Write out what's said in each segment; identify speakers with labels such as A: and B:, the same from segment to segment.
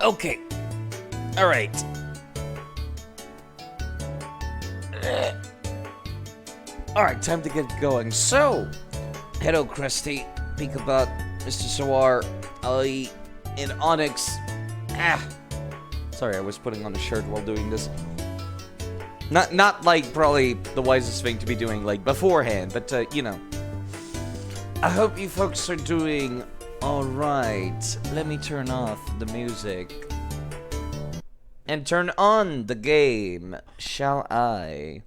A: Okay. Alright. Alright, time to get going. So, hello, Krusty. Peekabot, Mr. Sawar, Ali, and Onyx. Sorry, I was putting on a shirt while doing this. Not like probably the wisest thing to be doing like beforehand, but you know. I hope you folks are doing alright. Let me turn off the music. And turn on the game, shall I?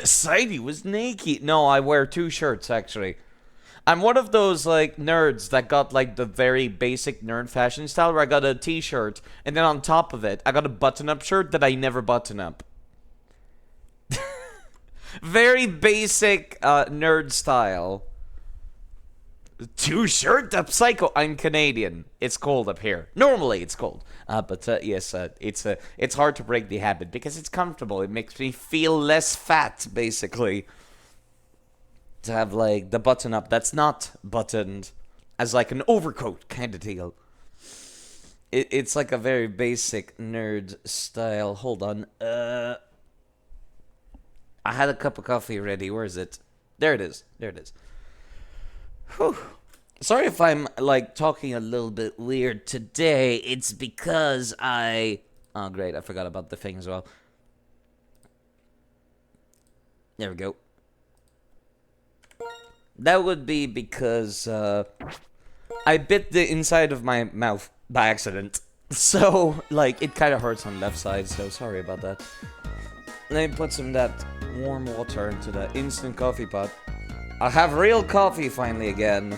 A: Sidey was naked. No, I wear 2 shirts actually. I'm one of those like nerds that got like the very basic nerd fashion style where I got a t-shirt and then on top of it I got a button-up shirt that I never button up. Very basic nerd style. 2 shirt up psycho. I'm Canadian. It's cold up here. Normally it's cold. But yes, it's hard to break the habit because it's comfortable. It makes me feel less fat, basically. To have like the button up that's not buttoned as like an overcoat kind of deal. It's like a very basic nerd style. Hold on. I had a cup of coffee ready. Where is it? There it is. There it is. Whew. Sorry if I'm like talking a little bit weird today. It's because oh great, I forgot about the thing as well. There we go. That would be because I bit the inside of my mouth by accident. So like it kind of hurts on the left side, so sorry about that. Let me put some of that warm water into the instant coffee pot. I'll have real coffee finally again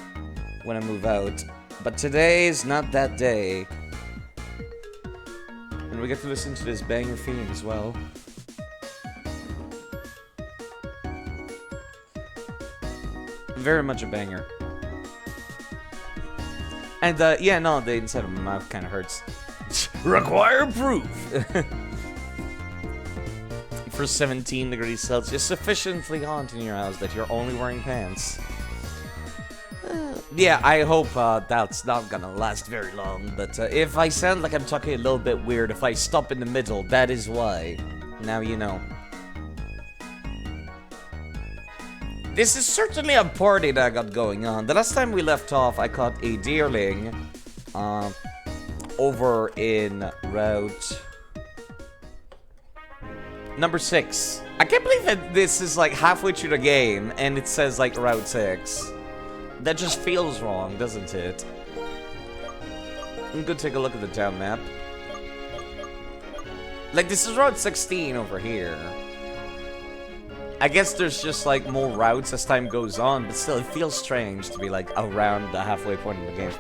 A: when I move out. But today's not that day. And we get to listen to this banger theme as well. Very much a banger. And yeah, no, the inside of my mouth kind of hurts. Require proof! For 17 degrees Celsius, sufficiently hot in your house that you're only wearing pants. Yeah, I hope that's not gonna last very long, but if I sound like I'm talking a little bit weird, if I stop in the middle, that is why. Now you know. This is certainly a party that I got going on. The last time we left off, I caught a deerling over in Route Number 6. I can't believe that this is like halfway through the game and it says like Route 6. That just feels wrong, doesn't it? I'm gonna take a look at the town map. Like this is Route 16 over here. I guess there's just like more routes as time goes on, but still it feels strange to be like around the halfway point of the game.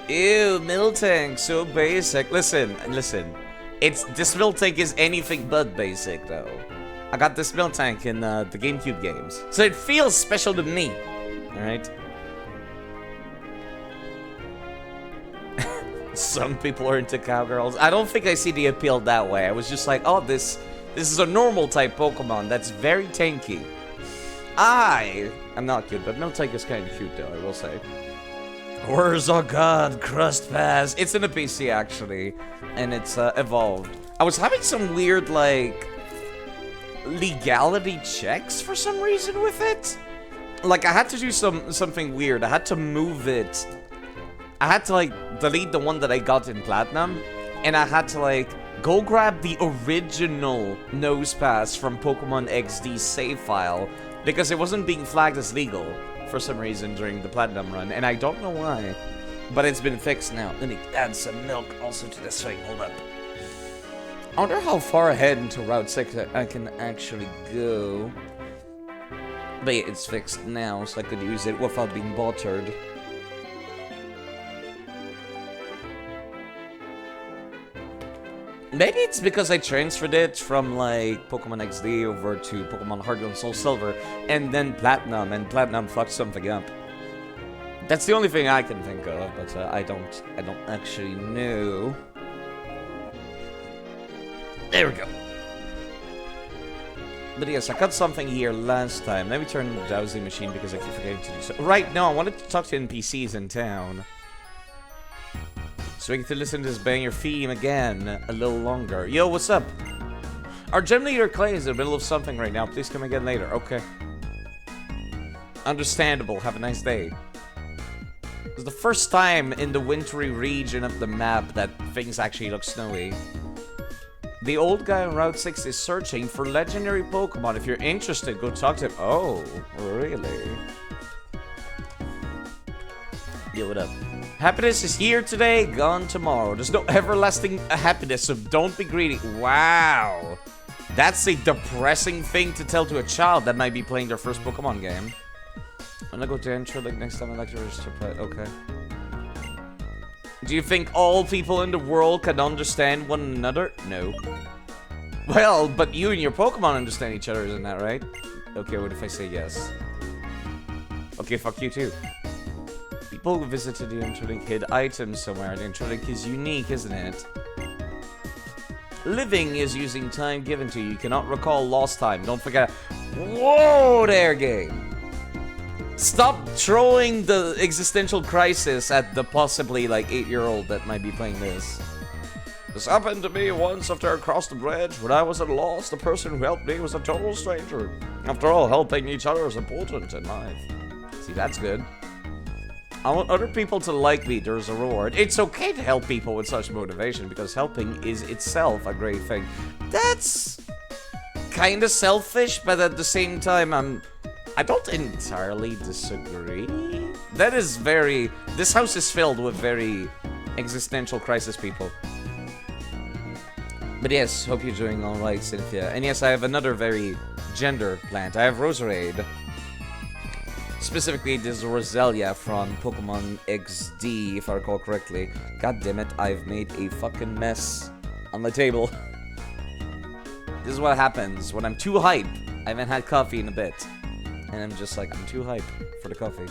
A: Ew, Miltank, so basic. Listen. This milk tank is anything but basic, though. I got this milk tank in the GameCube games, so it feels special to me. All right. Some people are into cowgirls. I don't think I see the appeal that way. I was just like, oh, this is a normal type Pokemon that's very tanky. I'm not cute, but Miltank is kind of cute, though. I will say. Where's our god, Crust Pass? It's in a PC, actually, and it's evolved. I was having some weird, like, legality checks for some reason with it. Like, I had to do something weird. I had to move it. I had to, like, delete the one that I got in Platinum, and I had to, like, go grab the original Nose Pass from Pokemon XD save file, because it wasn't being flagged as legal for some reason during the Platinum run, and I don't know why. But it's been fixed now. Let me add some milk also to this thing. Hold up. I wonder how far ahead into Route 6 I can actually go. But yeah, it's fixed now, so I could use it without being bothered. Maybe it's because I transferred it from, like, Pokemon XD over to Pokemon Heart Gold Soul Silver, and then Platinum, and Platinum fucked something up. That's the only thing I can think of, but I don't actually know. There we go. But yes, I got something here last time. Let me turn the dowsing machine because I keep forgetting to do so. Right, no, I wanted to talk to NPCs in town. So we get to listen to this banger theme again a little longer. Yo, what's up? Our gym leader Clay is in the middle of something right now. Please come again later. Okay. Understandable. Have a nice day. It's the first time in the wintry region of the map that things actually look snowy. The old guy on Route 6 is searching for legendary Pokemon. If you're interested, go talk to him. Oh, really? Yo, what up? Happiness is here today, gone tomorrow. There's no everlasting happiness, so don't be greedy. Wow. That's a depressing thing to tell to a child that might be playing their first Pokemon game. I'm gonna go to intro like next time I like to register pet. Okay. Do you think all people in the world can understand one another? No. Well, but you and your Pokemon understand each other, isn't that right? Okay, what if I say yes? Okay, fuck you too. People who visited the Interlink hid items somewhere. The Interlink is unique, isn't it? Living is using time given to you. You cannot recall lost time. Don't forget. Whoa there, game. Stop throwing the existential crisis at the possibly, like, 8-year-old that might be playing this. This happened to me once after I crossed the bridge. When I was at a loss, the person who helped me was a total stranger. After all, helping each other is important in life. See, that's good. I want other people to like me. There's a reward. It's okay to help people with such motivation because helping is itself a great thing. That's kind of selfish, but at the same time, I don't entirely disagree. That is very... This house is filled with very existential crisis people. But yes, hope you're doing alright, Cynthia. And yes, I have another very gender plant. I have Roserade. Specifically, this is Roselia from Pokemon XD, if I recall correctly. God damn it, I've made a fucking mess on my table. This is what happens when I'm too hype. I haven't had coffee in a bit. And I'm just like, I'm too hype for the coffee.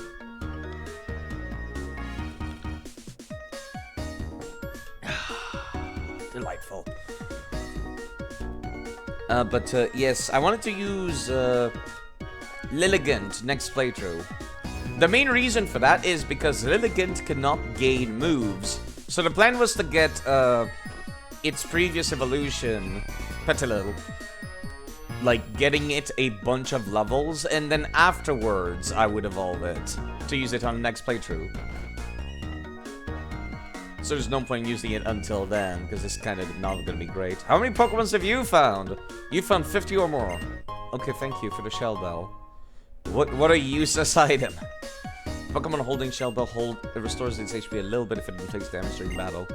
A: Delightful. Yes, I wanted to use Lilligant next playthrough. The main reason for that is because Lilligant cannot gain moves. So the plan was to get its previous evolution, Petilil, like getting it a bunch of levels, and then afterwards I would evolve it to use it on the next playthrough. So there's no point in using it until then, because it's kind of not going to be great. How many Pokemons have you found? You found 50 or more. Okay, thank you for the Shell Bell. What a useless item. Pokemon holding Shell Bell it restores its HP a little bit if it inflicts damage during battle.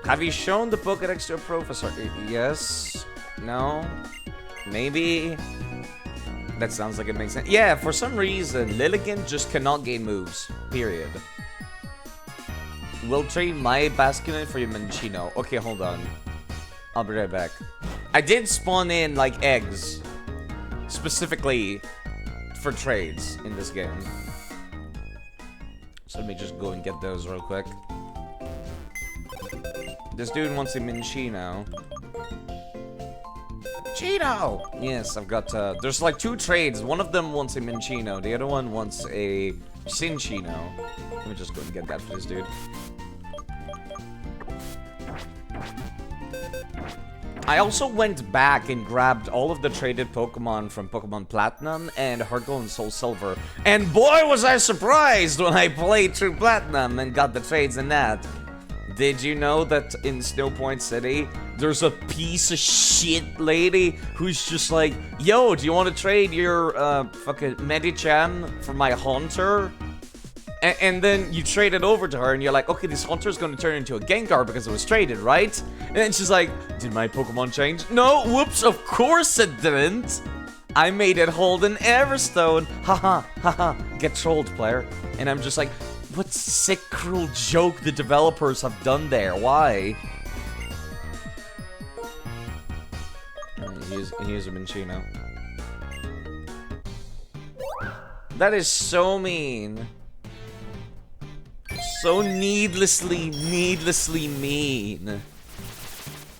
A: Have you shown the Pokédex to a professor? Yes? No? Maybe? That sounds like it makes sense. Yeah, for some reason, Lilligant just cannot gain moves. Period. We'll trade my Basculin for your Minccino. Okay, hold on. I'll be right back. I did spawn in, like, eggs. Specifically for trades in this game. So let me just go and get those real quick. This dude wants a Minccino. Minccino! Yes, I've got, there's like 2 trades. One of them wants a Minccino. The other one wants a Cinccino. Let me just go and get that for this dude. I also went back and grabbed all of the traded Pokemon from Pokemon Platinum and Heart Gold and Soul Silver. And boy was I surprised when I played through Platinum and got the trades in that. Did you know that in Snowpoint City, there's a piece of shit lady who's just like, yo, do you want to trade your fucking Medicham for my Haunter? And then you trade it over to her and you're like, okay, this Haunter's going to turn into a Gengar because it was traded, right? And then she's like, did my Pokemon change? No, whoops, of course it didn't. I made it hold an Everstone. Haha, haha, get trolled, player. And I'm just like, what sick, cruel joke the developers have done there? Why? Here's a Minccino. That is so mean. So needlessly mean.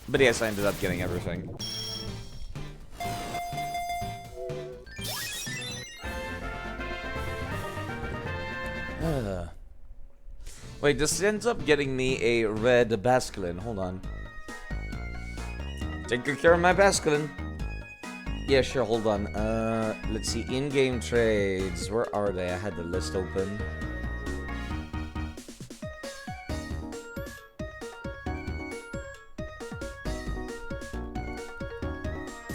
A: But yes, I ended up getting everything. Wait, this ends up getting me a red Basculin. Hold on. Take good care of my Basculin. Yeah, sure, hold on. Let's see. In-game trades. Where are they? I had the list open.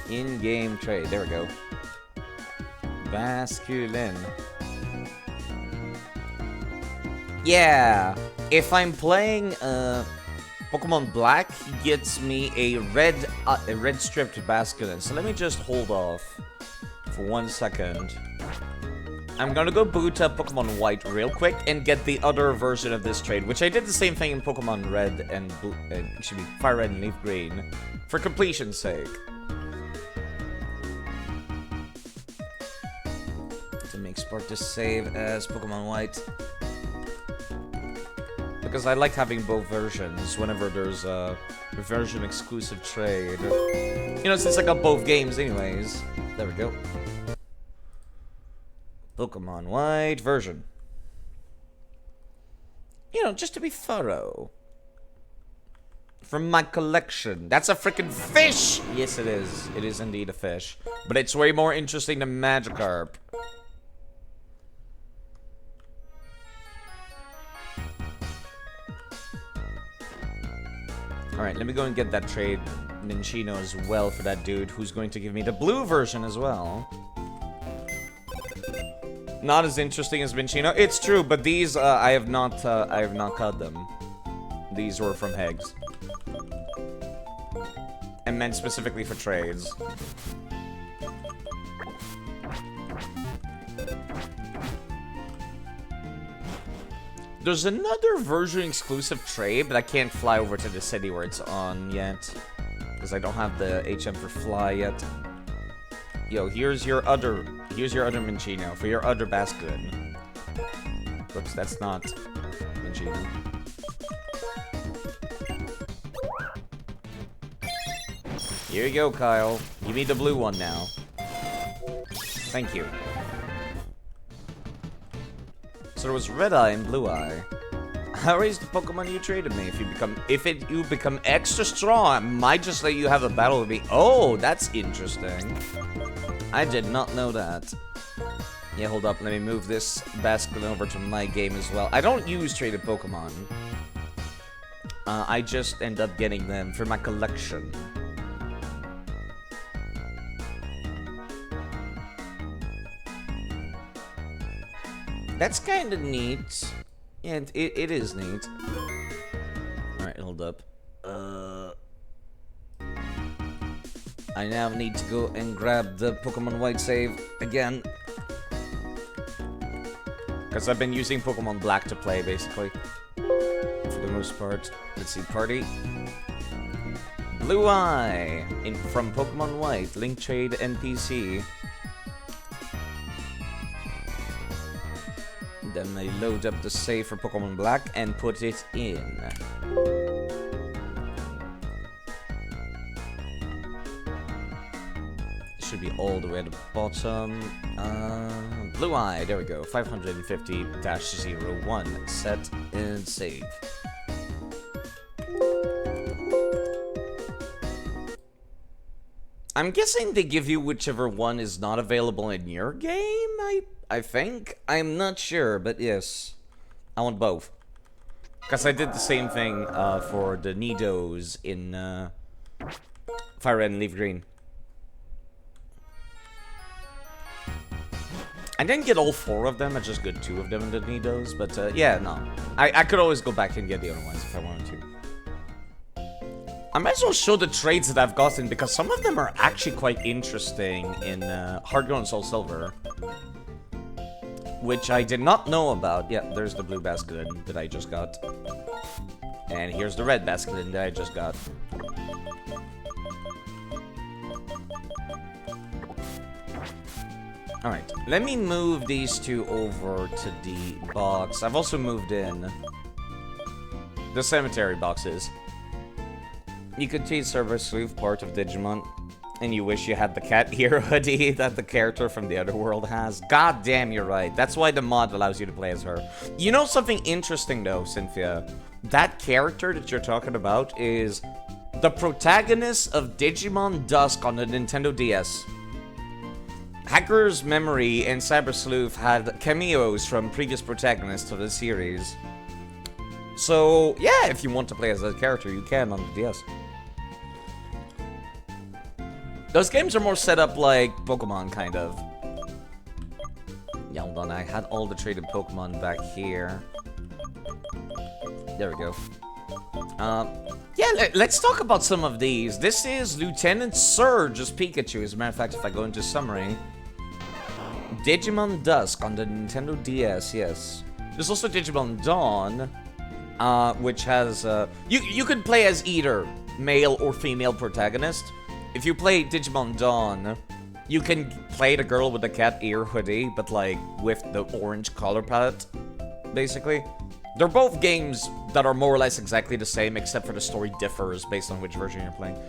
A: In-game trade. There we go. Basculin. Yeah. If I'm playing Pokemon Black, he gets me a red stripped Basculin. So let me just hold off for 1 second. I'm gonna go boot up Pokemon White real quick and get the other version of this trade, which I did the same thing in Pokemon Red and Blue, excuse me, Fire Red and Leaf Green, for completion's sake. To make Sport to save as Pokemon White. Because I like having both versions whenever there's a version exclusive trade. You know, since I got both games anyways. There we go. Pokemon White version. You know, just to be thorough. From my collection. That's a freaking fish! Yes, it is. It is indeed a fish. But it's way more interesting than Magikarp. Alright, let me go and get that trade Minchino as well for that dude who's going to give me the blue version as well. Not as interesting as Minchino. It's true, but these I have not caught them. These were from Hegs. And meant specifically for trades. There's another version exclusive trade, but I can't fly over to the city where it's on yet. Because I don't have the HM for fly yet. Yo, here's your other Minchino for your other Basculin. Whoops, that's not Minchino. Here you go, Kyle. Give me the blue one now. Thank you. So there was Red Eye and Blue Eye. How is the Pokemon you traded me? If you become extra strong, I might just let you have a battle with me. Oh, that's interesting. I did not know that. Yeah, hold up. Let me move this Basculin over to my game as well. I don't use traded Pokemon. I just end up getting them for my collection. That's kind of neat. Yeah, it is neat. Alright, hold up. I now need to go and grab the Pokemon White save again. Because I've been using Pokemon Black to play, basically. For the most part. Let's see, party. Blue Eye! From Pokemon White. Link Trade NPC. Then I load up the save for Pokemon Black and put it in. It should be all the way at the bottom. Blue Eye, there we go. 550-01. Set and save. I'm guessing they give you whichever one is not available in your game, I think. I'm not sure, but yes. I want both. Because I did the same thing for the Nidos in Fire Red and Leaf Green. I didn't get all 4 of them, I just got 2 of them in the Nidos. But yeah, no. I could always go back and get the other ones if I wanted to. I might as well show the trades that I've gotten, because some of them are actually quite interesting in Heart Gold and Soul Silver. Which I did not know about. Yeah, there's the blue Basculin that I just got. And here's the red Basculin that I just got. Alright, let me move these 2 over to the box. I've also moved in the cemetery boxes. You could change server sleuth part of Digimon. And you wish you had the cat ear hoodie that the character from the other world has. God damn, you're right. That's why the mod allows you to play as her. You know something interesting though, Cynthia? That character that you're talking about is the protagonist of Digimon Dusk on the Nintendo DS. Hacker's Memory and Cyber Sleuth had cameos from previous protagonists of the series. So, yeah, if you want to play as that character, you can on the DS. Those games are more set up like Pokemon, kind of. Yeah, hold on, I had all the traded Pokemon back here. There we go. Yeah, let's talk about some of these. This is Lieutenant Surge's Pikachu. As a matter of fact, if I go into summary. Digimon Dusk on the Nintendo DS, yes. There's also Digimon Dawn, which has... You could play as either male or female protagonist. If you play Digimon Dawn, you can play the girl with the cat ear hoodie, but like with the orange color palette, basically. They're both games that are more or less exactly the same, except for the story differs based on which version you're playing.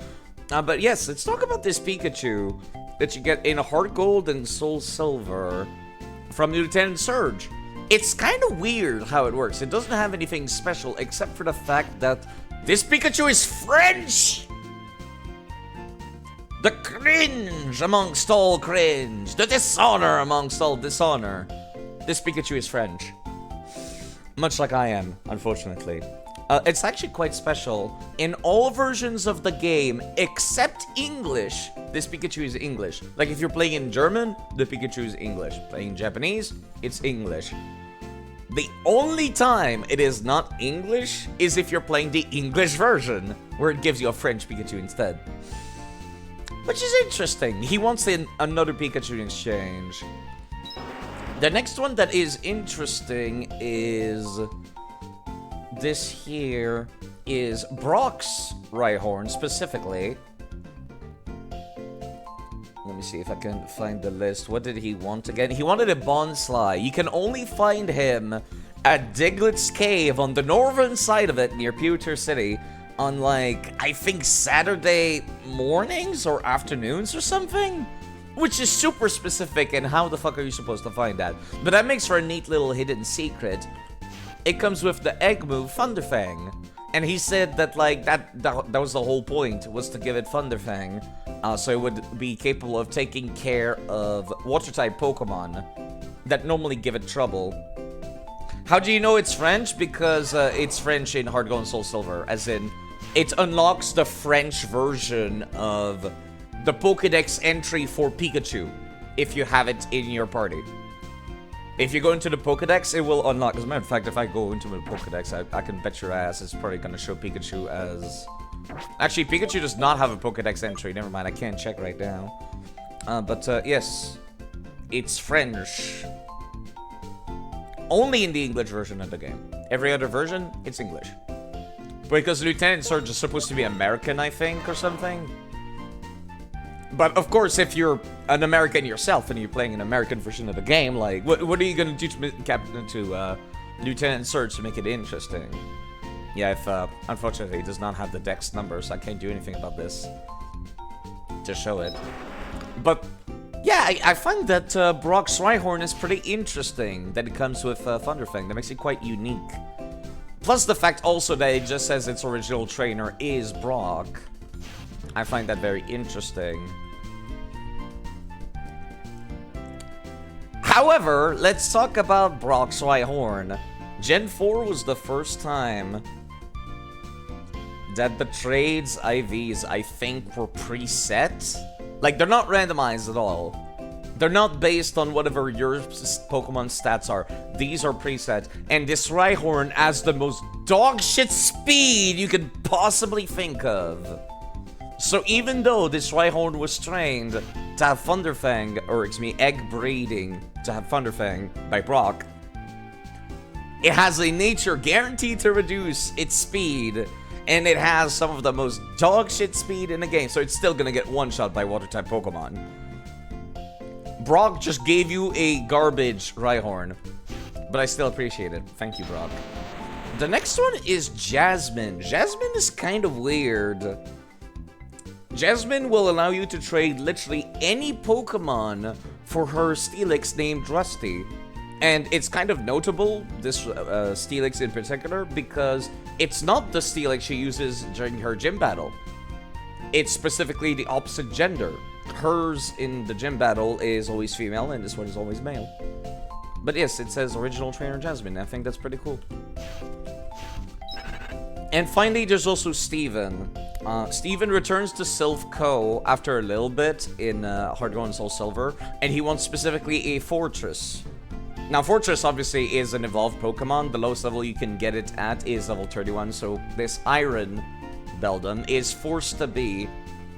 A: But yes, let's talk about this Pikachu that you get in Heart Gold and Soul Silver from Lieutenant Surge. It's kind of weird how it works. It doesn't have anything special except for the fact that this Pikachu is French! The cringe amongst all cringe. The dishonor amongst all dishonor. This Pikachu is French. Much like I am, unfortunately. It's actually quite special. In all versions of the game, except English, this Pikachu is English. Like if you're playing in German, the Pikachu is English. Playing Japanese, it's English. The only time it is not English is if you're playing the English version, where it gives you a French Pikachu instead. Which is interesting. He wants another Pikachu in exchange. The next one that is interesting is... this here is Brock's Rhyhorn, specifically. Let me see if I can find the list. What did he want again? He wanted a Bonsly. You can only find him at Diglett's Cave on the northern side of it, near Pewter City, on like, I think Saturday mornings or afternoons or something? Which is super specific, and how the fuck are you supposed to find that? But that makes for a neat little hidden secret. It comes with the egg move, Thunderfang. And he said that, like, that was the whole point, was to give it Thunderfang. So it would be capable of taking care of Water-type Pokemon that normally give it trouble. How do you know it's French? Because it's French in Heart Gold and Soul Silver. As in, it unlocks the French version of the Pokédex entry for Pikachu, if you have it in your party. If you go into the Pokédex, it will unlock. As a matter of fact, if I go into the Pokédex, I can bet your ass it's probably going to show Pikachu as... Actually, Pikachu does not have a Pokédex entry. Never mind, I can't check right now. But yes, it's French. Only in the English version of the game. Every other version, it's English. Because Lieutenant Surge is supposed to be American, I think, or something. But of course, if you're an American yourself and you're playing an American version of the game, like, what are you gonna do to Lieutenant Surge to make it interesting? Yeah, if unfortunately it does not have the Dex numbers, I can't do anything about this to show it. But yeah, I find that Brock's Rhyhorn is pretty interesting. That it comes with Thunderfang. That makes it quite unique. Plus the fact also that it just says its original trainer is Brock. I find that very interesting. However, let's talk about Brock's Rhyhorn. Gen 4 was the first time that the trades IVs, I think, were preset. Like, they're not randomized at all. They're not based on whatever your Pokemon stats are. These are preset. And this Rhyhorn has the most dogshit speed you could possibly think of. So even though this Rhyhorn was trained to have Thunderfang, or excuse me, egg breeding to have Thunderfang by Brock, it has a nature guaranteed to reduce its speed, and it has some of the most dogshit speed in the game, so it's still gonna get one-shot by Water-type Pokemon. Brock just gave you a garbage Rhyhorn, but I still appreciate it. Thank you, Brock. The next one is Jasmine. Jasmine is kind of weird. Jasmine will allow you to trade literally any Pokemon for her Steelix named Rusty. And it's kind of notable, this Steelix in particular, because it's not the Steelix she uses during her gym battle. It's specifically the opposite gender. Hers in the gym battle is always female, and this one is always male. But yes, it says original trainer Jasmine. I think that's pretty cool. And finally, there's also Steven. Steven returns to Sylph Co. after a little bit in Heart Gold and Soul Silver, and he wants specifically a Fortress. Now, Fortress obviously is an evolved Pokemon. The lowest level you can get it at is level 31, so this Iron Beldum is forced to be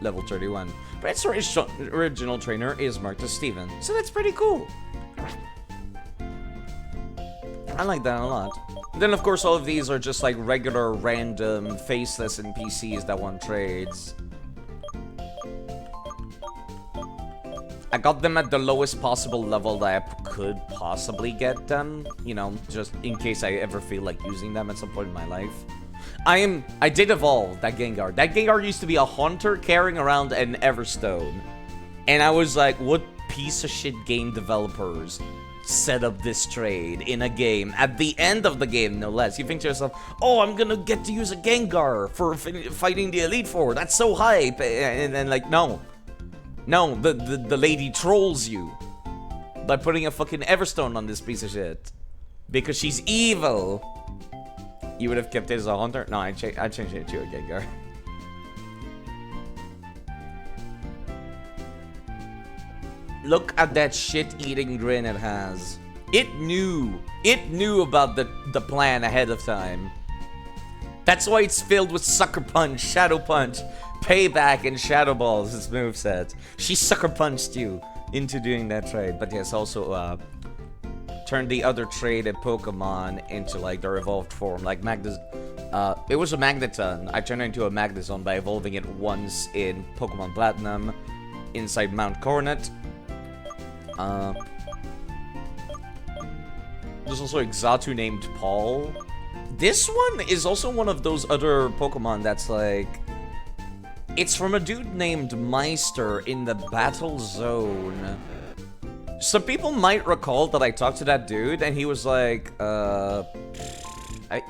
A: level 31. But its original trainer is marked as Steven, so that's pretty cool. I like that a lot. Then, of course, all of these are just like regular, random, faceless NPCs that one trades. I got them at the lowest possible level that I could possibly get them. You know, just in case I ever feel like using them at some point in my life. I did evolve that Gengar. That Gengar used to be a hunter carrying around an Everstone. And I was like, what piece of shit game developers set up this trade in a game, at the end of the game, no less. You think to yourself, oh, I'm gonna get to use a Gengar for fighting the Elite Four. That's so hype. And then, like, no. No, the lady trolls you by putting a fucking Everstone on this piece of shit. Because she's evil. You would have kept it as a hunter? No, I changed it to a Gengar. Look at that shit-eating grin it has. It knew about the plan ahead of time. That's why it's filled with Sucker Punch, Shadow Punch, Payback, and Shadow Balls, this moveset. She Sucker Punched you into doing that trade. But yes, also, turned the other traded Pokemon into, like, their evolved form. Like, it was a Magneton. I turned it into a Magnezone by evolving it once in Pokemon Platinum, inside Mount Coronet. There's also Exatu named Paul. This one is also one of those other Pokemon that's like... It's from a dude named Meister in the Battle Zone. Some people might recall that I talked to that dude, and he was like, I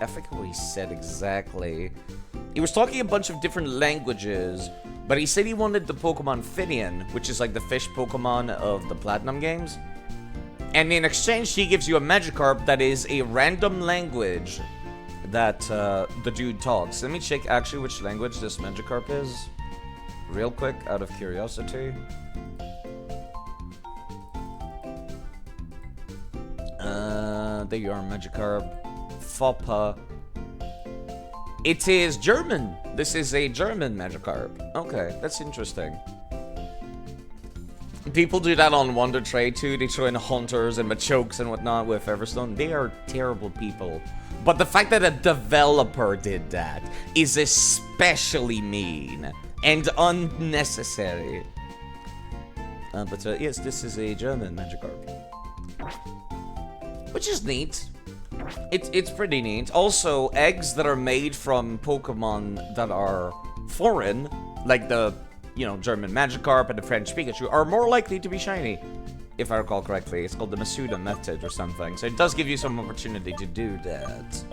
A: forget what he said exactly. He was talking a bunch of different languages, but he said he wanted the Pokemon Finian, which is like the fish Pokemon of the Platinum games. And in exchange, he gives you a Magikarp that is a random language that the dude talks. Let me check actually which language this Magikarp is. Real quick, out of curiosity. There you are, Magikarp. Foppa. It is German. This is a German Magikarp. Okay, that's interesting. People do that on Wonder Trade too. They throw in hunters and Machokes and whatnot with Everstone. They are terrible people. But the fact that a developer did that is especially mean and unnecessary. But yes, this is a German Magikarp. Which is neat. It's pretty neat. Also, eggs that are made from Pokemon that are foreign, like the, you know, German Magikarp and the French Pikachu, are more likely to be shiny. If I recall correctly, it's called the Masuda method or something. So it does give you some opportunity to do that.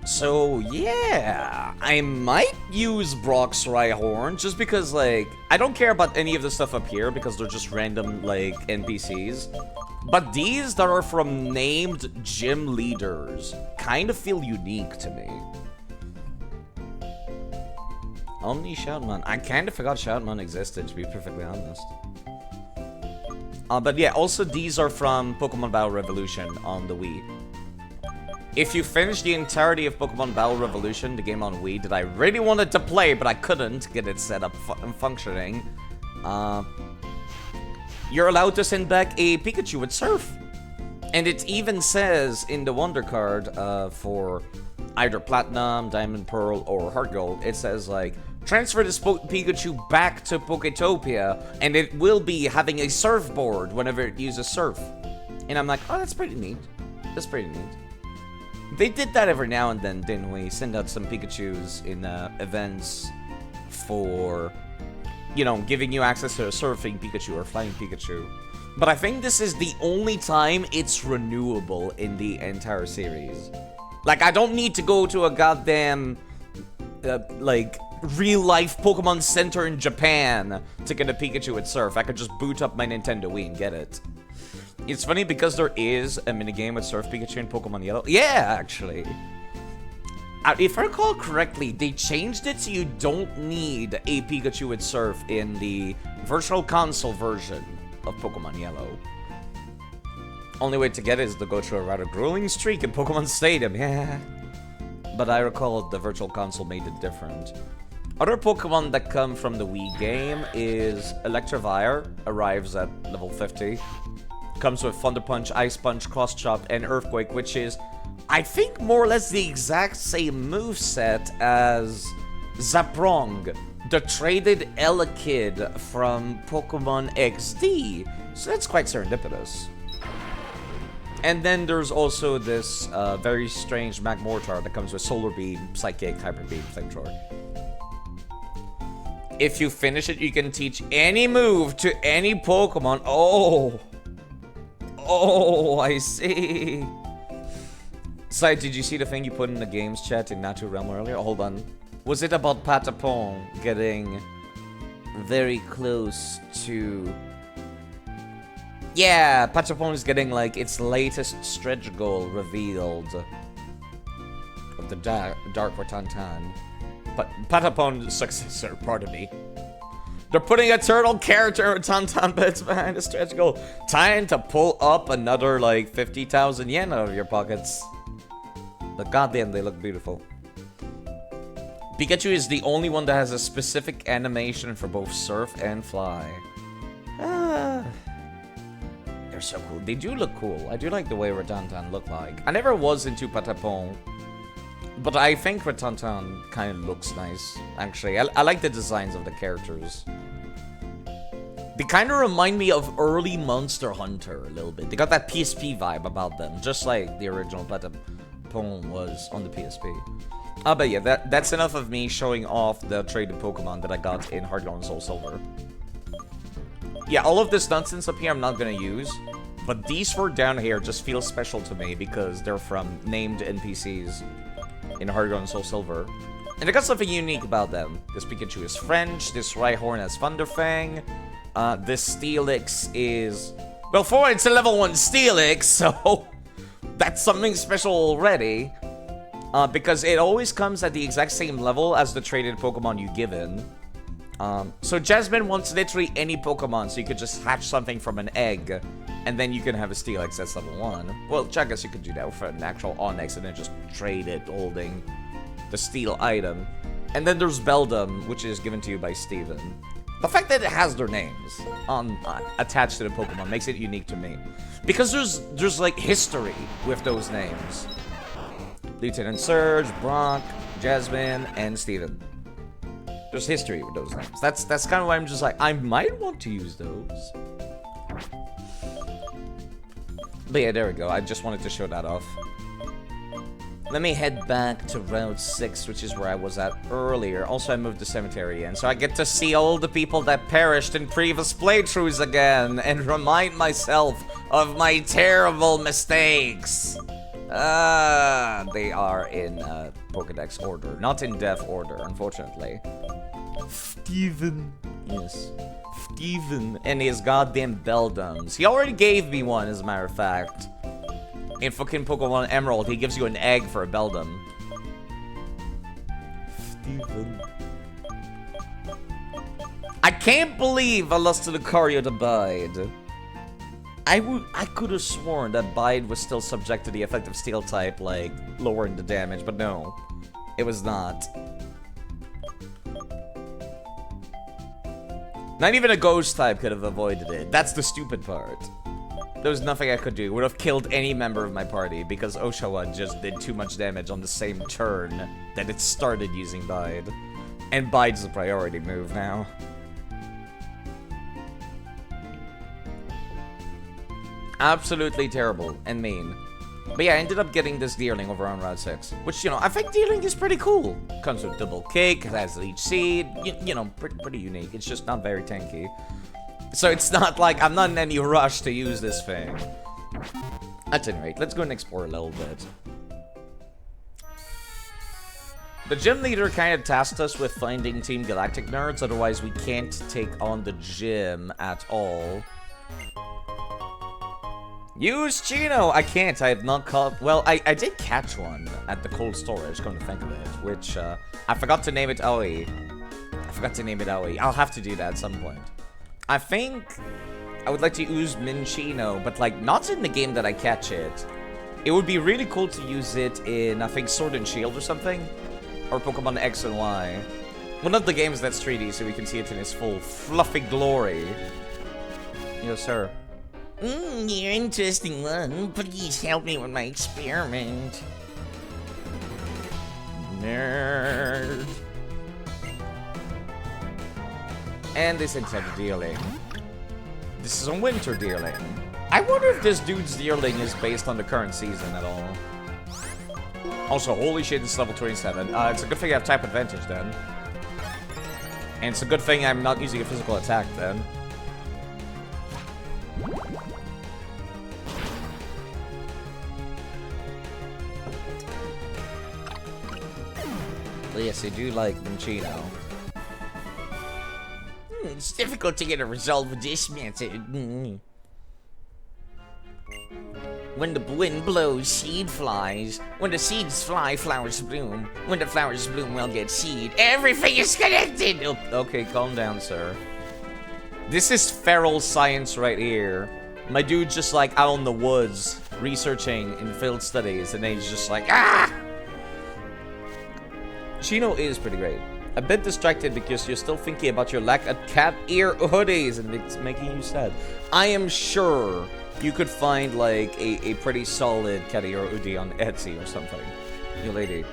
A: So, yeah, I might use Brock's Rhyhorn just because, like, I don't care about any of the stuff up here because they're just random, like, NPCs. But these that are from named gym leaders kind of feel unique to me. Omni Shoutmon. I kind of forgot Shoutmon existed, to be perfectly honest. But yeah, also these are from Pokemon Battle Revolution on the Wii. If you finish the entirety of Pokemon Battle Revolution, the game on Wii that I really wanted to play, but I couldn't get it set up and functioning, you're allowed to send back a Pikachu with Surf. And it even says in the Wonder Card for either Platinum, Diamond Pearl, or Heart Gold, it says, like, transfer this Pikachu back to Poketopia, and it will be having a surfboard whenever it uses Surf. And I'm like, oh, that's pretty neat. That's pretty neat. They did that every now and then, didn't we? Send out some Pikachus in events for, you know, giving you access to a surfing Pikachu or flying Pikachu. But I think this is the only time it's renewable in the entire series. Like, I don't need to go to a goddamn, like, real-life Pokemon Center in Japan to get a Pikachu at Surf. I could just boot up my Nintendo Wii and get it. It's funny because there is a minigame with Surf Pikachu in Pokemon Yellow. Yeah, actually. If I recall correctly, they changed it so you don't need a Pikachu with Surf in the Virtual Console version of Pokemon Yellow. Only way to get it is to go through a rather grueling streak in Pokemon Stadium, yeah. But I recall the Virtual Console made it different. Other Pokemon that come from the Wii game is Electivire, arrives at level 50. Comes with Thunder Punch, Ice Punch, Cross Chop, and Earthquake, which is, I think, more or less the exact same moveset as Zaprong, the traded Elekid from Pokemon XD. So that's quite serendipitous. And then there's also this very strange Magmortar that comes with Solar Beam, Psychic, Hyper Beam, Flamethrower. If you finish it, you can teach any move to any Pokemon. Oh, I see. Sai, did you see the thing you put in the games chat in Natu Realm earlier? Hold on. Was it about Patapon getting very close to... Yeah, Patapon is getting, like, its latest stretch goal revealed. Of the Dark Ratantan. But Patapon's successor, pardon me. They're putting a turtle character in Ratantan beds behind the stretch goal. Time to pull up another, like, 50,000 yen out of your pockets. But goddamn, they look beautiful. Pikachu is the only one that has a specific animation for both Surf and Fly. They're so cool. They do look cool. I do like the way Ratantan look like. I never was into Patapon. But I think Ratantan kind of looks nice, actually. I like the designs of the characters. They kind of remind me of early Monster Hunter a little bit. They got that PSP vibe about them, just like the original Patapon was on the PSP. But yeah, that's enough of me showing off the traded Pokemon that I got in Heart Gold and Soul Silver. Yeah, all of this nonsense up here I'm not gonna use. But these four down here just feel special to me because they're from named NPCs in Heart Gold and Soul Silver. And they got something unique about them. This Pikachu is French, this Rhyhorn has Thunderfang, this Steelix is... Well, for it's a level 1 Steelix, so that's something special already. Because it always comes at the exact same level as the traded Pokemon you given. So Jasmine wants literally any Pokemon, so you could just hatch something from an egg, and then you can have a Steelix that's level 1. Well, I guess you could do that for an actual Onix and then just trade it holding the Steel item. And then there's Beldum, which is given to you by Steven. The fact that it has their names attached to the Pokemon makes it unique to me. Because there's like history with those names. Lieutenant Surge, Brock, Jasmine, and Steven. There's history with those names. That's kind of why I'm just like, I might want to use those. But yeah, there we go. I just wanted to show that off. Let me head back to Route 6, which is where I was at earlier. Also, I moved the cemetery in, so I get to see all the people that perished in previous playthroughs again, and remind myself of my terrible mistakes. They are in Pokédex order, not in death order, unfortunately. Steven. Yes. Steven and his goddamn Beldums. He already gave me one, as a matter of fact. In fucking Pokemon Emerald, he gives you an egg for a Beldum. Steven. I can't believe I lost to the Lucario to Bide. I could have sworn that Bide was still subject to the effect of Steel type, like, lowering the damage, but no. It was not. Not even a Ghost type could have avoided it. That's the stupid part. There was nothing I could do. It would have killed any member of my party because Oshawa just did too much damage on the same turn that it started using Bide. And Bide's a priority move now. Absolutely terrible and mean. But yeah, I ended up getting this Deerling over on Route 6. Which, you know, I think Deerling is pretty cool. Comes with double kick, has leech seed. You know, pretty unique. It's just not very tanky. So it's not like I'm not in any rush to use this thing. At any rate, let's go and explore a little bit. The gym leader kind of tasked us with finding Team Galactic nerds, otherwise we can't take on the gym at all. Use Chino! I can't, I have not caught... Well, I did catch one at the cold storage, come to think of it, which, I forgot to name it Aoi. I'll have to do that at some point. I think I would like to use Minchino, but, like, not in the game that I catch it. It would be really cool to use it in, I think, Sword and Shield or something. Or Pokemon X and Y. One of the games that's 3D, so we can see it in its full fluffy glory. Yes, sir.
B: You're an interesting one. Please help me with my experiment.
A: Nerd. And this inside Deerling. This is a winter Deerling. I wonder if this dude's Deerling is based on the current season at all. Also, holy shit, it's level 27. It's a good thing I have type advantage then. And it's a good thing I'm not using a physical attack then. But yes, I do like Minchino.
B: It's difficult to get a result with this method. When the wind blows, seed flies. When the seeds fly, flowers bloom. When the flowers bloom, we'll get seed. Everything is connected!
A: Oh, okay, calm down, sir. This is feral science right here. My dude's just like out in the woods, researching in field studies, and then he's just like, ah! Chino is pretty great. A bit distracted because you're still thinking about your lack of cat ear hoodies, and it's making you sad. I am sure you could find, like, a pretty solid cat ear hoodie on Etsy or something. You lady.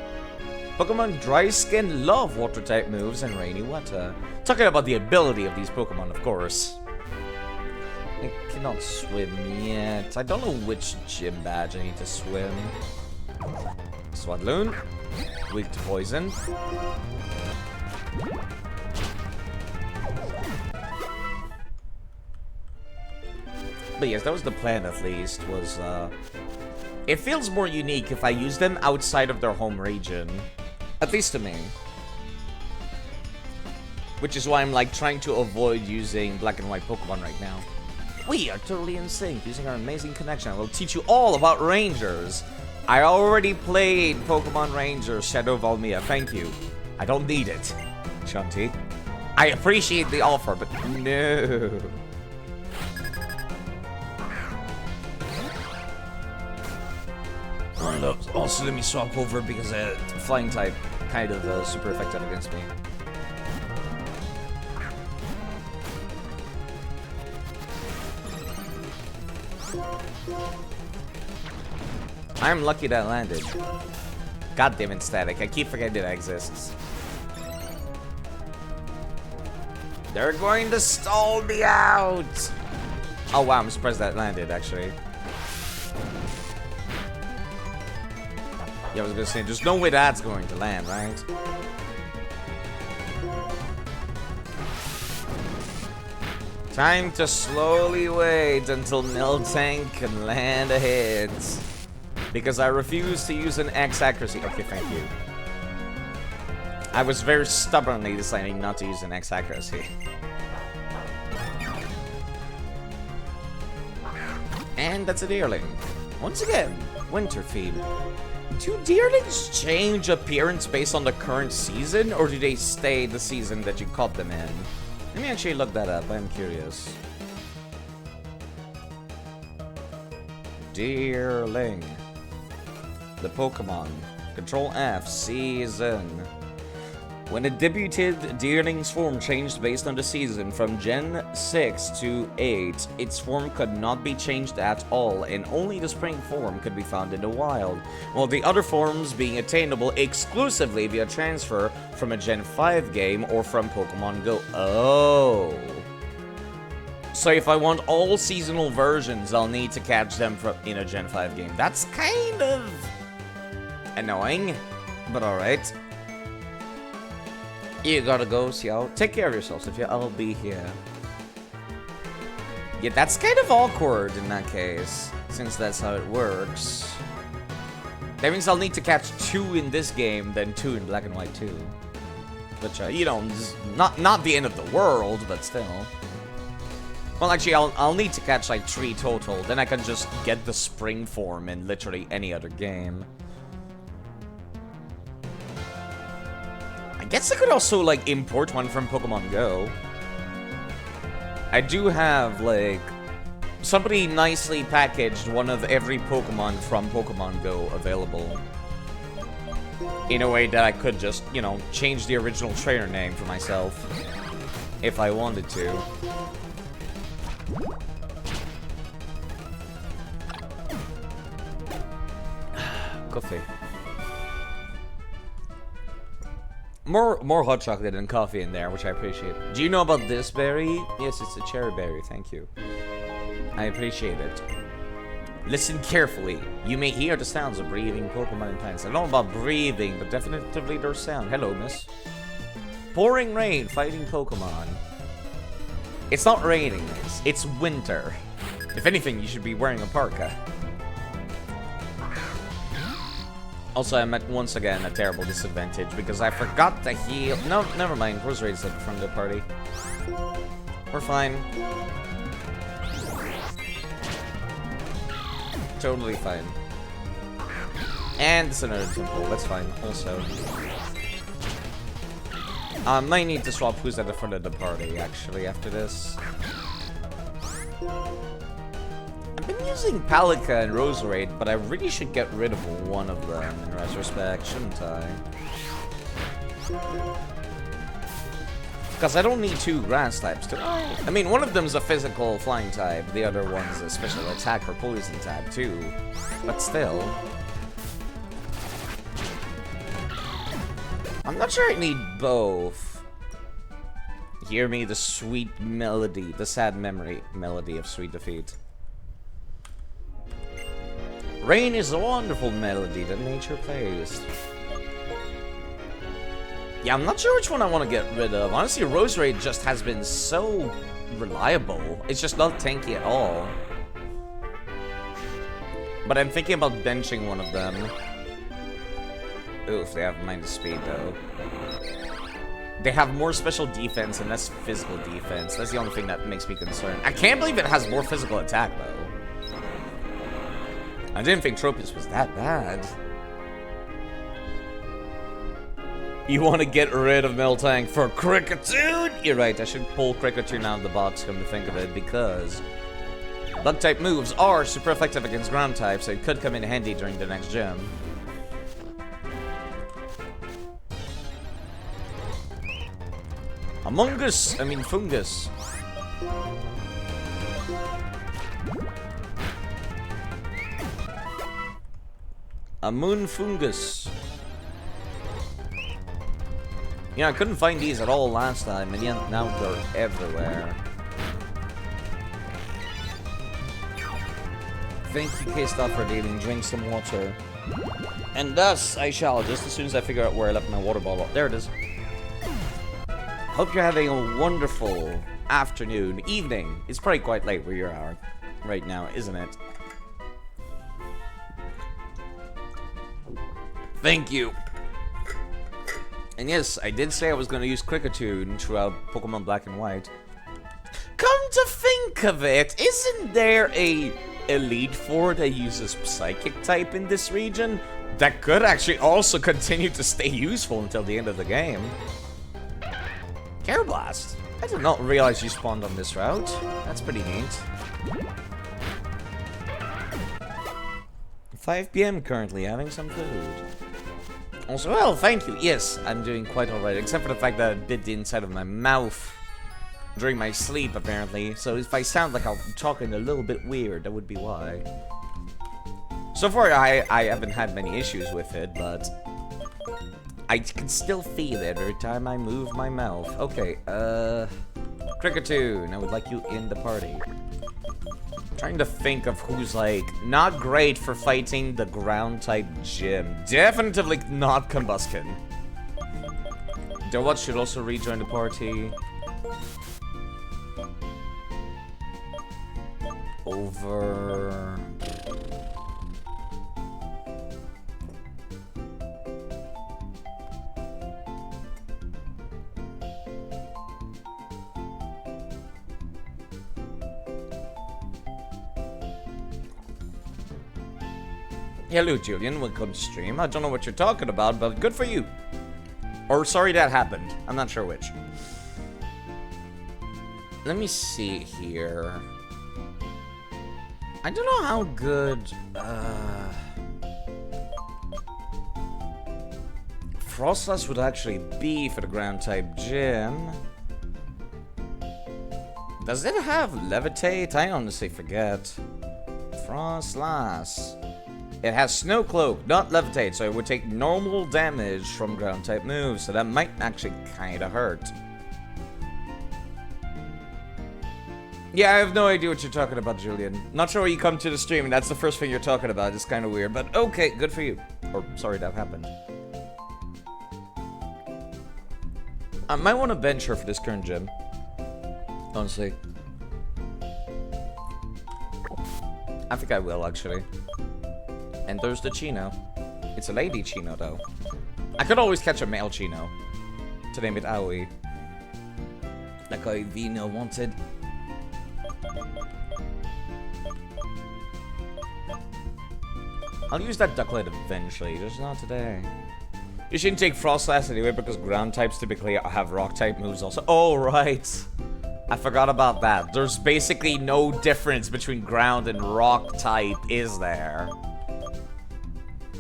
A: Pokemon Dry Skin love water-type moves and rainy water. Talking about the ability of these Pokemon, of course. I cannot swim yet. I don't know which gym badge I need to swim. Swadloon. Weak to poison. But yes, that was the plan at least, was, it feels more unique if I use them outside of their home region. At least to me. Which is why I'm, like, trying to avoid using black and white Pokemon right now. We are totally in sync. Using our amazing connection, I will teach you all about Rangers. I already played Pokemon Rangers Shadow Valmia, thank you. I don't need it, Shanti. I appreciate the offer, but no. Also, let me swap over because flying type kind of super effective against me. I'm lucky that landed. God damn it, Static. I keep forgetting that exists. They're going to stall me out! Oh wow, I'm surprised that landed, actually. Yeah, I was gonna say, there's no way that's going to land, right? Time to slowly wait until Miltank can land a hit. Because I refuse to use an X accuracy. Okay, thank you. I was very stubbornly deciding not to use an X accuracy. And that's a Deerling. Once again, winter theme. Do Deerlings change appearance based on the current season, or do they stay the season that you caught them in? Let me actually look that up, I'm curious. Deerling. The Pokemon. Control F, season. When it debuted, Deerling's form changed based on the season. From Gen 6 to 8, its form could not be changed at all, and only the spring form could be found in the wild, while the other forms being attainable exclusively via transfer from a Gen 5 game or from Pokemon Go. Oh. So if I want all seasonal versions, I'll need to catch them in a Gen 5 game. That's kind of annoying, but alright. You gotta go, Xiao. Take care of yourself, Sophia. I'll be here. Yeah, that's kind of awkward in that case, since that's how it works. That means I'll need to catch 2 in this game, then 2 in Black and White 2. Which, you know, not the end of the world, but still. Well, actually, I'll need to catch like 3 total. Then I can just get the spring form in literally any other game. I guess I could also like import one from Pokemon Go. I do have like somebody nicely packaged one of every Pokemon from Pokemon Go available. In a way that I could just, you know, change the original trainer name for myself if I wanted to. Coffee. More hot chocolate and coffee in there, which I appreciate. Do you know about this berry? Yes, it's a cherry berry, thank you. I appreciate it. Listen carefully. You may hear the sounds of breathing Pokemon and plants. I don't know about breathing, but definitively their sound. Hello, miss. Pouring rain, fighting Pokemon. It's not raining, miss. It's winter. If anything, you should be wearing a parka. Also, I'm at, once again, a terrible disadvantage because I forgot to heal. No, never mind. Roserade's at the front of the party. We're fine. Totally fine. And it's another temple. That's fine. Also, I might need to swap who's at the front of the party, actually, after this. I've been using Palika and Roserade, but I really should get rid of one of them in retrospect, shouldn't I? Because I don't need 2 grass types to... I mean, one of them is a physical flying type, the other one's a special attack or poison type too. But still... I'm not sure I need both. Hear me, the sweet melody, the sad melody of sweet defeat. Rain is a wonderful melody that nature plays. Yeah, I'm not sure which one I want to get rid of. Honestly, Roserade just has been so reliable. It's just not tanky at all. But I'm thinking about benching one of them. Oof, they have minus speed though. They have more special defense and less physical defense. That's the only thing that makes me concerned. I can't believe it has more physical attack though. I didn't think Tropius was that bad. You want to get rid of Miltank for Kricketune? You're right, I should pull Kricketune out of the box, come to think of it, because Bug-type moves are super effective against ground types, so it could come in handy during the next gym. Fungus. A moon fungus. Yeah, I couldn't find these at all last time, and yet now they're everywhere. Thank you, K-Stop, for dating. Drink some water. And thus, I shall, just as soon as I figure out where I left my water bottle. There it is. Hope you're having a wonderful afternoon, evening. It's probably quite late where you are right now, isn't it? Thank you. And yes, I did say I was going to use Kricketune throughout Pokemon Black and White. Come to think of it, isn't there a Elite Four that uses Psychic type in this region? That could actually also continue to stay useful until the end of the game. Airblast. I did not realize you spawned on this route. That's pretty neat. 5 PM currently, having some food. Also, well, thank you. Yes, I'm doing quite alright, except for the fact that I bit the inside of my mouth during my sleep, apparently. So if I sound like I'm talking a little bit weird, that would be why. So far, I haven't had many issues with it, but I can still feel it every time I move my mouth. Okay, Cricketoon, I would like you in the party. Trying to think of who's, like, not great for fighting the ground-type gym. Definitely not Combuskin. Dowat should also rejoin the party. Over... Hello, Julian. Welcome to stream. I don't know what you're talking about, but good for you. Or sorry that happened. I'm not sure which. Let me see here. I don't know how good... Frostlass would actually be for the ground-type gym. Does it have Levitate? I honestly forget. Frostlass. It has Snow Cloak, not Levitate, so it would take normal damage from ground-type moves, so that might actually kind of hurt. Yeah, I have no idea what you're talking about, Julian. Not sure why you come to the stream and that's the first thing you're talking about. It's kind of weird, but okay, good for you. Or, sorry that happened. I might want to bench her for this current gym. Honestly. I think I will, actually. And there's the Chino. It's a lady Chino, though. I could always catch a male Chino. To name it Aoi. Like how Vino wanted. I'll use that Ducklight eventually, just not today. You shouldn't take Frostlass anyway, because ground types typically have rock type moves also. Oh, right. I forgot about that. There's basically no difference between ground and rock type, is there?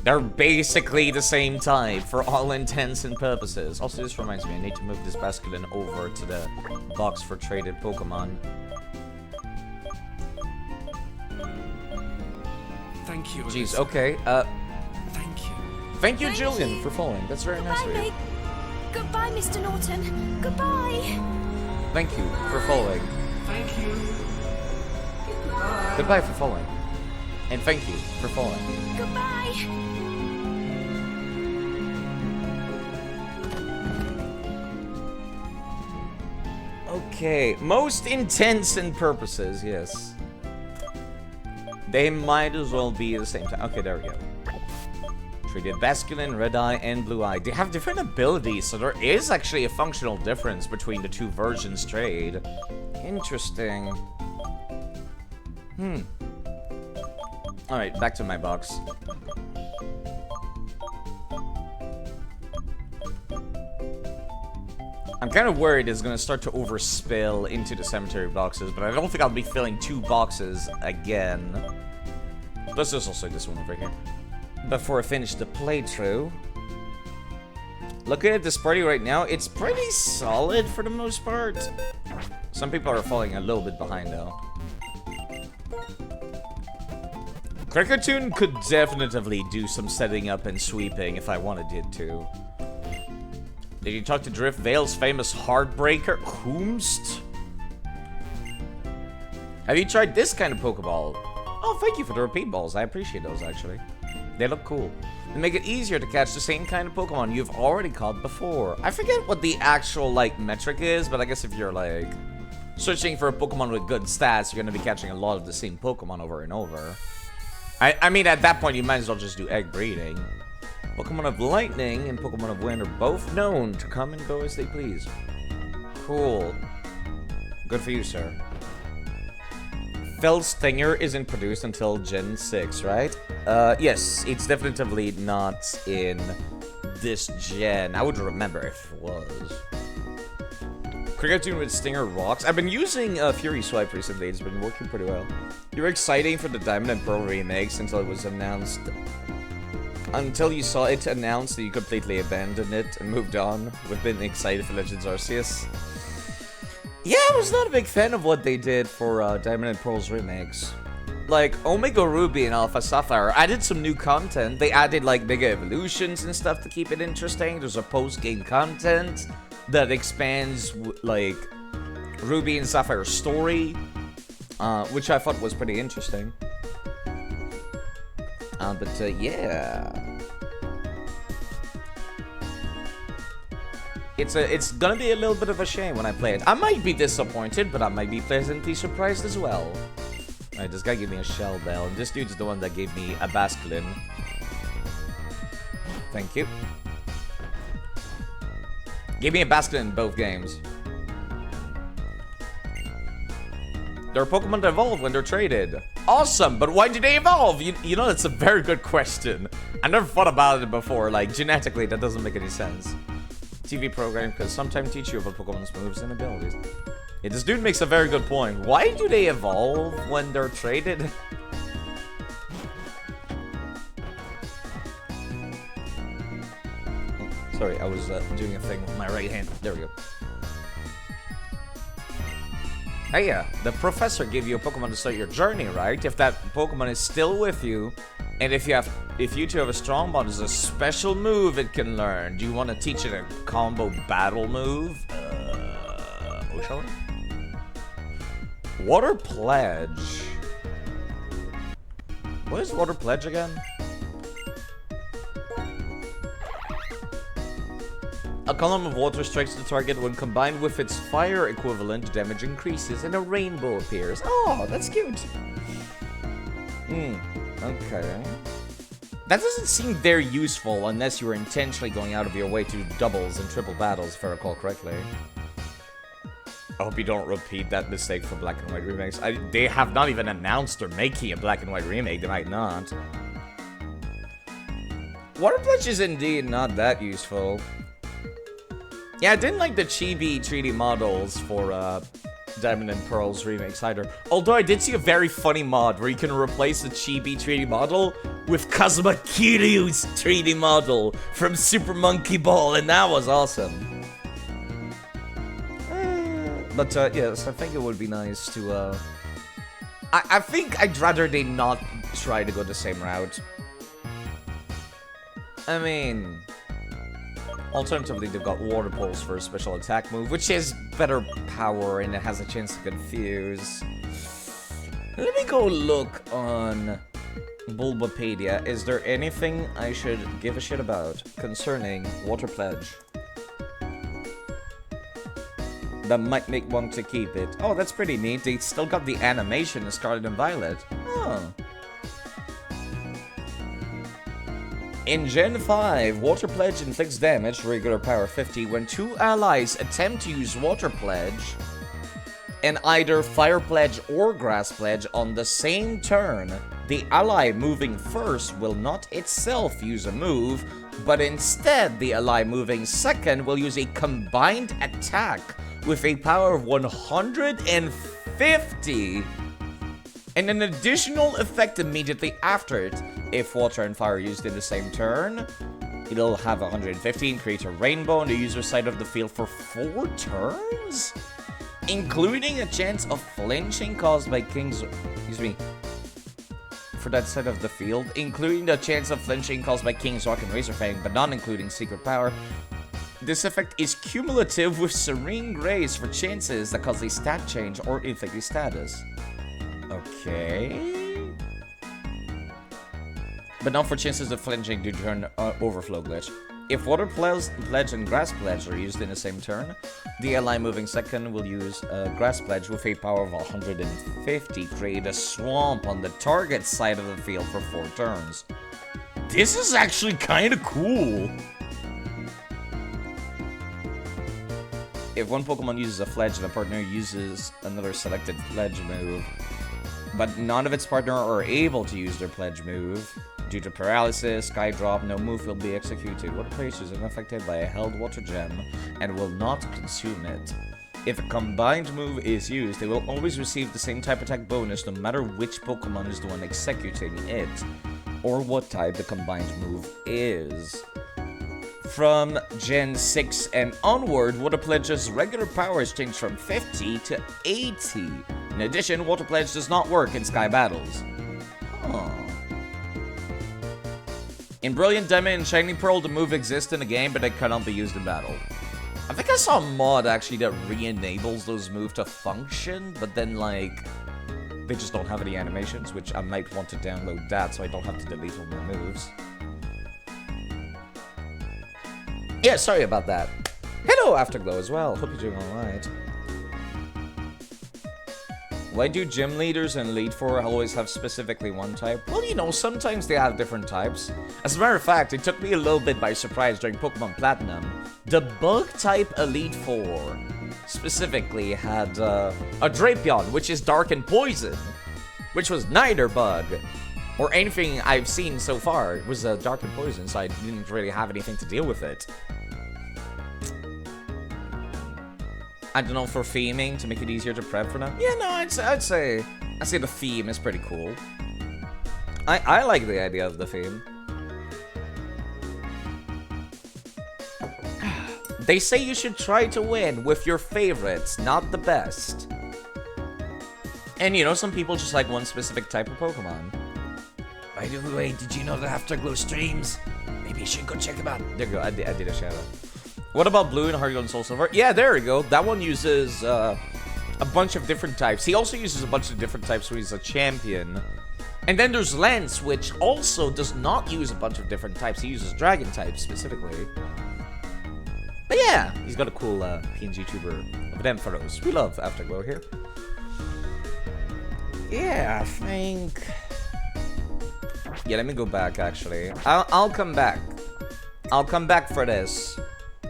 A: They're basically the same type for all intents and purposes. Also, this reminds me, I need to move this Basculin over to the box for traded Pokemon.
C: Thank you.
A: Jeez, okay,
C: Thank you.
A: Thank you, Julian, for following. That's very nice of you.
D: Goodbye, Mr. Norton. Goodbye.
A: Thank you for following.
C: Thank you.
A: Goodbye for following. And thank you for following.
D: Goodbye.
A: Okay, most intents and purposes, yes. They might as well be at the same time. Okay, there we go. Treated Basculin, Red Eye, and Blue Eye. They have different abilities, so there is actually a functional difference between the two versions trade. Interesting. Alright, back to my box. I'm kind of worried it's going to start to overspill into the cemetery boxes, but I don't think I'll be filling 2 boxes again. Let's just also this one over here. Before I finish the playthrough. Looking at this party right now, it's pretty solid for the most part. Some people are falling a little bit behind though. Cricketoon could definitely do some setting up and sweeping if I wanted it to. Did you talk to Drift Vale's famous Heartbreaker? Whomst? Have you tried this kind of Pokeball? Oh, thank you for the repeat balls. I appreciate those, actually. They look cool. They make it easier to catch the same kind of Pokemon you've already caught before. I forget what the actual, like, metric is, but I guess if you're, like, searching for a Pokemon with good stats, you're going to be catching a lot of the same Pokemon over and over. I mean, at that point, you might as well just do egg breeding. Pokemon of Lightning and Pokemon of Wind are both known to come and go as they please. Cool. Good for you, sir. Fel Stinger isn't produced until Gen 6, right? Yes, it's definitely not in this gen. I would remember if it was. Cricketoon with Stinger rocks. I've been using Fury Swipe recently. It's been working pretty well. You were exciting for the Diamond and Pearl remakes until it was announced. Until you saw it announced that you completely abandoned it and moved on. We've been excited for Legends Arceus. Yeah, I was not a big fan of what they did for Diamond and Pearl's remakes. Like, Omega Ruby and Alpha Sapphire added some new content. They added, like, Mega Evolutions and stuff to keep it interesting. There's a post-game content that expands, like, Ruby and Sapphire story, which I thought was pretty interesting. But yeah. It's gonna be a little bit of a shame when I play it. I might be disappointed, but I might be pleasantly surprised as well. Alright, this guy gave me a shell bell, and this dude's the one that gave me a basculin. Thank you. Gave me a basculin in both games. There are Pokemon that evolve when they're traded. Awesome, but why do they evolve? You know, that's a very good question. I never thought about it before. Like, genetically, that doesn't make any sense. TV program could sometimes teach you about Pokemon's moves and abilities. Yeah, this dude makes a very good point. Why do they evolve when they're traded? Sorry, I was doing a thing with my right hand. There we go. Hey, the professor gave you a Pokemon to start your journey, right? If that Pokemon is still with you, and if you two have a strong bond, there's a special move it can learn. Do you want to teach it a combo battle move? Oh, shall we? Water Pledge. What is Water Pledge again? A column of water strikes the target when combined with its fire equivalent, damage increases and a rainbow appears. Oh, that's cute. Okay. That doesn't seem very useful unless you are intentionally going out of your way to do doubles and triple battles, if I recall correctly. I hope you don't repeat that mistake for Black and White remakes. They have not even announced they're making a Black and White remake. They might not. Water Pledge is indeed not that useful. Yeah, I didn't like the chibi 3D models for Diamond and Pearl's remakes either. Although I did see a very funny mod where you can replace the chibi 3D model with Kazuma Kiryu's 3D model from Super Monkey Ball, and that was awesome. But yes, I think it would be nice to I think I'd rather they not try to go the same route. I mean, alternatively, they've got Water Pulse for a special attack move, which has better power and it has a chance to confuse. Let me go look on Bulbapedia. Is there anything I should give a shit about concerning Water Pledge that might make one to keep it? Oh, that's pretty neat. They still got the animation in Scarlet and Violet. Oh. In Gen 5, Water Pledge inflicts damage, regular power 50, when two allies attempt to use Water Pledge and either Fire Pledge or Grass Pledge on the same turn. The ally moving first will not itself use a move, but instead the ally moving second will use a combined attack with a power of 150 and an additional effect immediately after it. If water and fire are used in the same turn, it'll have 150 and create a rainbow on the user's side of the field for 4 turns? Including a chance of flinching caused by King's... Excuse me. For that side of the field, including the chance of flinching caused by King's Rock and Razor Fang, but not including Secret Power. This effect is cumulative with Serene Grace for chances that cause a stat change or inflict a status. Okay. But not for chances of flinching due to an overflow glitch. If Water Pledge and Grass Pledge are used in the same turn, the ally moving second will use Grass Pledge with a power of 150, create a swamp on the target side of the field for 4 turns. This is actually kind of cool. If one Pokemon uses a Pledge and a partner uses another selected Pledge move, but none of its partner are able to use their Pledge move, due to paralysis, Sky Drop, no move will be executed. Water Pledge is unaffected by a held Water Gem and will not consume it. If a combined move is used, they will always receive the same type attack bonus no matter which Pokemon is the one executing it, or what type the combined move is. From Gen 6 and onward, Water Pledge's regular power is changed from 50 to 80. In addition, Water Pledge does not work in Sky battles. Huh. In Brilliant Diamond and Shining Pearl, the move exists in the game, but it cannot be used in battle. I think I saw a mod actually that re-enables those moves to function, but then like they just don't have any animations, which I might want to download that so I don't have to delete all my moves. Yeah, sorry about that. Hello, Afterglow as well. Hope you're doing alright. Why do gym leaders and Elite Four always have specifically one type? Well, you know, sometimes they have different types. As a matter of fact, it took me a little bit by surprise during Pokemon Platinum. The bug type Elite Four specifically had a Drapion, which is dark and poison, which was neither bug or anything I've seen so far. It was dark and poison, so I didn't really have anything to deal with it. I don't know, for theming to make it easier to prep for now. Yeah, no, I'd say the theme is pretty cool. I like the idea of the theme. They say you should try to win with your favorites, not the best. And you know, some people just like one specific type of Pokemon.
B: By the way, did you know that Afterglow streams? Maybe you should go check them out.
A: There you go, I did a shout out. What about Blue and Heart Gold and Soul Silver? Yeah, there we go. That one uses a bunch of different types. He also uses a bunch of different types when he's a champion. And then there's Lance, which also does not use a bunch of different types. He uses Dragon types specifically. But yeah, he's got a cool PNG tuber of them photos. We love Afterglow here. Yeah, I think... Yeah, let me go back, actually. I'll come back. I'll come back for this.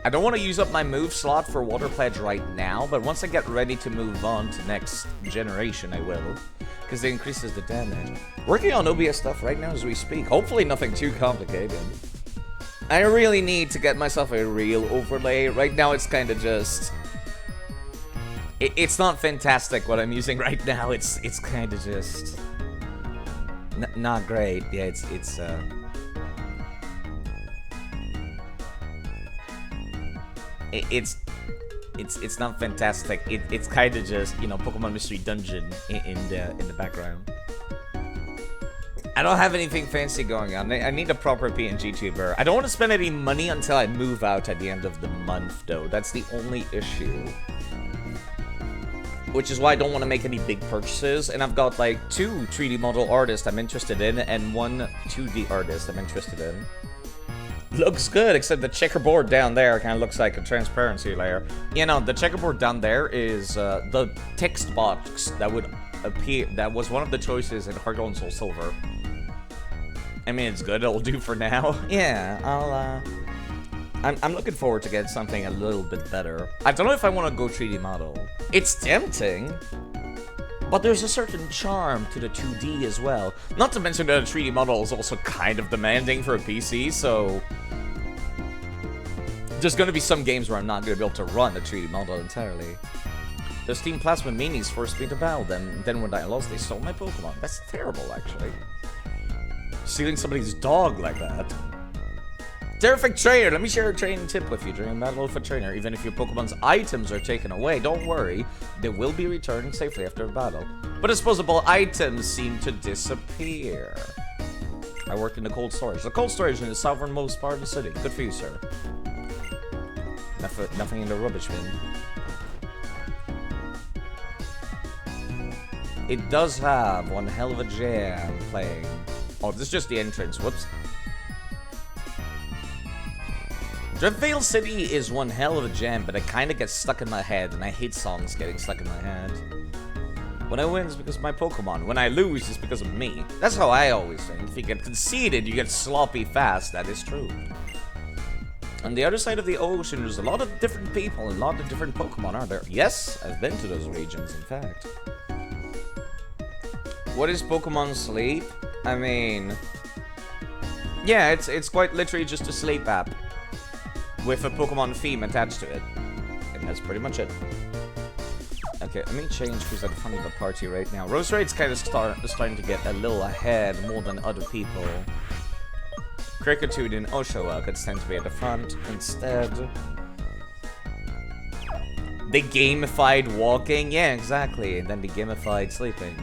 A: I don't want to use up my move slot for Water Pledge right now, but once I get ready to move on to next generation, I will. Because it increases the damage. Working on OBS stuff right now as we speak. Hopefully nothing too complicated. I really need to get myself a real overlay. Right now it's kind of just... It's not fantastic what I'm using right now. It's kind of just... not great. Yeah, it's not fantastic. It's kind of just, you know, Pokemon Mystery Dungeon in the background. I don't have anything fancy going on. I need a proper PNG tuber. I don't want to spend any money until I move out at the end of the month, though. That's the only issue. Which is why I don't want to make any big purchases. And I've got like 2 3D model artists I'm interested in and 1 2D artist I'm interested in. Looks good, except the checkerboard down there kind of looks like a transparency layer. You know, the checkerboard down there is the text box that would appear. That was one of the choices in Heart Gold and Soul Silver. I mean, it's good. It'll do for now. Yeah, I'm looking forward to getting something a little bit better. I don't know if I want to go 3D model. It's tempting, but there's a certain charm to the 2D as well. Not to mention that a 3D model is also kind of demanding for a PC, so... There's gonna be some games where I'm not gonna be able to run a 3D model entirely. Those Team Plasma Minis forced me to battle them, then when I lost, they stole my Pokemon. That's terrible, actually. Stealing somebody's dog like that. Terrific Trainer, let me share a training tip with you during a battle with a trainer. Even if your Pokemon's items are taken away, don't worry. They will be returned safely after a battle. But disposable items seem to disappear. I work in the cold storage. The cold storage in the southernmost part of the city. Good for you, sir. Nothing in the rubbish bin. It does have one hell of a jam playing. Oh, this is just the entrance. Whoops. Driftveil City is one hell of a jam, but it kind of gets stuck in my head, and I hate songs getting stuck in my head. When I win, it's because of my Pokemon. When I lose, it's because of me. That's how I always think. If you get conceded, you get sloppy fast. That is true. On the other side of the ocean, there's a lot of different people and a lot of different Pokemon, aren't there? Yes, I've been to those regions, in fact. What is Pokemon Sleep? I mean... Yeah, it's quite literally just a sleep app. With a Pokemon theme attached to it. And that's pretty much it. Okay, let me change who's at the front of the party right now. Roserade's kind of starting to get a little ahead more than other people. Kricketune and Oshawa could tend to be at the front instead. They gamified walking? Yeah, exactly. And then they gamified sleeping.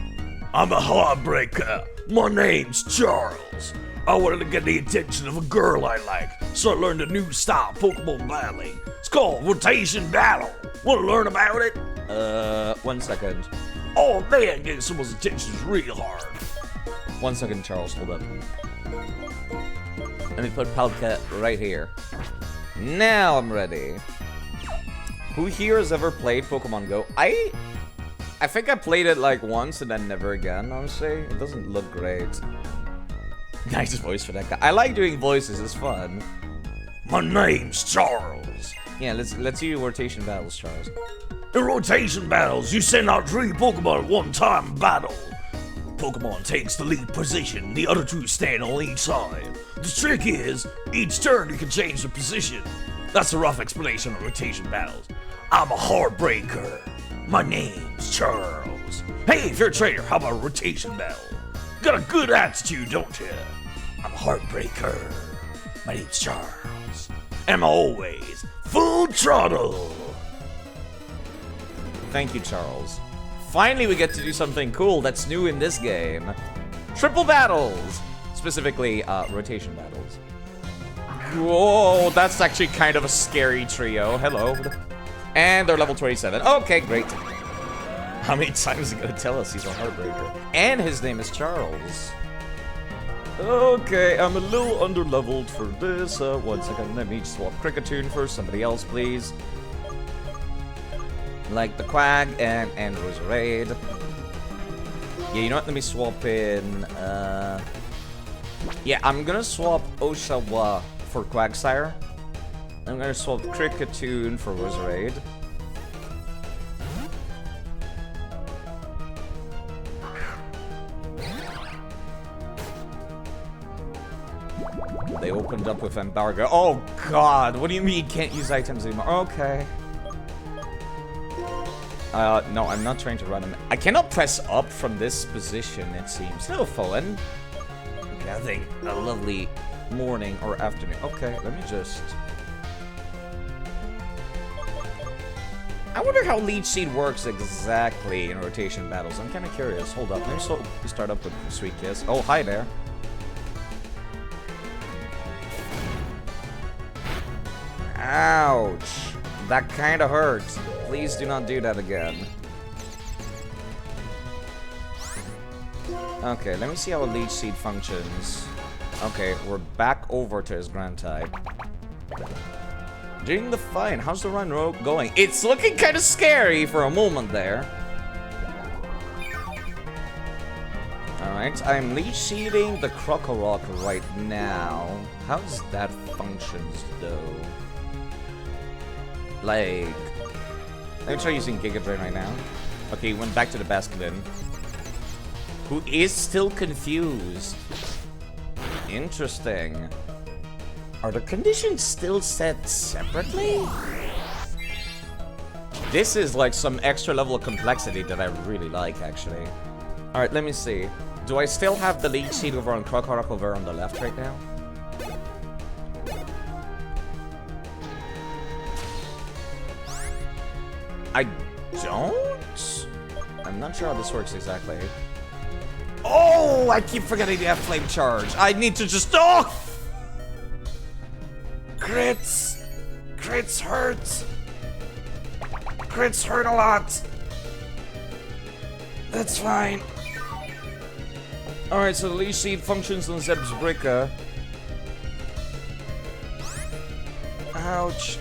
E: I'm a heartbreaker. My name's Charles. I wanted to get the attention of a girl I like, so I learned a new style Pokemon battling. It's called Rotation Battle. Want to learn about it?
A: 1 second.
E: Oh man, getting someone's attention is real hard.
A: 1 second, Charles, hold up. Let me put Palkia right here. Now I'm ready. Who here has ever played Pokemon Go? I think I played it like once and then never again, honestly. It doesn't look great. Nice voice for that guy. I like doing voices, it's fun.
E: My name's Charles.
A: Yeah, let's do rotation battles, Charles.
E: In rotation battles, you send out 3 Pokemon at one time in battle. Pokemon takes the lead position, the other 2 stand on each side. The trick is, each turn you can change the position. That's a rough explanation of rotation battles. I'm a heartbreaker. My name's Charles. Hey, if you're a trainer, how about a rotation battle? Got a good attitude, don't you? I'm a heartbreaker. My name's Charles. And I'm always full throttle.
A: Thank you, Charles. Finally, we get to do something cool that's new in this game. Triple battles! Specifically, rotation battles. Whoa, that's actually kind of a scary trio. Hello. And they're level 27. Okay, great. How many times is he gonna tell us he's a heartbreaker? And his name is Charles. Okay, I'm a little underleveled for this. 1 second, let me swap Cricketune for somebody else, please. Like the Quag and Roserade. Yeah, you know what? Let me swap in. Yeah, I'm gonna swap Oshawa for Quagsire. I'm gonna swap Cricketune for Roserade. They opened up with embargo. Oh god, what do you mean can't use items anymore? Okay. No, I'm not trying to run him. I cannot press up from this position, it seems. Hello, Fallen. Okay, I think a lovely morning or afternoon. Okay, let me just... I wonder how Leech Seed works exactly in rotation battles. I'm kind of curious. Hold up, maybe we start up with Sweet Kiss. Oh, hi there. Ouch. That kind of hurts. Please do not do that again. Okay, let me see how a Leech Seed functions. Okay, we're back over to his Grand type. Doing the fine. How's the run rope going? It's looking kind of scary for a moment there. Alright, I'm Leech Seeding the Krokorok right now. How's that functions though? Like, let me try using Giga Drain right now. Okay, went back to the Basculin. Who is still confused. Interesting. Are the conditions still set separately? This is like some extra level of complexity that I really like, actually. Alright, let me see. Do I still have the Leech Seed over on Krokorok over on the left right now? I don't? I'm not sure how this works exactly. Oh, I keep forgetting to have Flame Charge. I need to just... Oh! Crits! Crits hurt! Crits hurt a lot! That's fine. Alright, so the Leech Seed functions on Zeb's Bricka. Ouch.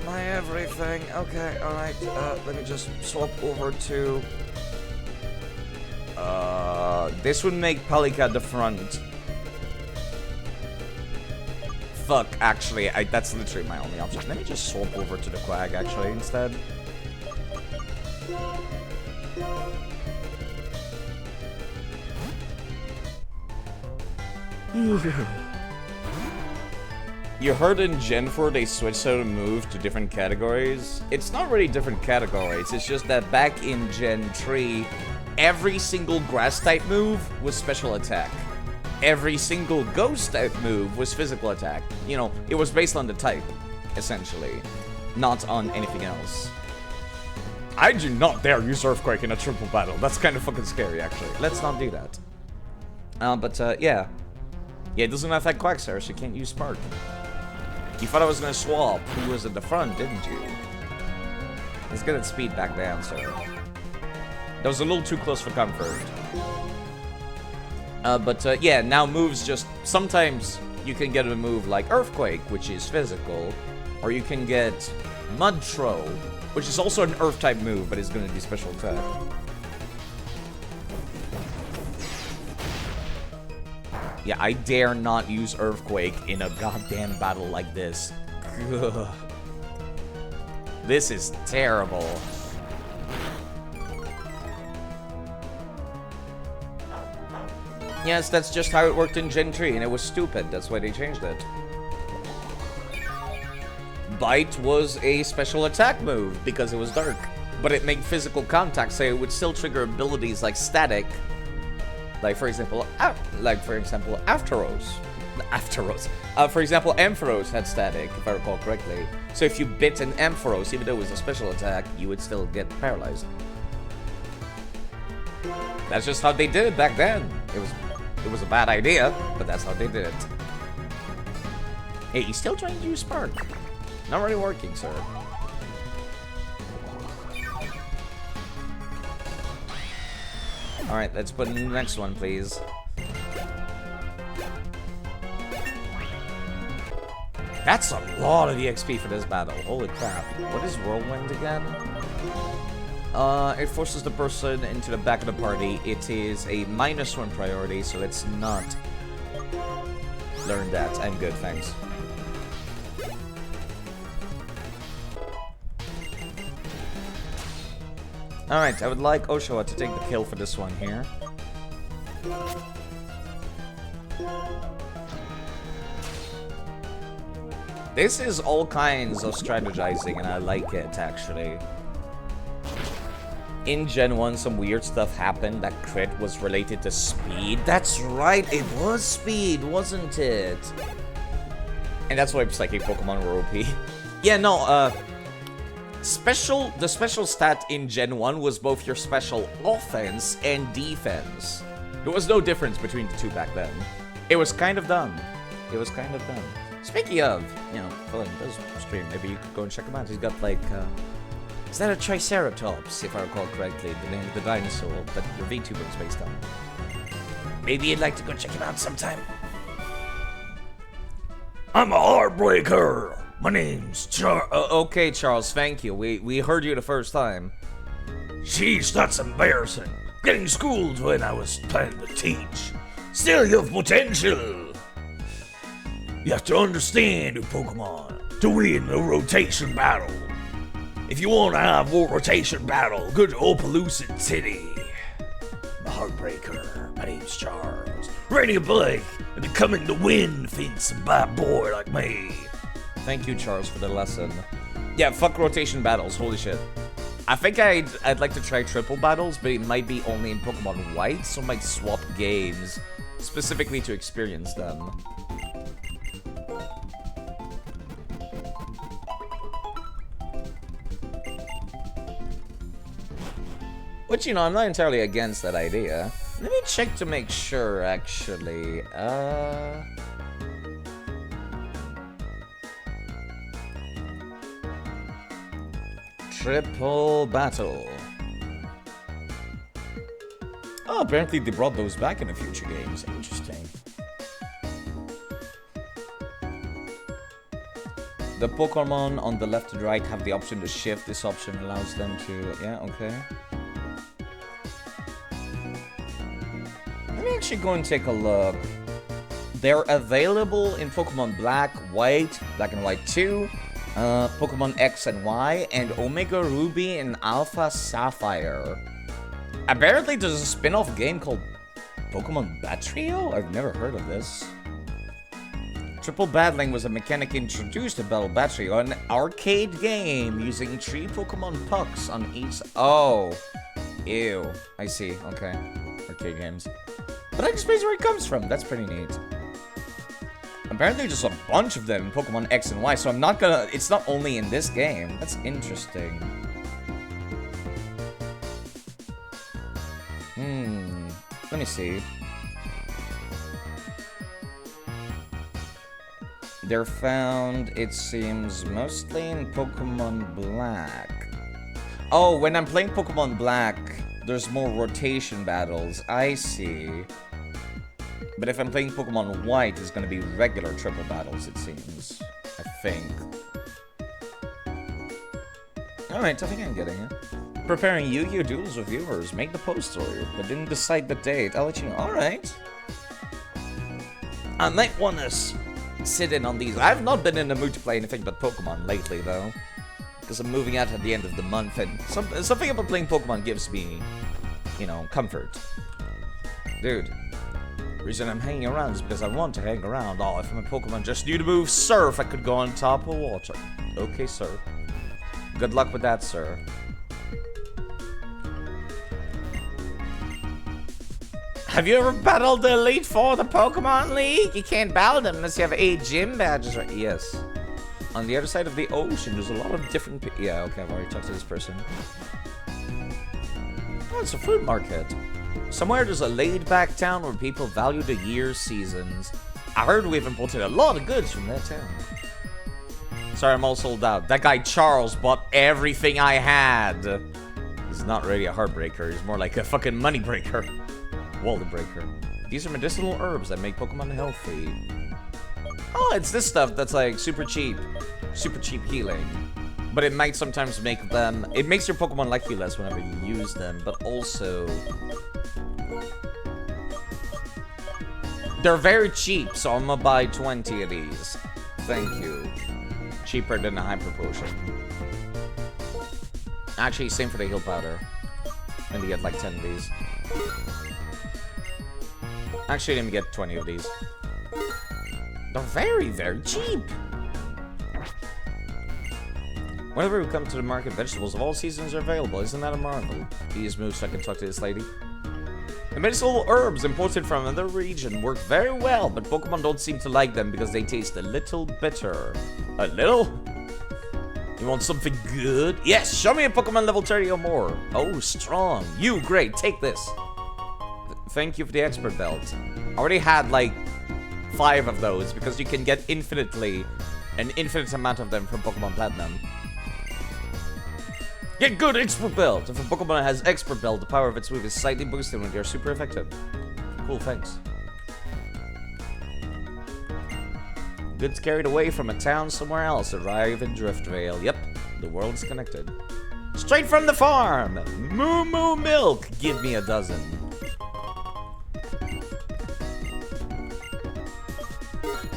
A: My everything. Okay, alright. Let me just swap over to... this would make Palika the front. Fuck, actually, that's literally my only option. Let me just swap over to the Quag, actually, instead. You heard in Gen 4 they switched how to move to different categories? It's not really different categories, it's just that back in Gen 3, every single Grass-type move was special attack. Every single Ghost-type move was physical attack. You know, it was based on the type, essentially, not on anything else. I do not dare use Earthquake in a triple battle. That's kind of fucking scary, actually. Let's not do that. Yeah. Yeah, it doesn't affect Quagsire, so you can't use Spark. You thought I was gonna swap who was at the front, didn't you? Let's get its speed back down, sir. That was a little too close for comfort. Yeah, now moves just... Sometimes you can get a move like Earthquake, which is physical. Or you can get Mud Throw, which is also an Earth-type move, but it's going to be special attack. Yeah, I dare not use Earthquake in a goddamn battle like this. Ugh. This is terrible. Yes, that's just how it worked in Gen 3, and it was stupid. That's why they changed it. Bite was a special attack move because it was dark, but it made physical contact, so it would still trigger abilities like static. Like for example, Afteros. For example, Ampharos had static, if I recall correctly. So if you bit an Ampharos, even though it was a special attack, you would still get paralyzed. That's just how they did it back then. It was a bad idea, but that's how they did it. Hey, you still trying to use Spark? Not really working, sir. Alright, let's put in the next one, please. That's a lot of EXP for this battle. Holy crap. What is Whirlwind again? It forces the person into the back of the party. It is a -1 priority, so let's not learn that. I'm good, thanks. Alright, I would like Oshawa to take the kill for this one here. This is all kinds of strategizing, and I like it, actually. In Gen 1, some weird stuff happened. That crit was related to speed. That's right, it was speed, wasn't it? And that's why Psychic Pokemon were OP. Yeah, no, the special stat in Gen 1 was both your special offense and defense. There was no difference between the two back then. It was kind of dumb. It was kind of dumb. Speaking of, you know, Phil does stream, maybe you could go and check him out. He's got like, is that a Triceratops, if I recall correctly, the name of the dinosaur, but your VTuber is based on. Maybe you'd like to go check him out sometime.
E: I'm a heartbreaker. My name's Charles.
A: Okay, Charles, thank you. We heard you the first time.
E: Jeez, that's embarrassing. Getting schooled when I was planning to teach. Still, you have potential. You have to understand, Pokemon, to win a rotation battle. If you want to have a rotation battle, go to Opelucid City. I'm a heartbreaker. My name's Charles. Ready to play and becoming the win fence a bad boy like me.
A: Thank you, Charles, for the lesson. Yeah, fuck rotation battles. Holy shit. I think I'd like to try triple battles, but it might be only in Pokemon White, so I might swap games specifically to experience them. Which, you know, I'm not entirely against that idea. Let me check to make sure, actually. Triple battle. Oh, apparently they brought those back in the future games. Interesting. The Pokemon on the left and right have the option to shift. This option allows them to... Yeah, okay. Let me actually go and take a look. They're available in Pokemon Black, White, Black and White 2, Pokemon X and Y, and Omega Ruby and Alpha Sapphire. Apparently there's a spin-off game called Pokemon Batrio? I've never heard of this. Triple battling was a mechanic introduced to Battle Batrio, an arcade game using 3 Pokemon pucks on each... Oh. Ew. I see. Okay. Arcade games. But that explains where it comes from. That's pretty neat. Apparently there's a bunch of them in Pokemon X and Y, so I'm not gonna... It's not only in this game. That's interesting. Let me see. They're found, it seems, mostly in Pokemon Black. Oh, when I'm playing Pokemon Black, there's more rotation battles. I see. But if I'm playing Pokemon White, it's gonna be regular triple battles, it seems. I think. Alright, I think I'm getting it. Preparing Yu-Gi-Oh! Duels with viewers. Make the poster, but didn't decide the date. I'll let you know. Alright. I might want to sit in on these. I've not been in the mood to play anything but Pokemon lately, though. Because I'm moving out at the end of the month, and something about playing Pokemon gives me, you know, comfort. Dude. The reason I'm hanging around is because I want to hang around. Oh, if my Pokemon just knew to move surf, I could go on top of water. Okay, sir. Good luck with that, sir. Have you ever battled the Elite Four, the Pokemon League? You can't battle them unless you have 8 gym badges, right? Yes. On the other side of the ocean, there's a lot of different... Yeah, okay, I've already talked to this person. Oh, it's a fruit market. Somewhere there's a laid-back town where people value the year's seasons. I heard we've imported a lot of goods from that town. Sorry, I'm all sold out. That guy Charles bought everything I had. He's not really a heartbreaker. He's more like a fucking money breaker. Wallet breaker. These are medicinal herbs that make Pokemon healthy. Oh, it's this stuff that's like super cheap healing. But it might sometimes make them... It makes your Pokemon like you less whenever you use them, but also... They're very cheap, so I'm gonna buy 20 of these. Thank you. Cheaper than a Hyper Potion. Actually, same for the heal powder. And you get like 10 of these. Actually, let me get 20 of these. They're very, very cheap. Whenever we come to the market, vegetables of all seasons are available. Isn't that a marvel? These moves so I can talk to this lady. The medicinal herbs imported from another region work very well, but Pokemon don't seem to like them because they taste a little bitter. A little? You want something good? Yes, show me a Pokemon level 30 or more. Oh, strong. You, great, take this. Thank you for the expert belt. I already had like 5 of those because you can get an infinite amount of them from Pokemon Platinum. Get good expert belt! If a Pokemon has expert belt, the power of its move is slightly boosted when they are super effective. Cool, thanks. Goods carried away from a town somewhere else arrive in Driftvale. Yep, the world's connected. Straight from the farm! Moo Moo Milk! Give me a dozen.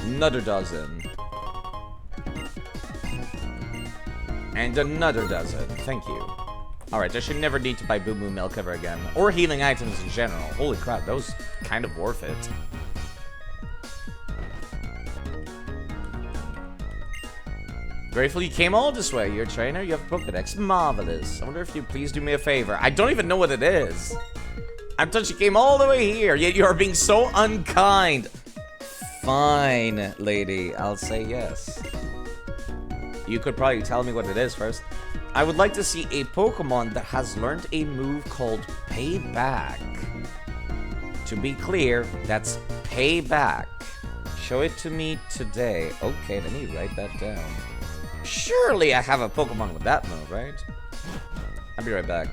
A: Another dozen. And another dozen. Thank you. Alright, I should never need to buy Boo Boo Milk ever again. Or healing items in general. Holy crap, that was kind of worth it. Grateful you came all this way. You're a trainer, you have a Pokedex. Marvelous. I wonder if you'd please do me a favor. I don't even know what it is. I'm touched you came all the way here, yet you are being so unkind. Fine, lady. I'll say yes. You could probably tell me what it is first. I would like to see a Pokemon that has learned a move called Payback. To be clear, that's Payback. Show it to me today. Okay, let me write that down. Surely I have a Pokemon with that move, right? I'll be right back.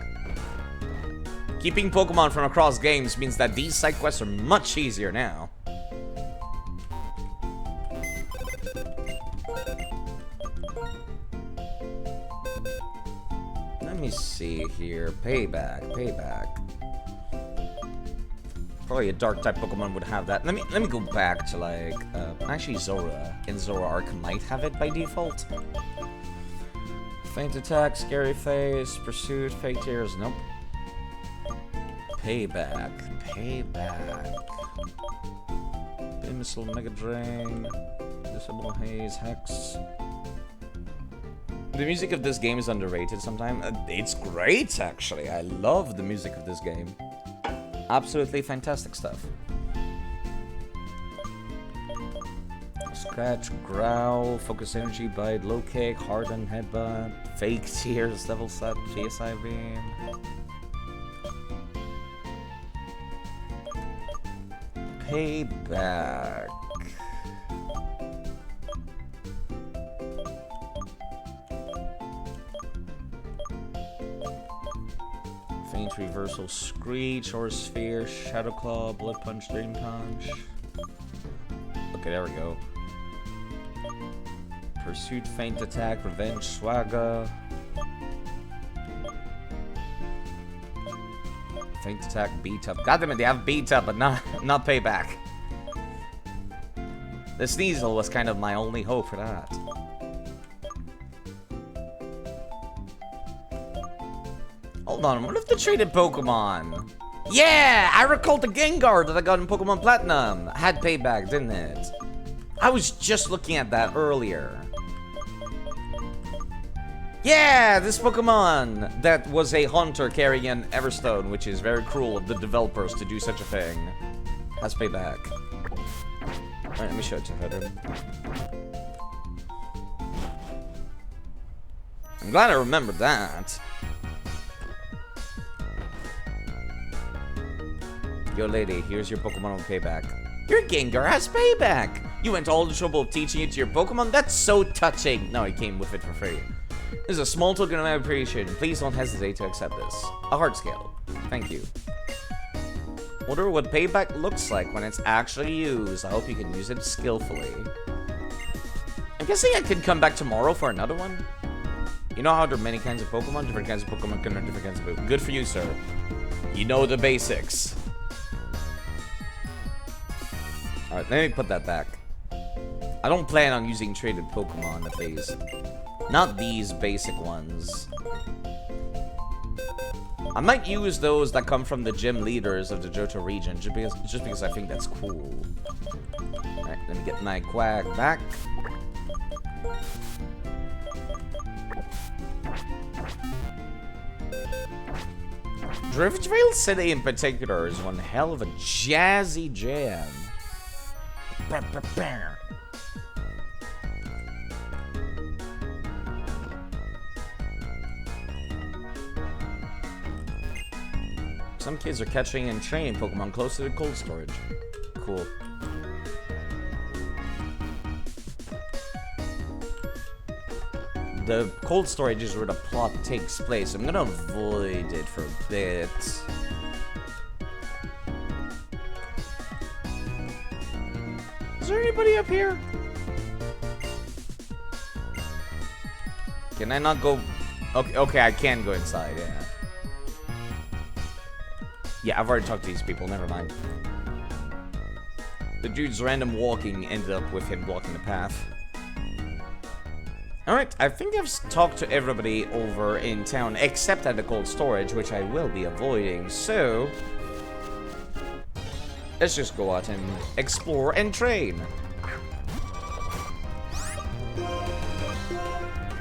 A: Keeping Pokemon from across games means that these side quests are much easier now. Let me see here. Payback. Probably a dark type Pokemon would have that. Let me go back to like actually Zora. And Zora Arc might have it by default. Faint attack, scary face, pursuit, fake tears, nope. Payback. Missile, Mega Drain, Disable Haze, Hex. The music of this game is underrated sometimes. It's great, actually. I love the music of this game. Absolutely fantastic stuff. Scratch, Growl, Focus Energy, Bite, Low Kick, Harden, Headbutt, Fake Tears, Devil Set, PSI Beam. Payback. Faint Reversal, Screech, or Sphere, Shadow Claw, Blood Punch, Dream Punch. Okay, there we go. Pursuit, Feint Attack, Revenge, Swagger. Feint Attack, Beat Up. God damn it, they have Beat Up, but not Payback. The Sneasel was kind of my only hope for that. Hold on, what if the traded Pokemon? Yeah, I recall the Gengar that I got in Pokemon Platinum. Had Payback, didn't it? I was just looking at that earlier. Yeah, this Pokemon that was a hunter carrying an Everstone, which is very cruel of the developers to do such a thing, has Payback. Alright, let me show it to her. I'm glad I remembered that. Yo, lady, here's your Pokemon on Payback. Your Gengar has Payback! You went all the trouble of teaching it to your Pokemon? That's so touching! No, it came with it for free. This is a small token of my appreciation. Please don't hesitate to accept this. A heart scale. Thank you. Wonder what Payback looks like when it's actually used. I hope you can use it skillfully. I'm guessing I could come back tomorrow for another one? You know how there are many kinds of Pokemon? Different kinds of Pokemon can learn different kinds of Pokemon. Good for you, sir. You know the basics. Alright, let me put that back. I don't plan on using traded Pokemon, at least. Not these basic ones. I might use those that come from the gym leaders of the Johto region, just because I think that's cool. Alright, let me get my Quack back. Driftveil City in particular is one hell of a jazzy jam. Some kids are catching and training Pokemon close to the cold storage. Cool. The cold storage is where the plot takes place. I'm gonna avoid it for a bit. Is there anybody up here? Can I not go? Okay, I can go inside, yeah. Yeah, I've already talked to these people, never mind. The dude's random walking ended up with him blocking the path. Alright, I think I've talked to everybody over in town, except at the cold storage, which I will be avoiding, so... let's just go out and explore and train.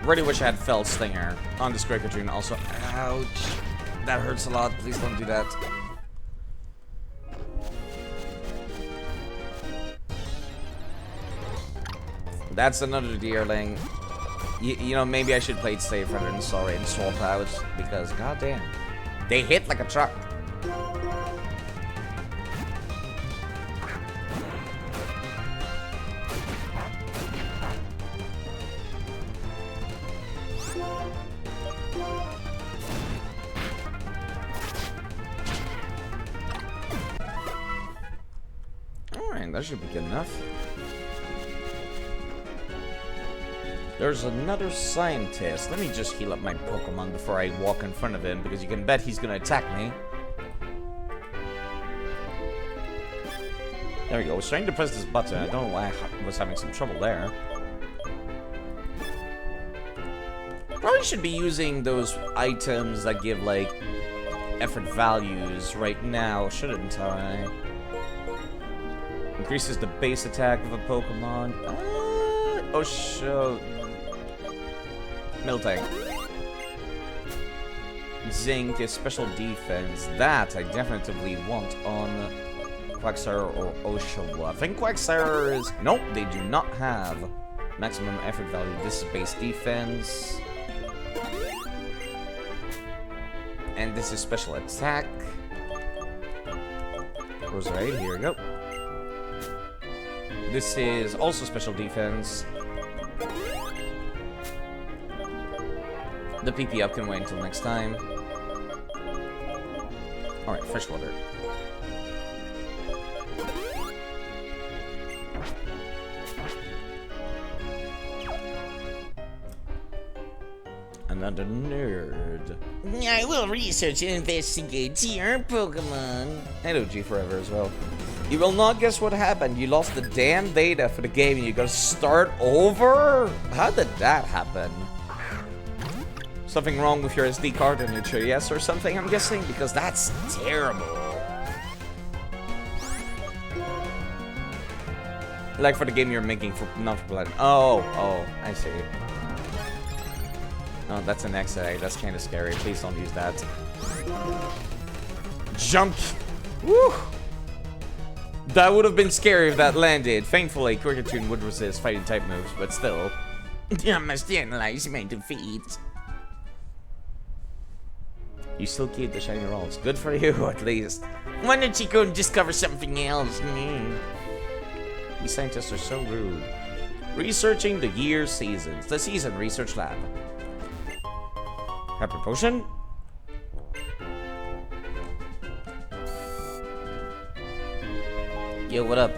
A: Really wish I had Fell Stinger on this Great also. Ouch. That hurts a lot, please don't do that. That's another Deerling. You know, maybe I should play it safe rather than sorry and swap out, because goddamn, they hit like a truck. Alright, that should be good enough. There's another scientist. Let me just heal up my Pokemon before I walk in front of him, because you can bet he's gonna attack me. There we go. I was trying to press this button. I don't know why I was having some trouble there. Probably should be using those items that give, like, effort values right now, shouldn't I? Increases the base attack of a Pokemon. Oh, shoot. Miltank. Zinc is special defense. That I definitely want on Quagsire or Oshawott. I think Quagsire is... nope, they do not have maximum effort value. This is base defense. And this is special attack. Roserade, here we go. This is also special defense. The PP up can wait until next time. Alright, freshwater. Another nerd.
B: I will research and investigate your Pokemon.
A: Hello, G Forever as well. You will not guess what happened. You lost the damn data for the game and you gotta start over? How did that happen? Something wrong with your SD card on your 3DS or something, I'm guessing? Because that's terrible. Like for the game you're making for not for Platinum. Oh, I see. Oh, that's an XA. That's kind of scary. Please don't use that. Jump! Woo! That would have been scary if that landed. Thankfully, Cricketune would resist fighting type moves, but still.
B: I must analyze my defeat.
A: You still keep the shiny rolls. Good for you, at least.
B: Why don't you go and discover something else?
A: These scientists are so rude. Researching the year's seasons. The Season Research Lab. Pepper Potion? Yo, what up?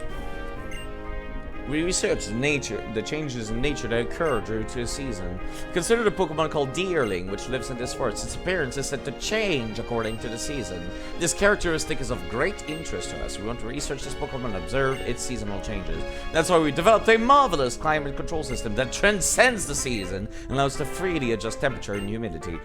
A: We researched the changes in nature that occur due to a season. Consider the Pokemon called Deerling, which lives in this forest. Its appearance is said to change according to the season. This characteristic is of great interest to us. We want to research this Pokemon and observe its seasonal changes. That's why we developed a marvelous climate control system that transcends the season and allows us to freely adjust temperature and humidity.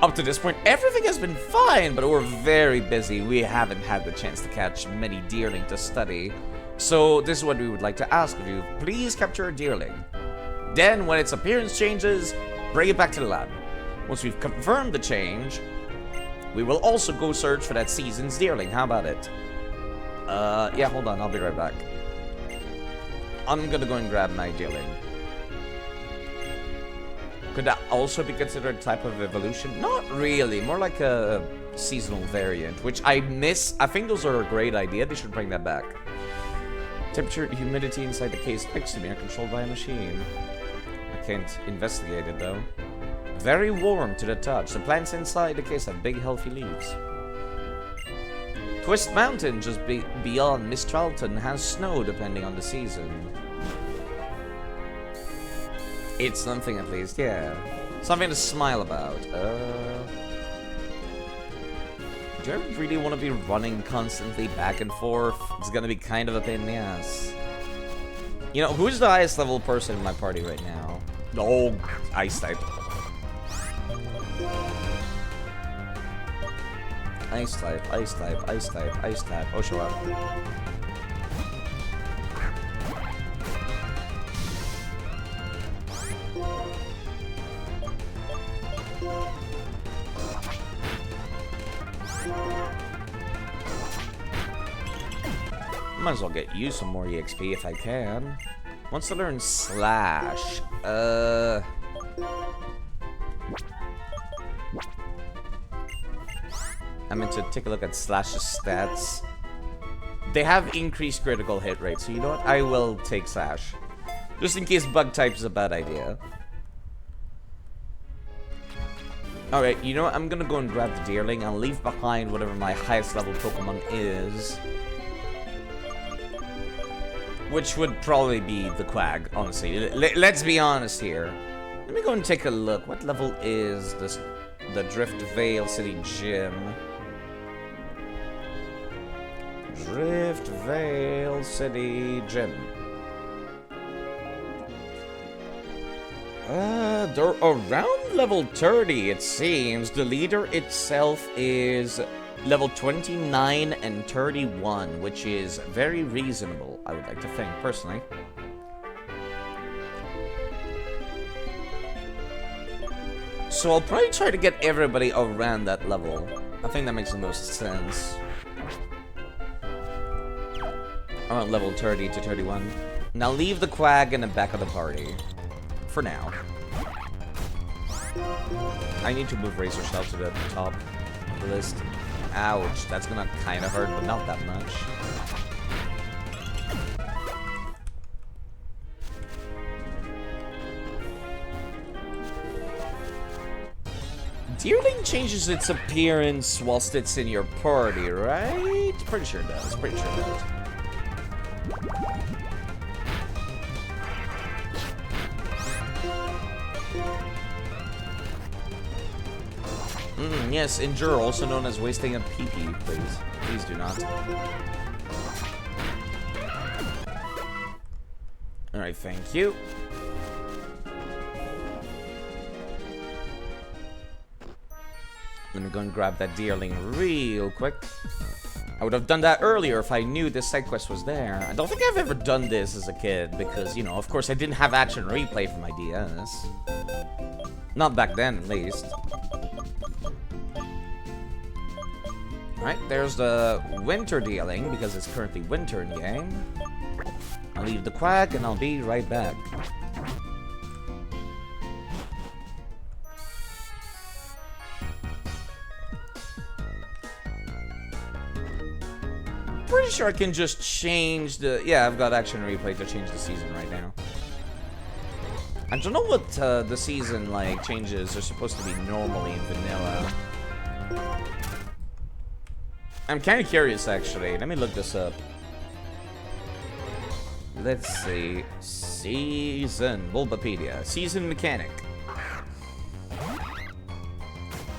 A: Up to this point, everything has been fine, but we're very busy. We haven't had the chance to catch many Deerling to study. So this is what we would like to ask of you. Please capture a Deerling. Then, when its appearance changes, bring it back to the lab. Once we've confirmed the change, we will also go search for that season's Deerling. How about it? Yeah, hold on. I'll be right back. I'm gonna go and grab my Deerling. Could that also be considered a type of evolution? Not really. More like a seasonal variant, which I miss. I think those are a great idea. They should bring that back. Temperature and humidity inside the case next to me are controlled by a machine. I can't investigate it though. Very warm to the touch. The plants inside the case have big healthy leaves. Twist Mountain, just beyond Mistralton, has snow depending on the season. It's something at least, yeah. Something to smile about. Do you ever really want to be running constantly back and forth? It's gonna be kind of a pain in the ass. You know, who's the highest level person in my party right now? Oh, Ice type. Ice type, Ice type, Ice type, Ice type. Oh, show up. Might as well get you some more EXP if I can. Wants to learn Slash. I meant to take a look at Slash's stats. They have increased critical hit rate, so you know what? I will take Slash. Just in case bug type is a bad idea. Alright, you know what? I'm gonna go and grab the Deerling. I'll leave behind whatever my highest level Pokemon is. Which would probably be the Quag, honestly. Let's be honest here. Let me go and take a look. What level is this? The Drift Vale City Gym. Drift Vale City Gym. They're around level 30, it seems. The leader itself is level 29 and 31, which is very reasonable, I would like to think, personally. So I'll probably try to get everybody around that level. I think that makes the most sense. Around level 30 to 31. Now leave the Quag in the back of the party. For now. I need to move Razor Shell to the top of the list. Ouch, that's gonna kind of hurt, but not that much. Deerling changes its appearance whilst it's in your party, right? Pretty sure it does. Pretty sure it does. Yes, endure, also known as wasting a PP, please. Please do not. Alright, thank you. Let me go and grab that deerling real quick. I would have done that earlier if I knew this side quest was there. I don't think I've ever done this as a kid because, you know, of course I didn't have action replay for my DS. Not back then, at least. Alright, there's the winter dealing because it's currently winter in game. I'll leave the quack and I'll be right back. Pretty sure I can just change the... Yeah, I've got action replay to change the season right now. I don't know what the season, like, changes are supposed to be normally in vanilla. I'm kind of curious, actually. Let me look this up. Let's see. Season. Bulbapedia. Season mechanic.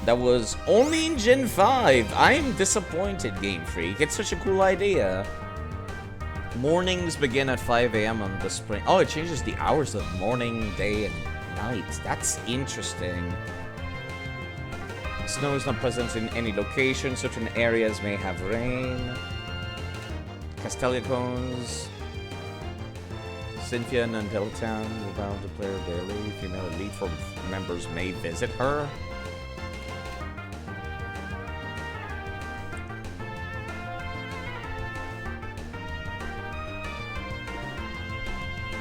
A: That was only in Gen 5. I'm disappointed, Game Freak. It's such a cool idea. Mornings begin at 5 AM on the spring. Oh, it changes the hours of morning, day, and night. That's interesting. Snow is not present in any location. Certain areas may have rain. Castelia cones. Cynthia and Undeltown will bound the player daily. Female elite form members may visit her.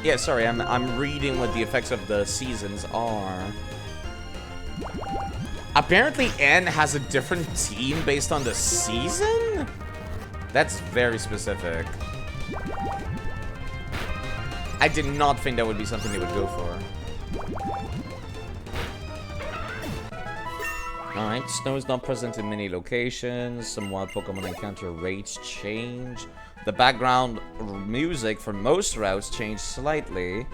A: Yeah, sorry, I'm reading what the effects of the seasons are. Apparently N has a different team based on the season? That's very specific. I did not think that would be something they would go for. Alright, snow is not present in many locations. Some wild Pokemon encounter rates change. The background music for most routes changed slightly.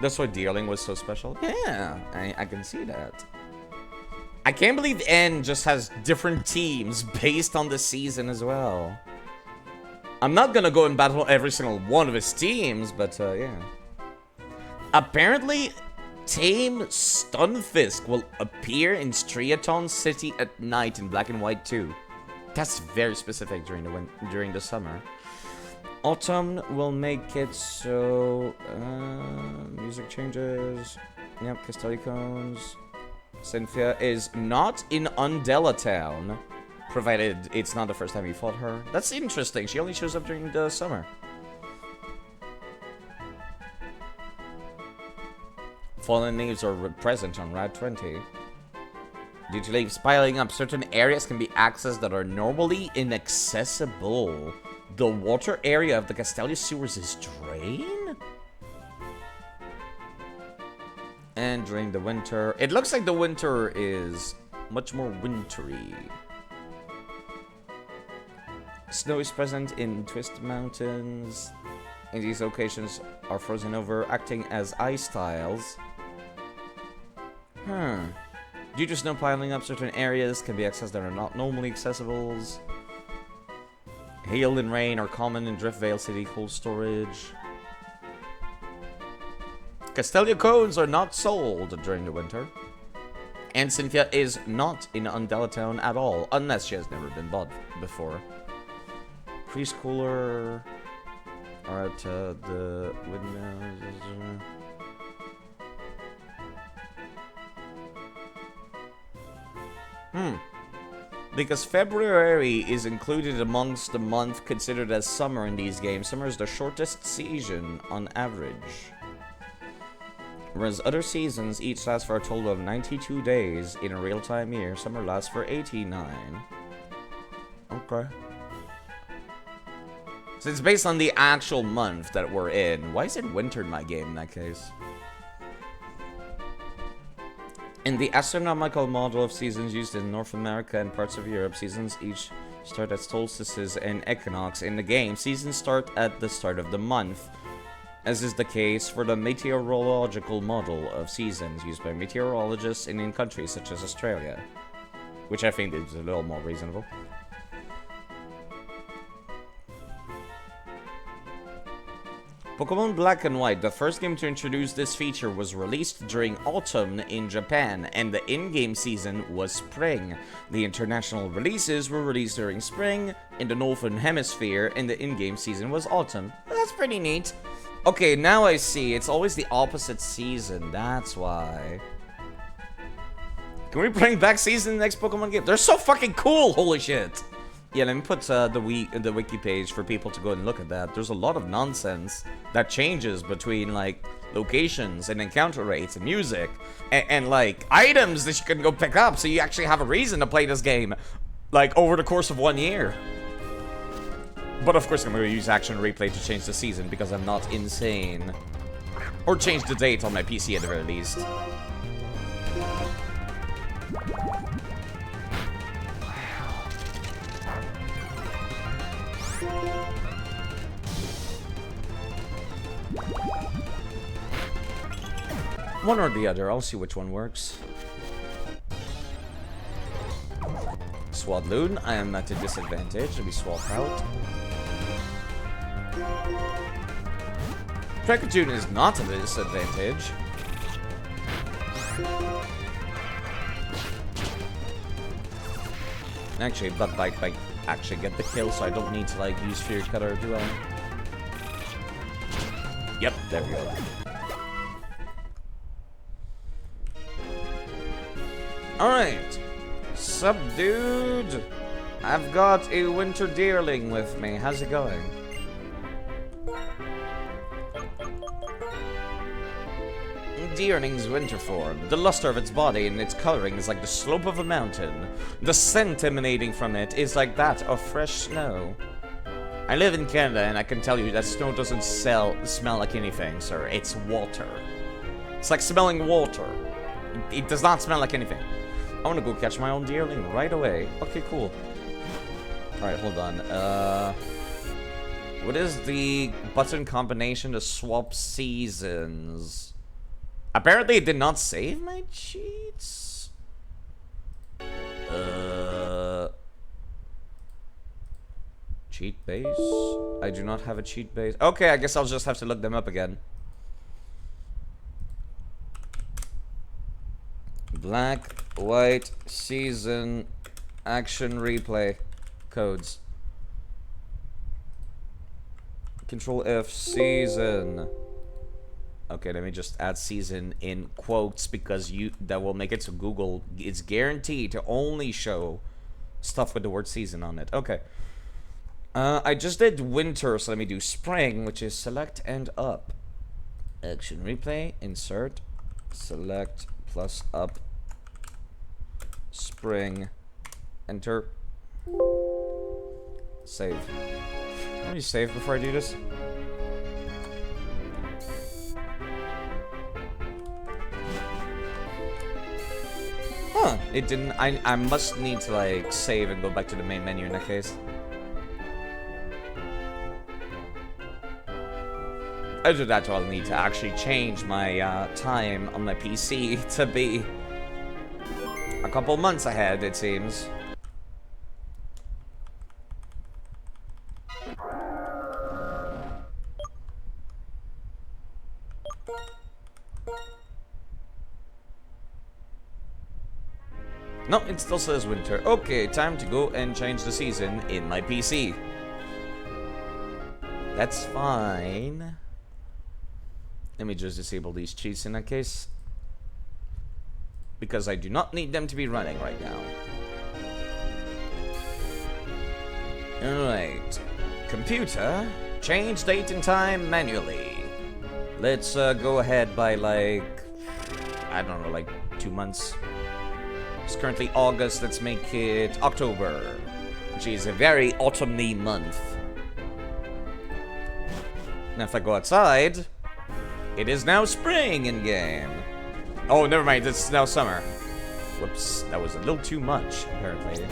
A: That's why Deerling was so special. Yeah, I can see that. I can't believe N just has different teams based on the season as well. I'm not gonna go and battle every single one of his teams, but yeah. Apparently, Tame Stunfisk will appear in Striaton City at night in Black and White 2. That's very specific during the summer. Autumn will make it so... music changes. Yep, Castellicones. Cynthia is not in Undella Town, provided it's not the first time you fought her. That's interesting. She only shows up during the summer. Fallen leaves are present on Route 20. Due to leaves piling up, certain areas can be accessed that are normally inaccessible. The water area of the Castelia sewers is drained? And during the winter... It looks like the winter is much more wintry. Snow is present in Twist Mountains. And these locations are frozen over, acting as ice tiles. Due to snow piling up, certain areas can be accessed that are not normally accessible. Hail and rain are common in Driftvale City cold storage. Castelia cones are not sold during the winter. And Cynthia is not in Undella Town at all, unless she has never been bought before. Preschooler are at the windmills. Because February is included amongst the month considered as summer in these games. Summer is the shortest season on average. Whereas other seasons each last for a total of 92 days in a real-time year. Summer lasts for 89. Okay. So it's based on the actual month that we're in. Why is it winter in my game in that case? In the astronomical model of seasons used in North America and parts of Europe, seasons each start at solstices and equinox. In the game, seasons start at the start of the month, as is the case for the meteorological model of seasons used by meteorologists in countries such as Australia, which I think is a little more reasonable. Pokemon Black and White, the first game to introduce this feature, was released during autumn in Japan, and the in-game season was spring. The international releases were released during spring in the Northern Hemisphere, and the in-game season was autumn. That's pretty neat. Okay, now I see. It's always the opposite season. That's why. Can we bring back season in the next Pokemon game? They're so fucking cool! Holy shit! Yeah, let me put the wiki page for people to go and look at that. There's a lot of nonsense that changes between, like, locations and encounter rates and music and like, items that you can go pick up so you actually have a reason to play this game, like, over the course of 1 year. But of course I'm going to use Action Replay to change the season because I'm not insane. Or change the date on my PC at the very least. One or the other, I'll see which one works. Swadloon, I am at a disadvantage. Let me swap out. Prekatoon is not at a disadvantage. Actually, Bug Bite might actually get the kill, so I don't need to, like, use Fear Cutter, do I? Yep, there we go. Alright. Sup, dude? I've got a winter deerling with me. How's it going? Deerling's winter form. The luster of its body and its coloring is like the slope of a mountain. The scent emanating from it is like that of fresh snow. I live in Canada and I can tell you that snow doesn't smell like anything, sir. It's water. It's like smelling water. It does not smell like anything. I want to go catch my own deerling right away. Okay, cool. Alright, hold on. What is the button combination to swap seasons? Apparently it did not save my cheats. Cheat base? I do not have a cheat base. Okay, I guess I'll just have to look them up again. Black, white, season, action replay, codes. Control F, season. Okay, let me just add season in quotes because that will make it so Google is guaranteed to only show stuff with the word season on it. Okay. I just did winter, so let me do spring, which is select and up. Action replay, insert, select plus up. Spring, enter, save. Let me save before I do this. Huh, it didn't. I must need to, like, save and go back to the main menu in that case. After that, I'll need to actually change my time on my PC to be a couple months ahead, it seems. No, it still says winter. Okay, time to go and change the season in my PC. That's fine. Let me just disable these cheats in that case. Because I do not need them to be running right now. Alright. Computer, change date and time manually. Let's go ahead by, like, I don't know, like 2 months. It's currently August, let's make it October, which is a very autumny month. Now if I go outside, it is now spring in game. Oh, never mind. It's now summer. Whoops, that was a little too much, apparently.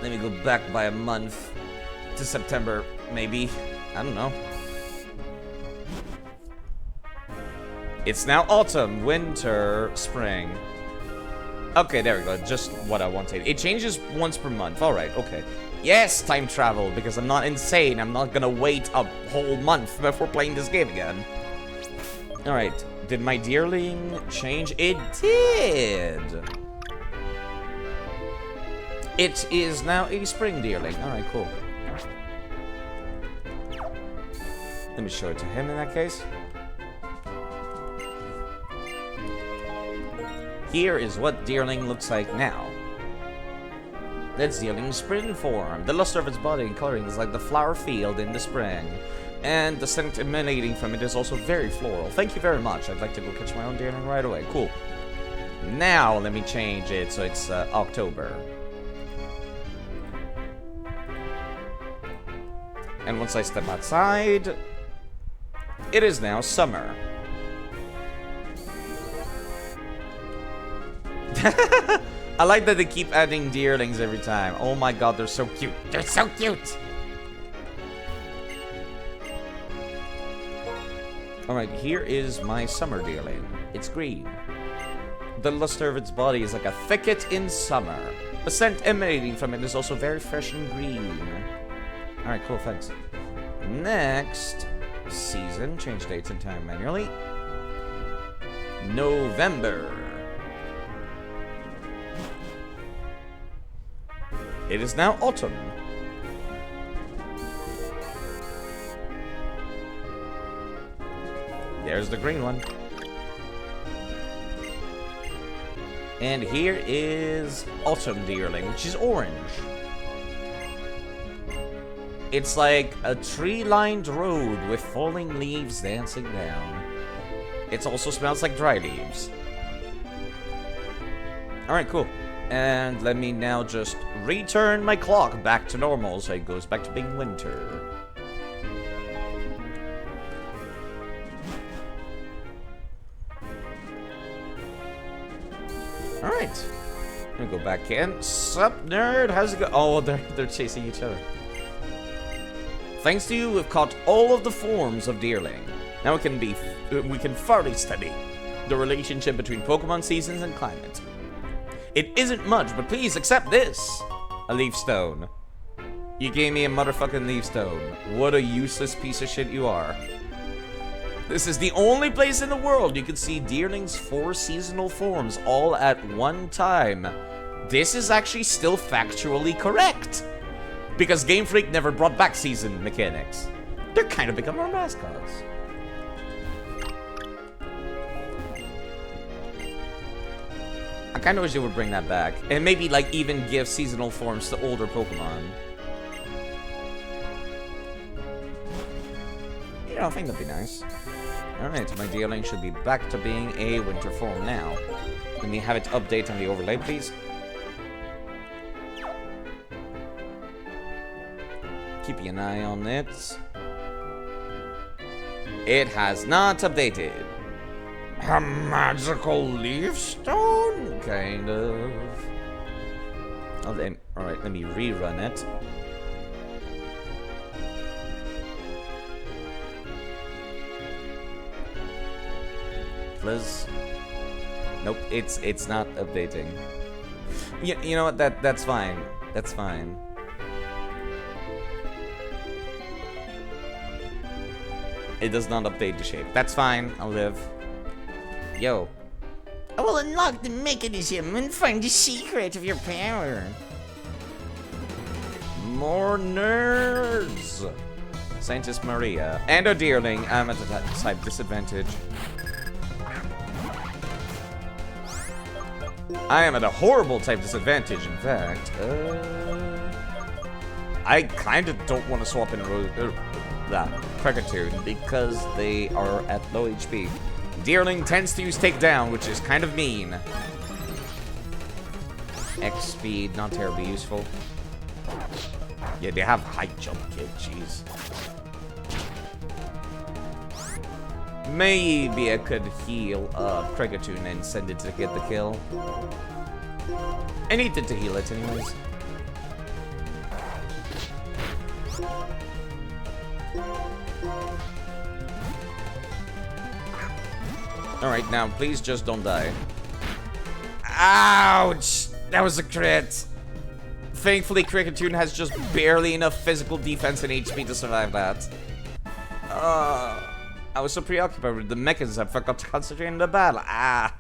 A: Let me go back by a month to September, maybe. I don't know. It's now autumn, winter, spring. Okay, there we go. Just what I wanted. It changes once per month. All right, okay. Yes, time travel, because I'm not insane. I'm not gonna wait a whole month before playing this game again. All right. Did my deerling change? It did. It is now a spring deerling. All right, cool. Let me show it to him in that case. Here is what deerling looks like now. That's deerling's spring form. The luster of its body and coloring is like the flower field in the spring. And the scent emanating from it is also very floral. Thank you very much. I'd like to go catch my own deerling right away. Cool. Now, let me change it so it's October. And once I step outside, it is now summer. I like that they keep adding deerlings every time. Oh my god, they're so cute.
B: They're so cute.
A: Alright, here is my summer deerling. It's green. The luster of its body is like a thicket in summer. The scent emanating from it is also very fresh and green. Alright, cool, thanks. Next, season. Change dates and time manually. November. It is now autumn. There's the green one. And here is autumn deerling, which is orange. It's like a tree-lined road with falling leaves dancing down. It also smells like dry leaves. Alright, cool. And let me now just return my clock back to normal so it goes back to being winter. Alright. I'm gonna go back in. Sup, nerd? How's it go? Oh, they're chasing each other. Thanks to you, we've caught all of the forms of deerling. Now we can further study the relationship between Pokemon seasons and climate. It isn't much, but please accept this. A leaf stone. You gave me a motherfucking leaf stone. What a useless piece of shit you are. This is the only place in the world you can see deerling's 4 seasonal forms all at one time. This is actually still factually correct. Because Game Freak never brought back season mechanics. They're kind of become our mascots. I kind of wish they would bring that back. And maybe, like, even give seasonal forms to older Pokemon. You know, I think that'd be nice. Alright, my deerling should be back to being a winter form now. Let me have it update on the overlay, please. Keeping an eye on it. It has not updated. A magical leaf stone? Kind of. Alright, let me rerun it. Please. Nope, it's not updating. You know what? That's fine. That's fine. It does not update the shape. That's fine. I'll live. Yo.
B: I will unlock the mechanism and find the secret of your power.
A: More nerds. Scientist Maria and a deerling. I'm at a type disadvantage. I am at a horrible type disadvantage, in fact. I kind of don't want to swap in Pregatoon because they are at low HP. Deerling tends to use Takedown, which is kind of mean. X speed, not terribly useful. Yeah, they have high jump kit, jeez. Maybe I could heal Kricketune and send it to get the kill. I needed to heal it anyways. Alright, now please just don't die. Ouch! That was a crit. Thankfully, Kricketune has just barely enough physical defense and HP to survive that. I was so preoccupied with the mechanism I forgot to concentrate on the battle. Ah.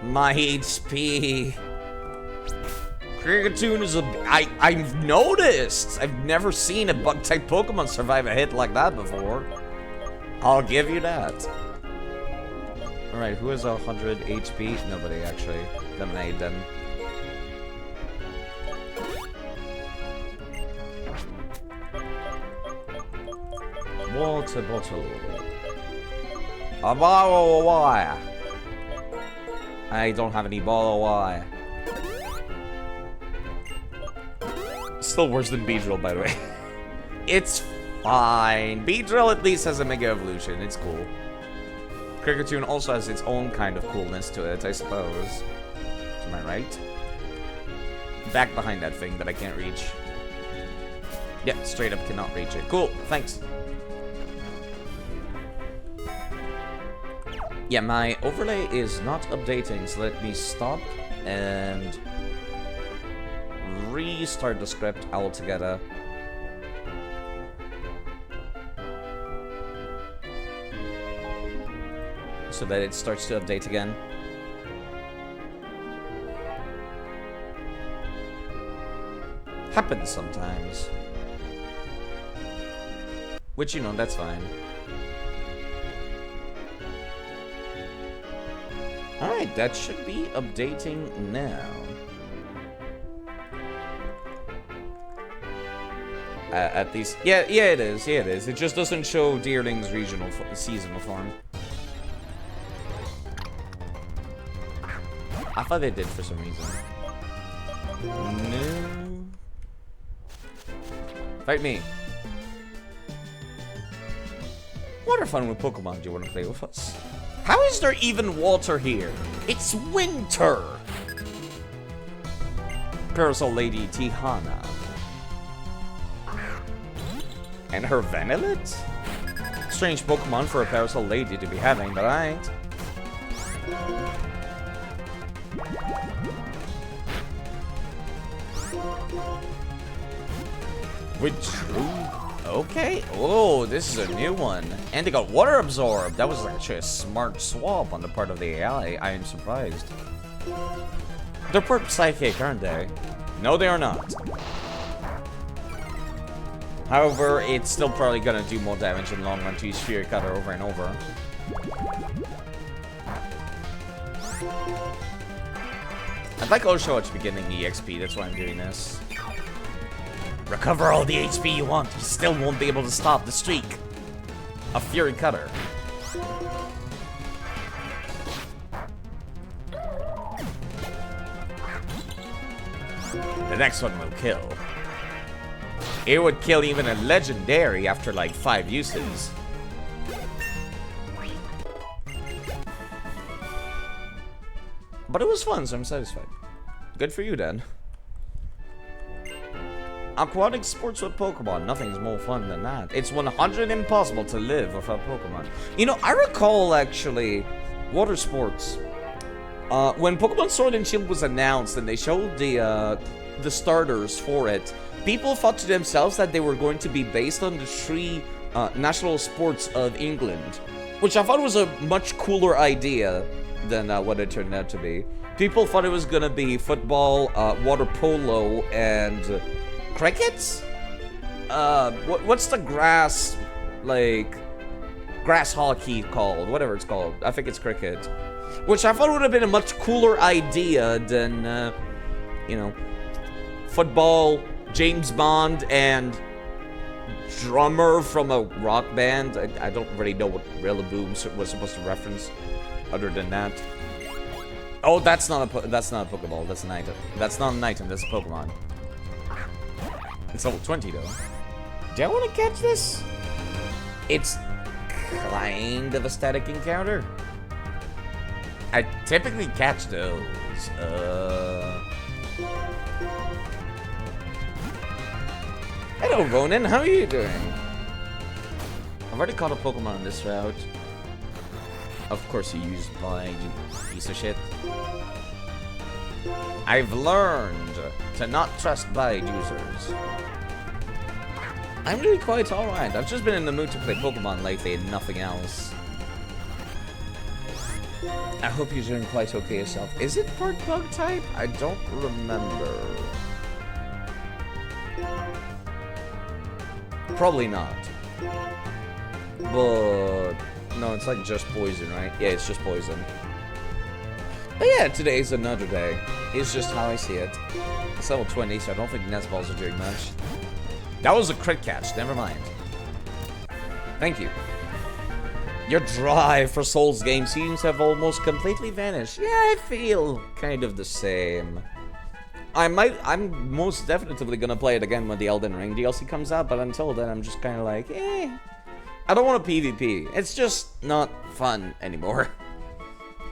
A: My HP. Kricketune is a... I've noticed! I've never seen a bug-type Pokemon survive a hit like that before. I'll give you that. Alright, who has 100 HP? Nobody, actually. Lemonade, then. Water bottle. A bottle of wire. I don't have any bottle of wire. Still worse than Beedrill, by the way. It's fine. Beedrill at least has a Mega Evolution. It's cool. Kricketune also has its own kind of coolness to it, I suppose. Am I right? Back behind that thing that I can't reach. Yeah, straight up cannot reach it. Cool, thanks. Yeah, my overlay is not updating, so let me stop and restart the script altogether. So that it starts to update again. Happens sometimes. Which, you know, that's fine. Alright, that should be updating now. At least, yeah, it is. Yeah, it is. It just doesn't show Deerling's regional seasonal form. I thought they did for some reason. No. Fight me. What are fun with Pokemon? Do you want to play with us? How is there even water here? It's winter! Parasol Lady Tihana. And her Vanillit? Strange Pokemon for a Parasol Lady to be having, but I ain't. With true. Okay. Oh, this is a new one. And they got Water Absorb. That was actually a smart swap on the part of the AI. I am surprised. They're part psychic, aren't they? No, they are not. However, it's still probably gonna do more damage in the long run to use Fury Cutter over and over. I'd like Osho at the beginning EXP, that's why I'm doing this. Recover all the HP you want, you still won't be able to stop the streak of Fury Cutter. The next one will kill. It would kill even a legendary after like 5 uses. But it was fun, so I'm satisfied. Good for you, then. Aquatic sports with Pokemon. Nothing's more fun than that. It's 100 impossible to live without Pokemon. You know, I recall, actually, water sports. When Pokemon Sword and Shield was announced and they showed the starters for it, people thought to themselves that they were going to be based on the 3 national sports of England, which I thought was a much cooler idea than what it turned out to be. People thought it was going to be football, water polo, and crickets? What's the grass, like, grass hockey called? Whatever it's called. I think it's cricket. Which I thought would have been a much cooler idea than, you know, football, James Bond, and drummer from a rock band. I don't really know what Rillaboom was supposed to reference other than that. Oh, that's not a Pokeball. That's an item. That's not an item. That's a Pokemon. It's level 20 though. Do I want to catch this? It's kind of a static encounter. I typically catch those. Hello, Ronan. How are you doing? I've already caught a Pokemon on this route. Of course, you used by you piece of shit. I've learned to not trust Bide users. I'm really quite alright. I've just been in the mood to play Pokemon lately and nothing else. I hope you're doing quite okay yourself. Is it part bug type? I don't remember. Probably not. But no, it's like just poison, right? Yeah, it's just poison. But yeah, today's another day. It's just how I see it. It's level 20, so I don't think Nest Balls are doing much. That was a crit catch, never mind. Thank you. Your drive for Souls games seems to have almost completely vanished. Yeah, I feel kind of the same. I'm most definitely gonna play it again when the Elden Ring DLC comes out, but until then I'm just kinda like, eh. I don't want a PvP. It's just not fun anymore.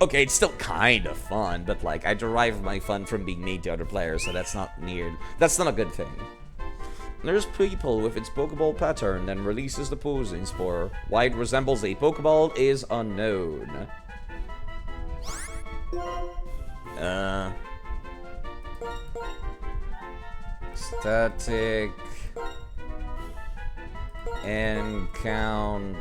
A: Okay, it's still kind of fun, but like, I derive my fun from being mean to other players, so that's not a good thing. There's people with its Pokeball pattern and releases the posing spore. Why it resembles a Pokeball is unknown. Static encounter.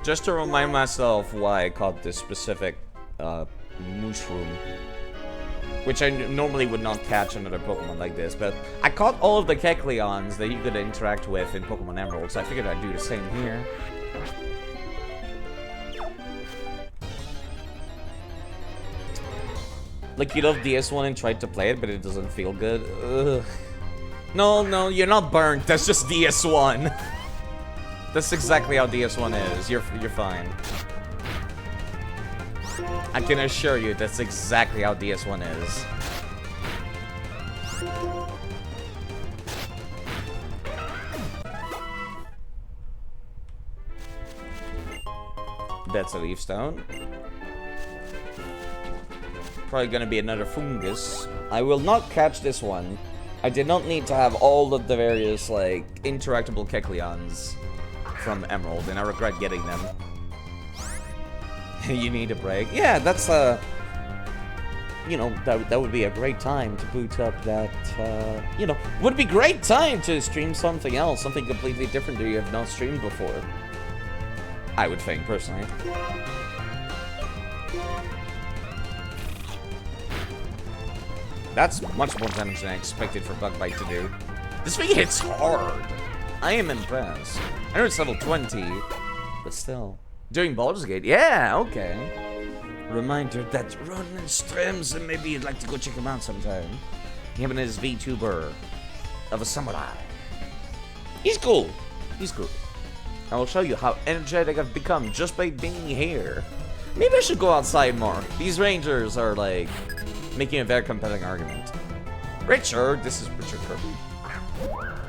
A: Just to remind myself why I caught this specific mushroom, which I normally would not catch another Pokemon like this, but I caught all of the Kecleons that you could interact with in Pokemon Emerald, so I figured I'd do the same here. Like, you love DS1 and tried to play it, but it doesn't feel good. Ugh. No, you're not burnt. That's just DS1. That's exactly how DS1 is. You're fine. I can assure you that's exactly how DS1 is. That's a leaf stone. Probably gonna be another fungus. I will not catch this one. I did not need to have all of the various, like, interactable Kecleons from Emerald, and I regret getting them. You need a break. Yeah, that's, you know, that would be a great time to boot up that, you know, would be a great time to stream something else, something completely different that you have not streamed before. I would think, personally. That's much more damage than I expected for Bug Bite to do. This thing hits hard. I am impressed. I know it's level 20, but still. Doing Baldur's Gate? Yeah, okay. Reminder that Ronan streams, and maybe you'd like to go check him out sometime. Him and his VTuber of a samurai. He's cool. He's cool. I will show you how energetic I've become just by being here. Maybe I should go outside more. These rangers are, like, making a very compelling argument. Richard, this is Richard Kirby.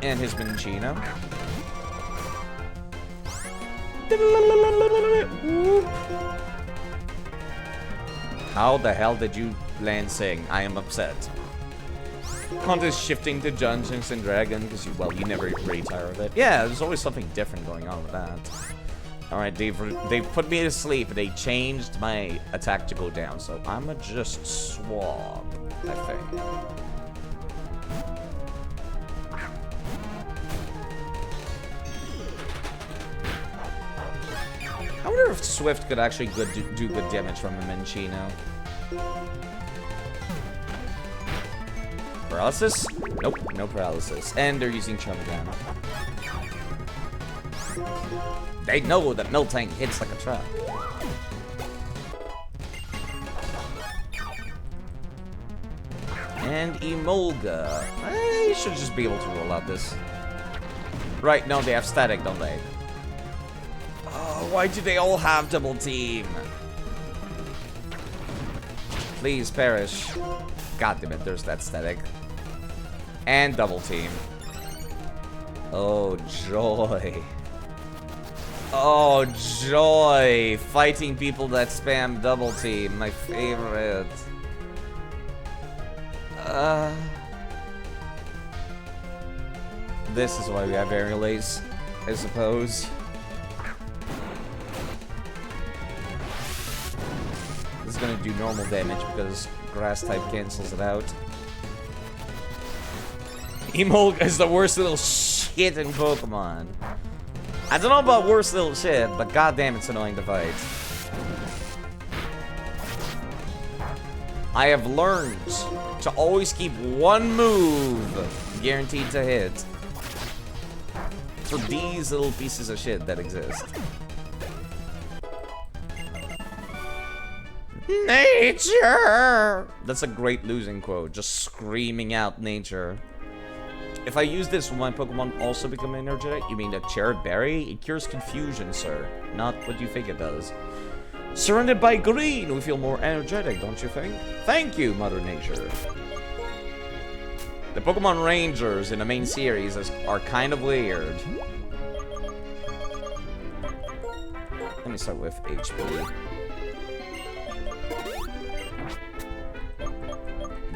A: And his Minchino. How the hell did you land sing? I am upset. Contest shifting to Dungeons and Dragons because you never really tire of it. Yeah, there's always something different going on with that. Alright, they've put me to sleep. They changed my attack to go down, so I'ma just swap, I think. I wonder if Swift could actually do good damage from a Minchino. Paralysis? Nope, no paralysis. And they're using Charmander. They know that Miltank hits like a trap. And Emolga. I should just be able to roll out this. Right, no, they have static, don't they? Oh, why do they all have double team? Please perish. God damn it, there's that static. And double team. Oh, joy. Oh, joy. Fighting people that spam double team. My favorite. This is why we have aerial ace, I suppose. This is gonna do normal damage because grass type cancels it out. Emolga is the worst little shit in Pokemon. I don't know about worst little shit, but goddamn, it's annoying to fight. I have learned to always keep one move guaranteed to hit for these little pieces of shit that exist. Nature! That's a great losing quote, just screaming out nature. If I use this, will my Pokemon also become energetic? You mean a Cherry Berry? It cures confusion, sir. Not what you think it does. Surrounded by green, we feel more energetic, don't you think? Thank you, Mother Nature. The Pokemon Rangers in the main series are kind of weird. Let me start with HP.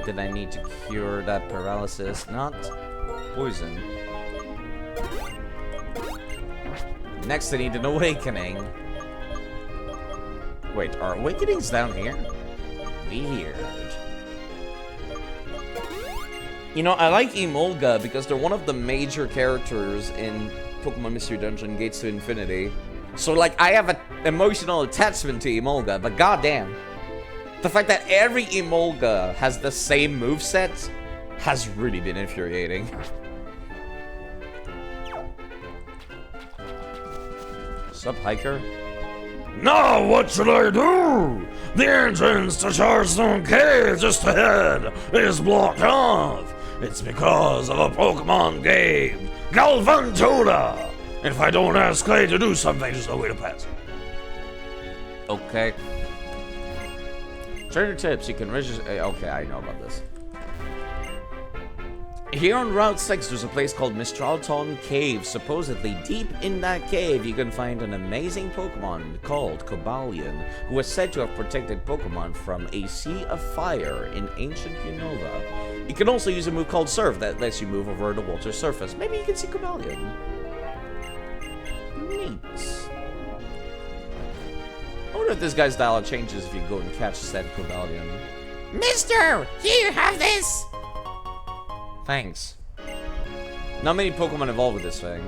A: Did I need to cure that paralysis? Not poison. Next I need an awakening. Wait, are awakenings down here? Weird. You know, I like Emolga because they're one of the major characters in Pokemon Mystery Dungeon Gates to Infinity. So, like, I have an emotional attachment to Emolga, but goddamn. The fact that every Emolga has the same moveset has really been infuriating. Sup, hiker?
E: Now what should I do? The entrance to Charstone Cave just ahead is blocked off. It's because of a Pokemon game, Galvantula. If I don't ask Clay to do something, there's no way to pass.
A: Okay. Trainer tips, you can register. Okay, I know about this. Here on Route 6, there's a place called Mistralton Cave. Supposedly, deep in that cave, you can find an amazing Pokemon called Cobalion, who is said to have protected Pokemon from a sea of fire in ancient Unova. You can also use a move called Surf that lets you move over the water surface. Maybe you can see Cobalion. Neat. I wonder if this guy's dialogue changes if you go and catch said Cobalion.
B: Mister, here, have this.
A: Thanks. Not many Pokemon evolve with this thing.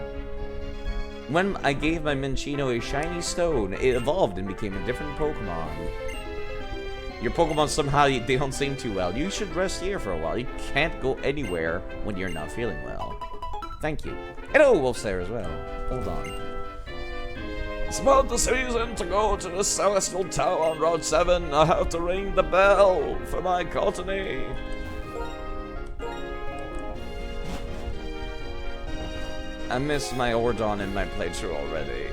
A: When I gave my Minccino a shiny stone, it evolved and became a different Pokemon. Your Pokemon somehow, they don't seem too well. You should rest here for a while. You can't go anywhere when you're not feeling well. Thank you. Hello, Wolfslayer as well. Hold on. It's about the season to go to the Celestial Tower on Route 7. I have to ring the bell for my Cottony. I missed my Ordon in my playthrough already.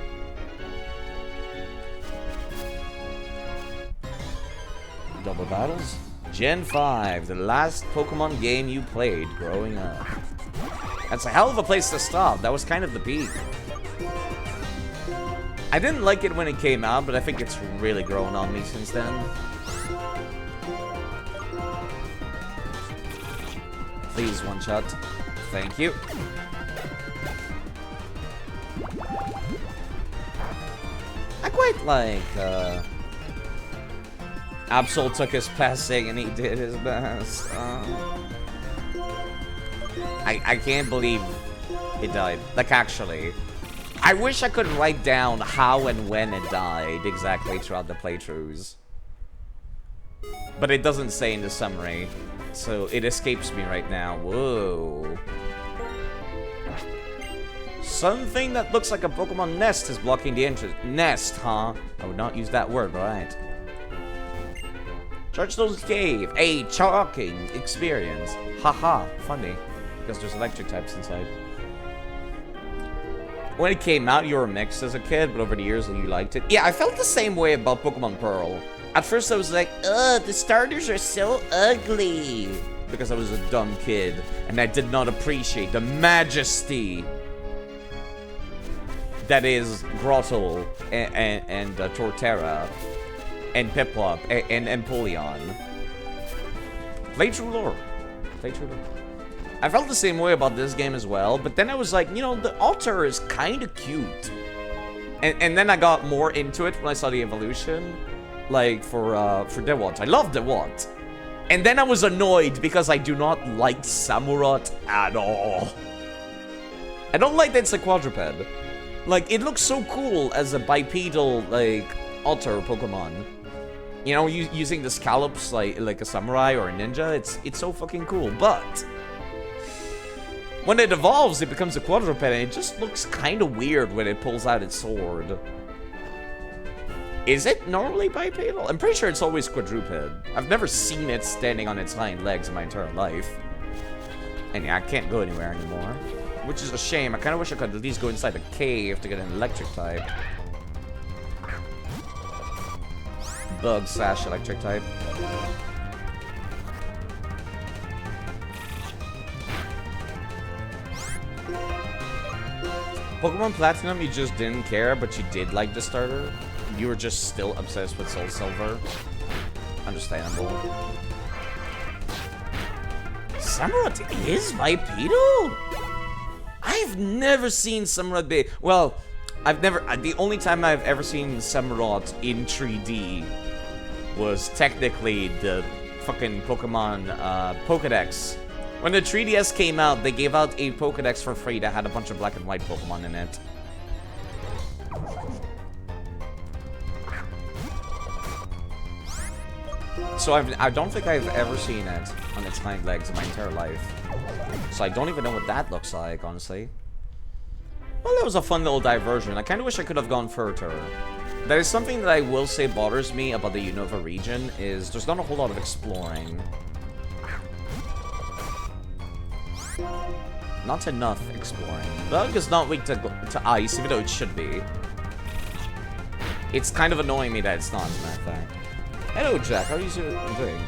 A: Double battles? Gen 5, the last Pokemon game you played growing up. That's a hell of a place to stop. That was kind of the peak. I didn't like it when it came out, but I think it's really grown on me since then. Please, one shot. Thank you. I quite like, Absol took his passing and he did his best. I can't believe it died. Like, actually. I wish I could write down how and when it died exactly throughout the playthroughs. But it doesn't say in the summary, so it escapes me right now. Whoa. Something that looks like a Pokemon nest is blocking the entrance. Nest, huh? I would not use that word, right? Chargestone's Cave, a shocking experience. Haha, funny. Because there's electric types inside. when it came out, you were mixed as a kid, but over the years, you liked it. Yeah, I felt the same way about Pokemon Pearl. At first, I was like, ugh, the starters are so ugly. Because I was a dumb kid, and I did not appreciate the majesty that is Grottle and Torterra and Piplup and Empoleon. Play True Lore. Play True Lore. I felt the same way about this game as well, but then I was like, you know, the altar is kind of cute. And then I got more into it when I saw the evolution, like for Dewott. I love Dewott. And then I was annoyed because I do not like Samurott at all. I don't like that it's a quadruped. Like, it looks so cool as a bipedal, like, altar Pokemon. You know, using the scallops like a samurai or a ninja, it's so fucking cool. But when it evolves, it becomes a quadruped, and it just looks kind of weird when it pulls out its sword. Is it normally bipedal? I'm pretty sure it's always quadruped. I've never seen it standing on its hind legs in my entire life. And yeah, I can't go anywhere anymore. Which is a shame. I kind of wish I could at least go inside a cave to get an electric type. Bug / electric type. Pokemon Platinum, you just didn't care, but you did like the starter. You were just still obsessed with Soul Silver. Understandable. Samurott is bipedal? I've never seen Samurott be... Well, the only time I've ever seen Samurott in 3D was technically the fucking Pokemon Pokedex. When the 3DS came out, they gave out a Pokedex for free that had a bunch of black and white Pokemon in it. So I don't think I've ever seen it on its hind legs in my entire life. So I don't even know what that looks like, honestly. Well, that was a fun little diversion. I kind of wish I could have gone further. That is something that I will say bothers me about the Unova region, is there's not a whole lot of exploring. Not enough exploring. Bug is not weak to ice, even though it should be. It's kind of annoying me that it's not, as a matter of fact. Hello, Jack. How are you doing?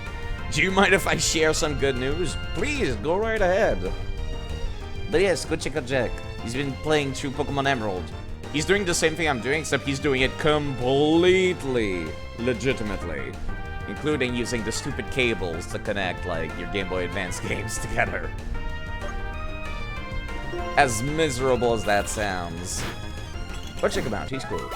A: Do you mind if I share some good news? Please, go right ahead. But yes, go check out Jack. He's been playing through Pokemon Emerald. He's doing the same thing I'm doing, except he's doing it completely legitimately. Including using the stupid cables to connect, like, your Game Boy Advance games together. As miserable as that sounds. But check him out, he's cool.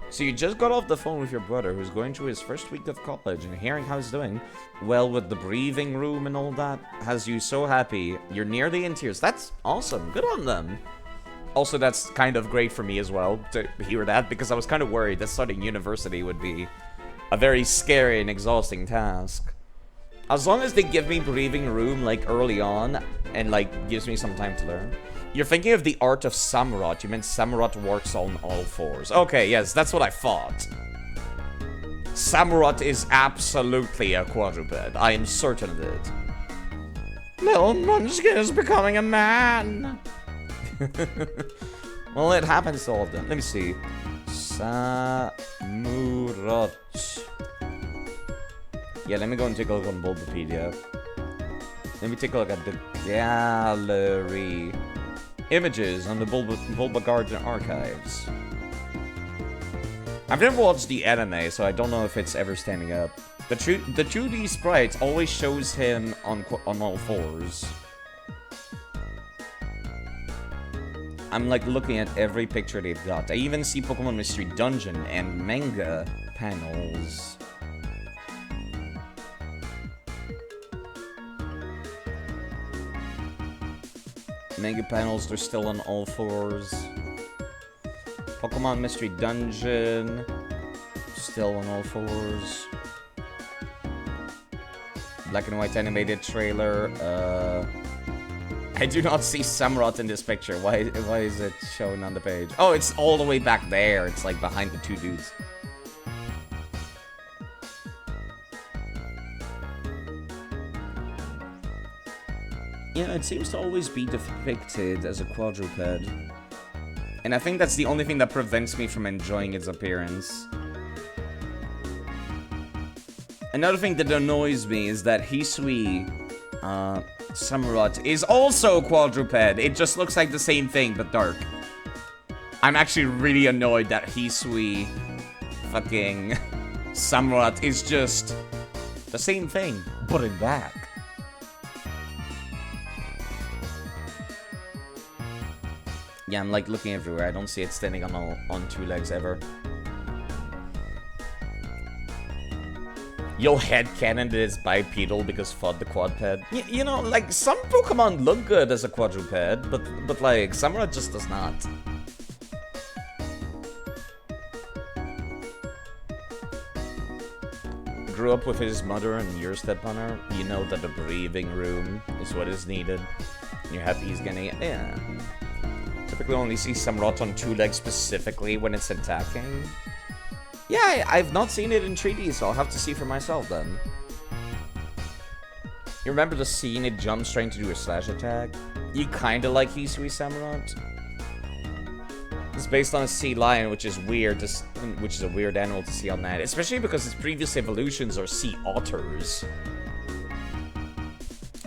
A: So you just got off the phone with your brother, who's going through his first week of college, and hearing how he's doing, well, with the breathing room and all that, has you so happy. You're nearly in tears. That's awesome. Good on them. Also, that's kind of great for me as well, to hear that, because I was kind of worried that starting university would be a very scary and exhausting task. As long as they give me breathing room, like, early on, and, like, gives me some time to learn. You're thinking of the art of Samurott. You meant Samurott works on all fours. Okay, yes, that's what I thought. Samurott is absolutely a quadruped. I am certain of it. Little Munchkin is becoming a man. Well, it happens to all of them. Let me see. Samurott. Yeah, let me go and take a look on Bulbapedia. Let me take a look at the gallery. Images on the Bulba Garden archives. I've never watched the anime, so I don't know if it's ever standing up. The 2D sprite always shows him on all fours. I'm like looking at every picture they've got. I even see Pokemon Mystery Dungeon and manga panels. Mega panels, they're still on all fours. Pokemon Mystery Dungeon, still on all fours. Black and white animated trailer. I do not see Samurott in this picture. Why is it shown on the page? Oh, it's all the way back there. It's like behind the two dudes. Yeah, it seems to always be depicted as a quadruped. And I think that's the only thing that prevents me from enjoying its appearance. Another thing that annoys me is that Hisui, Samurott, is also quadruped. It just looks like the same thing, but dark. I'm actually really annoyed that Hisui, fucking Samurott, is just the same thing, but in back. Yeah, I'm like looking everywhere. I don't see it standing on two legs ever. Yo, headcanon that it's bipedal because FUD the quadped. You know, like, some Pokemon look good as a quadruped, but like, Samurott just does not. Grew up with his mother and your stepmother. You know that the breathing room is what is needed. You're happy he's gonna... yeah. Typically only see Samurott on two legs specifically when it's attacking. Yeah, I've not seen it in 3D, so I'll have to see for myself then. You remember the scene it jumps trying to do a slash attack? You kinda like Hisui Samurott. It's based on a sea lion, which is weird, which is a weird animal to see on that, especially because its previous evolutions are sea otters.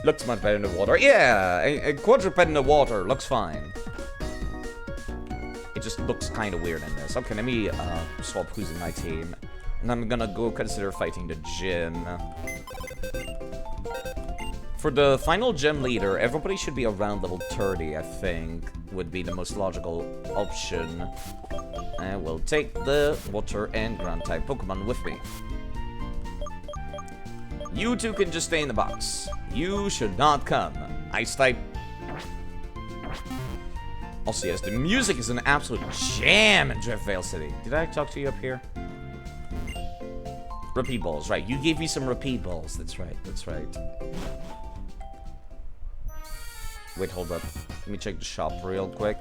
A: Looks much better in the water. Yeah, a quadruped in the water looks fine. It just looks kind of weird in this. Okay, let me swap who's in my team. And I'm gonna go consider fighting the gym. For the final gym leader, everybody should be around level 30, I think, would be the most logical option. And we'll take the water and ground type Pokemon with me. You two can just stay in the box. You should not come. Ice type. Also, yes, the music is an absolute jam in Driftvale City. Did I talk to you up here? Repeat balls, right. You gave me some repeat balls. That's right, that's right. Wait, hold up. Let me check the shop real quick.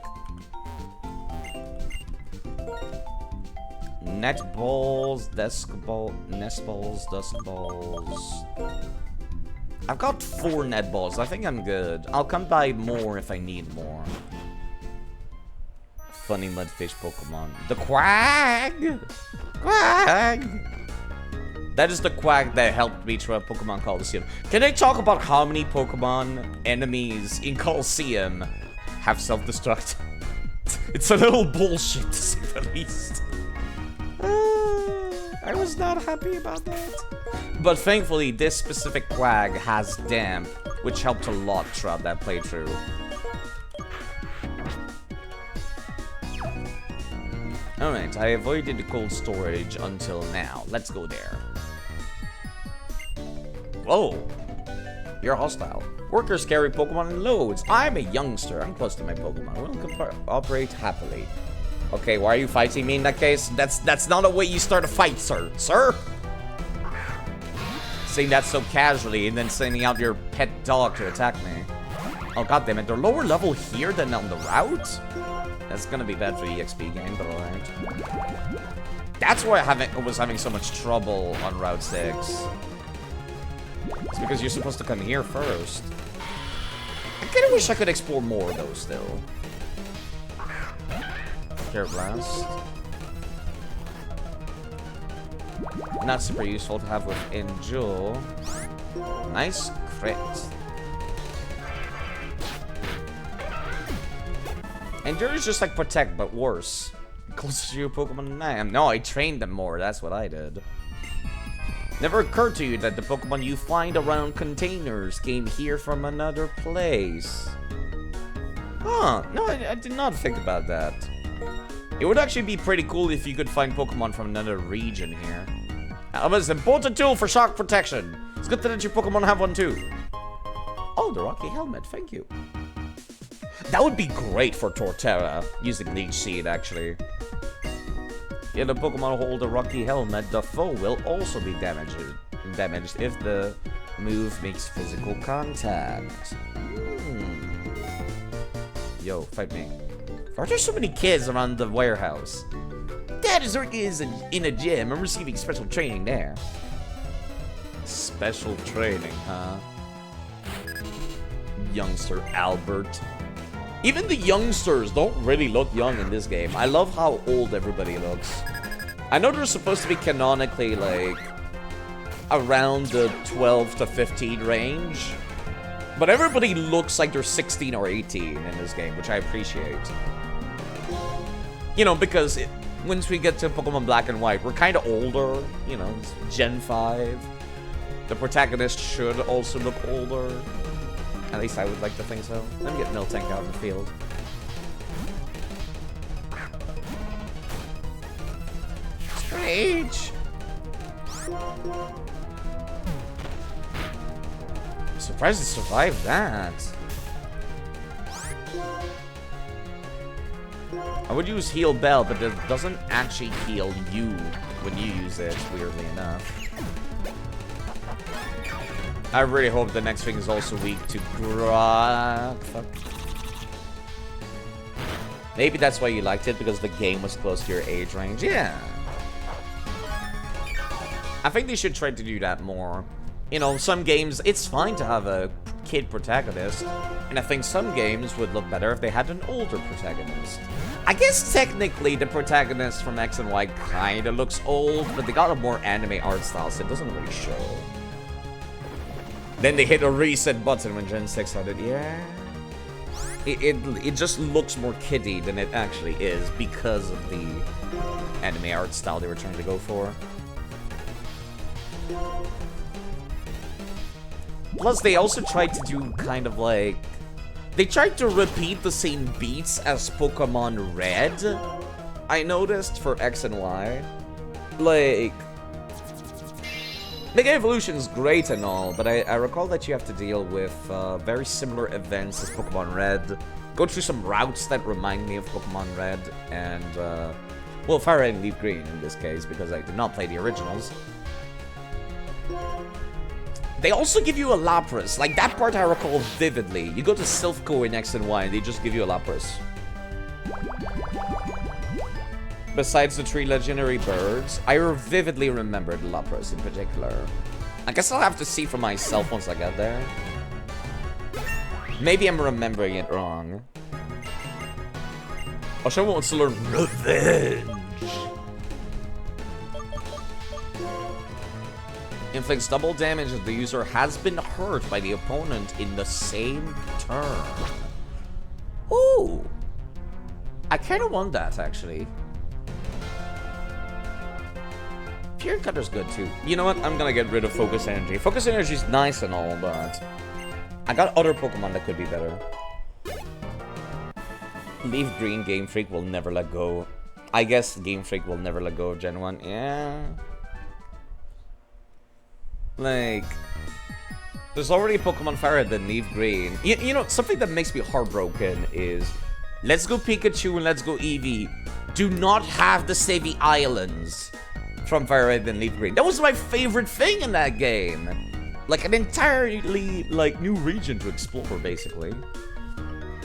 A: Net balls, desk ball, nest balls, dusk balls. I've got 4 net balls. I think I'm good. I'll come buy more if I need more. Funny mudfish Pokemon. The Quag! Quag! That is the Quag that helped me through a Pokemon Coliseum. Can I talk about how many Pokemon enemies in Coliseum have self-destruct? It's a little bullshit, to say the least. I was not happy about that. But thankfully, this specific Quag has Damp, which helped a lot throughout that playthrough. Alright, I avoided the cold storage until now. Let's go there. Whoa! You're hostile. Workers carry Pokemon in loads. I'm a youngster. I'm close to my Pokemon. We'll cooperate happily. Okay, why are you fighting me in that case? That's not a way you start a fight, sir. Sir? Saying that so casually and then sending out your pet dog to attack me. Oh, goddammit. They're lower level here than on the route? That's gonna be bad for the EXP game, but alright. That's why I was having so much trouble on Route 6. It's because you're supposed to come here first. I kinda wish I could explore more, though, still. Care Blast. Not super useful to have with Endure. Nice crit. Endure is just like Protect, but worse. Closer to your Pokemon than I am. No, I trained them more. That's what I did. Never occurred to you that the Pokemon you find around containers came here from another place. Huh. No, I did not think about that. It would actually be pretty cool if you could find Pokemon from another region here. That was an important tool for shock protection. It's good that your Pokemon have one too. Oh, the Rocky Helmet. Thank you. That would be great for Torterra, using Leech Seed, actually. If the Pokemon hold a Rocky Helmet, the foe will also be damaged if the move makes physical contact. Yo, fight me. Why are there so many kids around the warehouse? Dad is in a gym. I'm receiving special training there. Special training, huh? youngster Albert. Even the youngsters don't really look young in this game. I love how old everybody looks. I know they're supposed to be canonically, like, around the 12 to 15 range. But everybody looks like they're 16 or 18 in this game, which I appreciate. You know, because once we get to Pokemon Black and White, we're kind of older. You know, it's Gen 5. The protagonist should also look older. At least I would like to think so. Let me get Miltank out in the field. Strange. Surprised it survived that. I would use Heal Bell, but it doesn't actually heal you when you use it, weirdly enough. I really hope the next thing is also weak to fuck. Maybe that's why you liked it, because the game was close to your age range. Yeah. I think they should try to do that more. You know, some games, it's fine to have a kid protagonist. And I think some games would look better if they had an older protagonist. I guess technically the protagonist from X and Y kind of looks old, but they got a more anime art style, so it doesn't really show. Then they hit a reset button when Gen 6 started. Yeah. It just looks more kiddie than it actually is because of the anime art style they were trying to go for. Plus, they also tried to do kind of like... They tried to repeat the same beats as Pokemon Red, I noticed, for X and Y. Like... Mega Evolution is great and all, but I recall that you have to deal with very similar events as Pokemon Red. Go through some routes that remind me of Pokemon Red, and, well, Fire Red and Leaf Green in this case, because I did not play the originals. They also give you a Lapras. Like, that part I recall vividly. You go to Silphco in X and Y, and they just give you a Lapras. Besides the 3 legendary birds, I vividly remember the Lapras in particular. I guess I'll have to see for myself once I get there. Maybe I'm remembering it wrong. Osho wants to learn Revenge. Inflicts double damage if the user has been hurt by the opponent in the same turn. Ooh. I kind of want that, actually. Fury Cutter's good, too. You know what? I'm gonna get rid of Focus Energy. Focus Energy is nice and all, but... I got other Pokemon that could be better. Leaf Green, Game Freak will never let go. I guess Game Freak will never let go of Gen 1. Yeah... Like, there's already a Pokemon Fire than Leaf Green. You know, something that makes me heartbroken is, Let's Go Pikachu and Let's Go Eevee do not have the Savvy Islands from Fire Red and Leaf Green. That was my favorite thing in that game. Like, an entirely, like, new region to explore, basically.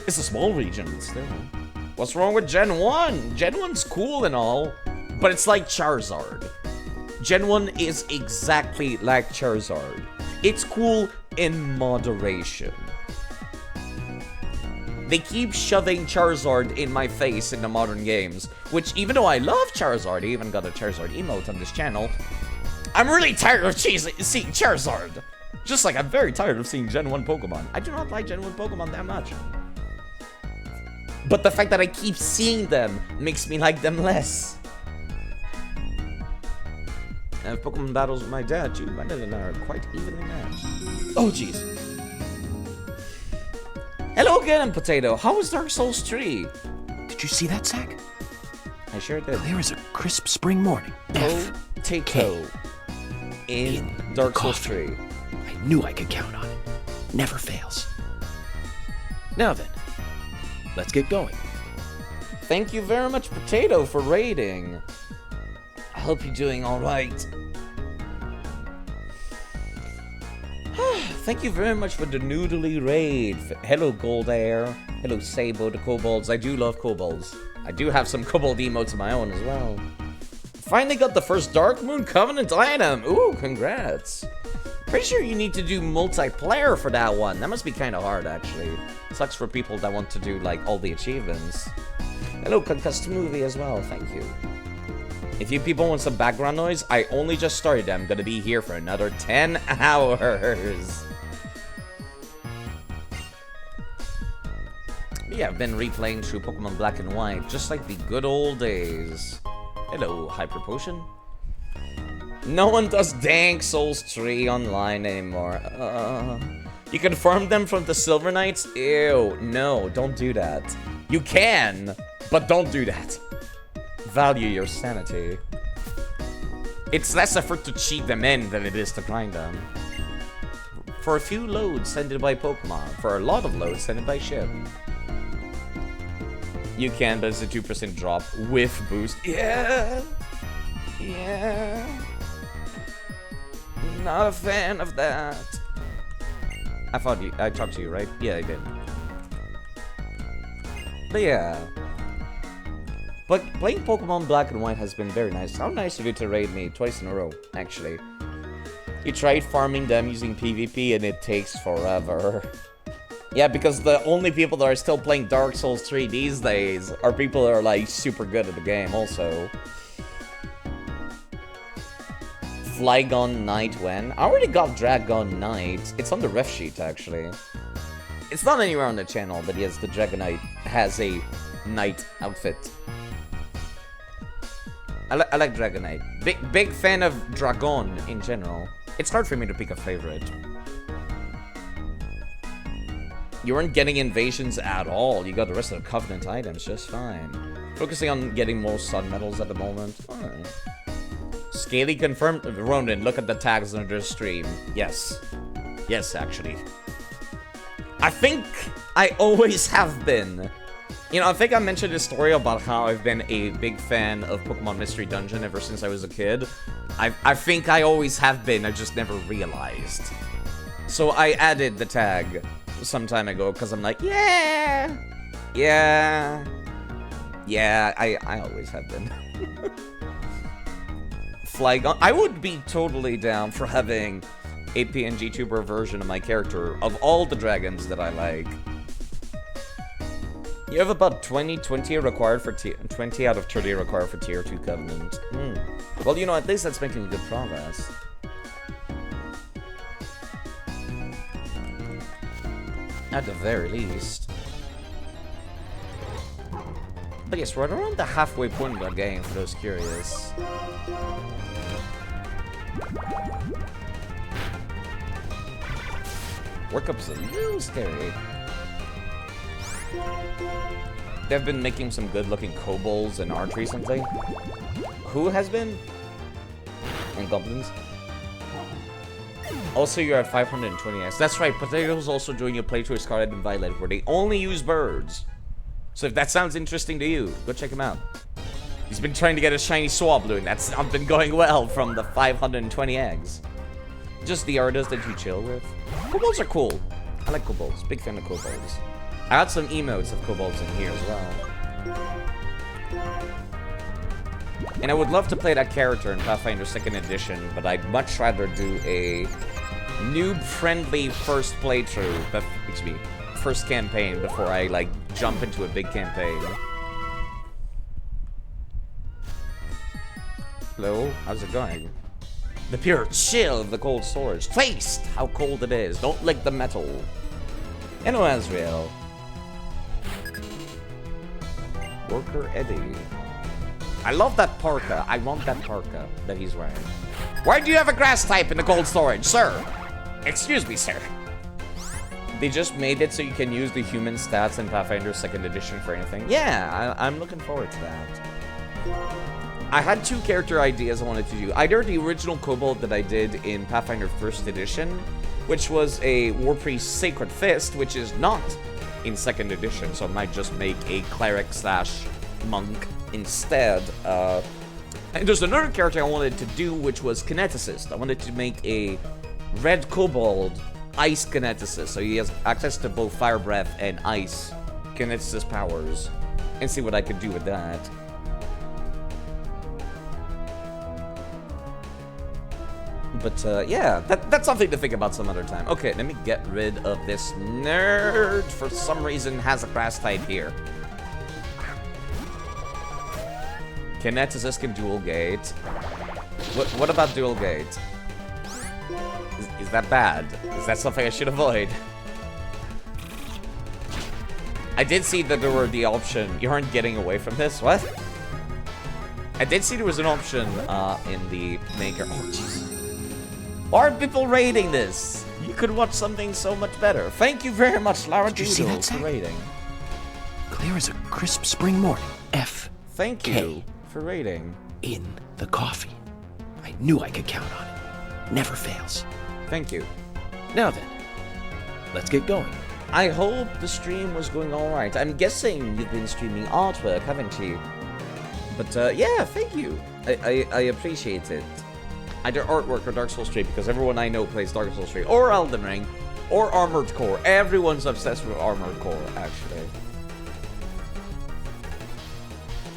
A: It's a small region, but still. What's wrong with Gen 1? Gen 1's cool and all, but it's like Charizard. Gen 1 is exactly like Charizard. It's cool in moderation. They keep shoving Charizard in my face in the modern games, which, even though I love Charizard, I even got a Charizard emote on this channel, I'm really tired of seeing Charizard. Just like I'm very tired of seeing Gen 1 Pokemon. I do not like Gen 1 Pokemon that much. But the fact that I keep seeing them makes me like them less. I have Pokemon battles with my dad, too. My dad and I are quite evenly matched. Oh, jeez. Hello again, Potato. How was Dark Souls 3?
F: Did you see that, Zach?
A: I sure did.
F: Clear as a crisp spring morning.
A: Potato in Dark Souls 3.
F: I knew I could count on it. Never fails. Now then, let's get going.
A: Thank you very much, Potato, for raiding. I hope you're doing all right. Thank you very much for the noodly raid. Hello, Goldair. Hello, Sabo, the kobolds. I do love kobolds. I do have some kobold emotes of my own as well. Finally got the first Dark Moon Covenant item. Ooh, congrats. Pretty sure you need to do multiplayer for that one. That must be kind of hard, actually. Sucks for people that want to do, like, all the achievements. Hello, Concussed Movie as well. Thank you. If you people want some background noise, I only just started. I'm gonna be here for another 10 hours. Yeah, I've been replaying through Pokemon Black and White, just like the good old days. Hello, Hyper Potion. No one does Dank Souls 3 online anymore. You can farm them from the Silver Knights? Ew, no, don't do that. You can, but don't do that. Value your sanity. It's less effort to cheat them in than it is to grind them. For a few loads, send it by Pokemon. For a lot of loads, send it by ship. You can, but it's a 2% drop with boost. Yeah. Yeah. Not a fan of that. I talked to you, right? Yeah, I did. But yeah. But playing Pokemon Black and White has been very nice. How nice of you to raid me twice in a row, actually. You tried farming them using PvP and it takes forever. Yeah, because the only people that are still playing Dark Souls 3 these days are people that are like super good at the game also. Flygon Knight when? I already got Dragon Knight. It's on the ref sheet actually. It's not anywhere on the channel, but yes, the Dragonite has a knight outfit. I like Dragonite. Big fan of Dragon in general. It's hard for me to pick a favorite. You weren't getting invasions at all. You got the rest of the Covenant items just fine. Focusing on getting more Sun Medals at the moment. Alright. Scaly confirmed. Ronan, look at the tags under the stream. Yes. Yes, actually. I think I always have been. You know, I think I mentioned this story about how I've been a big fan of Pokemon Mystery Dungeon ever since I was a kid. I think I always have been, I just never realized. So I added the tag some time ago, because I'm like, yeah, I always have been. Flygon, I would be totally down for having a PNG tuber version of my character, of all the dragons that I like. You have about 20 required for 20 out of 30 required for tier 2 Covenant. Well, you know, at least that's making good progress. At the very least. But yes, we're around the halfway point of the game for those curious. Workup's a little scary. They've been making some good-looking kobolds and art recently. Who has been? And goblins. Also, you're at 520x. That's right, Potato's also doing a playthrough of Scarlet and Violet where they only use birds. So if that sounds interesting to you, go check him out. He's been trying to get a shiny Swablu, that's not been going well from the 520 eggs. Just the artists that you chill with. Kobolds are cool. I like kobolds. Big fan of kobolds. I got some emotes of kobolds in here as well. And I would love to play that character in Pathfinder 2nd Edition, but I'd much rather do a noob-friendly first playthrough, first campaign before I, like, jump into a big campaign. Hello? How's it going? The pure chill of the cold storage. Taste how cold it is. Don't lick the metal. Hello, Azrael. Worker Eddie. I love that parka. I want that parka that he's wearing. Why do you have a grass type in the cold storage, sir? Excuse me, sir. They just made it so you can use the human stats in Pathfinder 2nd Edition for anything. Yeah, I'm looking forward to that. I had two character ideas I wanted to do. Either the original kobold that I did in Pathfinder 1st Edition, which was a War Priest Sacred Fist, which is not in 2nd Edition, so I might just make a cleric / monk instead. And there's another character I wanted to do, which was Kineticist. I wanted to make a red kobold ice kineticist, so he has access to both fire breath and ice kineticist powers, and see what I could do with that. But yeah, that's something to think about some other time. Okay, let me get rid of this nerd. For some reason, has a grass type here. Kineticist can dual gate. What about dual gate? Is that bad? Is that something I should avoid? I did see that there were the option. You aren't getting away from this. What? I did see there was an option in the maker. Oh, jeez. Why are people rating this? You could watch something so much better. Thank you very much, Lara Doodle, for rating.
F: Clear as a crisp spring morning. F.
A: Thank you for rating.
F: In the coffee. I knew I could count on it. Never fails.
A: Thank you.
F: Now then, let's get going.
A: I hope the stream was going alright. I'm guessing you've been streaming artwork, haven't you? But yeah, thank you. I appreciate it. Either artwork or Dark Souls 3, because everyone I know plays Dark Souls 3, or Elden Ring, or Armored Core. Everyone's obsessed with Armored Core, actually.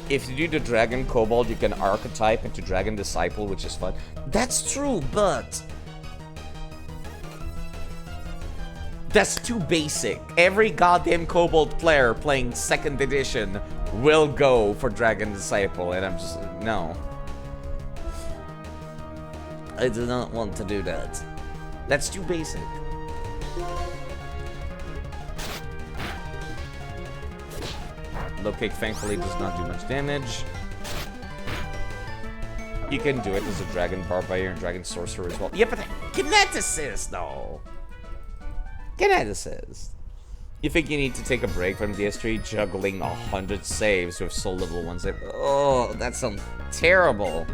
A: If you do the Dragon Kobold, you can archetype into Dragon Disciple, which is fun. That's true, but that's too basic. Every goddamn Kobold player playing 2nd edition will go for Dragon Disciple, and I'm just, no. I do not want to do that. That's too basic. Low kick thankfully does not do much damage. You can do it as a Dragon Barbarian and Dragon Sorcerer as well. Yeah, but Kineticist, though. Kineticist. You think you need to take a break from DS3 juggling 100 saves with so little ones? Oh, that sounds terrible.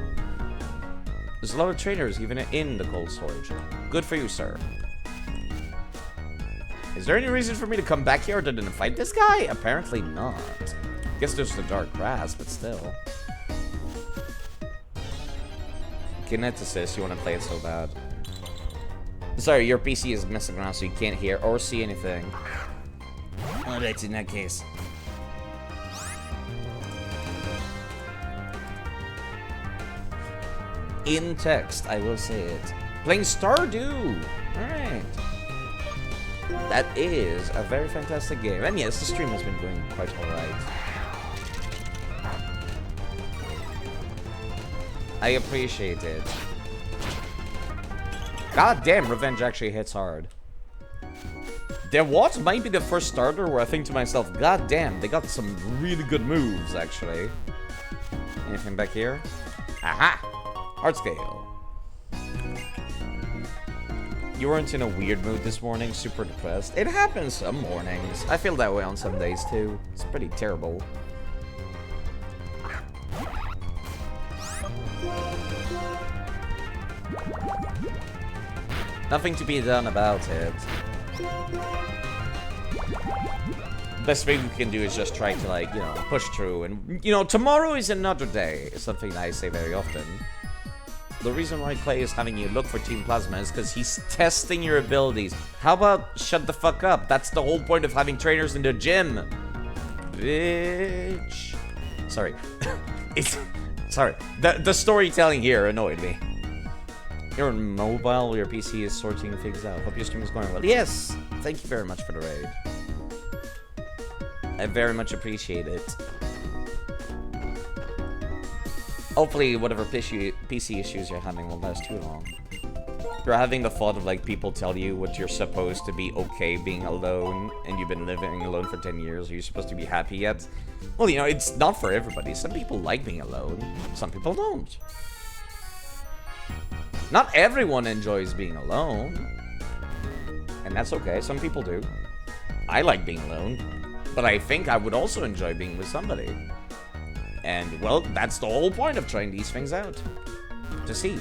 A: There's a lot of trainers even in the cold storage. Good for you, sir. Is there any reason for me to come back here other than to fight this guy? Apparently not. Guess there's the dark grass, but still. Kineticist, you want to play it so bad. Sorry, your PC is messing around so you can't hear or see anything. Alright, in that case. In text, I will say it. Playing Stardew! Alright. That is a very fantastic game. And yes, the stream has been going quite alright. I appreciate it. God damn, Revenge actually hits hard. There was might be the first starter where I think to myself, god damn, they got some really good moves, actually. Anything back here? Aha! Heart scale. You weren't in a weird mood this morning, super depressed. It happens some mornings. I feel that way on some days too. It's pretty terrible. Nothing to be done about it. Best thing we can do is just try to, like, you know, push through. And, you know, tomorrow is another day. It's something I say very often. The reason why Clay is having you look for Team Plasma is because he's testing your abilities. How about shut the fuck up? That's the whole point of having trainers in the gym. Bitch. Sorry. Sorry. The storytelling here annoyed me. You're on mobile, your PC is sorting things out. Hope your stream is going well. Yes! Thank you very much for the raid. I very much appreciate it. Hopefully, whatever PC issues you're having won't last too long. You're having the thought of, like, people tell you what you're supposed to be okay being alone, and you've been living alone for 10 years. Are you supposed to be happy yet? Well, you know, it's not for everybody. Some people like being alone. Some people don't. Not everyone enjoys being alone. And that's okay. Some people do. I like being alone. But I think I would also enjoy being with somebody. And, well, that's the whole point of trying these things out. To see.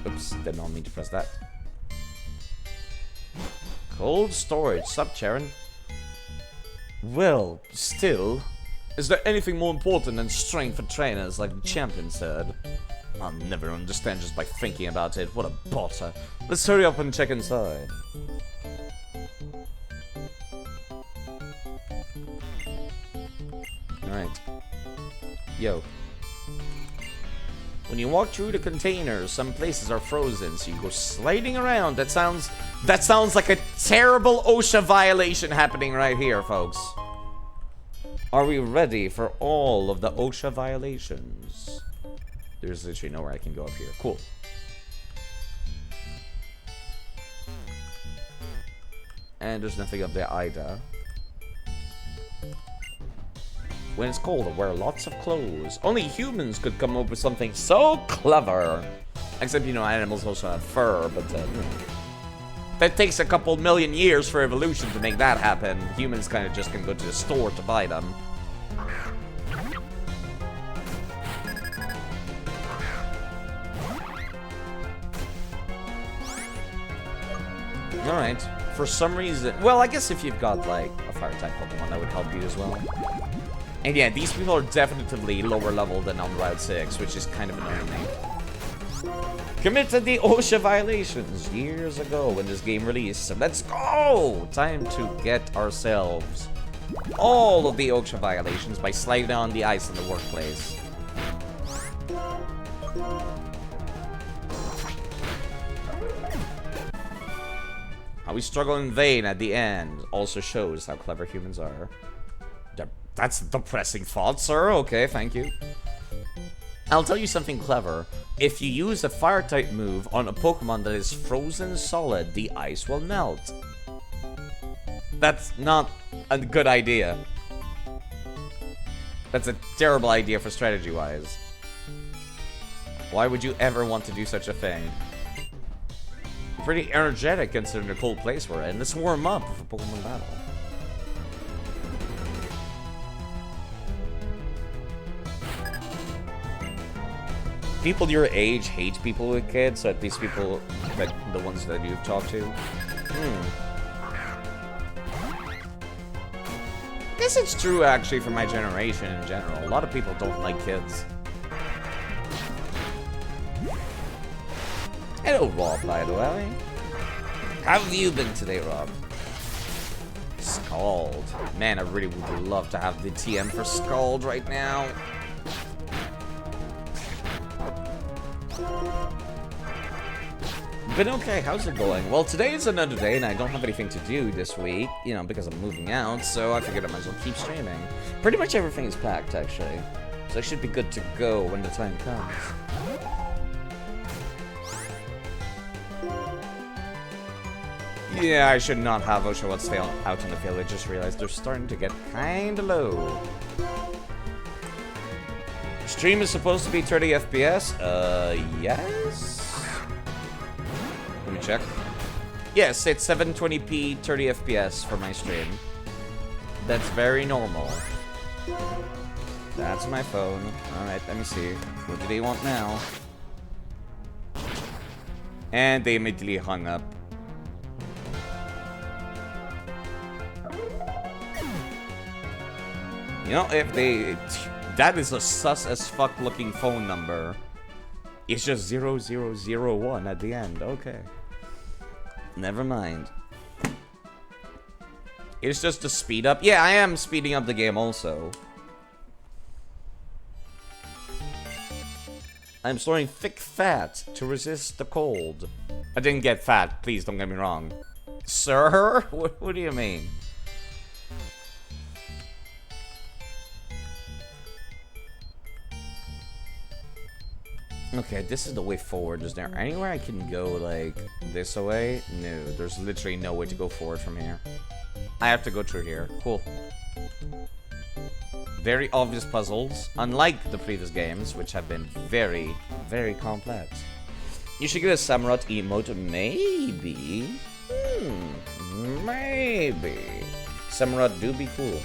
A: Oops, did not mean to press that. Cold storage. Sup, Charon? Well, still, is there anything more important than strength for trainers, like the champion said? I'll never understand just by thinking about it. What a botter. Let's hurry up and check inside. Alright. Yo. When you walk through the containers, some places are frozen, so you go sliding around. That sounds like a terrible OSHA violation happening right here, folks. Are we ready for all of the OSHA violations? There's literally nowhere I can go up here. Cool. And there's nothing up there either. When it's cold, wear lots of clothes. Only humans could come up with something so clever. Except, you know, animals also have fur, but that takes a couple million years for evolution to make that happen. Humans kind of just can go to the store to buy them. Alright. For some reason... Well, I guess if you've got, like, a fire-type Pokemon, that would help you as well. And yeah, these people are definitely lower level than on Route 6, which is kind of annoying me. Committed the OSHA violations years ago when this game released. So let's go! Time to get ourselves all of the OSHA violations by sliding on the ice in the workplace. How we struggle in vain at the end also shows how clever humans are. That's a depressing thought, sir. Okay, thank you. I'll tell you something clever. If you use a fire-type move on a Pokemon that is frozen solid, the ice will melt. That's not a good idea. That's a terrible idea for strategy-wise. Why would you ever want to do such a thing? Pretty energetic considering the cold place we're in. Let's warm up for Pokemon battle. People your age hate people with kids, so at least people, like the ones that you've talked to. I guess it's true actually for my generation in general. A lot of people don't like kids. Hello, Rob, by the way. How have you been today, Rob? Scald. Man, I really would love to have the TM for Scald right now. But okay, how's it going? Well, today is another day and I don't have anything to do this week, you know, because I'm moving out, so I figured I might as well keep streaming. Pretty much everything is packed, actually. So I should be good to go when the time comes. Yeah, I should not have OSHA What's Fail out in the field. I just realized they're starting to get kinda low. Stream is supposed to be 30 FPS? Yes? Let me check. Yes, it's 720p 30 FPS for my stream. That's very normal. That's my phone. Alright, let me see. What do they want now? And they immediately hung up. You know, if they... That is a sus as fuck looking phone number. It's just 0001 at the end. Okay. Never mind. It's just to speed up. Yeah, I am speeding up the game also. I'm storing thick fat to resist the cold. I didn't get fat, please don't get me wrong. Sir? What do you mean? Okay, this is the way forward. Is there anywhere I can go, like, this way? No, there's literally no way to go forward from here. I have to go through here. Cool. Very obvious puzzles, unlike the previous games, which have been very, very complex. You should get a Samurott emote, maybe? Maybe. Samurott do be cool.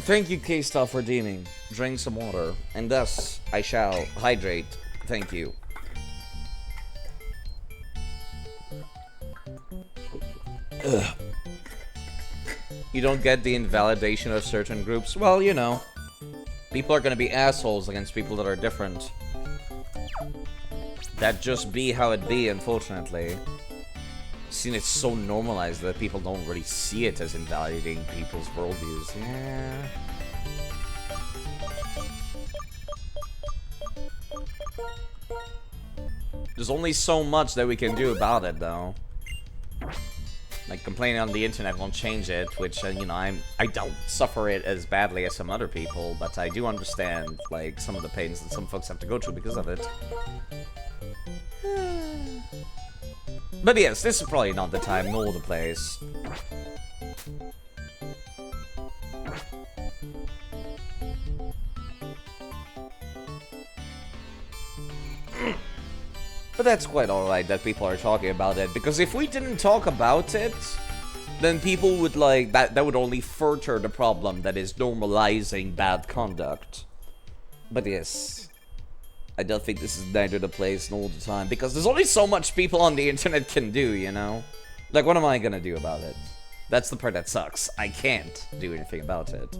A: Thank you, K-Star, for redeeming. Drink some water, and thus I shall hydrate. Thank you. Ugh. You don't get the invalidation of certain groups? Well, you know. People are gonna be assholes against people that are different. That just be how it be, unfortunately. seen it so normalized that people don't really see it as invalidating people's worldviews. Yeah. There's only so much that we can do about it, though. Like, complaining on the internet won't change it, which, you know, I don't suffer it as badly as some other people, but I do understand, like, some of the pains that some folks have to go through because of it. But yes, this is probably not the time nor the place. But that's quite alright that people are talking about it, because if we didn't talk about it, then people would like, that would only further the problem that is normalizing bad conduct. But yes, I don't think this is neither the place nor the time, because there's only so much people on the internet can do, you know? Like, what am I gonna do about it? That's the part that sucks. I can't do anything about it.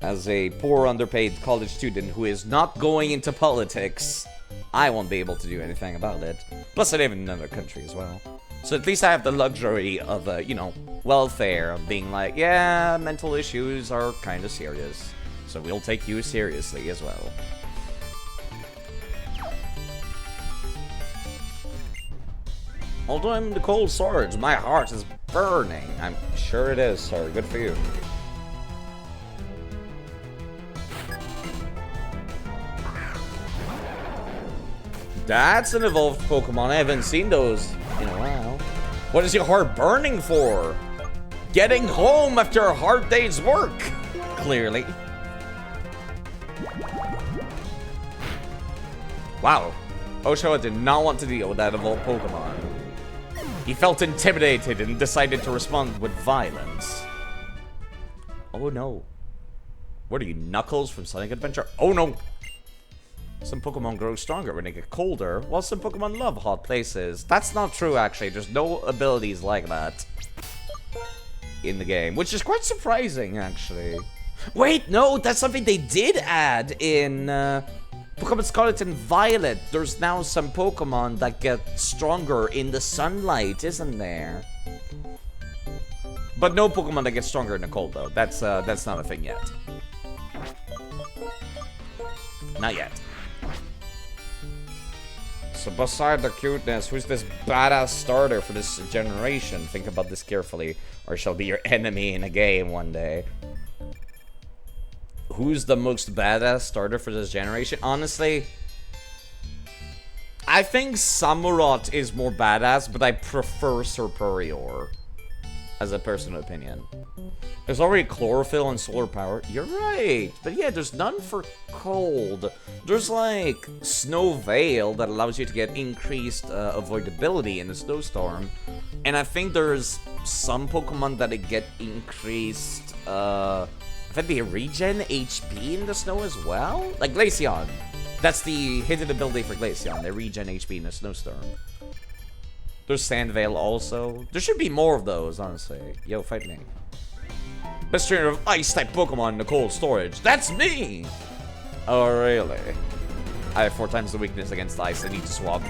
A: As a poor, underpaid college student who is not going into politics, I won't be able to do anything about it. Plus, I live in another country as well. So at least I have the luxury of, you know, welfare, of being like, yeah, mental issues are kind of serious. So we'll take you seriously as well. Although I'm in the cold storage, my heart is burning. I'm sure it is, sir. Good for you. That's an evolved Pokemon. I haven't seen those in a while. What is your heart burning for? Getting home after a hard day's work. Clearly. Wow. Oshawa did not want to deal with that evolved Pokemon. He felt intimidated and decided to respond with violence. Oh no. What are you, Knuckles from Sonic Adventure? Oh no. Some Pokemon grow stronger when they get colder, while some Pokemon love hot places. That's not true, actually. There's no abilities like that in the game, which is quite surprising, actually. Wait, no, that's something they did add in Pokemon Scarlet and Violet. There's now some Pokemon that get stronger in the sunlight, isn't there? But no Pokemon that gets stronger in the cold, though. That's not a thing yet. Not yet. So beside the cuteness, who's this badass starter for this generation? Think about this carefully, or she'll be your enemy in a game one day. Who's the most badass starter for this generation? Honestly, I think Samurott is more badass, but I prefer Serperior as a personal opinion. There's already Chlorophyll and Solar Power. You're right. But yeah, there's none for cold. There's like Snow Veil that allows you to get increased avoidability in a snowstorm. And I think there's some Pokemon that get increased, I think they regen HP in the snow as well? Like Glaceon. That's the hidden ability for Glaceon. They regen HP in a snowstorm. There's Sand Veil also. There should be more of those, honestly. Yo, fight me. Best trainer of Ice-type Pokemon in the cold storage. That's me! Oh, really? I have 4 times the weakness against ice. I need to swap.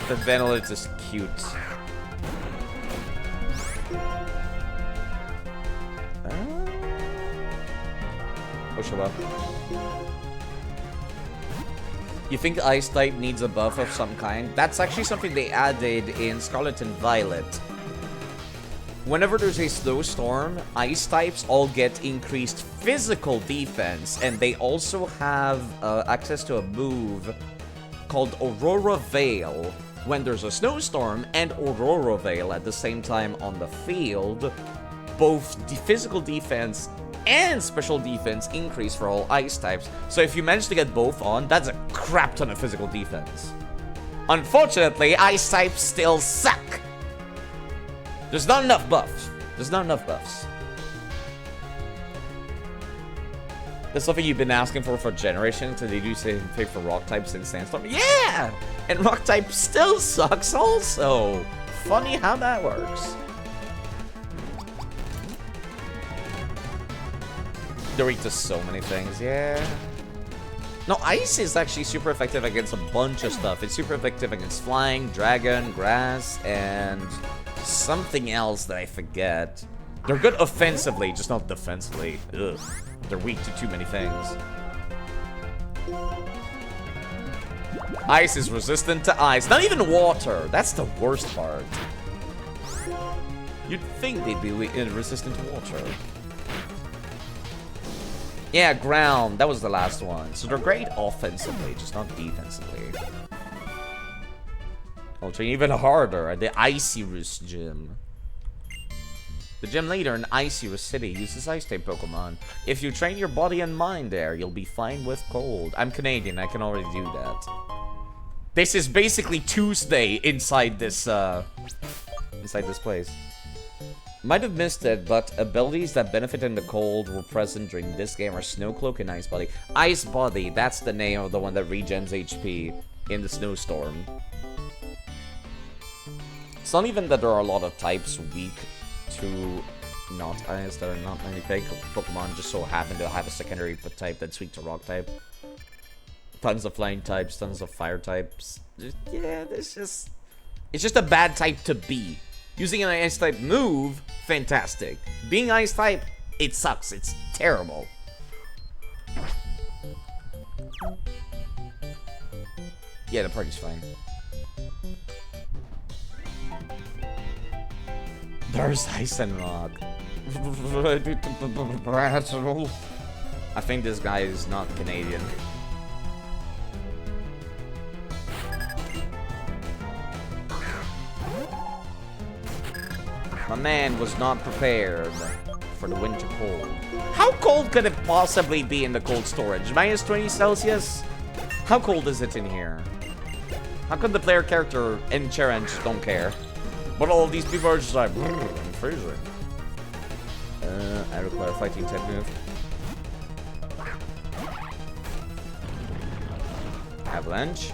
A: The Vanillite is cute. Oshawa. You think Ice-type needs a buff of some kind? That's actually something they added in Scarlet and Violet. Whenever there's a snowstorm, ice types all get increased physical defense, and they also have access to a move called Aurora Veil. When there's a snowstorm and Aurora Veil at the same time on the field, both the physical defense and special defense increase for all ice types. So if you manage to get both on, that's a crap ton of physical defense. Unfortunately, ice types still suck. There's not enough buffs. There's not enough buffs. That's something you've been asking for generations, and they do say for rock types in Sandstorm. Yeah! And rock type still sucks also. Funny how that works. They're weak to so many things, yeah. No, ice is actually super effective against a bunch of stuff. It's super effective against flying, dragon, grass, and something else that I forget. They're good offensively, just not defensively. Ugh. They're weak to too many things. Ice is resistant to ice. Not even water. That's the worst part. You'd think they'd be resistant to water. Yeah, ground. That was the last one. So they're great offensively, just not defensively. I'll train even harder at the Icy-Roost gym. The gym leader in Icy-Roost City uses ice-type Pokemon. If you train your body and mind there, you'll be fine with cold. I'm Canadian, I can already do that. This is basically Tuesday inside this place. Might have missed it, but abilities that benefit in the cold were present during this game are Snow Cloak and Ice Body. Ice Body, that's the name of the one that regens HP in the snowstorm. It's not even that there are a lot of types weak to not ice. There are not many big Pokemon just so happen to have a secondary type that's weak to rock type. Tons of flying types, tons of fire types. Yeah, it's just a bad type to be. Using an ice type move, fantastic. Being ice type, it sucks. It's terrible. Yeah, the party's fine. There's ice and rock. I think this guy is not Canadian. My man was not prepared for the winter cold. How cold could it possibly be in the cold storage? Minus 20 Celsius? How cold is it in here? How could the player character and Charon just don't care? But all of these people are just like, I'm freezing. I require a fighting type move. Avalanche.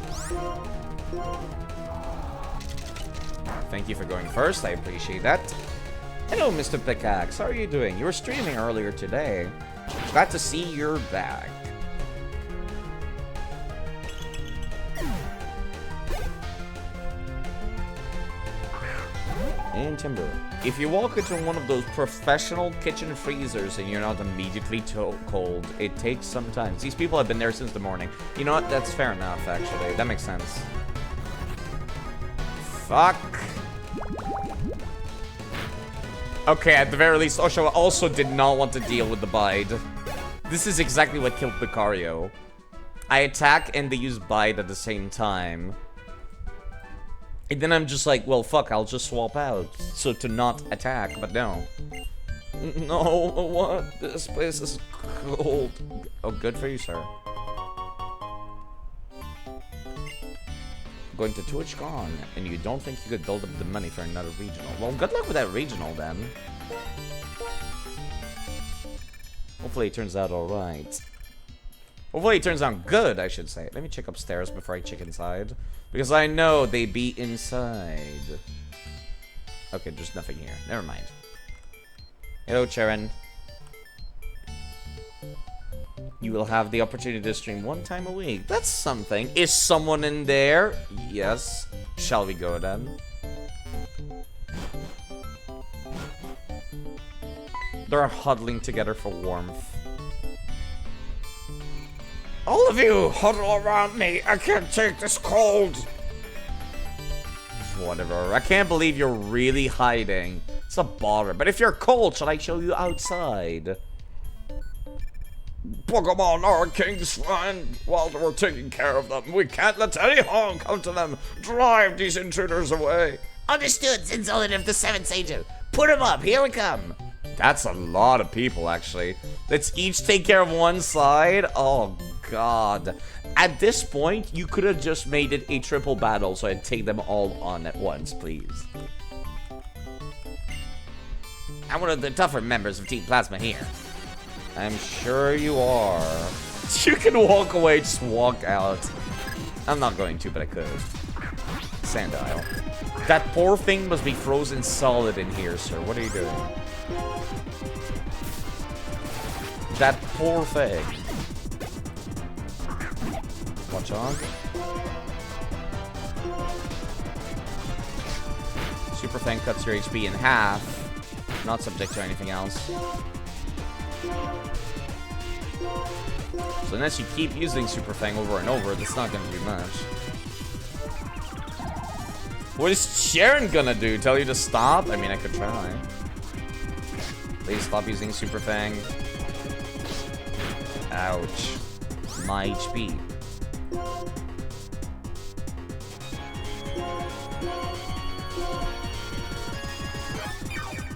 A: Thank you for going first, I appreciate that. Hello, Mr. Pickaxe, how are you doing? You were streaming earlier today. Glad to see you're back. And Timber. If you walk into one of those professional kitchen freezers and you're not immediately cold, it takes some time. These people have been there since the morning. You know what? That's fair enough, actually. That makes sense. Fuck. Okay, at the very least, Osho also did not want to deal with the bite. This is exactly what killed Lucario. I attack and they use bite at the same time. And then I'm just like, well, fuck, I'll just swap out. So to not attack, but no. No, what? This place is cold. Oh, good for you, sir. Going to TwitchCon, and you don't think you could build up the money for another regional. Well, good luck with that regional, then. Hopefully it turns out alright. Hopefully it turns out good, I should say. Let me check upstairs before I check inside. Because I know they be inside. Okay, there's nothing here. Never mind. Hello, Charon. You will have the opportunity to stream 1 time a week. That's something. Is someone in there? Yes. Shall we go then? They're huddling together for warmth.
B: All of you, huddle around me. I can't take this cold.
A: Whatever. I can't believe you're really hiding. It's a bother. But if you're cold, shall I show you outside?
E: Pokemon are king's friend. While we're taking care of them, we can't let any harm come to them. Drive these intruders away.
B: Understood, Zinzolid the 7th Angel. Put him up, here we come.
A: That's a lot of people, actually. Let's each take care of one side. Oh, God. At this point, you could have just made it a triple battle so I'd take them all on at once, please.
B: I'm one of the tougher members of Team Plasma here.
A: I'm sure you are. You can walk away, just walk out. I'm not going to, but I could. Sandile. That poor thing must be frozen solid in here, sir. What are you doing? That poor thing. Watchog. Super Fang cuts your HP in half. Not subject to anything else. So unless you keep using Super Fang over and over, that's not gonna do much. What is Sharon gonna do? Tell you to stop? I mean, I could try. Please stop using Super Fang. Ouch. My HP.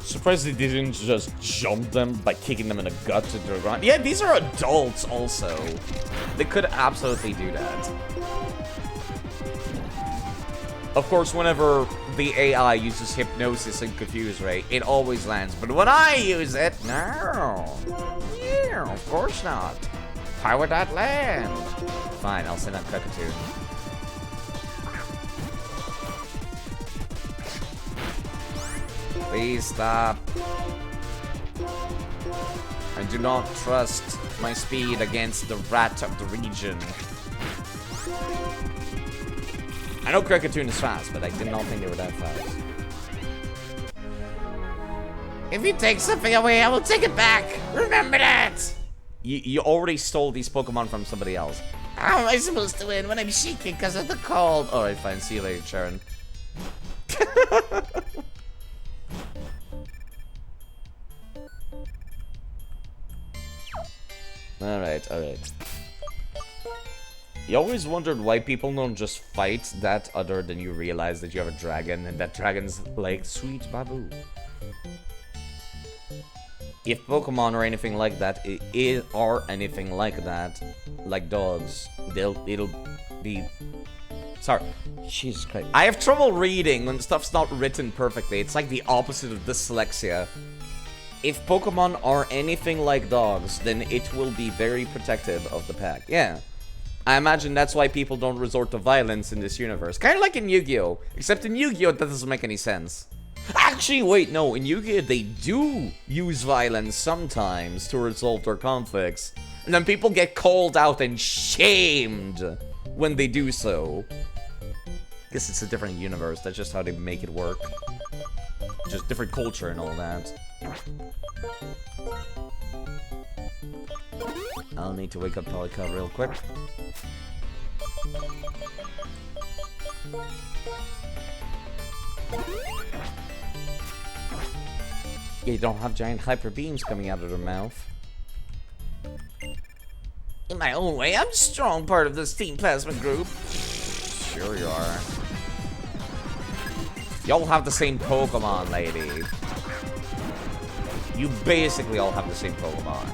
A: Surprised they didn't just jump them by kicking them in the gut to the ground. Yeah, these are adults also. They could absolutely do that. Of course, whenever the AI uses hypnosis and confuse ray, it always lands. But when I use it, no. Yeah, of course not. How would that land? Fine, I'll send out Cockatoo. Please stop. I do not trust my speed against the rat of the region. I know Cricketoon is fast, but I did not think they were that fast.
B: If you take something away, I will take it back. Remember that.
A: You already stole these Pokemon from somebody else.
B: How am I supposed to win when I'm shaking because of the cold?
A: Alright, fine. See you later, Sharon. Alright, alright. You always wondered why people don't just fight that other than you realize that you have a dragon and that dragon's like, sweet Babu. If Pokemon or anything like that, anything like that, like dogs, it'll be... Sorry. Jesus Christ. I have trouble reading when stuff's not written perfectly. It's like the opposite of dyslexia. If Pokemon are anything like dogs, then it will be very protective of the pack. Yeah. I imagine that's why people don't resort to violence in this universe. Kind of like in Yu-Gi-Oh! Except in Yu-Gi-Oh! That doesn't make any sense. Actually, wait, no. In Yu-Gi-Oh! They do use violence sometimes to resolve their conflicts. And then people get called out and shamed when they do so. Guess it's a different universe. That's just how they make it work. Just different culture and all that. I'll need to wake up Polycott real quick. You don't have giant hyper beams coming out of their mouth.
B: In my own way, I'm a strong part of this Team Plasma group.
A: Sure you are. Y'all have the same Pokemon, lady. You basically all have the same Pokemon.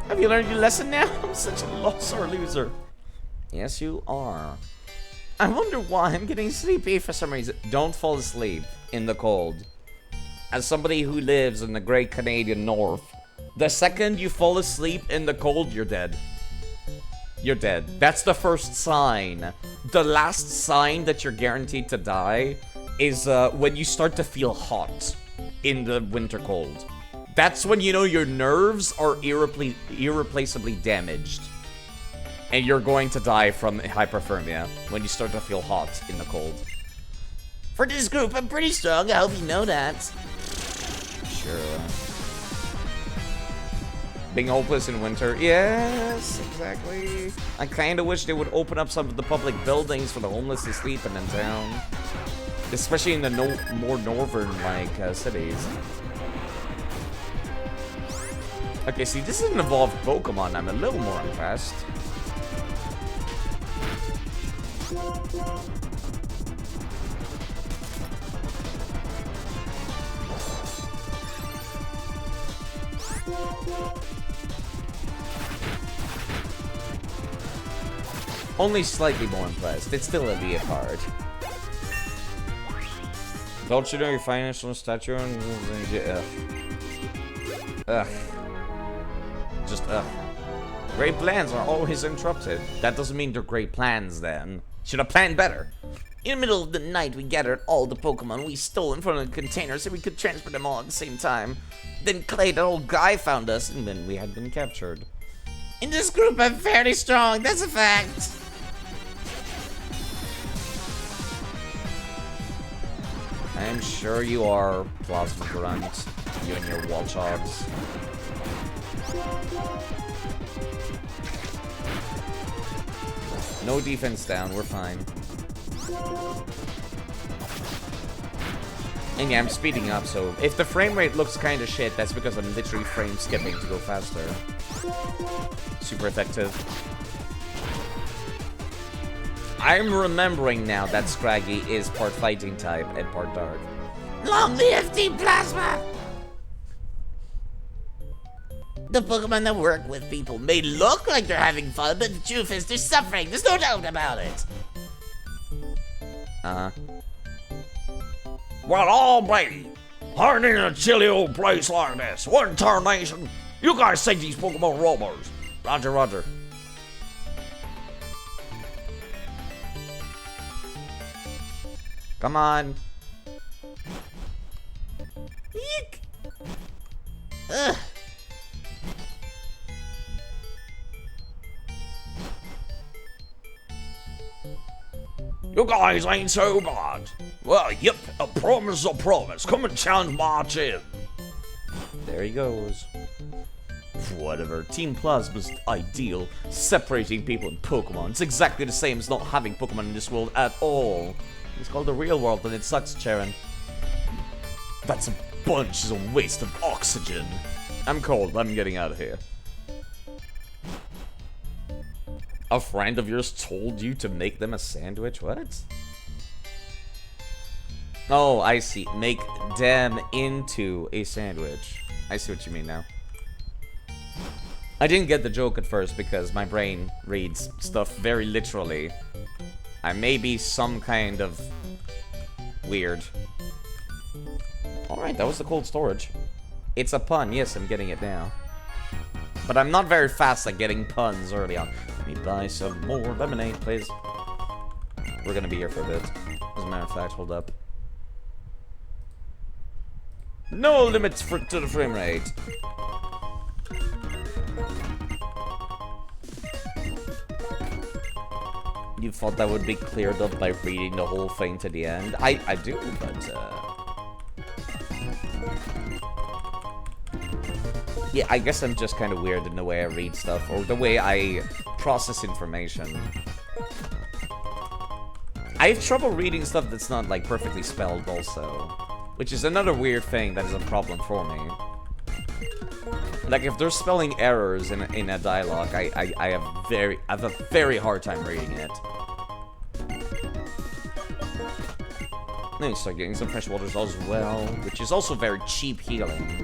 A: Have you learned your lesson now? I'm such a loser loser. Yes, you are. I wonder why I'm getting sleepy for some reason. Don't fall asleep in the cold. As somebody who lives in the great Canadian North, the second you fall asleep in the cold, you're dead. You're dead. That's the first sign. The last sign that you're guaranteed to die is when you start to feel hot in the winter cold. That's when you know your nerves are irreplaceably damaged. And you're going to die from hypothermia when you start to feel hot in the cold.
B: For this group, I'm pretty strong. I hope you know that.
A: Sure. Being hopeless in winter. Yes, exactly. I kind of wish they would open up some of the public buildings for the homeless to sleep in town. Especially in the more northern, like, cities. Okay, see, this is an evolved Pokemon. I'm a little more impressed. Only slightly more impressed. It's still a V card. Don't you know your financial stature? Ugh. Just, great plans are always interrupted. That doesn't mean they're great plans, then. Should have planned better.
B: In the middle of the night, we gathered all the Pokemon we stole in front of the container so we could transfer them all at the same time. Then Clay, that old guy, found us, and then we had been captured.
G: In this group, I'm fairly strong, that's a fact.
A: I'm sure you are, Plasma Grunt. You and your wall chops. No defense down, we're fine. And yeah, I'm speeding up, so if the frame rate looks kind of shit, that's because I'm literally frame skipping to go faster. Super effective. I'm remembering now that Scraggy is part fighting type and part dark.
G: Long live Team Plasma! The Pokemon that work with people may look like they're having fun, but the truth is they're suffering. There's no doubt about it.
E: Well, alrighty. Hard in a chilly old place like this. What in tarnation? You guys take these Pokemon robbers.
A: Roger, roger. Come on.
G: Eek. Ugh.
E: You guys ain't so bad. Well, yep, a promise is a promise. Come and challenge my chin.
A: There he goes. Whatever. Team Plasma's ideal. Separating people and Pokemon. It's exactly the same as not having Pokemon in this world at all. It's called the real world and it sucks, Charon. That's a bunch. Is a waste of oxygen. I'm cold. I'm getting out of here. A friend of yours told you to make them a sandwich? What? Oh, I see. Make them into a sandwich. I see what you mean now. I didn't get the joke at first because my brain reads stuff very literally. I may be some kind of weird. Alright, that was the cold storage. It's a pun. Yes, I'm getting it now. But I'm not very fast at getting puns early on. Let me buy some more lemonade, please. We're gonna be here for a bit. As a matter of fact, hold up. No limits to the frame rate. You thought that would be cleared up by reading the whole thing to the end? I do, but yeah, I guess I'm just kind of weird in the way I read stuff, or the way I process information. I have trouble reading stuff that's not, like, perfectly spelled also. Which is another weird thing that is a problem for me. Like, if there's spelling errors in a dialogue, I have a very hard time reading it. Then you start getting some fresh waters as well, which is also very cheap healing.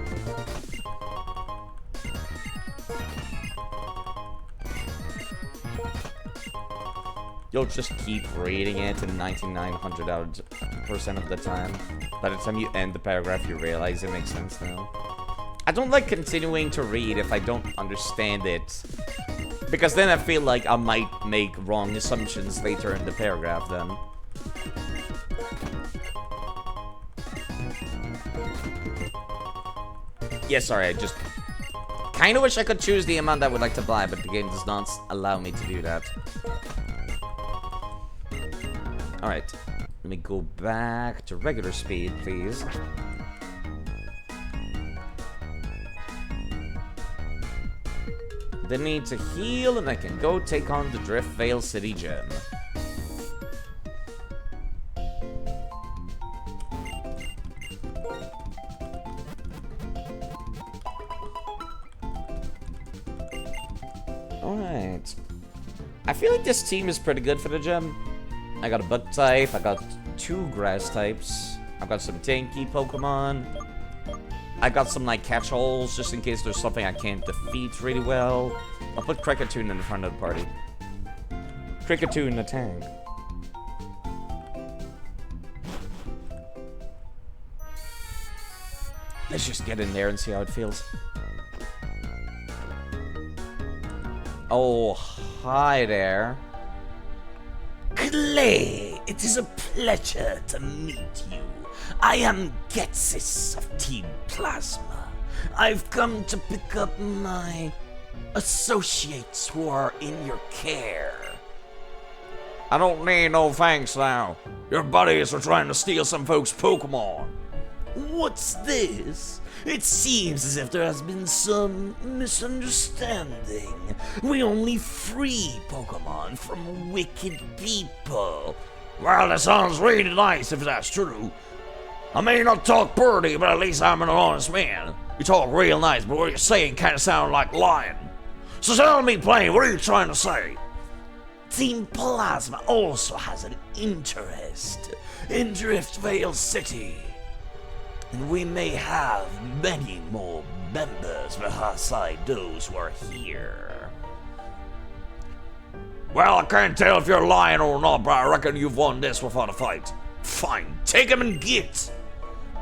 A: You'll just keep reading it in 99% of the time. By the time you end the paragraph, you realize it makes sense now. I don't like continuing to read if I don't understand it. Because then I feel like I might make wrong assumptions later in the paragraph then. Yeah, sorry, I just kind of wish I could choose the amount I would like to buy, but the game does not allow me to do that. Alright, let me go back to regular speed, please. Then need to heal, and I can go take on the Driftvale City Gym. Alright. I feel like this team is pretty good for the gym. I got a bug type, I got 2 grass types, I've got some tanky Pokemon, I got some like catch-alls just in case there's something I can't defeat really well. I'll put Kricketune in the front of the party. Kricketune in the tank. Let's just get in there and see how it feels. Oh, hi there.
G: Clay, it is a
E: pleasure to meet you. I am Getsis of Team Plasma. I've come to pick up my associates who are in your care.
A: I don't need no thanks now.
E: Your buddies are trying to steal some folks' Pokemon. What's this? It seems as if there has been some misunderstanding. We only free Pokemon from wicked people. Well, that sounds really nice if that's true. I may not talk pretty, but at least I'm an honest man. You talk real nice, but what you're saying kind of sounds like lying. So tell me plain, what are you trying to say? Team Plasma also has an interest in Driftvale City. And we may have many more members beside those who are here. Well, I can't tell if you're lying or not, but I reckon you've won this without a fight. Fine, take him and get.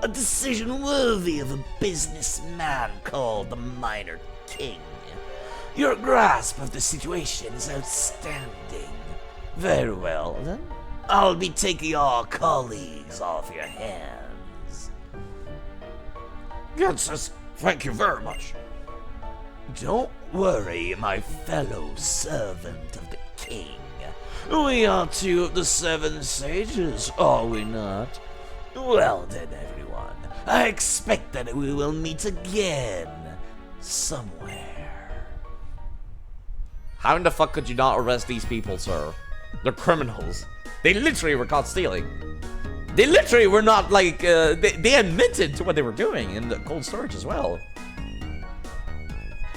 E: A decision worthy of a businessman called the Minor King. Your grasp of the situation is outstanding. Very well, then. I'll be taking our colleagues off your hands. Yes, thank you very much. Don't worry, my fellow servant of the king. We are two of the 7 sages, are we not? Well then, everyone, I expect that we will meet again somewhere.
A: How in the fuck could you not arrest these people, sir? They're criminals. They literally were caught stealing. They literally were not like, they admitted to what they were doing in the cold storage as well.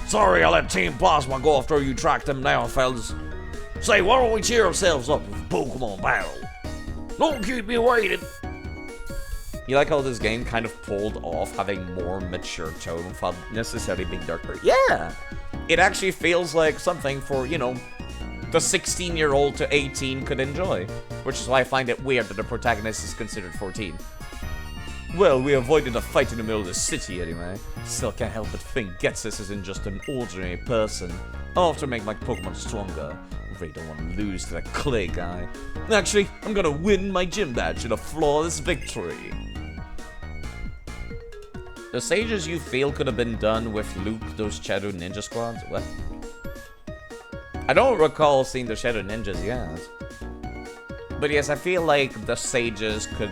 E: Sorry I let Team Plasma go after you tracked them down, fellas. Say, why don't we cheer ourselves up with a Pokemon battle? Don't keep me waiting.
A: You like how this game kind of pulled off having more mature tone without necessarily being darker? Yeah! It actually feels like something for, you know, the 16-year-old to 18 could enjoy. Which is why I find it weird that the protagonist is considered 14. Well, we avoided a fight in the middle of the city anyway. Still can't help but think Getsis isn't just an ordinary person. I'll have to make my Pokemon stronger. I really don't want to lose to that clay guy. Actually, I'm gonna win my gym badge in a flawless victory. The sages you feel could have been done with Luke, those Shadow Ninja squads? What? I don't recall seeing the Shadow Ninjas yet. But yes, I feel like the sages could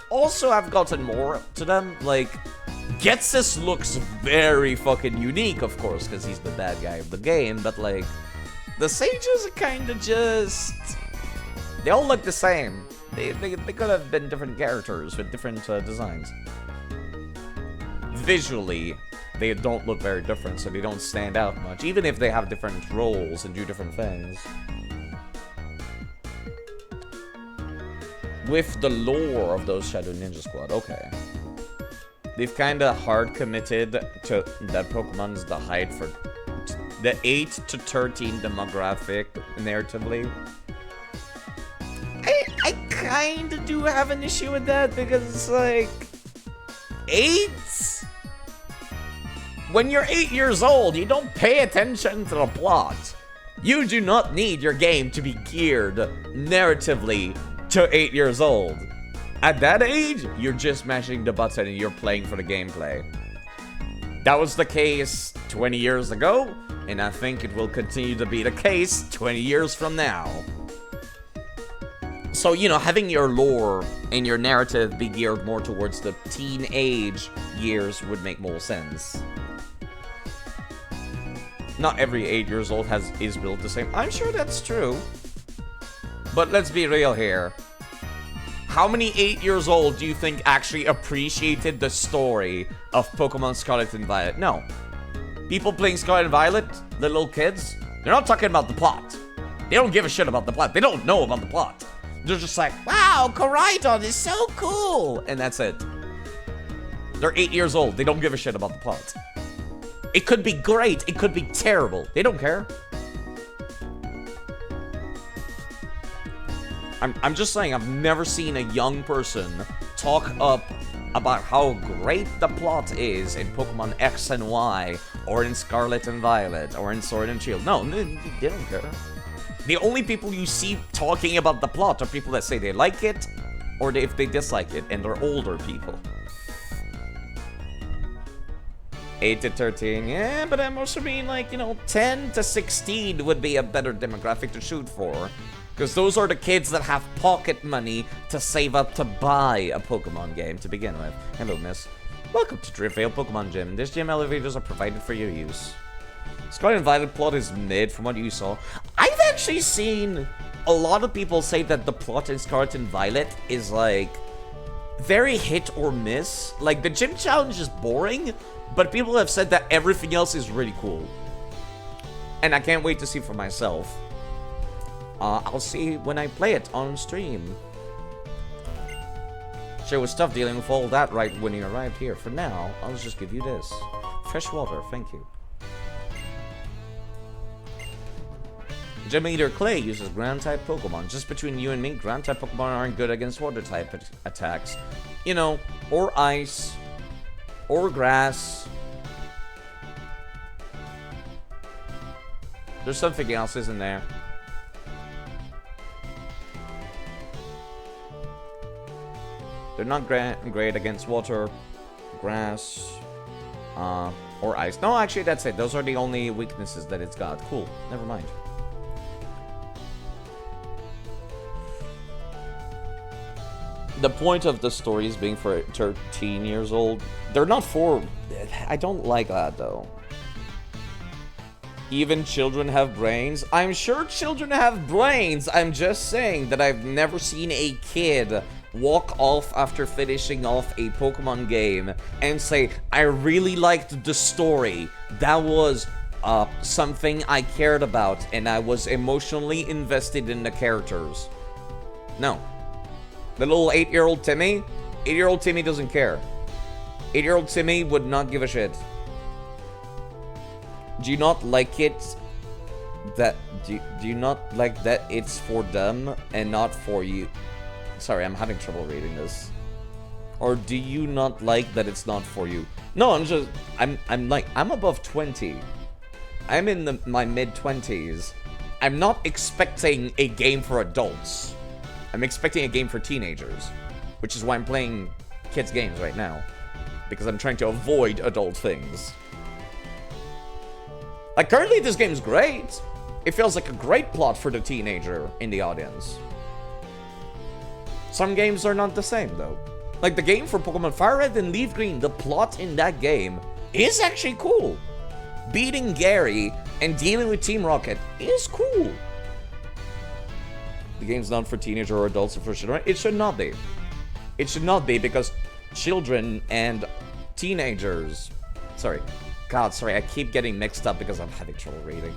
A: also have gotten more to them. Like, Getsis looks very fucking unique, of course, because he's the bad guy of the game. But like, the sages are kind of just... They all look the same. They could have been different characters with different designs. Visually, they don't look very different, so they don't stand out much, even if they have different roles and do different things. With the lore of those Shadow Ninja Squad, okay. They've kinda hard committed to that Pokemon's the height for the 8 to 13 demographic narratively. I kinda do have an issue with that because it's like 8? When you're 8 years old, you don't pay attention to the plot. You do not need your game to be geared narratively to 8 years old. At that age, you're just mashing the button and you're playing for the gameplay. That was the case 20 years ago, and I think it will continue to be the case 20 years from now. So, you know, having your lore and your narrative be geared more towards the teenage years would make more sense. Not every 8 years old is built the same. I'm sure that's true. But let's be real here. How many 8 years old do you think actually appreciated the story of Pokemon Scarlet and Violet? No. People playing Scarlet and Violet, the little kids, they're not talking about the plot. They don't give a shit about the plot. They don't know about the plot. They're just like, wow, Koraidon is so cool. And that's it. They're 8 years old. They don't give a shit about the plot. It could be great. It could be terrible. They don't care. I'm just saying, I've never seen a young person talk up about how great the plot is in Pokemon X and Y, or in Scarlet and Violet, or in Sword and Shield. No, they don't care. The only people you see talking about the plot are people that say they like it, or if they dislike it and they're older people. 8 to 13, yeah, but I'm also mean like, you know, 10 to 16 would be a better demographic to shoot for. Because those are the kids that have pocket money to save up to buy a Pokemon game to begin with. Hello, miss. Welcome to Driftveil Pokemon Gym. This gym elevators are provided for your use. Scarlet Violet plot is mid from what you saw. I've actually seen a lot of people say that the plot in Scarlet and Violet is like very hit or miss. Like the gym challenge is boring, but people have said that everything else is really cool. And I can't wait to see for myself. I'll see when I play it on stream. Sure was tough dealing with all that right when you arrived here. For now, I'll just give you this. Fresh water, thank you. Gym Leader Clay uses ground-type Pokemon. Just between you and me, ground-type Pokemon aren't good against water-type attacks. You know, or ice, or grass. There's something else, isn't there? They're not great against water, grass, or ice. No, actually, that's it. Those are the only weaknesses that it's got. Cool. Never mind. The point of the story is being for 13 years old. They're not for... I don't like that, though. Even children have brains? I'm sure children have brains. I'm just saying that I've never seen a kid walk off after finishing off a Pokemon game and say, I really liked the story. That was something I cared about and I was emotionally invested in the characters. No. The little 8-year-old Timmy? 8-year-old Timmy doesn't care. 8-year-old Timmy would not give a shit. Do you not like it that... Do you not like that it's for them and not for you? Sorry, I'm having trouble reading this. Or do you not like that it's not for you? No, I'm above 20. I'm in my mid-20s. I'm not expecting a game for adults. I'm expecting a game for teenagers. Which is why I'm playing kids' games right now. Because I'm trying to avoid adult things. Like, currently this game's great. It feels like a great plot for the teenager in the audience. Some games are not the same, though. Like, the game for Pokemon Fire Red and Leaf Green, the plot in that game is actually cool. Beating Gary and dealing with Team Rocket is cool. The game's not for teenagers or adults or for children. It should not be. It should not be because children and teenagers... Sorry. God, sorry, I keep getting mixed up because I'm having trouble reading.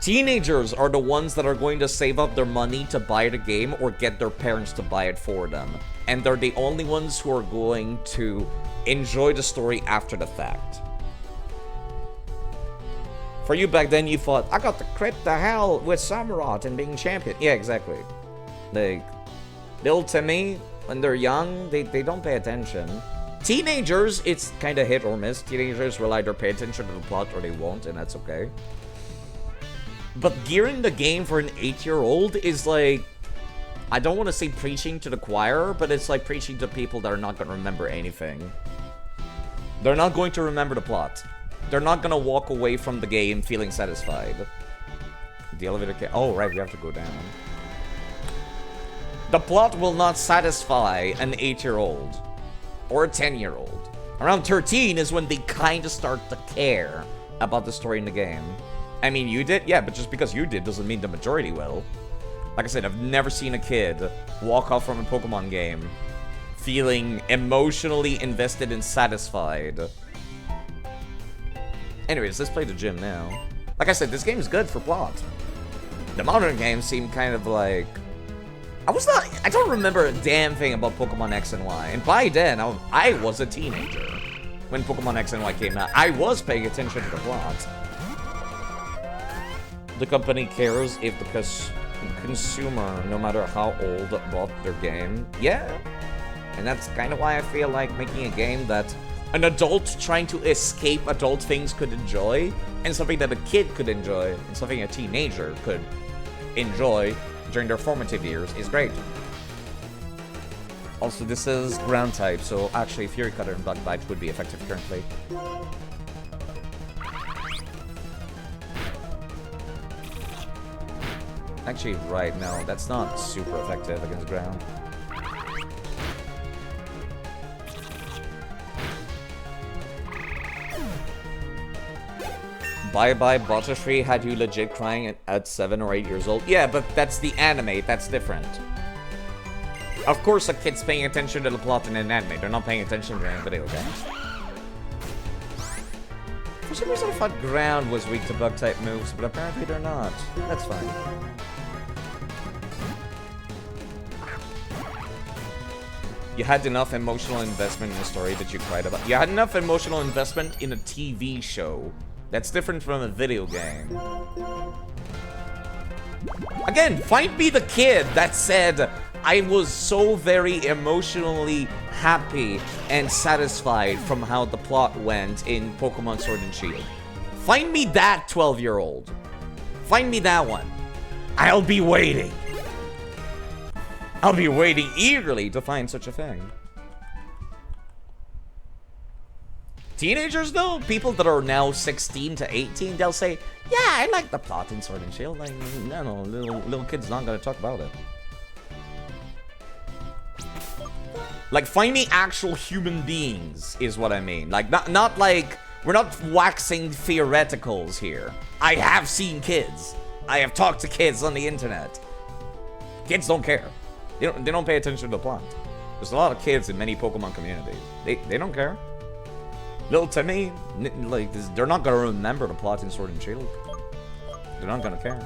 A: Teenagers are the ones that are going to save up their money to buy the game or get their parents to buy it for them. And they're the only ones who are going to enjoy the story after the fact. For you back then, you thought, I got the crit to hell with Samurott and being champion. Yeah, exactly. Like, little Timmy, when they're young, they don't pay attention. Teenagers, it's kind of hit or miss. Teenagers will either pay attention to the plot or they won't, and that's okay. But gearing the game for an 8-year-old is like... I don't want to say preaching to the choir, but it's like preaching to people that are not going to remember anything. They're not going to remember the plot. They're not going to walk away from the game feeling satisfied. The elevator can... Oh, right, we have to go down. The plot will not satisfy an 8-year-old. Or a 10-year-old. Around 13 is when they kind of start to care about the story in the game. I mean, you did? Yeah, but just because you did doesn't mean the majority will. Like I said, I've never seen a kid walk off from a Pokemon game feeling emotionally invested and satisfied. Anyways, let's play the gym now. Like I said, this game is good for plot. The modern games seem kind of like... I don't remember a damn thing about Pokemon X and Y. And by then, I was a teenager when Pokemon X and Y came out. I was paying attention to the plot. The company cares if the consumer, no matter how old, bought their game. Yeah. And that's kind of why I feel like making a game that an adult trying to escape adult things could enjoy, and something that a kid could enjoy, and something a teenager could enjoy, during their formative years is great. Also, this is ground type, so actually Fury Cutter and Bug Bite would be effective currently. Actually, right, no, that's not super effective against ground. Bye-bye Butterfree had you legit crying at 7 or 8 years old. Yeah, but that's the anime, that's different. Of course a kid's paying attention to the plot in an anime, they're not paying attention to any video games. For some reason I thought ground was weak to bug type moves, but apparently they're not. That's fine. You had enough emotional investment in the story that you cried about. You had enough emotional investment in a TV show. That's different from a video game. Again, find me the kid that said, I was so very emotionally happy and satisfied from how the plot went in Pokemon Sword and Shield. Find me that 12-year-old. Find me that one. I'll be waiting. I'll be waiting eagerly to find such a thing. Teenagers, though, people that are now 16 to 18, they'll say, yeah, I like the plot in Sword and Shield. Like, no, little kid's not gonna talk about it. Like, find me actual human beings, is what I mean. Like, not like, we're not waxing theoreticals here. I have seen kids. I have talked to kids on the internet. Kids don't care. They don't pay attention to the plot. There's a lot of kids in many Pokemon communities. They don't care. Little Timmy, like, they're not gonna remember the plot in Sword and Shield. They're not gonna care.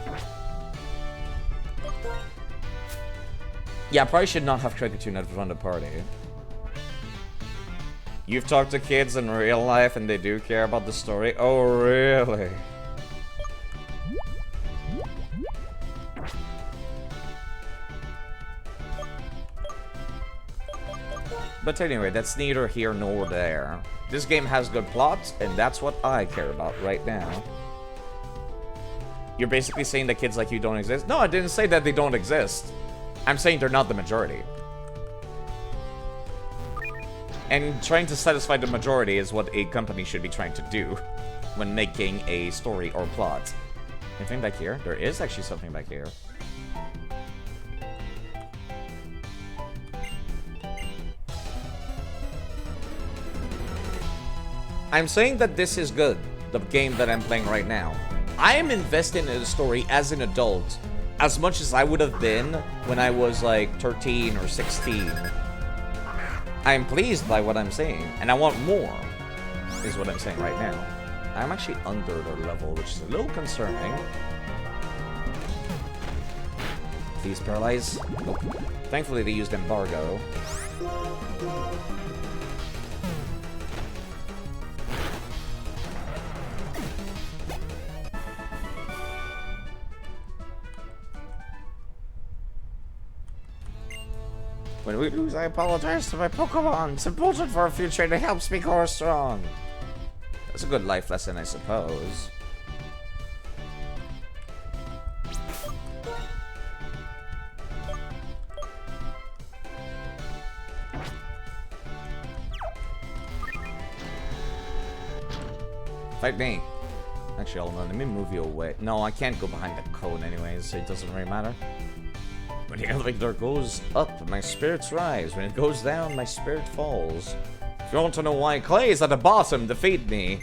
A: Yeah, I probably should not have Kricketune at front of the party. You've talked to kids in real life and they do care about the story? Oh, really? But anyway, that's neither here nor there. This game has good plots, and that's what I care about right now. You're basically saying that kids like you don't exist? No, I didn't say that they don't exist. I'm saying they're not the majority. And trying to satisfy the majority is what a company should be trying to do when making a story or plot. Anything back here? There is actually something back here. I'm saying that this is good, the game that I'm playing right now. I am invested in the story as an adult, as much as I would have been when I was like 13 or 16. I'm pleased by what I'm seeing, and I want more, is what I'm saying right now. I'm actually under their level, which is a little concerning. Please paralyze. Nope. Thankfully they used embargo. When we lose, I apologize to my Pokemon. It's important for our future and it helps me grow strong. That's a good life lesson, I suppose. Fight me. Actually, hold on. Let me move you away. No, I can't go behind the cone anyways, so it doesn't really matter. When the elevator goes up, my spirits rise. When it goes down, my spirit falls. If you want to know why Clay is at the bottom, defeat me.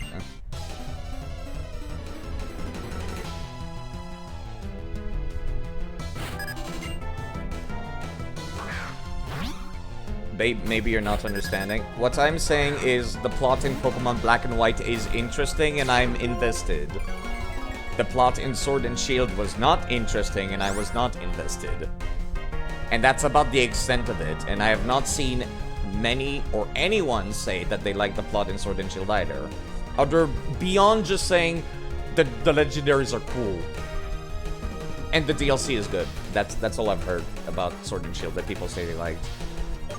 A: Babe, maybe you're not understanding. What I'm saying is the plot in Pokemon Black and White is interesting and I'm invested. The plot in Sword and Shield was not interesting and I was not invested. And that's about the extent of it, and I have not seen many or anyone say that they like the plot in Sword and Shield either. Other beyond just saying that the legendaries are cool. And the DLC is good. That's all I've heard about Sword and Shield that people say they liked.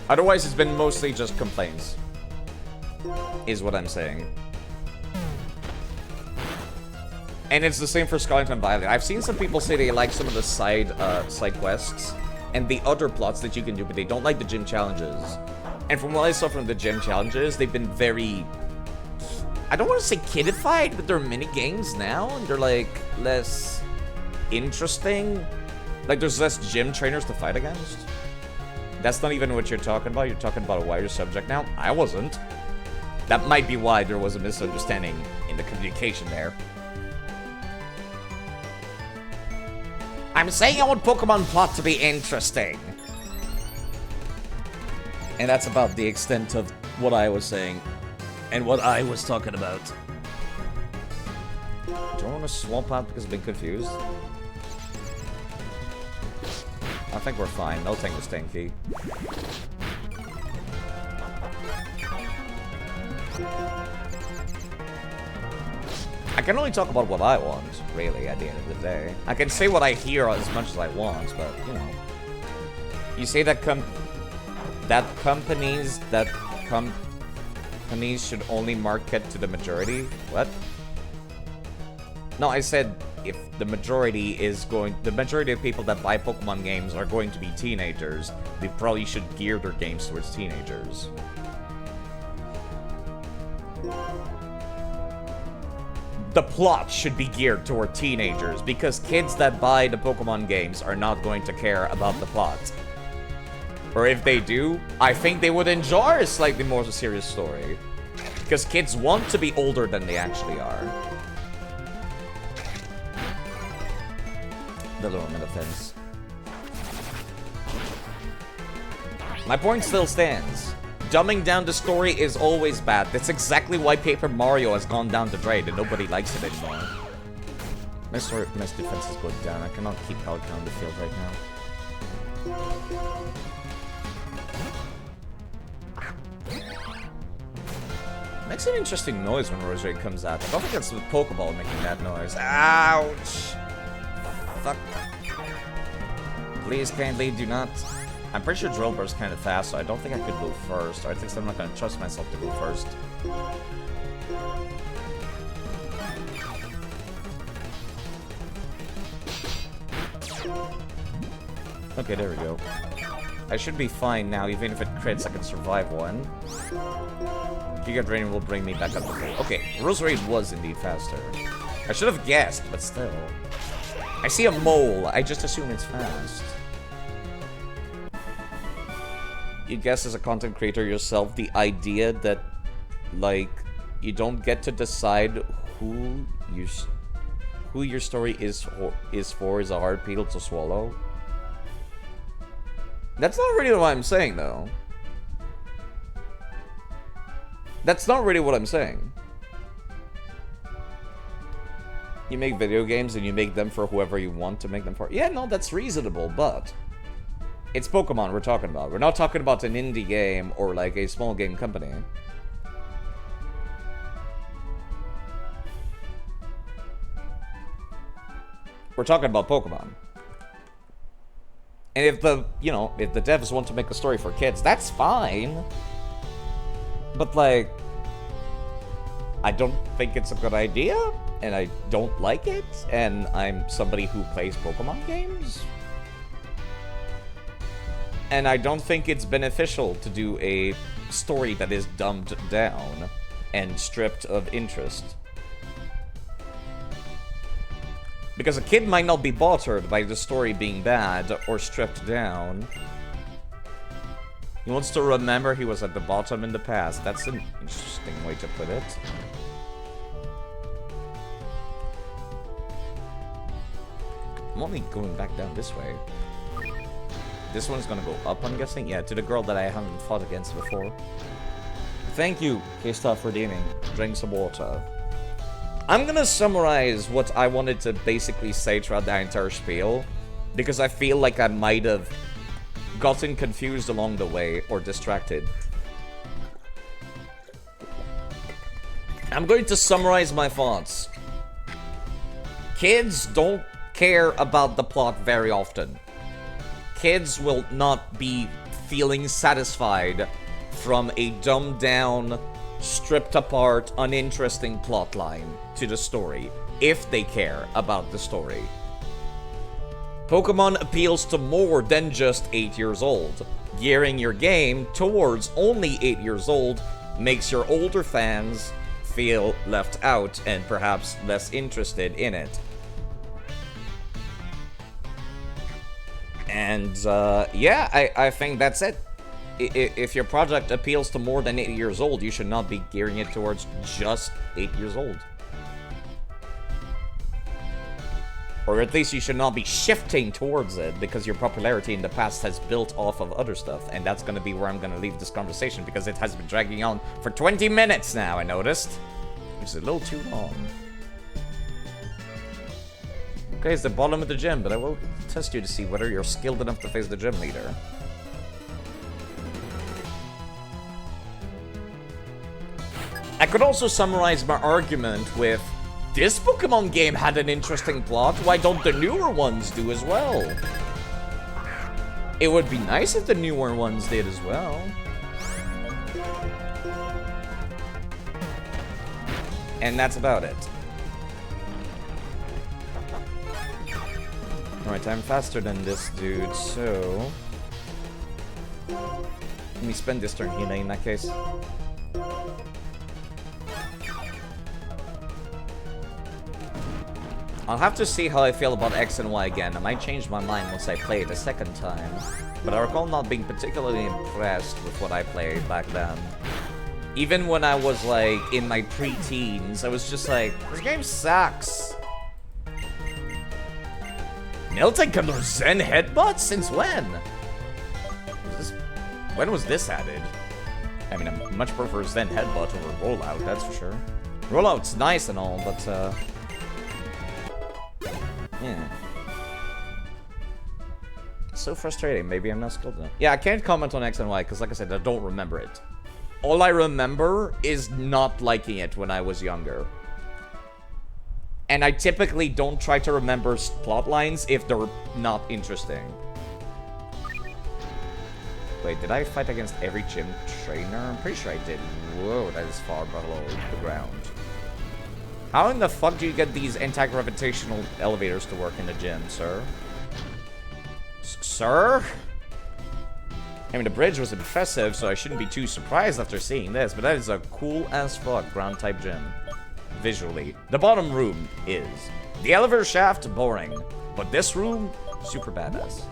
A: Otherwise, it's been mostly just complaints. Is what I'm saying. And it's the same for Scarlet and Violet. I've seen some people say they like some of the side quests and the other plots that you can do, but they don't like the gym challenges. And from what I saw from the gym challenges, they've been very... I don't want to say kidified, but they're mini games now, and they're like less interesting. Like there's less gym trainers to fight against. That's not even what you're talking about. You're talking about a wider subject now. I wasn't. That might be why there was a misunderstanding in the communication there.
B: I'm saying I want Pokemon plot to be interesting.
A: And that's about the extent of what I was saying. And what I was talking about. Do I want to swamp out because I've been confused? I think we're fine. No thing was tanky. I can only talk about what I want, really, at the end of the day. I can say what I hear as much as I want, but, you know. You say that companies should only market to the majority? What? No, I said if the majority of people that buy Pokemon games are going to be teenagers, they probably should gear their games towards teenagers. The plot should be geared toward teenagers, because kids that buy the Pokemon games are not going to care about the plot. Or if they do, I think they would enjoy a slightly more serious story. Because kids want to be older than they actually are. The Lorman offense. My point still stands. Dumbing down the story is always bad. That's exactly why Paper Mario has gone down the drain and nobody likes it anymore. My defense is going down. I cannot keep Pelican on the field right now. Makes an interesting noise when Rosary comes out. I don't think that's the Pokeball making that noise. Ouch! Fuck. Please, kindly, do not. I'm pretty sure Drill Burst's kind of fast, so I don't think I could go first. Or at least I'm not going to trust myself to go first. Okay, there we go. I should be fine now, even if it crits, I can survive one. Giga Drain will bring me back up to full. Okay, Roserade was indeed faster. I should have guessed, but still. I see a mole, I just assume it's fast. You guess as a content creator yourself, the idea that, like, you don't get to decide who your story is for is a hard pill to swallow. That's not really what I'm saying, though. That's not really what I'm saying. You make video games and you make them for whoever you want to make them for. Yeah, no, that's reasonable, but it's Pokemon we're talking about. We're not talking about an indie game or like a small game company. We're talking about Pokemon. And if the, you know, if the devs want to make a story for kids, that's fine. But like, I don't think it's a good idea, and I don't like it, and I'm somebody who plays Pokemon games. And I don't think it's beneficial to do a story that is dumbed down and stripped of interest. Because a kid might not be bothered by the story being bad or stripped down. He wants to remember he was at the bottom in the past. That's an interesting way to put it. I'm only going back down this way. This one's gonna go up, I'm guessing? Yeah, to the girl that I haven't fought against before. Thank you, K-Star, for redeeming. Drink some water. I'm gonna summarize what I wanted to basically say throughout the entire spiel, because I feel like I might have gotten confused along the way or distracted. I'm going to summarize my thoughts. Kids don't care about the plot very often. Kids will not be feeling satisfied from a dumbed down, stripped apart, uninteresting plotline to the story. if they care about the story. Pokemon appeals to more than just 8 years old. Gearing your game towards only 8 years old makes your older fans feel left out and perhaps less interested in it. And, yeah, I think that's it. If your project appeals to more than 8 years old, you should not be gearing it towards just 8 years old. Or at least you should not be shifting towards it, because your popularity in the past has built off of other stuff. And that's gonna be where I'm gonna leave this conversation, because it has been dragging on for 20 minutes now, I noticed. Which is a little too long. Okay, it's the bottom of the gym, but I will test you to see whether you're skilled enough to face the gym leader. I could also summarize my argument with, this Pokemon game had an interesting plot, why don't the newer ones do as well? It would be nice if the newer ones did as well. And that's about it. Alright, I'm faster than this dude, so... Let me spend this turn healing in that case. I'll have to see how I feel about X and Y again. I might change my mind once I play it a second time. But I recall not being particularly impressed with what I played back then. Even when I was, like, in my pre-teens, I was just like, this game sucks. Multicolor Zen Headbutt? Since when? When was this added? I mean, I much prefer Zen Headbutt over Rollout, that's for sure. Rollout's nice and all, but, yeah. It's so frustrating. Maybe I'm not skilled enough. Yeah, I can't comment on X and Y because, like I said, I don't remember it. All I remember is not liking it when I was younger. And I typically don't try to remember plot lines if they're not interesting. Wait, did I fight against every gym trainer? I'm pretty sure I did. Whoa, that is far below the ground. How in the fuck do you get these anti-gravitational elevators to work in the gym, sir? Sir? I mean, the bridge was impressive, so I shouldn't be too surprised after seeing this, but that is a cool-as-fuck ground-type gym. Visually. The bottom room is. The elevator shaft, boring. But this room, super badass.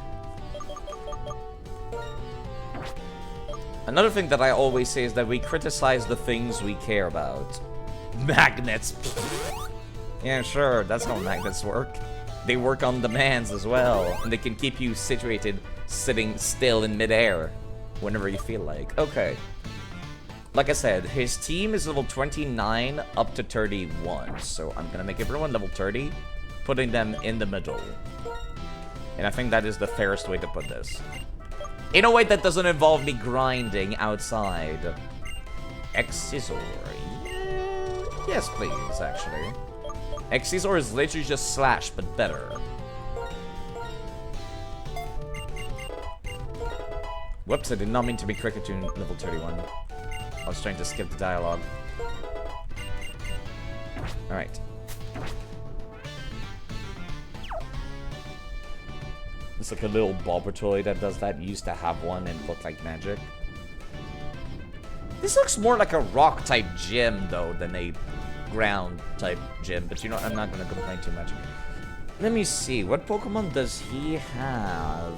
A: Another thing that I always say is that we criticize the things we care about. Magnets. Yeah, sure, that's how magnets work. They work on demands as well, and they can keep you situated sitting still in midair whenever you feel like. Okay. Like I said, his team is level 29 up to 31, so I'm gonna make everyone level 30, putting them in the middle. And I think that is the fairest way to put this. In a way that doesn't involve me grinding outside. Excisor. Yes, please, actually. Excisor is literally just Slash, but better. Whoops, I did not mean to be Cricketune level 31. I was trying to skip the dialogue. Alright. It's like a little bobber toy that does that. You used to have one and looked like magic. This looks more like a rock-type gym, though, than a ground-type gym. But you know, I'm not going to complain too much. Let me see. What Pokemon does he have?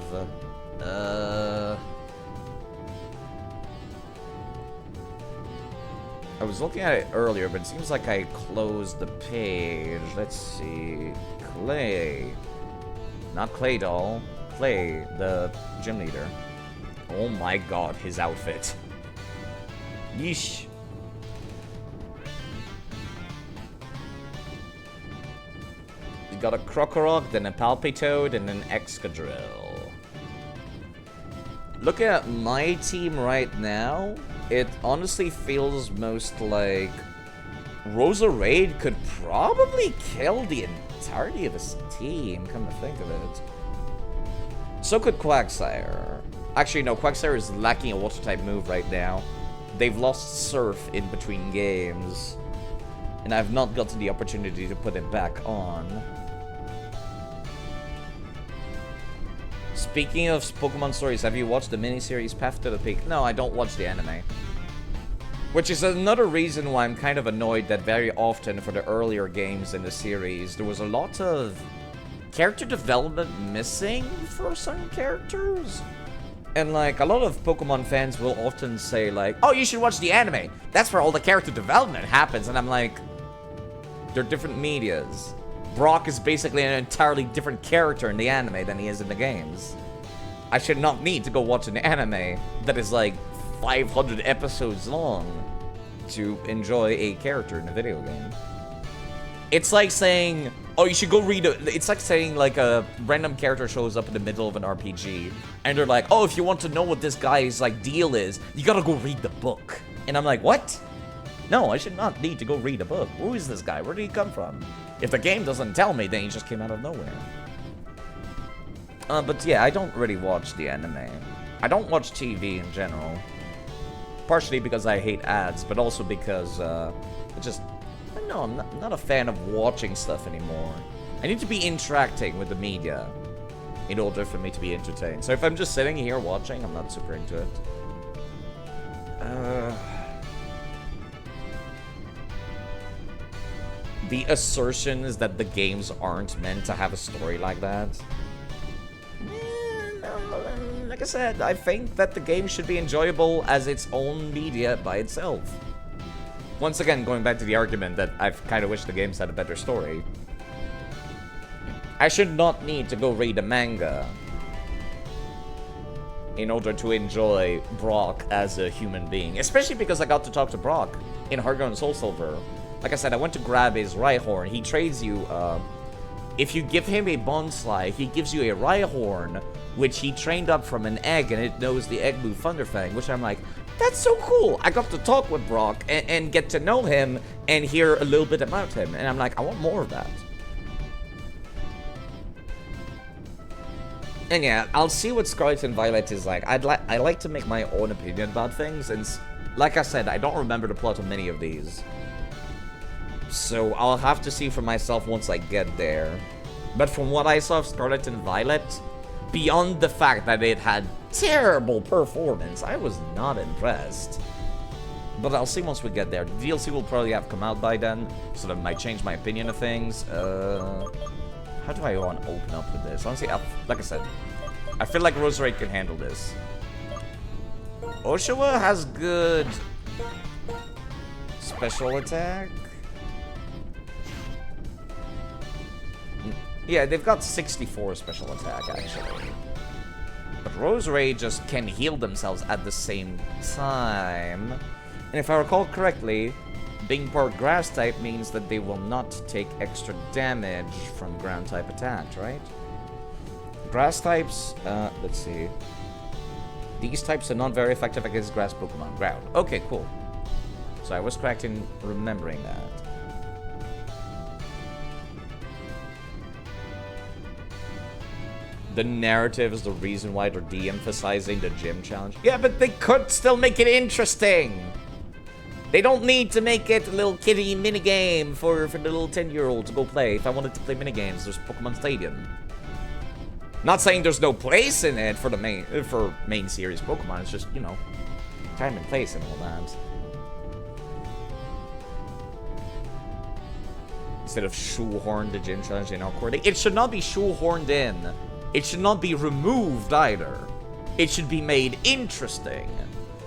A: I was looking at it earlier, but it seems like I closed the page. Let's see. Clay. Not Clay Doll. Clay, the gym leader. Oh my god, his outfit. Yeesh. You got a Krokorok, then a Palpitoad, and an Excadrill. Looking at my team right now, it honestly feels most like Roserade could probably kill the entirety of his team, come to think of it. So could Quagsire. Actually, no, Quagsire is lacking a water-type move right now. They've lost Surf in between games. and I've not gotten the opportunity to put it back on. Speaking of Pokemon stories, have you watched the miniseries Path to the Peak? No, I don't watch the anime. Which is another reason why I'm kind of annoyed that very often for the earlier games in the series, there was a lot of character development missing for some characters. And like, a lot of Pokemon fans will often say like, oh, you should watch the anime. That's where all the character development happens. And I'm like, they're different medias. Brock is basically an entirely different character in the anime than he is in the games. I should not need to go watch an anime that is like 500 episodes long to enjoy a character in a video game. It's like saying, oh, you should go read it's like saying like a random character shows up in the middle of an RPG and they're like, oh, if you want to know what this guy's like deal is, you gotta go read the book. And I'm like, what? No, I should not need to go read a book. Who is this guy? Where did he come from? If the game doesn't tell me, then he just came out of nowhere. But yeah, I don't really watch the anime. I don't watch TV in general. Partially because I hate ads, but also because, I don't know, I'm not a fan of watching stuff anymore. I need to be interacting with the media in order for me to be entertained. So if I'm just sitting here watching, I'm not super into it. The assertions that the games aren't meant to have a story like that. Like I said, I think that the game should be enjoyable as its own media by itself. Once again, going back to the argument that I've kind of wished the games had a better story. I should not need to go read a manga in order to enjoy Brock as a human being. Especially because I got to talk to Brock in Heart Gold and Soul Silver. Like I said, I went to grab his Rhyhorn. He trades you, if you give him a Bonsly, he gives you a Rhyhorn, which he trained up from an egg, and it knows the egg move Thunderfang, which I'm like, that's so cool. I got to talk with Brock and get to know him and hear a little bit about him. And I'm like, I want more of that. And yeah, I'll see what Scarlet and Violet is like. I like to make my own opinion about things, and like I said, I don't remember the plot of many of these. So I'll have to see for myself once I get there. But from what I saw of Scarlet and Violet, beyond the fact that it had terrible performance, I was not impressed. But I'll see once we get there. The DLC will probably have come out by then, so that might change my opinion of things. How do I want to open up with this? Honestly, like I said, I feel like Roserade can handle this. Oshawa has good special attack. Yeah, they've got 64 special attack, actually. But Roserade just can heal themselves at the same time. And if I recall correctly, being part grass type means that they will not take extra damage from ground type attacks, right? Grass types, let's see. These types are not very effective against grass Pokemon. Ground. Okay, cool. So I was correct in remembering that. The narrative is the reason why they're de-emphasizing the gym challenge. Yeah, but they could still make it interesting. They don't need to make it a little kiddie minigame for the little 10-year-old to go play. If I wanted to play minigames, there's Pokemon Stadium. Not saying there's no place in it for the main series Pokemon. It's just, you know, time and place and all that. Instead of shoehorn the gym challenge in according, it should not be shoehorned in. It should not be removed either. It should be made interesting.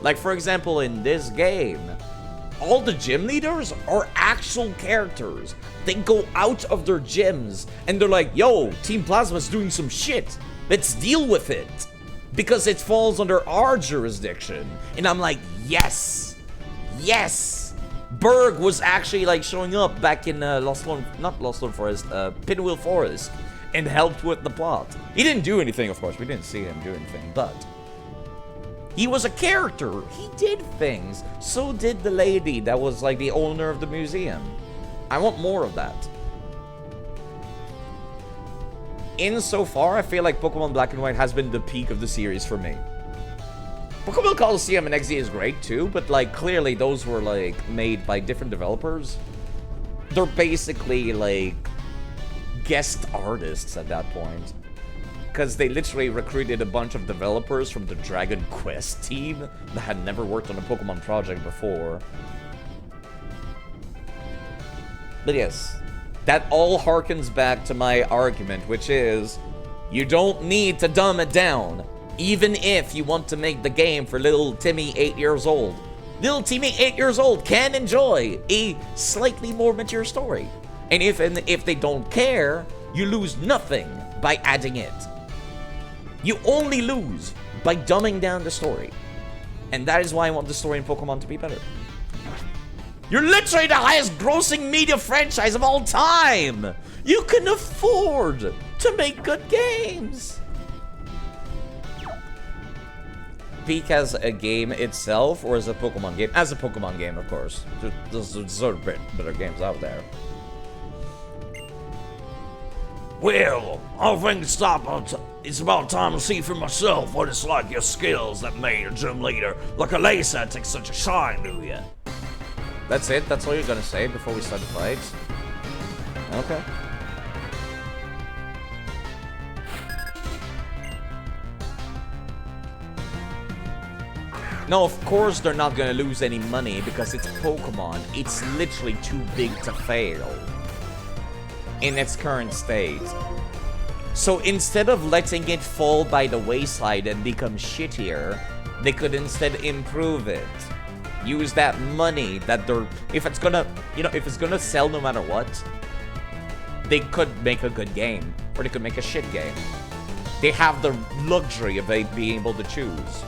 A: Like, for example, in this game, all the gym leaders are actual characters. They go out of their gyms and they're like, yo, Team Plasma's doing some shit. Let's deal with it. Because it falls under our jurisdiction. And I'm like, yes. Yes. Berg was actually like showing up back in Pinwheel Forest. And helped with the plot. He didn't do anything, of course. We didn't see him do anything, but he was a character. He did things. So did the lady that was like the owner of the museum. I want more of that. Insofar, I feel like Pokemon Black and White has been the peak of the series for me. Pokemon Coliseum and XD is great too, but like clearly those were like made by different developers. they're basically like guest artists at that point. Because they literally recruited a bunch of developers from the Dragon Quest team that had never worked on a Pokemon project before. But yes, that all harkens back to my argument, which is, you don't need to dumb it down, even if you want to make the game for little Timmy 8 years old. Little Timmy 8 years old can enjoy a slightly more mature story. And if they don't care, you lose nothing by adding it. You only lose by dumbing down the story. And that is why I want the story in Pokemon to be better. You're literally the highest grossing media franchise of all time! You can afford to make good games! Peak as a game itself, or as a Pokemon game? As a Pokemon game, of course. There's sort of better games out there.
E: Well, I think it's about time to see for myself what it's like your skills that made a gym leader like Alyssa take such a shine to you.
A: That's it? That's all you're gonna say before we start the fight? Okay. No, of course they're not gonna lose any money because it's Pokemon. It's literally too big to fail in its current state. So instead of letting it fall by the wayside and become shittier, they could instead improve it. Use that money that they're... If it's gonna sell no matter what, they could make a good game. Or they could make a shit game. They have the luxury of being able to choose.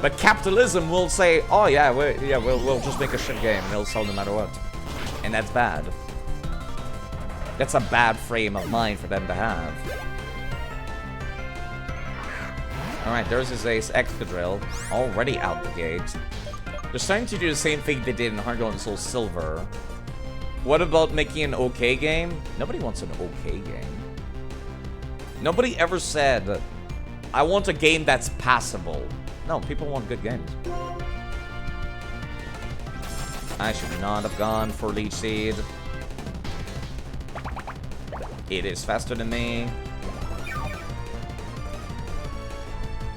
A: But capitalism will say, oh yeah, we'll just make a shit game and it'll sell no matter what. And that's bad. That's a bad frame of mind for them to have. Alright, there's his ace Excadrill, already out the gate. They're starting to do the same thing they did in Heart Gold and Soul Silver. What about making an okay game? Nobody wants an okay game. Nobody ever said, I want a game that's passable. No, people want good games. I should not have gone for Leech Seed. It is faster than me.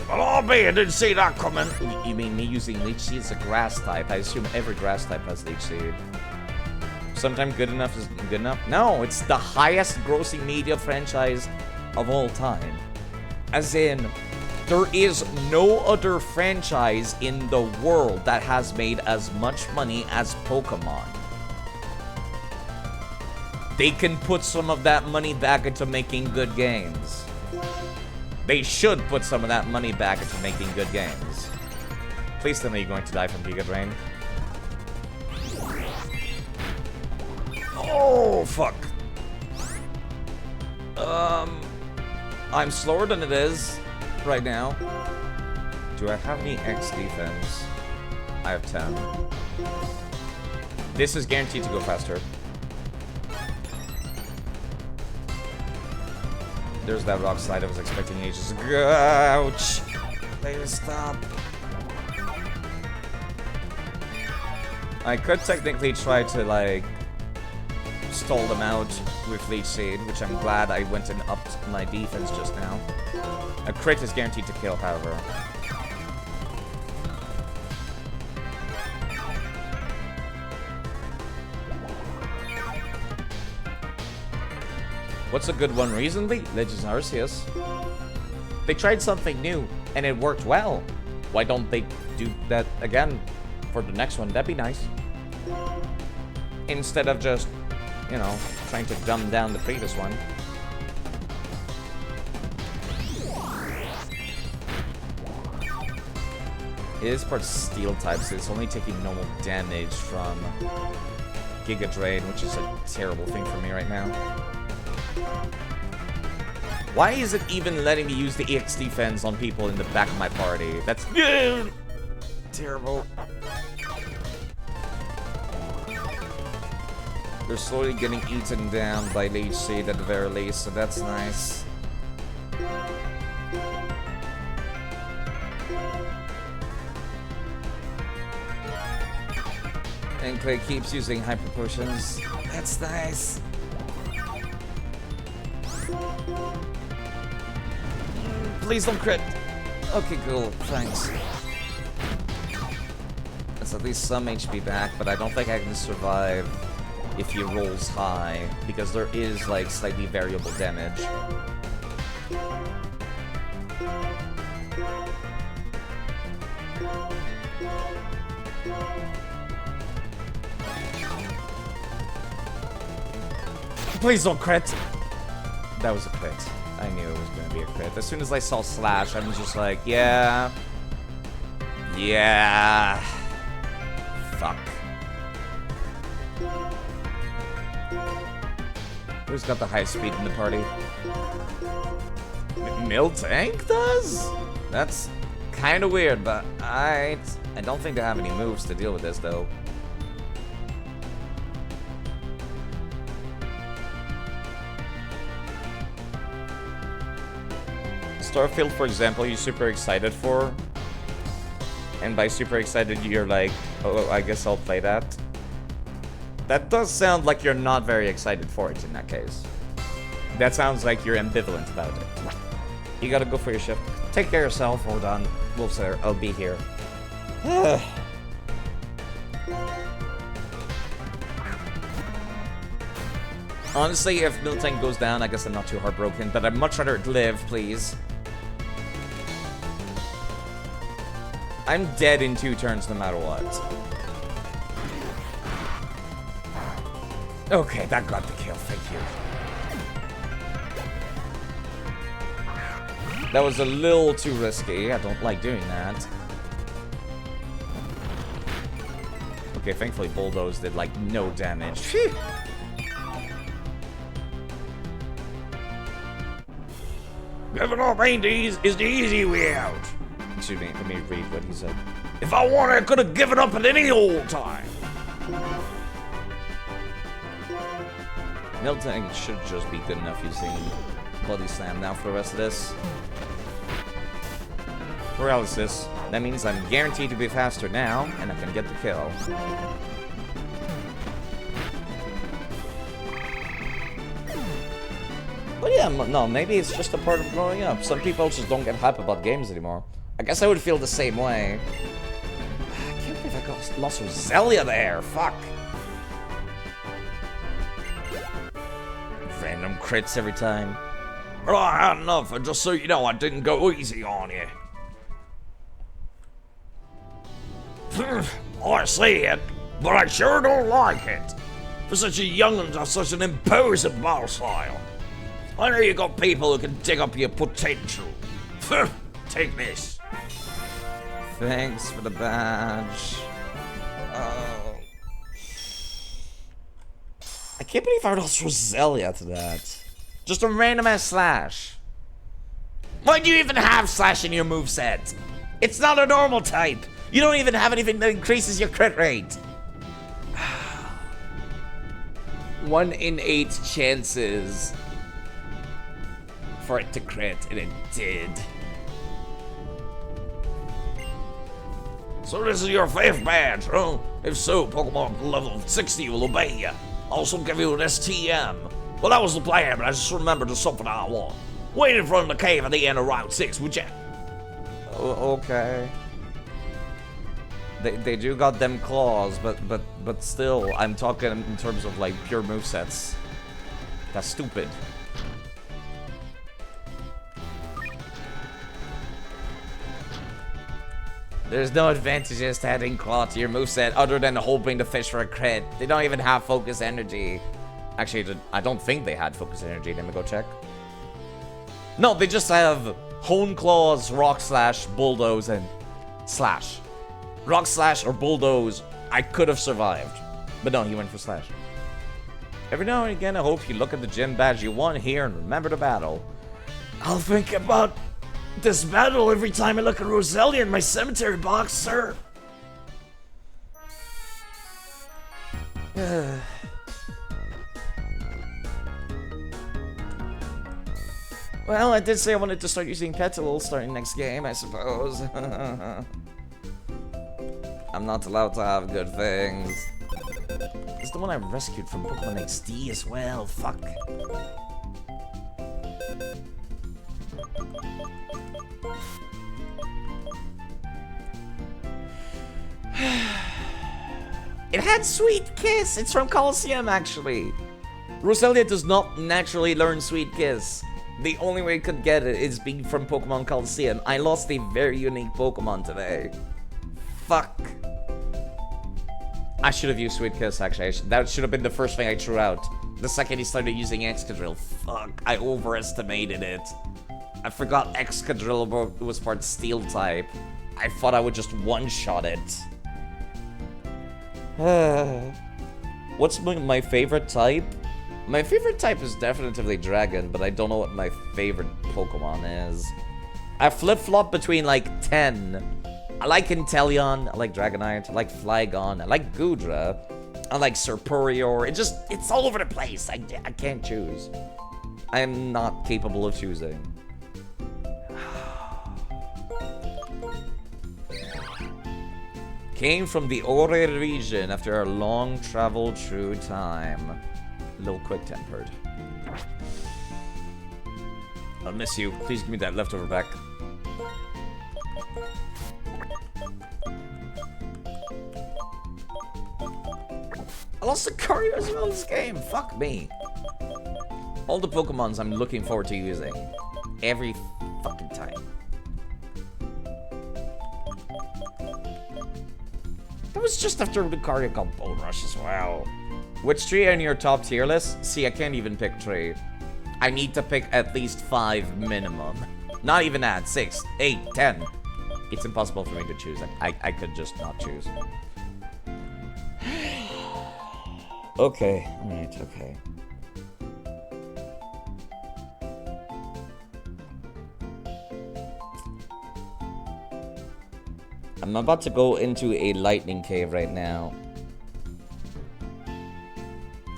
E: Well, I'll be, I didn't see that coming.
A: You mean me using Leech Seed as a grass type? I assume every grass type has Leech Seed. Sometimes good enough is good enough? No, it's the highest grossing media franchise of all time. As in, there is no other franchise in the world that has made as much money as Pokemon. They can put some of that money back into making good games. They should put some of that money back into making good games. Please tell me you're going to die from Giga Drain.
E: Oh, fuck.
A: I'm slower than it is right now. Do I have any X defense? I have 10. This is guaranteed to go faster. There's that rock slide I was expecting ages ago. Ouch! Please stop. I could technically try to, like, stall them out with Leech Seed, which I'm glad I went and upped my defense just now. A crit is guaranteed to kill, however. What's a good one recently? Legends Arceus. They tried something new, and it worked well. Why don't they do that again for the next one? That'd be nice. Instead of just, you know, trying to dumb down the previous one. It is part steel type, so it's only taking normal damage from Giga Drain, which is a terrible thing for me right now. Why is it even letting me use the EX defense on people in the back of my party? That's terrible. They're slowly getting eaten down by Leech Seed at the very least, so that's nice. And Clay keeps using hyper potions. That's nice. Please don't crit. Okay, cool. Thanks. That's at least some HP back, but I don't think I can survive if he rolls high, because there is, like, slightly variable damage. Please don't crit! That was a crit. I knew it was gonna be a crit. As soon as I saw slash, I was just like, yeah. Yeah. Fuck. Who's got the highest speed in the party? Miltank does? That's kind of weird, but I don't think they have any moves to deal with this, though. Starfield, for example, you're super excited for. And by super excited, you're like, oh, I guess I'll play that. That does sound like you're not very excited for it in that case. That sounds like you're ambivalent about it. You gotta go for your shift. Take care of yourself, hold on. Wolf sir, I'll be here. Honestly, if Miltank goes down, I guess I'm not too heartbroken, but I'd much rather it live, please. I'm dead in 2 turns no matter what. Okay, that got the kill, thank you. That was a little too risky, I don't like doing that. Okay, thankfully Bulldoze did like no damage. Phew.
E: Giving up ain't is the easy way out.
A: Excuse me, let me read what he said.
E: If I wanted, I could have given up at any old time.
A: Miltank should just be good enough using Body Slam now for the rest of this. Paralysis. That means I'm guaranteed to be faster now, and I can get the kill. But yeah, no, maybe it's just a part of growing up. Some people just don't get hype about games anymore. I guess I would feel the same way. I can't believe I lost Roselia there. Fuck. Random crits every time.
E: Well, I had enough, and just so you know, I didn't go easy on you. I say it, but I sure don't like it. For such a young'un to have such an imposing battle style. I know you got people who can dig up your potential. Take this.
A: Thanks for the badge. Oh. I can't believe I lost Roselia to that. Just a random ass slash.
B: Why do you even have slash in your moveset? It's not a normal type. You don't even have anything that increases your crit rate.
A: 1 in 8 chances for it to crit, and it did.
E: So this is your 5th badge, huh? If so, Pokemon level 60 will obey you. Also give you an STM. Well, that was the plan, but I just remembered there's something I want. Wait in front of the cave at the end of Route 6, would ya?
A: Okay. They do got them claws, but still, I'm talking in terms of like pure movesets. That's stupid. There's no advantages to adding claw to your moveset other than hoping to fish for a crit. They don't even have focus energy. Actually, I don't think they had focus energy. Let me go check. No, they just have Hone Claws, Rock Slash, Bulldoze, and Slash. Rock Slash or Bulldoze, I could have survived. But no, he went for Slash. Every now and again, I hope you look at the gym badge you won here and remember the battle.
E: I'll think about this battle every time I look at Roselia in my cemetery box, sir.
A: Well, I did say I wanted to start using Petal starting next game, I suppose. I'm not allowed to have good things. It's the one I rescued from Pokemon XD as well. Fuck. It had Sweet Kiss. It's from Coliseum, actually. Roselia does not naturally learn Sweet Kiss. The only way I could get it is being from Pokemon Coliseum. I lost a very unique Pokemon today. Fuck. I should have used Sweet Kiss, actually. That should have been the first thing I threw out. The second he started using Excadrill. Fuck, I overestimated it. I forgot Excadrill was part Steel type. I thought I would just one-shot it. What's my favorite type? My favorite type is definitely Dragon, but I don't know what my favorite Pokemon is. I flip-flop between like 10. I like Inteleon, I like Dragonite, I like Flygon, I like Goodra, I like Serperior. It's all over the place. I can't choose. I am not capable of choosing. Came from the Ore region after a long travel through time. A little quick-tempered. I'll miss you. Please give me that leftover back. I lost the Lucario as well this game. Fuck me. All the Pokemons I'm looking forward to using. Every fucking time. That was just after Lucario got Bone Rush as well. Which 3 are in your top tier list? See, I can't even pick 3. I need to pick at least 5 minimum. Not even that. 6, 8, 10. It's impossible for me to choose. I could just not choose. Okay. Alright, okay. I'm about to go into a lightning cave right now.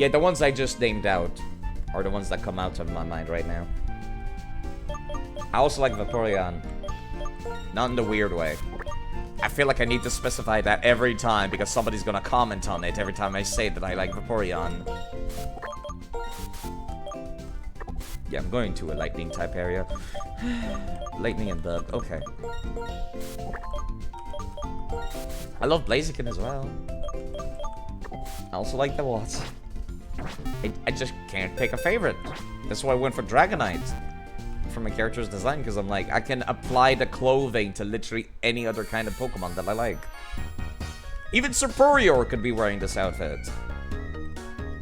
A: Yeah, the ones I just named out are the ones that come out of my mind right now. I also like Vaporeon. Not in the weird way. I feel like I need to specify that every time because somebody's gonna comment on it every time I say that I like Vaporeon. Yeah, I'm going to a lightning type area. Lightning and bug, okay. I love Blaziken as well. I also like the Watts. I just can't pick a favorite. That's why I went for Dragonite for my character's design, because I'm like, I can apply the clothing to literally any other kind of Pokemon that I like. Even Serperior could be wearing this outfit.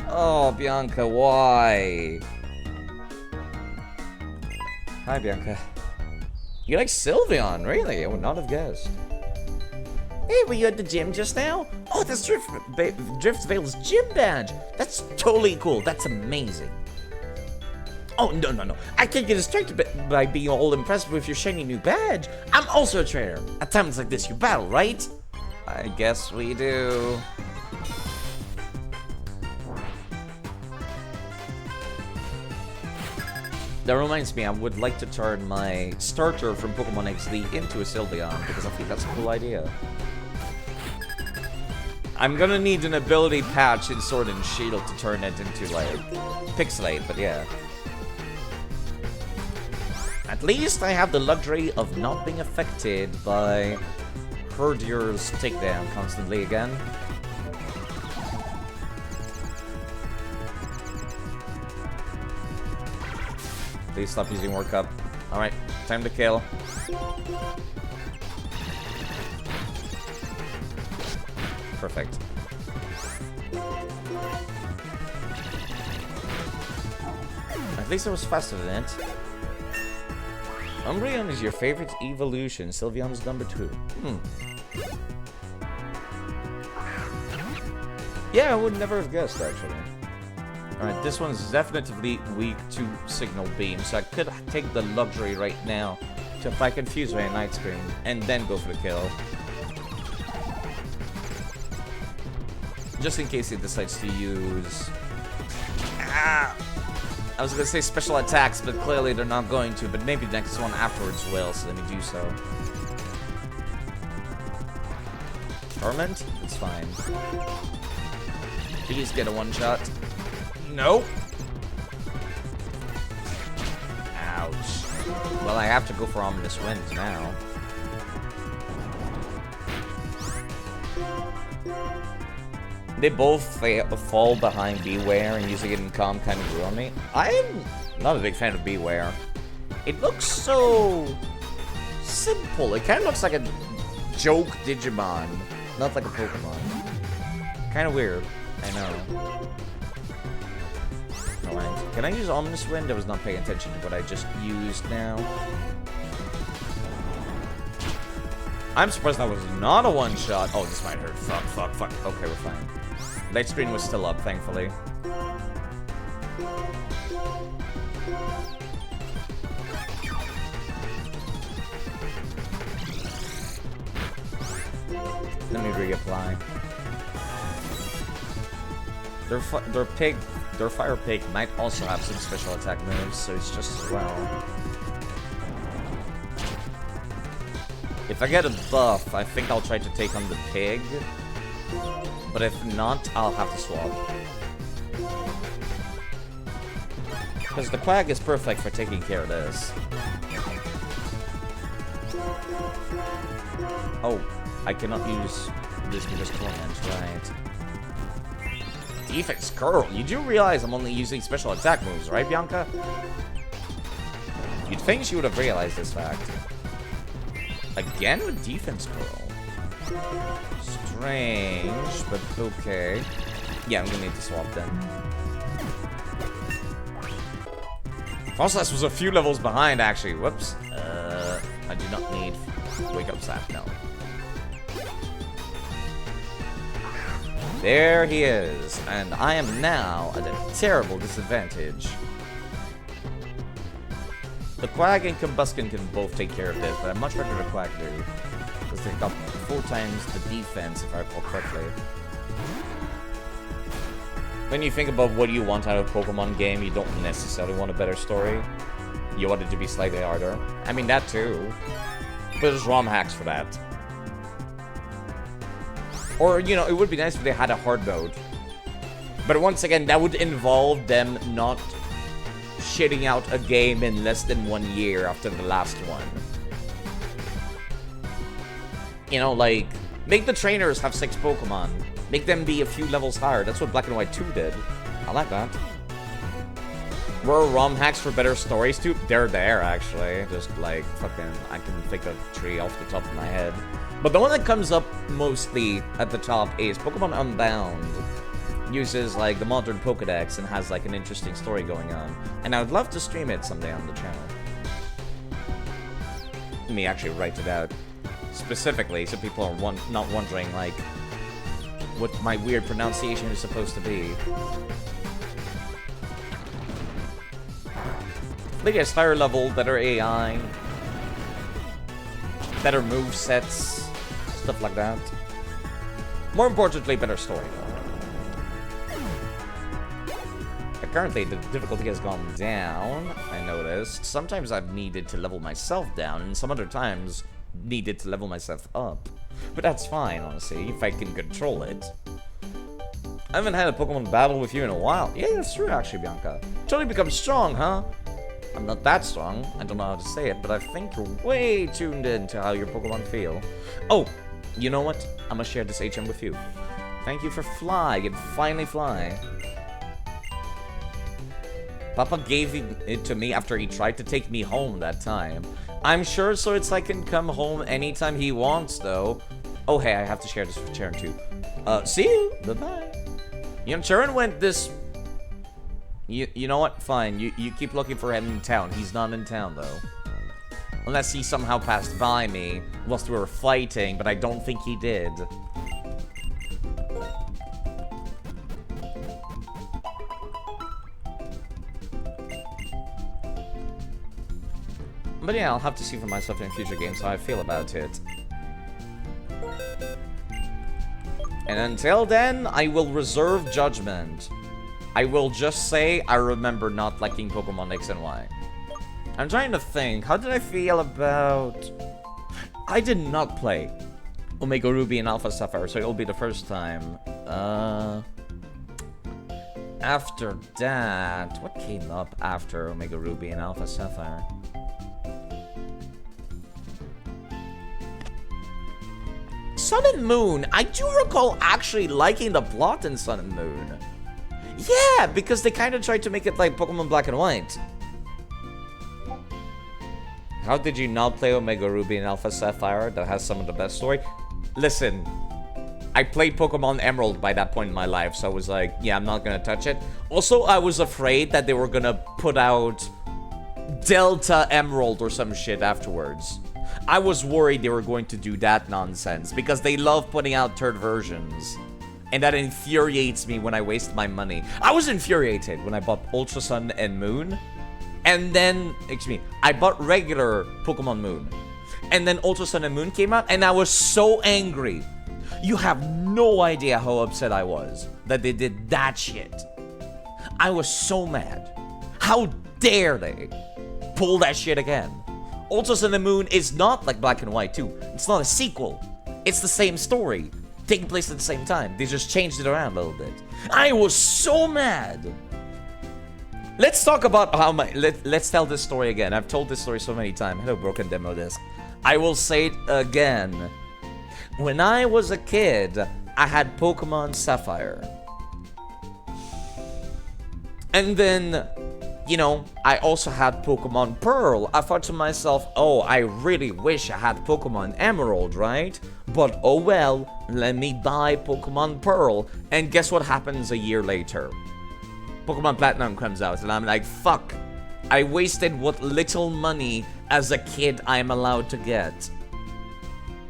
A: Oh, Bianca, why? Hi, Bianca. You like Sylveon, really? I would not have guessed. Hey, were you at the gym just now? Oh, that's Driftvale's gym badge. That's totally cool. That's amazing. Oh, no. I can't get distracted by being all impressed with your shiny new badge. I'm also a trainer. At times like this, you battle, right? I guess we do. That reminds me, I would like to turn my starter from Pokemon XD into a Sylveon, because I think that's a cool idea. I'm gonna need an ability patch in Sword and Shield to turn it into, like, Pixelate, but yeah. At least I have the luxury of not being affected by Herdier's takedown constantly again. Please stop using Work Up. Alright, time to kill. Perfect. At least I was faster than it. Umbreon is your favorite evolution. Sylveon's number 2. Yeah, I would never have guessed, actually. Alright, this one's definitely weak to Signal Beam, so I could take the luxury right now to apply Confuse Ray and Night Screen, and then go for the kill. Just in case he decides to use... I was gonna say special attacks, but clearly they're not going to, but maybe the next one afterwards will, so let me do so. Torment? It's fine.
B: Please get a one-shot.
A: Nope.
B: Ouch. Well, I have to go for Ominous Winds now. They both fall behind Beware, and using it in Calm kind of grew on me. I'm not a big fan of Beware. It looks so simple. It kind of looks like a joke Digimon, not like a Pokemon. Kind of weird. I know. Alright. Can I use Ominous Wind? I was not paying attention to what I just used now. I'm surprised that was not a one-shot. Oh, this might hurt. Fuck, fuck, fuck. Okay, we're fine. Light screen was still up, thankfully. Let me reapply. Their fire pig might also have some special attack moves, so it's just as well. If I get a buff, I think I'll try to take on the pig. But if not, I'll have to swap. Because the Quag is perfect for taking care of this. Oh, I cannot use this because Torment, right? Defense Curl. You do realize I'm only using special attack moves, right, Bianca? You'd think she would have realized this fact. Again with Defense Curl. Strange, but okay. Yeah, I'm gonna need to swap then. Frostlass was a few levels behind, actually. Whoops. I do not need Wake Up Sap, no. There he is, and I am now at a terrible disadvantage. The Quag and Combustion can both take care of this, but I'd much rather the Quag do. Because they've got 4 times the defense, if I recall correctly. When you think about what you want out of a Pokemon game, you don't necessarily want a better story. You want it to be slightly harder. I mean, that too. But there's ROM hacks for that. Or, you know, it would be nice if they had a hard mode. But once again, that would involve them not shitting out a game in less than 1 year after the last one. You know, like, make the trainers have 6 Pokemon. Make them be a few levels higher. That's what Black and White 2 did. I like that. Were ROM hacks for better stories too? They're there, actually. Just like, fucking, I can think of 3 off the top of my head. But the one that comes up mostly at the top is Pokemon Unbound. Uses, like, the modern Pokedex and has, like, an interesting story going on. And I would love to stream it someday on the channel. Let me actually write it out. Specifically, so people are not wondering, like, what my weird pronunciation is supposed to be. But yes, higher level, better AI, better move sets, stuff like that. More importantly, better story. Currently, the difficulty has gone down, I noticed. Sometimes I've needed to level myself down, and some other times needed to level myself up. But that's fine, honestly, if I can control it. I haven't had a Pokemon battle with you in a while. Yeah, that's true, actually, Bianca. Totally become strong, huh? I'm not that strong. I don't know how to say it, but I think you're way tuned in to how your Pokemon feel. Oh, you know what? I'm gonna share this HM with you. Thank you for Fly. You can finally fly. Papa gave it to me after he tried to take me home that time. I'm sure Swordslide can come home anytime he wants, though. Oh, hey, I have to share this with Charon, too. See you. Bye-bye. You know, Charon went this... You know what? Fine. You keep looking for him in town. He's not in town, though. Unless he somehow passed by me whilst we were fighting, but I don't think he did. But yeah, I'll have to see for myself in future games how I feel about it. And until then, I will reserve judgment. I will just say I remember not liking Pokemon X and Y. I'm trying to think, how did I feel about... I did not play Omega Ruby and Alpha Sapphire, so it'll be the first time. After that, what came up after Omega Ruby and Alpha Sapphire? Sun and Moon. I do recall actually liking the plot in Sun and Moon. Yeah, because they kind of tried to make it like Pokemon Black and White. How did you not play Omega Ruby and Alpha Sapphire that has some of the best story? Listen, I played Pokemon Emerald by that point in my life, so I was like, yeah, I'm not gonna touch it. Also, I was afraid that they were gonna put out Delta Emerald or some shit afterwards. I was worried they were going to do that nonsense, because they love putting out third versions. And that infuriates me when I waste my money. I was infuriated when I bought Ultra Sun and Moon. And then, excuse me, I bought regular Pokemon Moon. And then Ultra Sun and Moon came out, and I was so angry. You have no idea how upset I was that they did that shit. I was so mad. How dare they pull that shit again? Ultra Sun and Moon is not like Black and White 2. It's not a sequel. It's the same story, taking place at the same time. They just changed it around a little bit. I was so mad. Let's talk about how my... Let's tell this story again. I've told this story so many times. Hello, Broken Demo Disc. I will say it again. When I was a kid, I had Pokemon Sapphire. And then, you know, I also had Pokemon Pearl. I thought to myself, oh, I really wish I had Pokemon Emerald, right? But oh well, let me buy Pokemon Pearl. And guess what happens a year later? Pokemon Platinum comes out, and I'm like, fuck. I wasted what little money as a kid I'm allowed to get.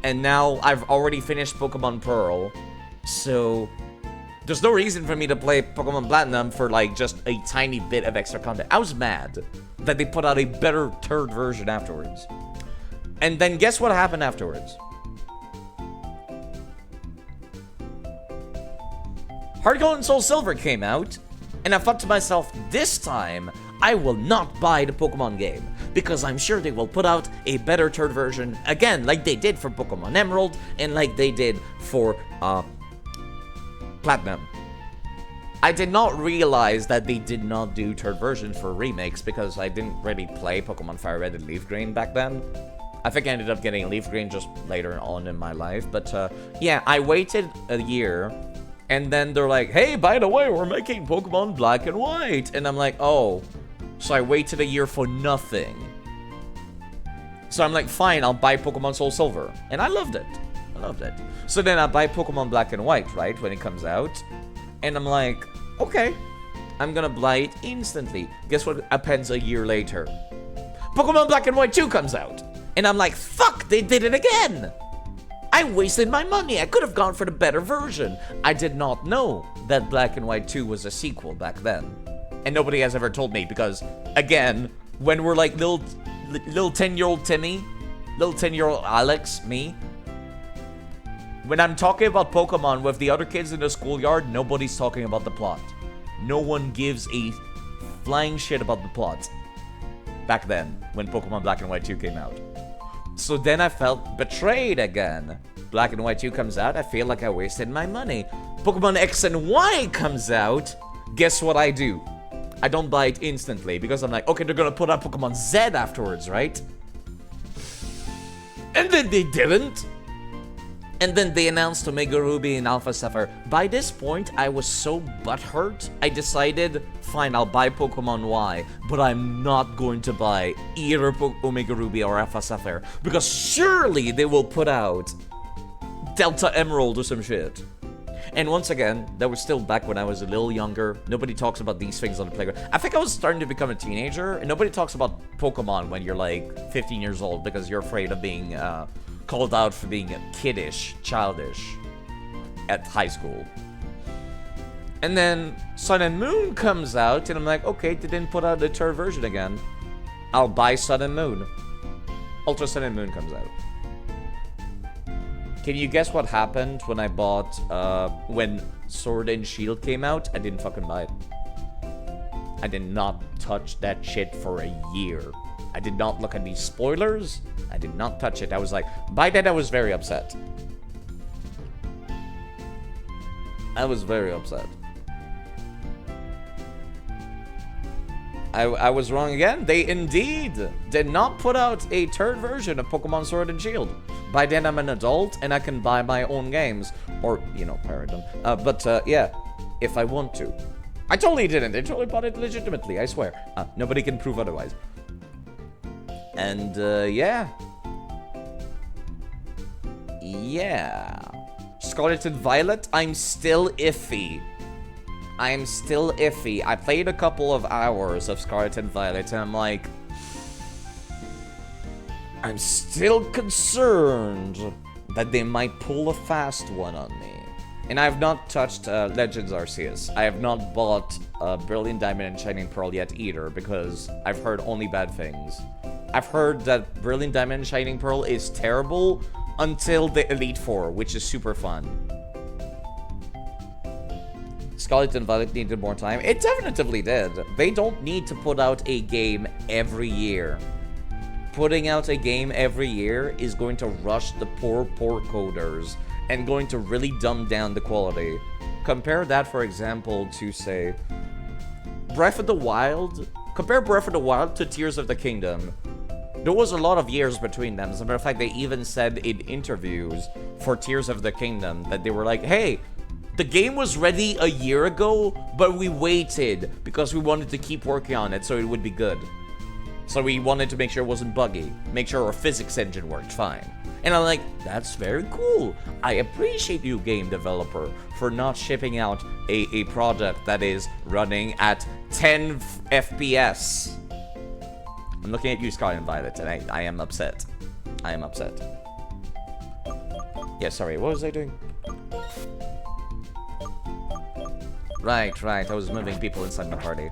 B: And now I've already finished Pokemon Pearl, so there's no reason for me to play Pokemon Platinum for like just a tiny bit of extra content. I was mad that they put out a better third version afterwards. And then guess what happened afterwards? Heart Gold and Soul Silver came out, and I thought to myself, this time, I will not buy the Pokemon game, because I'm sure they will put out a better third version, again, like they did for Pokemon Emerald, and like they did for, Platinum. I did not realize that they did not do third version for remakes, because I didn't really play Pokemon Fire Red and Leaf Green back then. I think I ended up getting Leaf Green just later on in my life, but, yeah, I waited a year. And then they're like, hey, by the way, we're making Pokemon Black and White. And I'm like, oh, so I waited a year for nothing. So I'm like, fine, I'll buy Pokemon Soul Silver. And I loved it. I loved it. So then I buy Pokemon Black and White, right, when it comes out. And I'm like, okay, I'm gonna buy it instantly. Guess what happens a year later? Pokemon Black and White 2 comes out. And I'm like, fuck, they did it again. I wasted my money. I could have gone for the better version. I did not know that Black and White 2 was a sequel back then. And nobody has ever told me because, again, when we're like little 10-year-old Timmy, little 10-year-old Alex, me, when I'm talking about Pokemon with the other kids in the schoolyard, nobody's talking about the plot. No one gives a flying shit about the plot. Back then, when Pokemon Black and White 2 came out. So then I felt betrayed again. Black and White 2 comes out, I feel like I wasted my money. Pokemon X and Y comes out, guess what I do? I don't buy it instantly, because I'm like, okay, they're gonna put out Pokemon Z afterwards, right? And then they didn't. And then they announced Omega Ruby and Alpha Sapphire. By this point, I was so butthurt, I decided, fine, I'll buy Pokemon Y, but I'm not going to buy either Omega Ruby or Alpha Sapphire, because surely they will put out Delta Emerald or some shit. And once again, that was still back when I was a little younger. Nobody talks about these things on the playground. I think I was starting to become a teenager, and nobody talks about Pokemon when you're like 15 years old, because you're afraid of being, called out for being kiddish, childish at high school. And then Sun and Moon comes out, and I'm like, okay, they didn't put out the third version again. I'll buy Sun and Moon. Ultra Sun and Moon comes out. Can you guess what happened when I bought, when Sword and Shield came out? I didn't fucking buy it. I did not touch that shit for a year. I did not look at these spoilers. I did not touch it. I was like, by that I was very upset. I was very upset. I was wrong again. They indeed did not put out a third version of Pokemon Sword and Shield. By then I'm an adult and I can buy my own games. Or, you know, pirate them. Yeah, if I want to. I totally didn't. I totally bought it legitimately, I swear. Nobody can prove otherwise. And, yeah. Yeah. Scarlet and Violet, I'm still iffy. I'm still iffy. I played a couple of hours of Scarlet and Violet, and I'm like... I'm still concerned that they might pull a fast one on me. And I have not touched Legends Arceus. I have not bought Brilliant Diamond and Shining Pearl yet either, because I've heard only bad things. I've heard that Brilliant Diamond and Shining Pearl is terrible until the Elite Four, which is super fun. Scarlet and Violet needed more time. It definitively did. They don't need to put out a game every year. Putting out a game every year is going to rush the poor coders and going to really dumb down the quality. Compare that, for example, to, say, Breath of the Wild. Compare Breath of the Wild to Tears of the Kingdom. There was a lot of years between them. As a matter of fact, they even said in interviews for Tears of the Kingdom that they were like, hey, the game was ready a year ago, but we waited because we wanted to keep working on it so it would be good. So we wanted to make sure it wasn't buggy, make sure our physics engine worked fine. And I'm like, that's very cool. I appreciate you, game developer, for not shipping out a product that is running at 10 FPS. I'm looking at you, Scarlet and Violet, and I am upset. I am upset. Yeah, sorry, what was I doing? Right, I was moving people inside my party.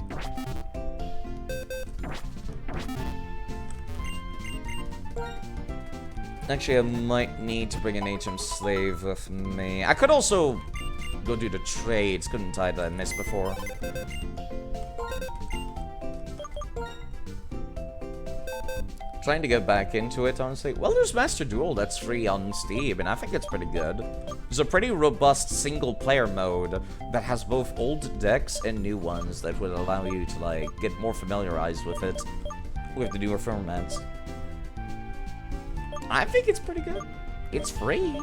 B: Actually, I might need to bring an HM slave with me. I could also go do the trades, couldn't I, that I missed before? Trying to get back into it, honestly. Well, there's Master Duel that's free on Steam, and I think it's pretty good. There's a pretty robust single-player mode that has both old decks and new ones that would allow you to, like, get more familiarized with it, with the newer formats. I think it's pretty good. It's free.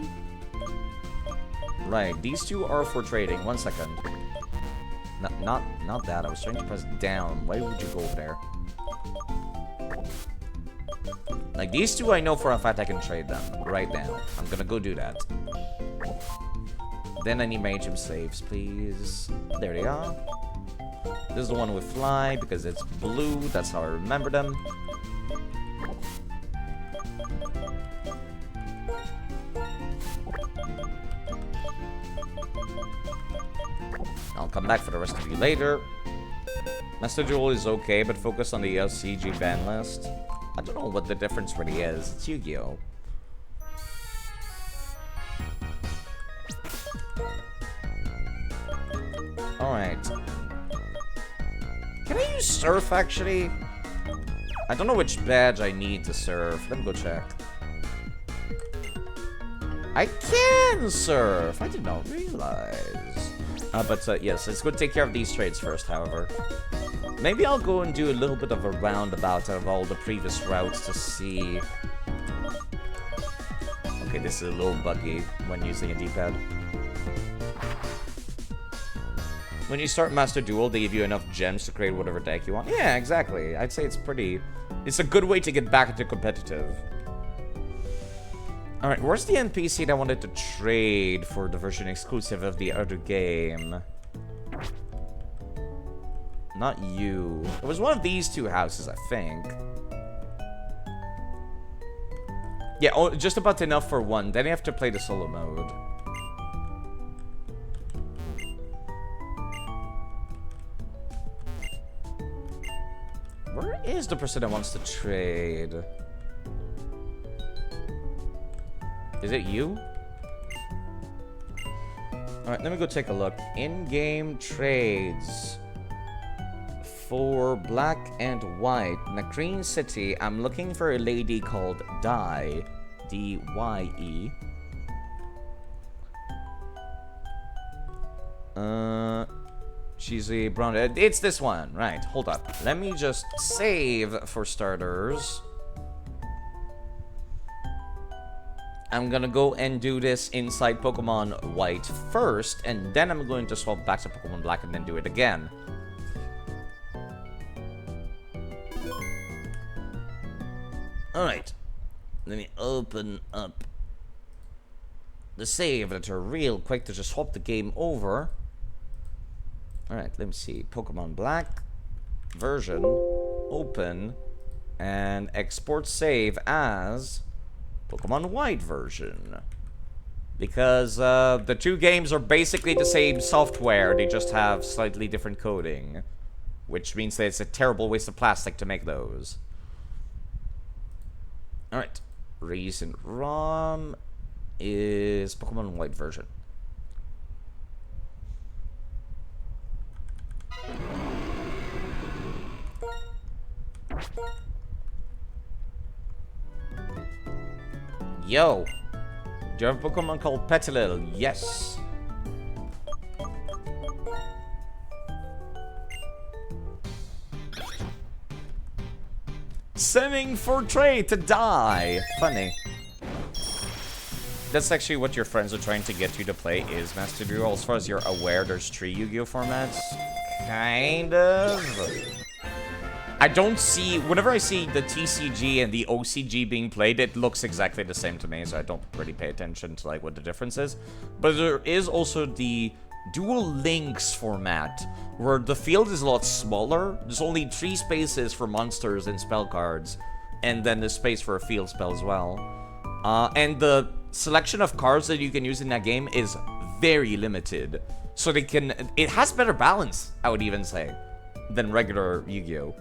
B: Right, these two are for trading. 1 second. Not that. I was trying to press down. Why would you go over there? Like, these two I know for a fact I can trade them right now. I'm gonna go do that. Then I need my HM slaves, please. There they are. This is the one with fly because it's blue. That's how I remember them. I'll come back for the rest of you later. Master Duel is okay, but focus on the LCG ban list. I don't know what the difference really is. It's Yu-Gi-Oh! Alright. Can I use Surf, actually? I don't know which badge I need to surf. Let me go check. I can surf! I did not realize. Yes, let's go take care of these trades first, however. Maybe I'll go and do a little bit of a roundabout of all the previous routes to see... Okay, this is a little buggy when using a D-pad. When you start Master Duel, they give you enough gems to create whatever deck you want. Yeah, exactly. I'd say it's pretty... It's a good way to get back into competitive. Alright, where's the NPC that I wanted to trade for the version exclusive of the other game? Not you. It was one of these two houses, I think. Yeah, oh, just about enough for one. Then you have to play the solo mode. Where is the person that wants to trade? Is it you? Alright, let me go take a look. In-game trades. For black and white, Nakreen City, I'm looking for a lady called Dye. D-Y-E. cheesy brown. It's this one. Right, hold up. Let me just save for starters. I'm gonna go and do this inside Pokemon White first, and then I'm going to swap back to Pokemon Black and then do it again. Alright. Let me open up the save editor real quick to just swap the game over. Alright, let me see. Pokemon Black version, open, and export save as Pokemon White version. Because the two games are basically the same software, they just have slightly different coding. Which means that it's a terrible waste of plastic to make those. Alright. Recent ROM is Pokemon White version. Yo! Do you have a Pokemon called Petilil? Yes. Sending for Trey to die. Funny. That's actually what your friends are trying to get you to play is Master Duel. As far as you're aware, there's 3 Yu-Gi-Oh formats. Kind of. I don't see... Whenever I see the TCG and the OCG being played, it looks exactly the same to me, so I don't really pay attention to, like, what the difference is. But there is also the Dual Links format, where the field is a lot smaller. There's only 3 spaces for monsters and spell cards, and then there's space for a field spell as well. And the selection of cards that you can use in that game is very limited. So they can... It has better balance, I would even say, than regular Yu-Gi-Oh!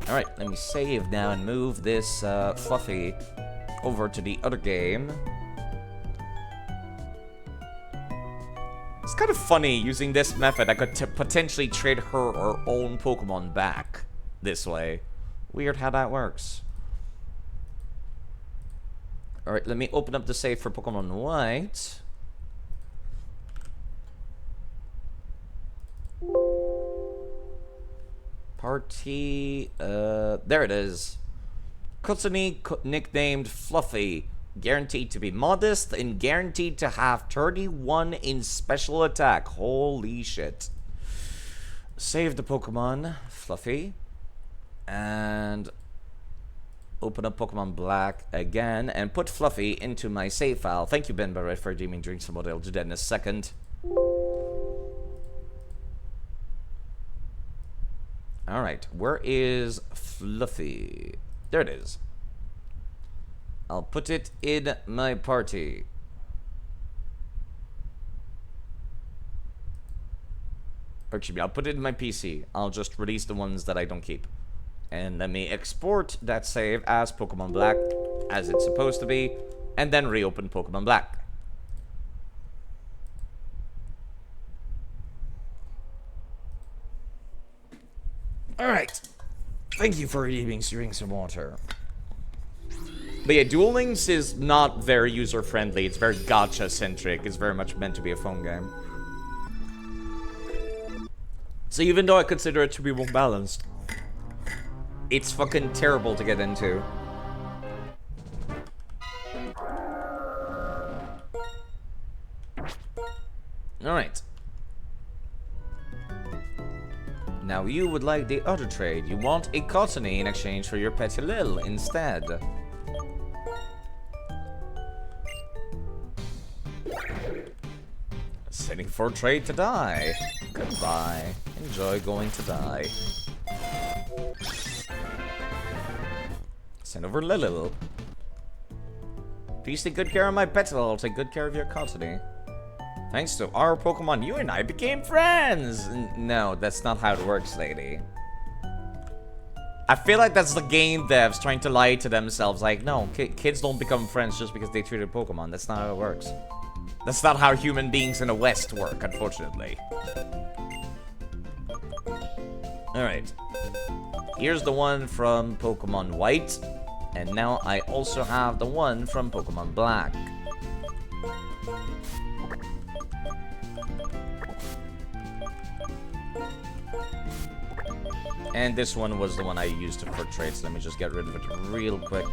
B: Alright, let me save now and move this Fluffy over to the other game. It's kind of funny using this method. I could potentially trade her own Pokemon back this way. Weird how that works. Alright, let me open up the save for Pokemon White. Party, there it is. Kutsuni, nicknamed Fluffy. Guaranteed to be modest and guaranteed to have 31 in special attack. Holy shit. Save the Pokemon, Fluffy. And open up Pokemon Black again and put Fluffy into my save file. Thank you, Ben Barrett, for redeeming drinks from what I'll do that in a second. Alright, where is Fluffy? There it is. I'll put it in my party. Or excuse me, I'll put it in my PC. I'll just release the ones that I don't keep. And let me export that save as Pokemon Black, as it's supposed to be, and then reopen Pokemon Black. Alright. Thank you for redeeming drinks some water. But yeah, Duel Links is not very user-friendly. It's very gacha-centric. It's very much meant to be a phone game. So even though I consider it to be well-balanced, it's fucking terrible to get into. Alright. Now you would like the other trade. You want a Cottony in exchange for your Petilil instead. Sending for trade to die. Goodbye. Enjoy going to die. Send over Lilil. Please take good care of my Petilil. I'll take good care of your Cottony. Thanks to our Pokemon, you and I became friends! No, that's not how it works, lady. I feel like that's the game devs trying to lie to themselves. Like, no, kids don't become friends just because they treated Pokemon. That's not how it works. That's not how human beings in the West work, unfortunately. Alright. Here's the one from Pokemon White. And now I also have the one from Pokemon Black. And this one was the one I used for trades. Let me just get rid of it real quick.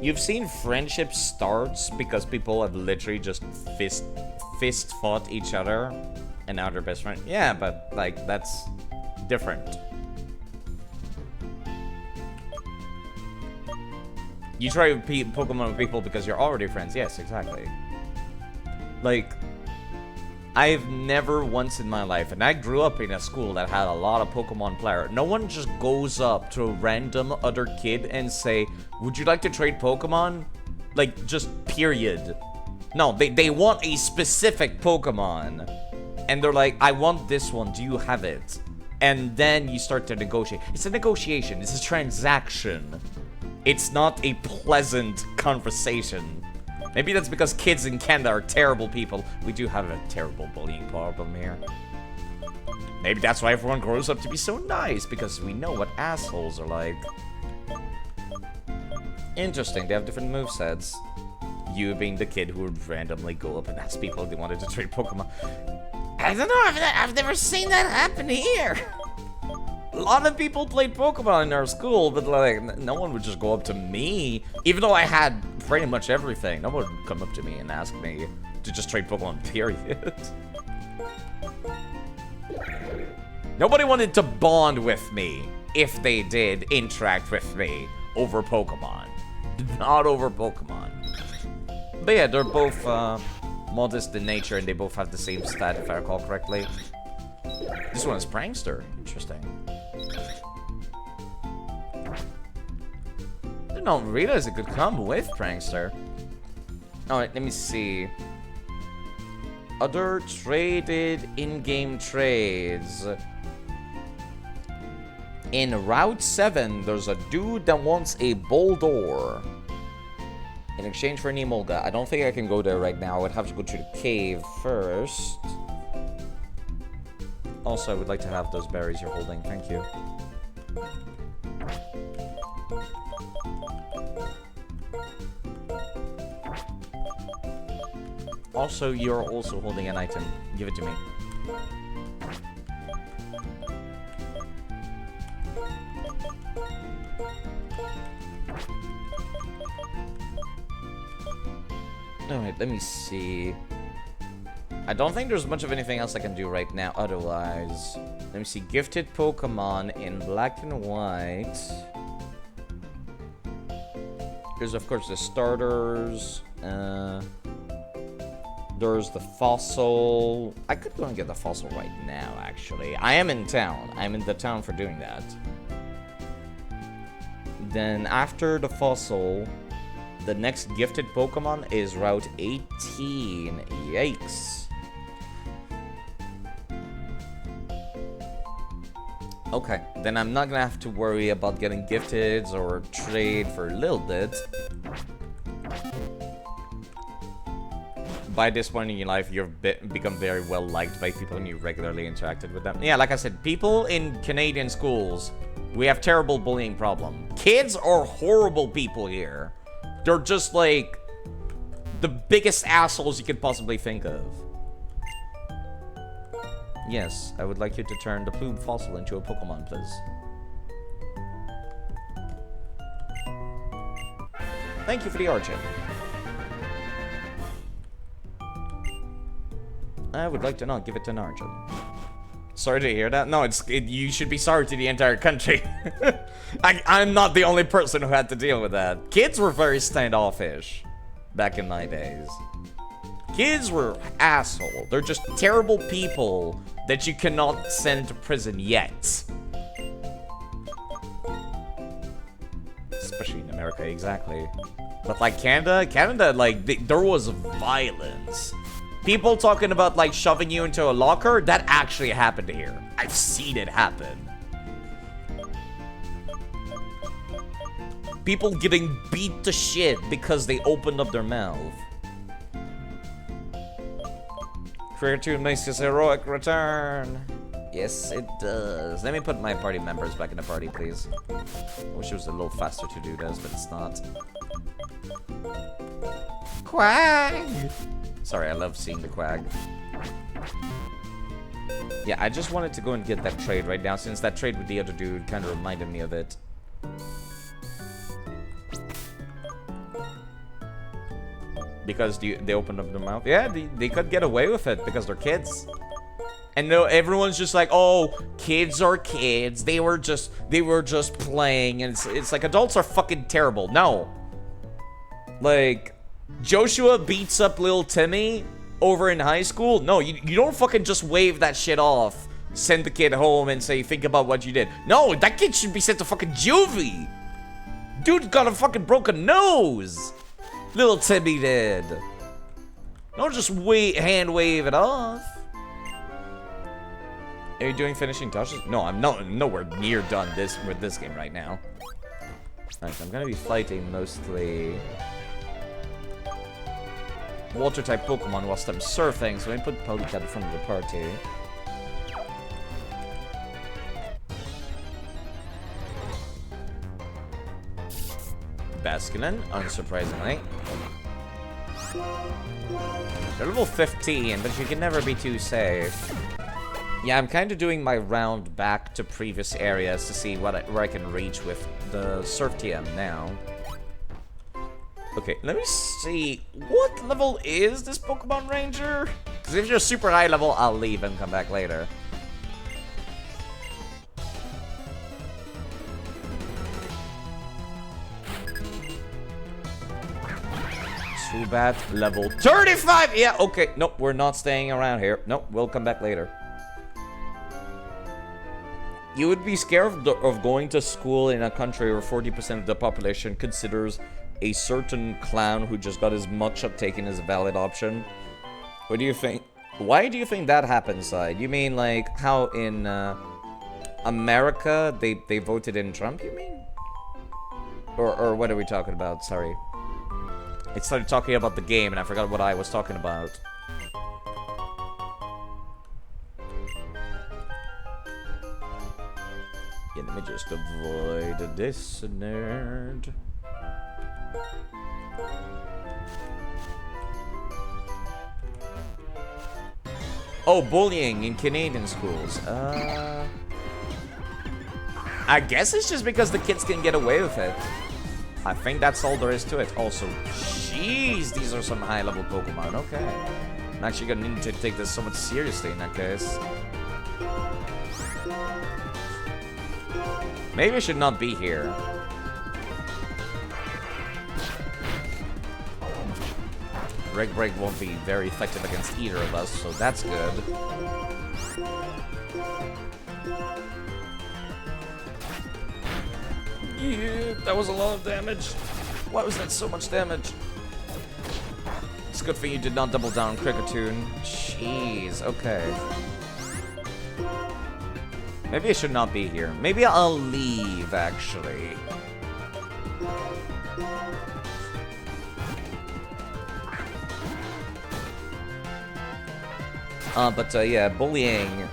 B: You've seen friendship starts because people have literally just fist fought each other and now they're best friends. Yeah, but like that's different. You try to Pokemon with people because you're already friends. Yes, exactly. Like, I've never once in my life, and I grew up in a school that had a lot of Pokemon players. No one just goes up to a random other kid and say, would you like to trade Pokemon? Like, just period. No, they want a specific Pokemon. And they're like, I want this one, do you have it? And then you start to negotiate. It's a negotiation, it's a transaction. It's not a pleasant conversation. Maybe that's because kids in Canada are terrible people. We do have a terrible bullying problem here. Maybe that's why everyone grows up to be so nice, because we know what assholes are like. Interesting, they have different movesets. You being the kid who would randomly go up and ask people if they wanted to trade Pokemon.
G: I don't know, I've never seen that happen here.
B: A lot of people played Pokemon in our school, but like, no one would just go up to me. Even though I had pretty much everything, no one would come up to me and ask me to just trade Pokemon, period. Nobody wanted to bond with me if they did interact with me over Pokemon. Not over Pokemon. But yeah, they're both modest in nature and they both have the same stat, if I recall correctly. This one is Prankster. Interesting. I did not realize it could come with Prankster. Alright, let me see. Other traded in-game trades. In Route 7, there's a dude that wants a Boldore in exchange for an Emolga. I don't think I can go there right now. I would have to go to the cave first. Also, I would like to have those berries you're holding. Thank you. Also, you're also holding an item. Give it to me. Alright, let me see. I don't think there's much of anything else I can do right now otherwise. Let me see. Gifted Pokemon in black and white. There's, of course, the starters. There's the fossil. I could go and get the fossil right now, actually. I am in town. I'm in the town for doing that. Then after the fossil, the next gifted Pokemon is Route 18. Yikes. Okay, then I'm not gonna have to worry about getting gifted or trade for a little bit. By this point in your life, you've become very well liked by people and you regularly interacted with them. Yeah, like I said, people in Canadian schools, we have terrible bullying problem. Kids are horrible people here. They're just like the biggest assholes you could possibly think of. Yes, I would like you to turn the Plume Fossil into a Pokemon, please. Thank you for the Argent. I would like to not give it to Narjan. Sorry to hear that. No, you should be sorry to the entire country. I'm not the only person who had to deal with that. Kids were very standoffish back in my days. Kids were assholes. They're just terrible people that you cannot send to prison yet. Especially in America, exactly. But like Canada, like there was violence. People talking about like shoving you into a locker, that actually happened here. I've seen it happen. People getting beat to shit because they opened up their mouth. Creature makes his heroic return. Yes, it does. Let me put my party members back in the party, please. I wish it was a little faster to do this, but it's not. Quag! Sorry, I love seeing the quag. Yeah, I just wanted to go and get that trade right now, since that trade with the other dude kind of reminded me of it. Because they opened up their mouth. Yeah, they could get away with it because they're kids. And no, everyone's just like, oh, kids are kids. They were just playing, and it's like adults are fucking terrible. No, like Joshua beats up little Timmy over in high school. No, you don't fucking just wave that shit off, send the kid home, and say think about what you did. No, that kid should be sent to fucking juvie. Dude got a fucking broken nose. Little Timmy did. Don't just hand wave it off. Are you doing finishing touches? No, I'm nowhere near done with this game right now. Alright, so I'm gonna be fighting mostly water-type Pokemon whilst I'm surfing, so I put Polycat in front of the party. Basculin, unsurprisingly. They're level 15, but you can never be too safe. Yeah, I'm kind of doing my round back to previous areas to see where I can reach with the Surf TM now. Okay, let me see. What level is this Pokemon Ranger? Because if you're super high level, I'll leave and come back later. Zubat level 35! Yeah, okay. Nope, we're not staying around here. Nope, we'll come back later. You would be scared of going to school in a country where 40% of the population considers a certain clown who just got his mugshot taken as a valid option? What do you think? Why do you think that happens, Side? You mean like how in America they voted in Trump, you mean? Or what are we talking about? Sorry. I started talking about the game and I forgot what I was talking about. Yeah, let me just avoid this nerd. Oh, bullying in Canadian schools. I guess it's just because the kids can get away with it. I think that's all there is to it. Also, jeez, these are some high-level Pokemon. Okay. I'm actually gonna need to take this somewhat seriously in that case. Maybe I should not be here. Rig Break won't be very effective against either of us, so that's good. Yeah, that was a lot of damage. Why was that so much damage? It's good for you did not double down Kricketune. Jeez, okay. Maybe I should not be here. Maybe I'll leave, actually. Yeah, bullying.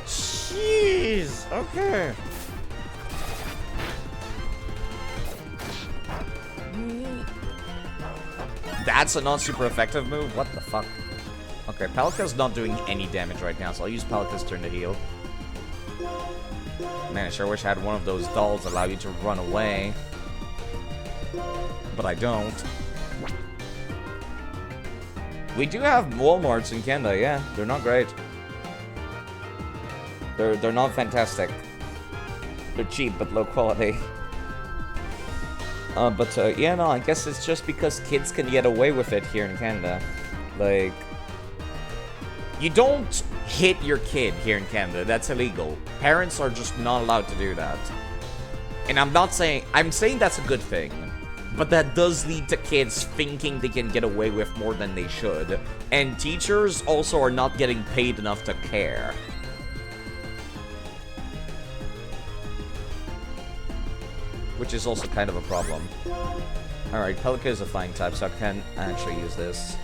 B: Jeez, okay. That's a non-super effective move? What the fuck? Okay, Palika's not doing any damage right now, so I'll use Palika's turn to heal. Man, I sure wish I had one of those dolls that allow you to run away. But I don't. We do have Walmarts in Canada, yeah. They're not great. They're not fantastic. They're cheap, but low quality. Yeah, no, I guess it's just because kids can get away with it here in Canada. Like, you don't hit your kid here in Canada. That's illegal. Parents are just not allowed to do that. And I'm saying that's a good thing. But that does lead to kids thinking they can get away with more than they should. And teachers also are not getting paid enough to care. Which is also kind of a problem. Alright, Pelika is a flying type, so I can actually use this.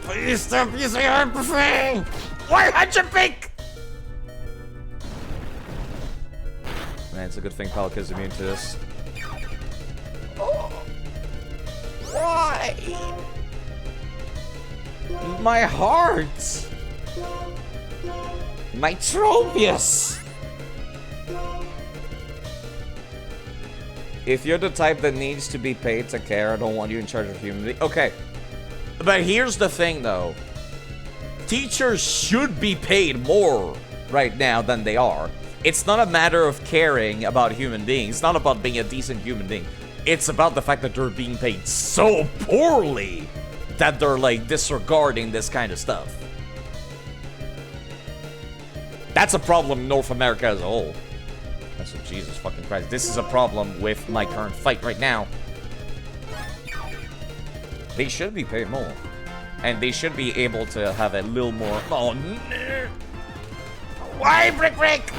B: Please stop using everything! Why had you pick? Man, it's a good thing Palka's immune to this. Oh. Why? My heart! My Tropius! If you're the type that needs to be paid to care, I don't want you in charge of human beings. Okay. But here's the thing, though. Teachers should be paid more right now than they are. It's not a matter of caring about human beings. It's not about being a decent human being. It's about the fact that they're being paid so poorly that they're, like, disregarding this kind of stuff. That's a problem in North America as a whole. That's what, Jesus fucking Christ. This is a problem with my current fight right now. They should be paid more. And they should be able to have a little more... Oh, no. Why, Brick?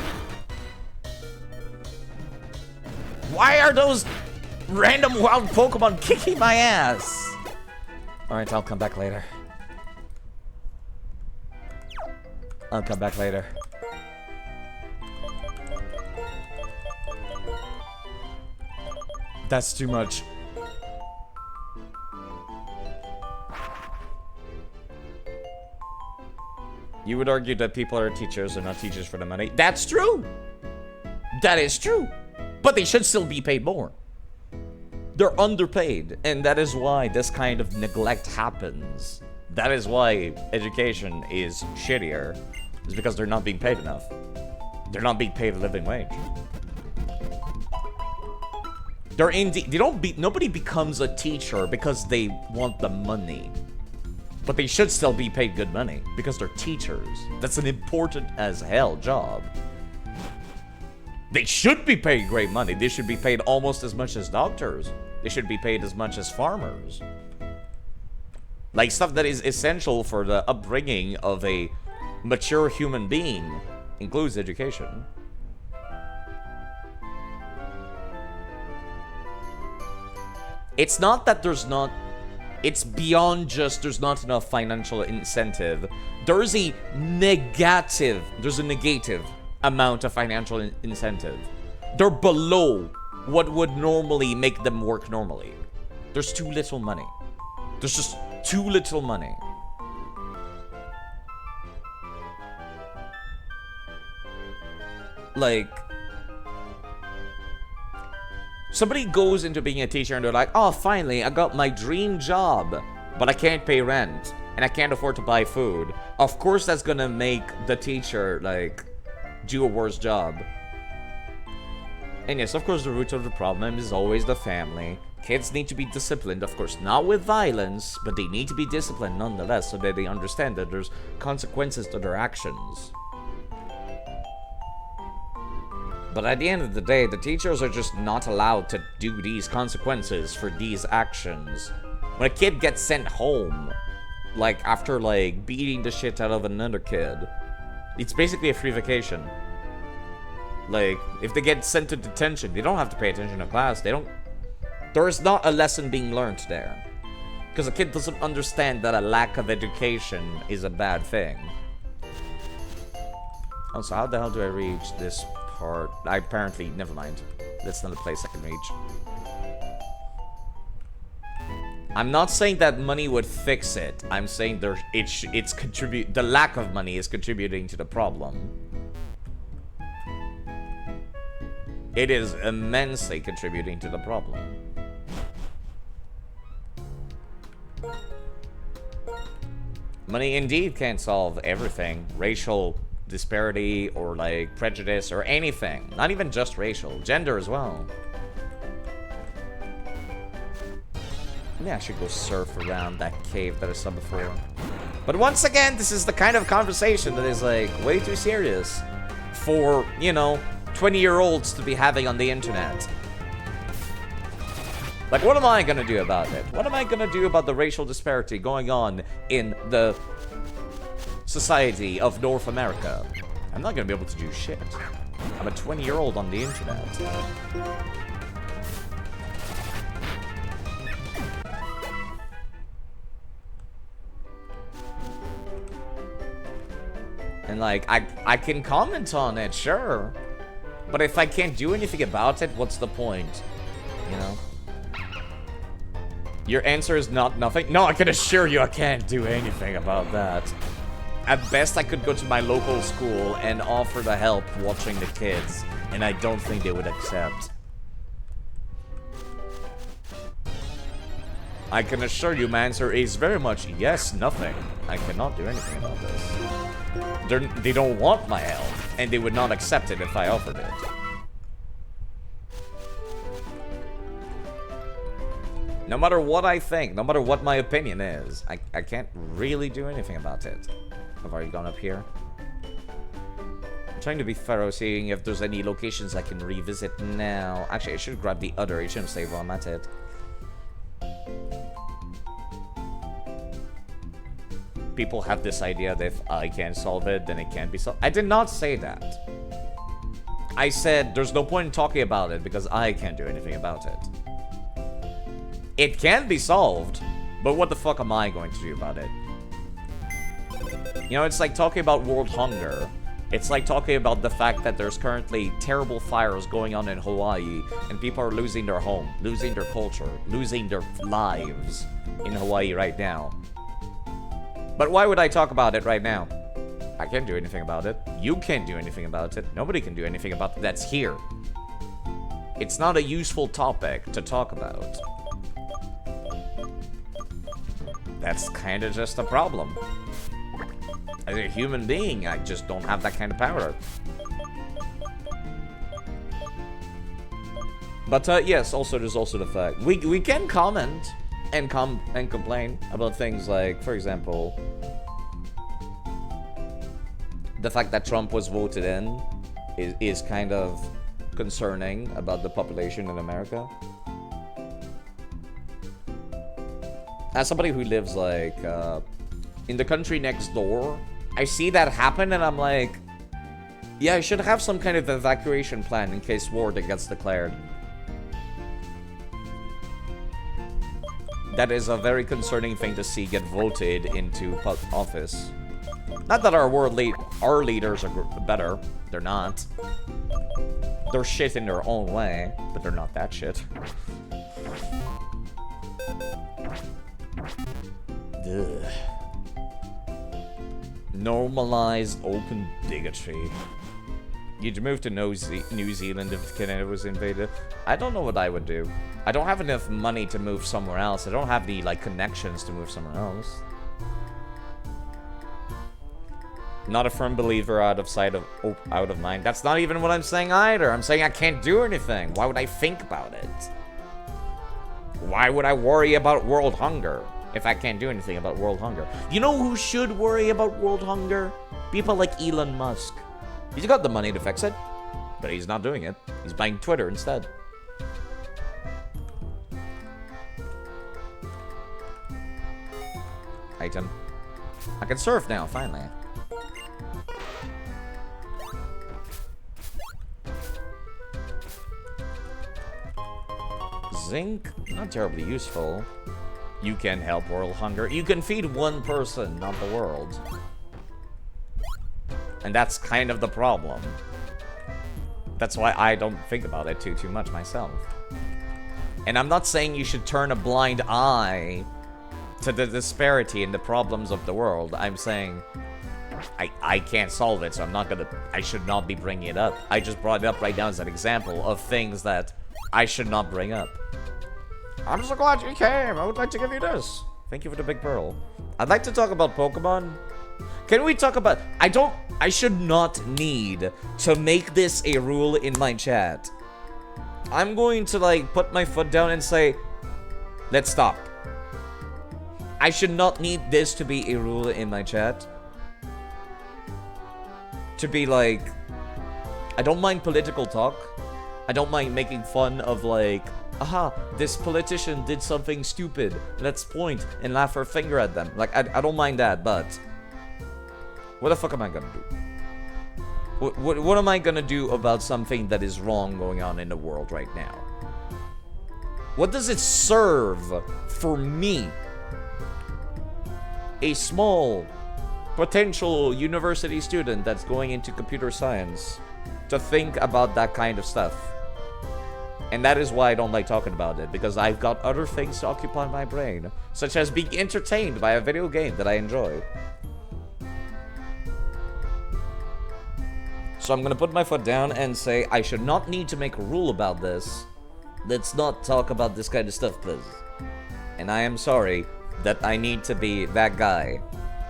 B: Why are those random wild Pokemon kicking my ass? Alright, I'll come back later. I'll come back later. That's too much. You would argue that people are teachers and not teachers for the money. That's true. That is true. But they should still be paid more. They're underpaid, and that is why this kind of neglect happens. That is why education is shittier. It's because they're not being paid enough. They're not being paid a living wage. They're indeed. Nobody becomes a teacher because they want the money. But they should still be paid good money because they're teachers. That's an important as hell job. They should be paid great money. They should be paid almost as much as doctors. They should be paid as much as farmers. Like stuff that is essential for the upbringing of a mature human being includes education. It's not that there's not... It's beyond just there's not enough financial incentive. There's a negative amount of financial incentive. They're below what would normally make them work normally. There's too little money. There's just too little money. Like... Somebody goes into being a teacher and they're like, oh, finally, I got my dream job, but I can't pay rent, and I can't afford to buy food. Of course that's gonna make the teacher, like, do a worse job. And yes, of course, the root of the problem is always the family. Kids need to be disciplined, of course, not with violence, but they need to be disciplined nonetheless, so that they understand that there's consequences to their actions. But at the end of the day, the teachers are just not allowed to do these consequences for these actions. When a kid gets sent home, like, after, like, beating the shit out of another kid, it's basically a free vacation. Like, if they get sent to detention, they don't have to pay attention to class. There is not a lesson being learned there. Because a kid doesn't understand that a lack of education is a bad thing. Also, how the hell do I reach this part? Apparently, never mind. That's not a place I can reach. I'm not saying that money would fix it. I'm saying the lack of money is contributing to the problem. It is immensely contributing to the problem. Money indeed can't solve everything. Racial disparity or like prejudice or anything. Not even just racial. Gender as well. Maybe I should go surf around that cave that I saw before. But once again, this is the kind of conversation that is like way too serious for, you know, 20-year-olds to be having on the internet. Like, what am I gonna do about it? What am I gonna do about the racial disparity going on in the society of North America? I'm not gonna be able to do shit. I'm a 20-year-old on the internet. And like, I can comment on it, sure. But if I can't do anything about it, what's the point? You know? Your answer is not nothing? No, I can assure you I can't do anything about that. At best, I could go to my local school and offer the help watching the kids, and I don't think they would accept. I can assure you my answer is very much yes, nothing. I cannot do anything about this. They don't want my help, and they would not accept it if I offered it. No matter what I think, no matter what my opinion is, I can't really do anything about it. I've already gone up here. I'm trying to be thorough, seeing if there's any locations I can revisit now. Actually, I should grab the other HM save while I'm at it. People have this idea that if I can't solve it, then it can't be solved. I did not say that. I said there's no point in talking about it because I can't do anything about it. It can be solved, but what the fuck am I going to do about it? You know, it's like talking about world hunger. It's like talking about the fact that there's currently terrible fires going on in Hawaii, and people are losing their home, losing their culture, losing their lives in Hawaii right now. But why would I talk about it right now? I can't do anything about it. You can't do anything about it. Nobody can do anything about it that's here. It's not a useful topic to talk about. That's kind of just a problem. As a human being, I just don't have that kind of power. But yes, also there's also the fact we can comment and complain about things like, for example, the fact that Trump was voted in is kind of concerning about the population in America. As somebody who lives, like, in the country next door, I see that happen and I'm like, yeah, I should have some kind of evacuation plan in case war gets declared. That is a very concerning thing to see get voted into office. Not that our leaders are better. They're not. They're shit in their own way, but they're not that shit. Ugh. Normalized open bigotry. You'd move to New Zealand if Canada was invaded. I don't know what I would do. I don't have enough money to move somewhere else. I don't have the, like, connections to move somewhere else. Not a firm believer, out of sight, out of mind. That's not even what I'm saying either. I'm saying I can't do anything. Why would I think about it? Why would I worry about world hunger if I can't do anything about world hunger? You know who should worry about world hunger? People like Elon Musk. He's got the money to fix it, but he's not doing it. He's buying Twitter instead. Item. I can surf now, finally. Zinc, not terribly useful. You can help world hunger. You can feed one person, not the world. And that's kind of the problem. That's why I don't think about it too much myself. And I'm not saying you should turn a blind eye to the disparity and the problems of the world. I'm saying I can't solve it, so I should not be bringing it up. I just brought it up right now as an example of things that I should not bring up. I'm so glad you came. I would like to give you this. Thank you for the big pearl. I'd like to talk about Pokemon. Can we talk about... I should not need to make this a rule in my chat. I'm going to, like, put my foot down and say, let's stop. I should not need this to be a rule in my chat. To be like... I don't mind political talk. I don't mind making fun of, like... Aha, this politician did something stupid. Let's point and laugh our finger at them. Like, I don't mind that, but... What the fuck am I gonna do? What am I gonna do about something that is wrong going on in the world right now? What does it serve for me? A small potential university student that's going into computer science to think about that kind of stuff. And that is why I don't like talking about it, because I've got other things to occupy my brain, such as being entertained by a video game that I enjoy. So I'm gonna put my foot down and say I should not need to make a rule about this. Let's not talk about this kind of stuff, please. And I am sorry that I need to be that guy,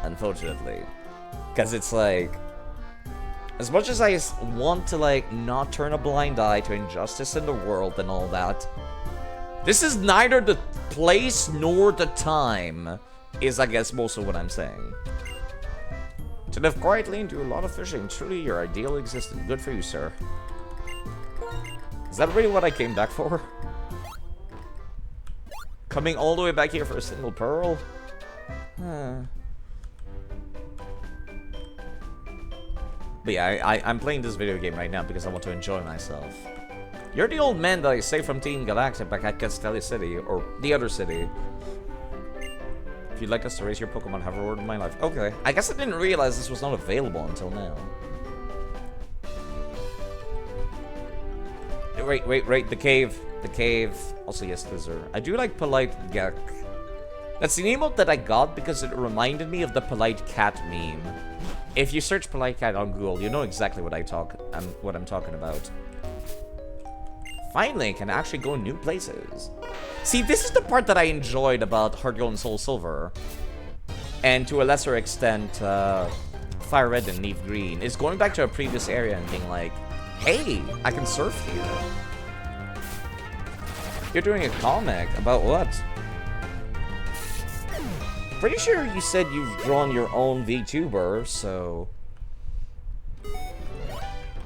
B: unfortunately. Because it's like, as much as I want to, like, not turn a blind eye to injustice in the world and all that, this is neither the place nor the time, is, I guess, most of what I'm saying. To live quietly and do a lot of fishing, truly your ideal existence. Good for you, sir. Is that really what I came back for? Coming all the way back here for a single pearl? But yeah, I'm playing this video game right now because I want to enjoy myself. You're the old man that I saved from Team Galactic back at Castelli City, or the other city. If you'd like us to raise your Pokemon, have a word in my life. Okay. I guess I didn't realize this was not available until now. Wait, the cave. The cave. Also, yes, Lizard. I do like Polite Gek. That's the emote that I got because it reminded me of the Polite Cat meme. If you search Polite Cat on Google, you know exactly what I'm talking about. Finally, I can actually go new places. See, this is the part that I enjoyed about Heart Gold and Soul Silver. And to a lesser extent, Fire Red and Leaf Green. Is going back to a previous area and being like, hey, I can surf here. You're doing a comic? About what? Pretty sure you said you've drawn your own VTuber, so...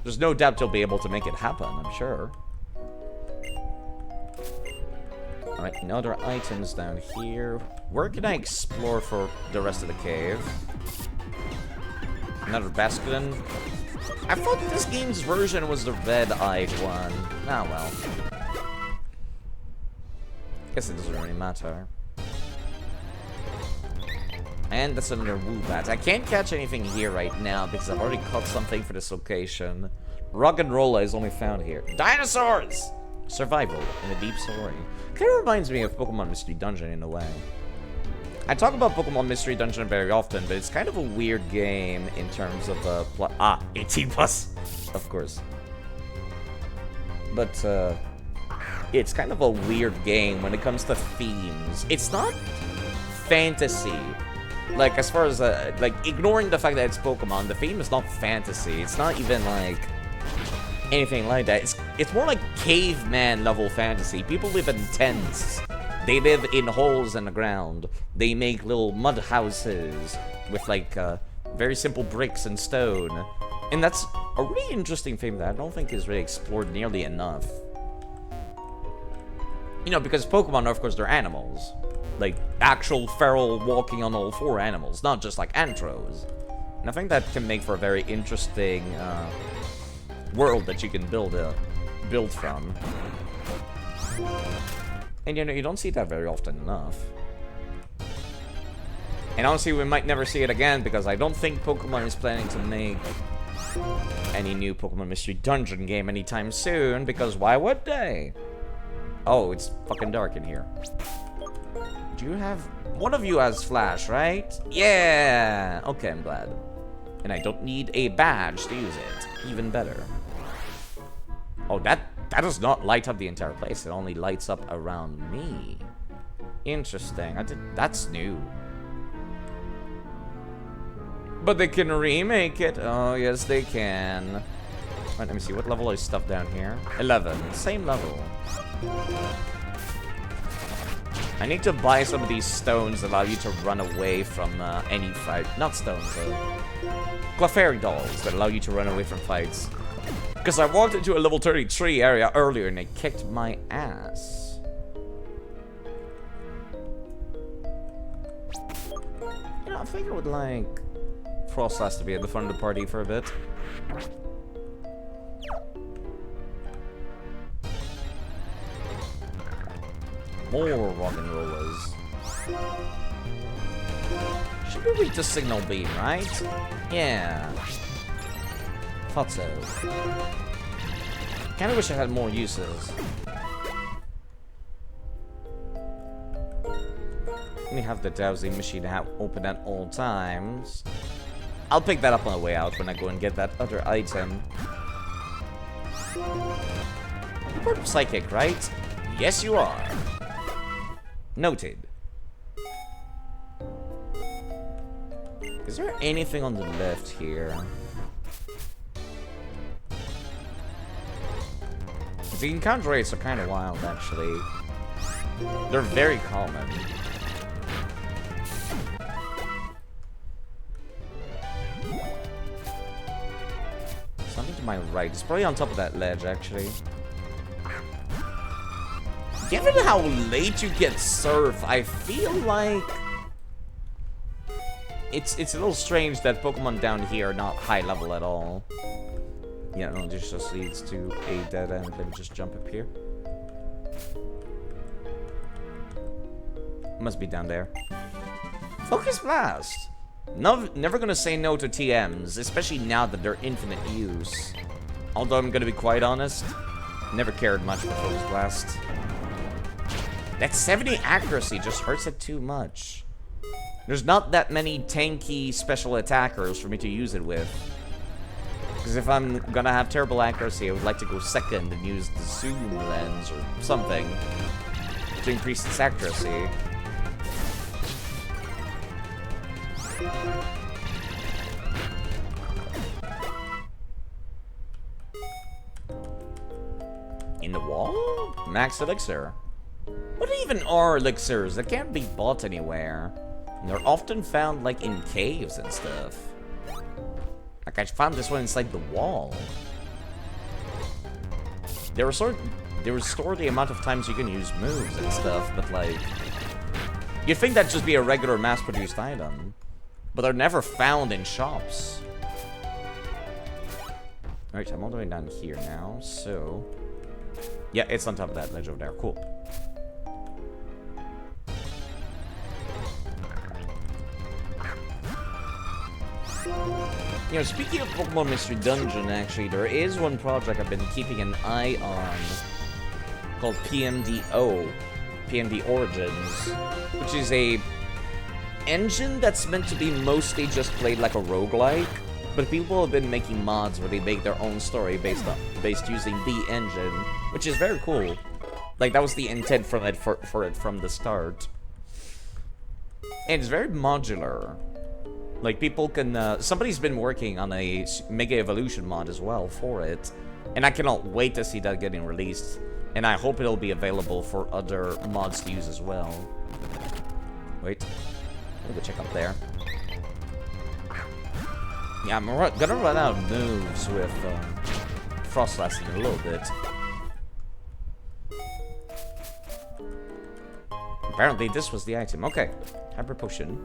B: There's no doubt you'll be able to make it happen, I'm sure. Alright, no other items down here. Where can I explore for the rest of the cave? Another Basculin. I thought this game's version was the red-eyed one. Ah, well. Guess it doesn't really matter. And that's another Woobat. I can't catch anything here right now because I've already caught something for this location. Rock and Rolla is only found here. Dinosaurs! Survival in a deep story. Kind of reminds me of Pokemon Mystery Dungeon in a way. I talk about Pokemon Mystery Dungeon very often, but it's kind of a weird game in terms of the plot. Ah, 18 plus, of course. But it's kind of a weird game when it comes to themes. It's not fantasy. Like, as far as like ignoring the fact that it's Pokemon, the theme is not fantasy. It's not even like anything like that. It's more like caveman level fantasy. People live in tents. They live in holes in the ground. They make little mud houses with like very simple bricks and stone. And that's a really interesting theme that I don't think is really explored nearly enough. You know, because Pokemon are, of course, they're animals. Like, actual feral walking on all four animals, not just like Antros. And I think that can make for a very interesting world that you can build from. And you know, you don't see that very often enough. And honestly, we might never see it again because I don't think Pokemon is planning to make any new Pokemon Mystery Dungeon game anytime soon, because why would they? Oh, it's fucking dark in here. Do you have... One of you has Flash, right? Yeah! Okay, I'm glad. And I don't need a badge to use it. Even better. Oh, that does not light up the entire place. It only lights up around me. Interesting. That's new. But they can remake it. Oh, yes, they can. Right, let me see. What level is stuff down here? 11. Same level. I need to buy some of these stones that allow you to run away from any fight. Not stones, Clefairy dolls that allow you to run away from fights. Because I walked into a level 33 area earlier and it kicked my ass. You know, I think I would like Frostlass to be at the front of the party for a bit. More rock and rollers. Should be weak to signal beam, right? Yeah. Thought so. Kinda wish I had more uses. We have the dowsing machine open at all times. I'll pick that up on the way out when I go and get that other item. You're psychic, right? Yes, you are. Noted. Is there anything on the left here? The encounter rates are kind of wild, actually. They're very common. Something to my right. It's probably on top of that ledge, actually. Given how late you get surf, I feel like it's a little strange that Pokemon down here are not high level at all. Yeah, no, this just leads to a dead end. Let me just jump up here. Must be down there. Focus Blast! No, never gonna say no to TMs, especially now that they're infinite use. Although I'm gonna be quite honest, never cared much for Focus Blast. That 70 accuracy just hurts it too much. There's not that many tanky special attackers for me to use it with. Because if I'm gonna have terrible accuracy, I would like to go second and use the zoom lens or something to increase its accuracy. In the wall? Max elixir. What even are elixirs? They can't be bought anywhere. And they're often found like in caves and stuff. Like I found this one inside the wall. They restore the amount of times you can use moves and stuff, but like you'd think that'd just be a regular mass-produced item. But they're never found in shops. Alright, I'm all the way down here now, so yeah, it's on top of that ledge over there. Cool. You know, speaking of Pokemon Mystery Dungeon, actually, there is one project I've been keeping an eye on called PMDO, PMD Origins, which is a engine that's meant to be mostly just played like a roguelike, but people have been making mods where they make their own story based using the engine, which is very cool. Like, that was the intent from it for it from the start. And it's very modular. Like, people can, somebody's been working on a Mega Evolution mod as well for it. And I cannot wait to see that getting released. And I hope it'll be available for other mods to use as well. Wait. Let me go check up there. Yeah, I'm gonna run out of moves with Frostlass in a little bit. Apparently this was the item. Okay. Hyper Potion.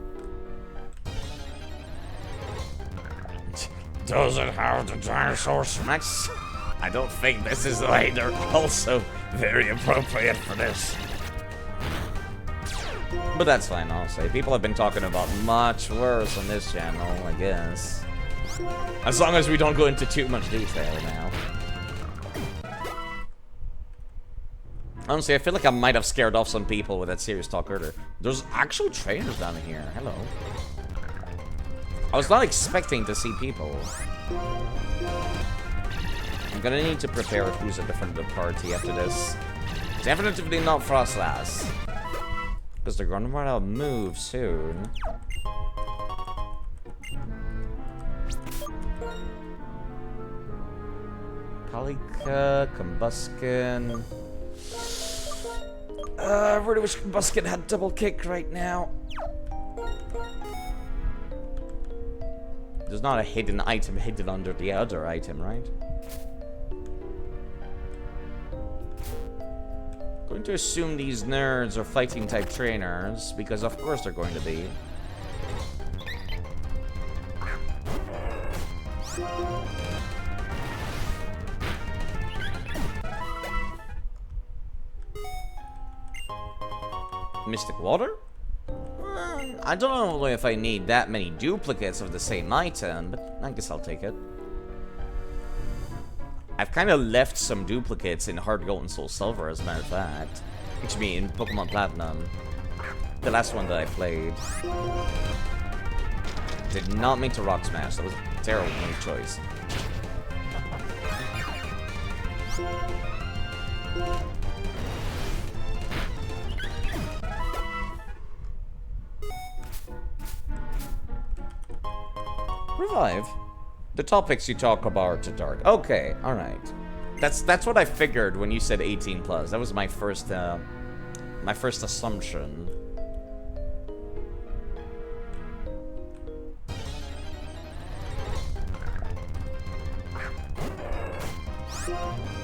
B: Does it have the dinosaur smacks? I don't think this is either. Also very appropriate for this. But that's fine, I'll say. People have been talking about much worse on this channel, I guess. As long as we don't go into too much detail now. Honestly, I feel like I might have scared off some people with that serious talk earlier. There's actual trainers down here. Hello. I was not expecting to see people. I'm gonna need to prepare who's at the front of the party after this. Definitely not Frostlass. Because they're gonna run out of moves soon. Palika, Combuskin. I really wish Combuskin had double kick right now. There's not a hidden item hidden under the other item, right? Going to assume these nerds are fighting type trainers, because of course they're going to be. Mystic Water? I don't know if I need that many duplicates of the same item, but I guess I'll take it. I've kind of left some duplicates in Heart Gold and Soul Silver, as a matter of fact. Which means in Pokemon Platinum. The last one that I played. Did not mean to Rock Smash. That was a terrible choice. Revive. The topics you talk about are dark. Okay, all right. That's what I figured when you said 18 plus. That was my first assumption.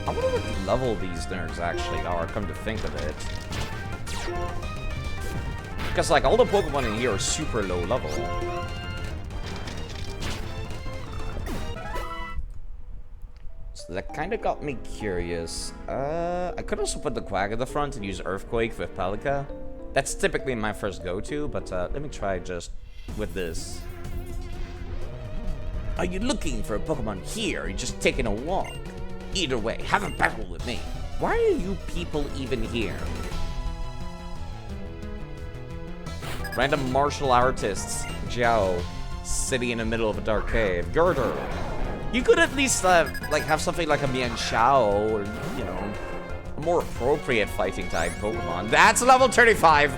B: I wonder what level these nerds actually are, come to think of it. Because, like, all the Pokemon in here are super low level. So that kind of got me curious. I could also put the Quag at the front and use Earthquake with Palika. That's typically my first go-to, but let me try just with this. Are you looking for a Pokemon here, or are you just taking a walk? Either way, have a battle with me. Why are you people even here? Random martial artists, Jiao, sitting in the middle of a dark cave. Girder. You could at least, like, have something like a Mian Shao, or, you know, a more appropriate fighting type Pokemon. That's level 35!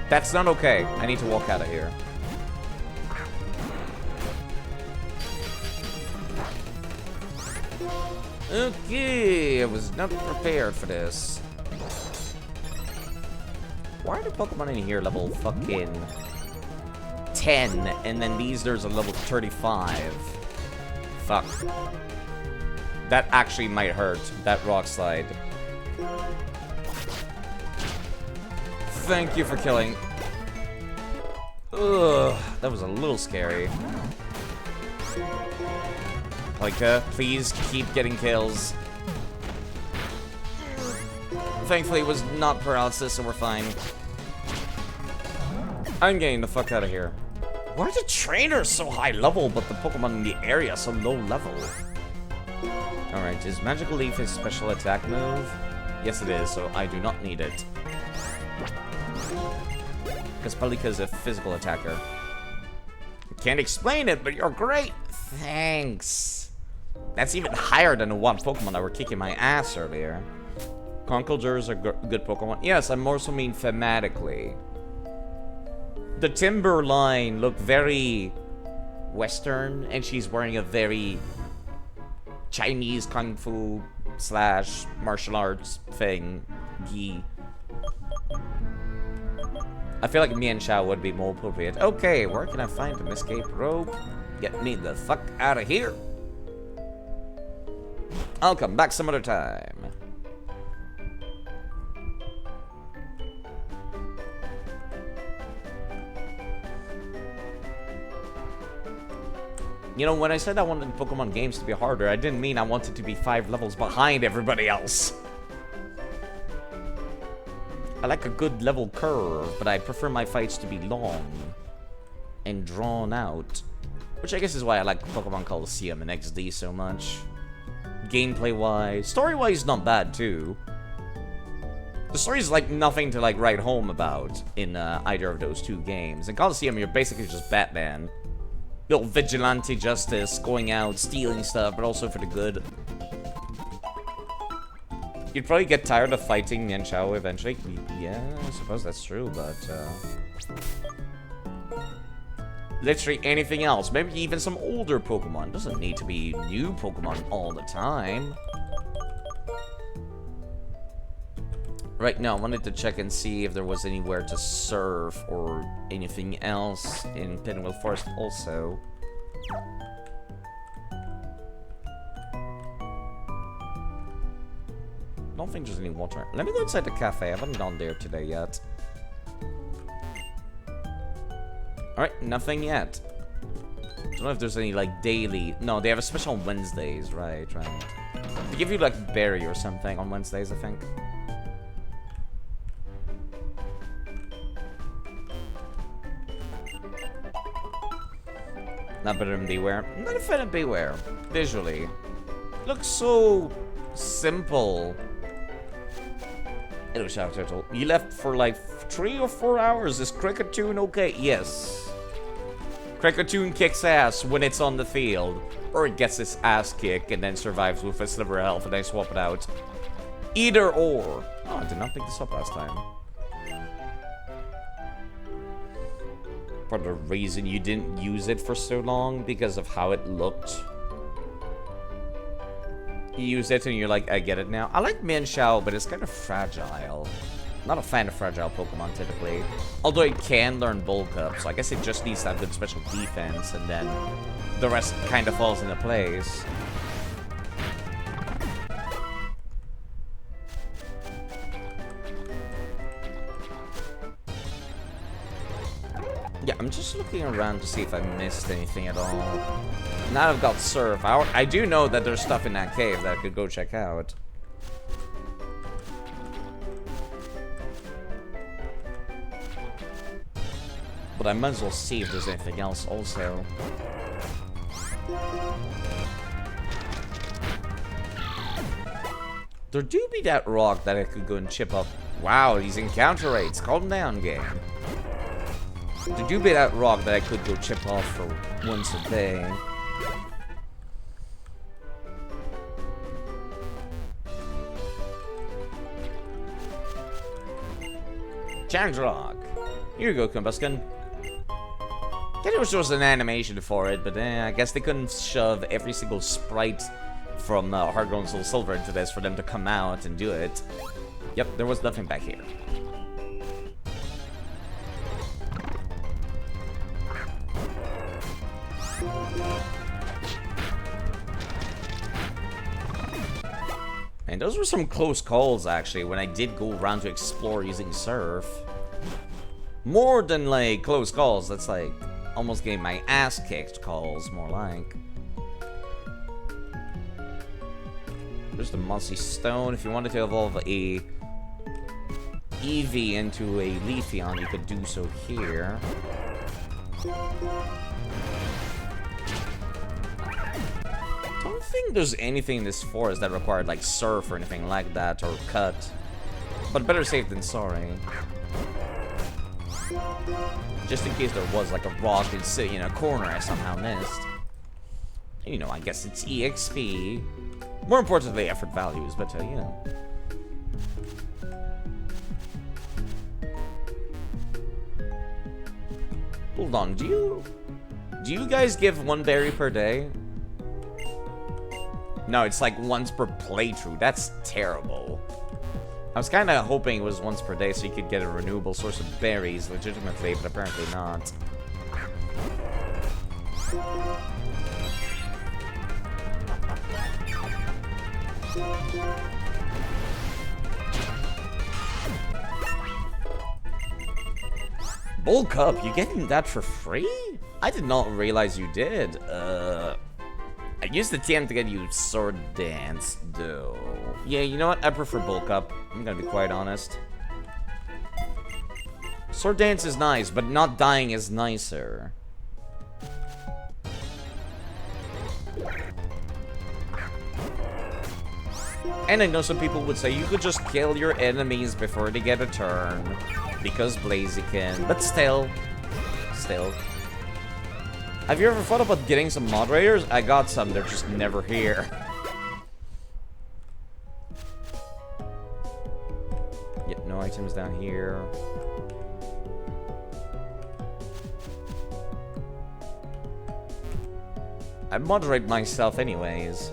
B: That's not okay. I need to walk out of here. Okay, I was not prepared for this. Why are the Pokemon in here level fucking 10, and then there's a level 35? Fuck. That actually might hurt, that rock slide. Thank you for killing. Ugh, that was a little scary. Like, please keep getting kills. Thankfully, it was not paralysis, so we're fine. I'm getting the fuck out of here. Why are the trainers so high level, but the Pokemon in the area so low level? Alright, is Magical Leaf a special attack move? Yes, it is, so I do not need it. Because Palika is a physical attacker. Can't explain it, but you're great! Thanks. That's even higher than the one Pokemon that were kicking my ass earlier. Conkeldurs are good Pokemon. Yes, I more so mean thematically. The Timberline looked very Western, and she's wearing a very Chinese Kung Fu / martial arts thing. Gi. I feel like Mian Shao would be more appropriate. Okay, where can I find an escape rope? Get me the fuck out of here. I'll come back some other time. You know, when I said I wanted Pokemon games to be harder, I didn't mean I wanted to be 5 levels behind everybody else. I like a good level curve, but I prefer my fights to be long and drawn out. Which I guess is why I like Pokemon Coliseum and XD so much. Gameplay-wise, story-wise, not bad too. The story's like nothing to like write home about in either of those two games. In Coliseum, you're basically just Batman. Little vigilante justice, going out, stealing stuff, but also for the good. You'd probably get tired of fighting Mian Shao eventually. Yeah, I suppose that's true, but literally anything else. Maybe even some older Pokemon. Doesn't need to be new Pokemon all the time. Right now, I wanted to check and see if there was anywhere to surf or anything else in Pinwheel Forest also. Don't think there's any water. Let me go inside the cafe. I haven't gone there today yet. Alright, nothing yet. Don't know if there's any, like, daily... No, they have a special on Wednesdays, right. They give you, like, berry or something on Wednesdays, I think. Not better than Beware. I'm not a fan of Beware. Visually. Looks so simple. Hello, Shadow Turtle. You left for like 3 or 4 hours. Is Cricketune okay? Yes. Cricketune kicks ass when it's on the field. Or it gets its ass kicked and then survives with a sliver of health and then swap it out. Either or. Oh, I did not pick this up last time. For the reason you didn't use it for so long because of how it looked. You use it and you're like, I get it now. I like Mienshao, but it's kind of fragile. Not a fan of fragile Pokemon, typically. Although it can learn Bulk Up, so I guess it just needs to have good special defense, and then the rest kind of falls into place. Yeah, I'm just looking around to see if I missed anything at all. Now I've got Surf. I do know that there's stuff in that cave that I could go check out. But I might as well see if there's anything else also. There do be that rock that I could go and chip up. Wow, these encounter rates. Calm down, game. There do be that rock that I could go chip off for once a day. Challenge rock. Here you go, Combuskin. There was an animation for it, but I guess they couldn't shove every single sprite from Heart Gold and Soul Silver into this for them to come out and do it. Yep, there was nothing back here. And those were some close calls, actually, when I did go around to explore using Surf. More than, like, close calls. That's, like, almost getting my ass kicked calls, more like. There's the Mossy Stone. If you wanted to evolve a Eevee into a Leafeon, you could do so here. I don't think there's anything in this forest that required, like, Surf or anything like that, or Cut. But better safe than sorry. Just in case there was, like, a rock and sitting in a corner I somehow missed. You know, I guess it's EXP. More importantly, effort values, but, you know. Hold on, do you guys give 1 berry per day? No, it's like once per playthrough. That's terrible. I was kind of hoping it was once per day so you could get a renewable source of berries legitimately, but apparently not. Bulk Up, you getting that for free? I did not realize you did. I used the TM to get you Sword Dance, though. Yeah, you know what? I prefer Bulk Up. I'm gonna be quite honest. Sword Dance is nice, but not dying is nicer. And I know some people would say you could just kill your enemies before they get a turn. Because Blaziken. But still. Have you ever thought about getting some moderators? I got some, they're just never here. Yep, no items down here. I moderate myself anyways.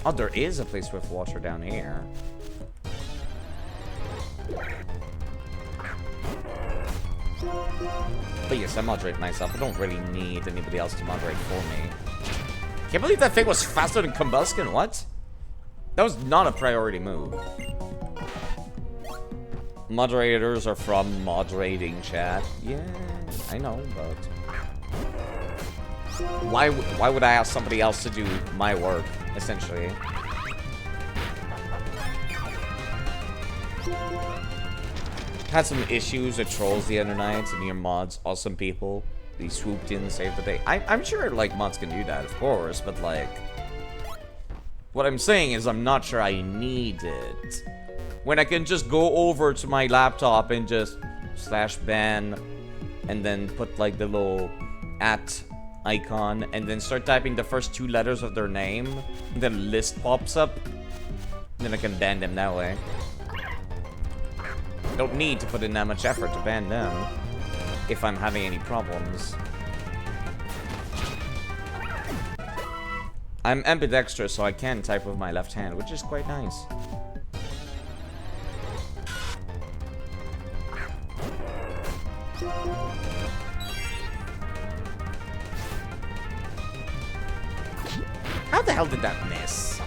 B: Oh, there is a place with water down here. But yes, I moderate myself. I don't really need anybody else to moderate for me. Can't believe that thing was faster than Combuskin. What? That was not a priority move. Moderators are from moderating chat. Yeah, I know, but... Why would I ask somebody else to do my work, essentially? Had some issues with trolls the other night, and your mods, awesome people. he swooped in and saved the day. I'm sure, like, mods can do that, of course, but, like... What I'm saying is I'm not sure I need it. When I can just go over to my laptop and just /ban and then put, like, the little @ icon and then start typing the first 2 letters of their name, and then a list pops up, then I can ban them that way. Don't need to put in that much effort to ban them if I'm having any problems. I'm ambidextrous, so I can type with my left hand, which is quite nice. How the hell did that miss?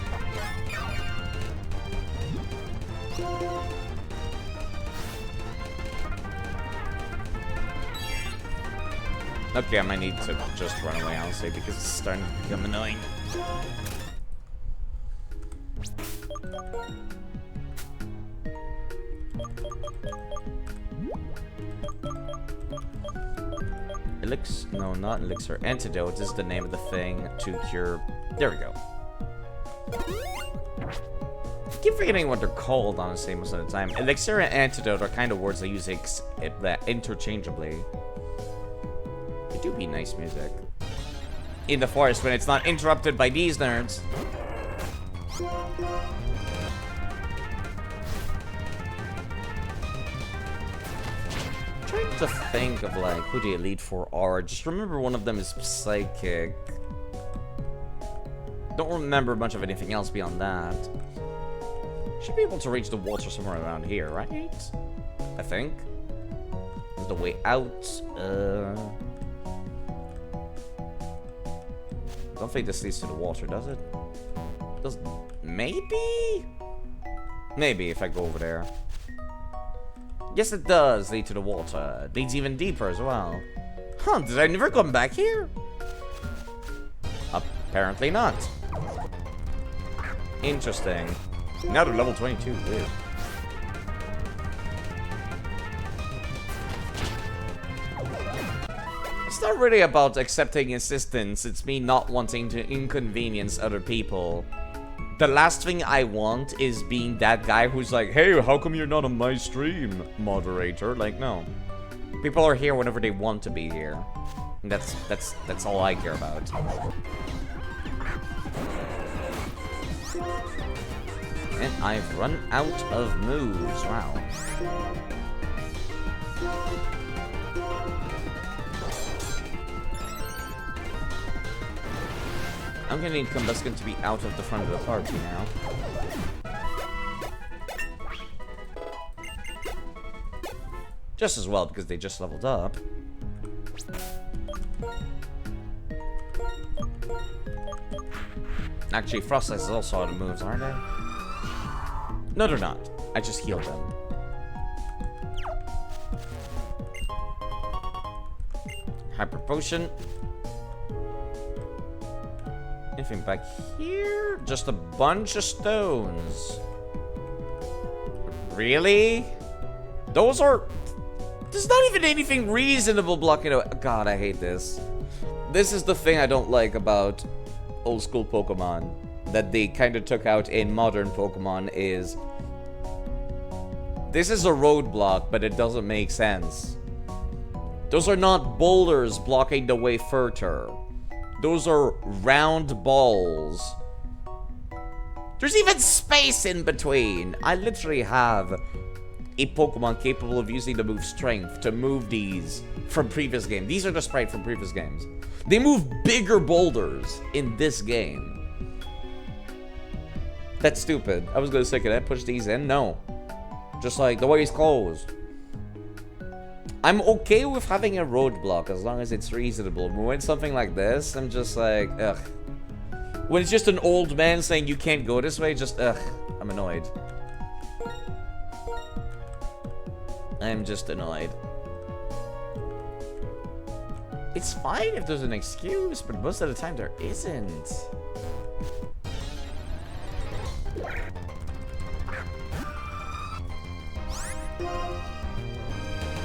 B: Okay, I might need to just run away, honestly, because it's starting to become annoying. Elixir? No, not elixir. Antidote is the name of the thing to cure... There we go. I keep forgetting what they're called, honestly, most of the time. Elixir and antidote are kind of words I use interchangeably. It do be nice music. In the forest when it's not interrupted by these nerds. I'm trying to think of, like, who the Elite Four are. Just remember one of them is psychic. Don't remember much of anything else beyond that. Should be able to reach the water somewhere around here, right? I think. There's the way out. Don't think this leads to the water, does it? Does maybe? Maybe if I go over there. Yes, it does lead to the water. It leads even deeper as well. Huh, did I never come back here? Apparently not. Interesting. Now to level 22, weird. It's not really about accepting assistance, it's me not wanting to inconvenience other people. The last thing I want is being that guy who's like, hey, how come you're not on my stream, moderator? Like, no. People are here whenever they want to be here. And that's all I care about. And I've run out of moves, wow. I'm gonna need Combuskin to be out of the front of the party now. Just as well, because they just leveled up. Actually, Frost is also out of moves, aren't they? No, they're not. I just healed them. Hyper Potion. Anything back here? Just a bunch of stones. Really? Those are... There's not even anything reasonable blocking it. God, I hate this. This is the thing I don't like about old school Pokemon. That they kind of took out in modern Pokemon is... This is a roadblock, but it doesn't make sense. Those are not boulders blocking the way further. Those are round balls. There's even space in between. I literally have a Pokemon capable of using the move Strength to move these from previous games. These are the sprites from previous games. They move bigger boulders in this game. That's stupid. I was gonna say, can I push these in? No. Just like, the way it's closed. I'm okay with having a roadblock as long as it's reasonable. But when something like this, I'm just like, ugh. When it's just an old man saying you can't go this way, just, ugh. I'm annoyed. I'm just annoyed. It's fine if there's an excuse, but most of the time there isn't.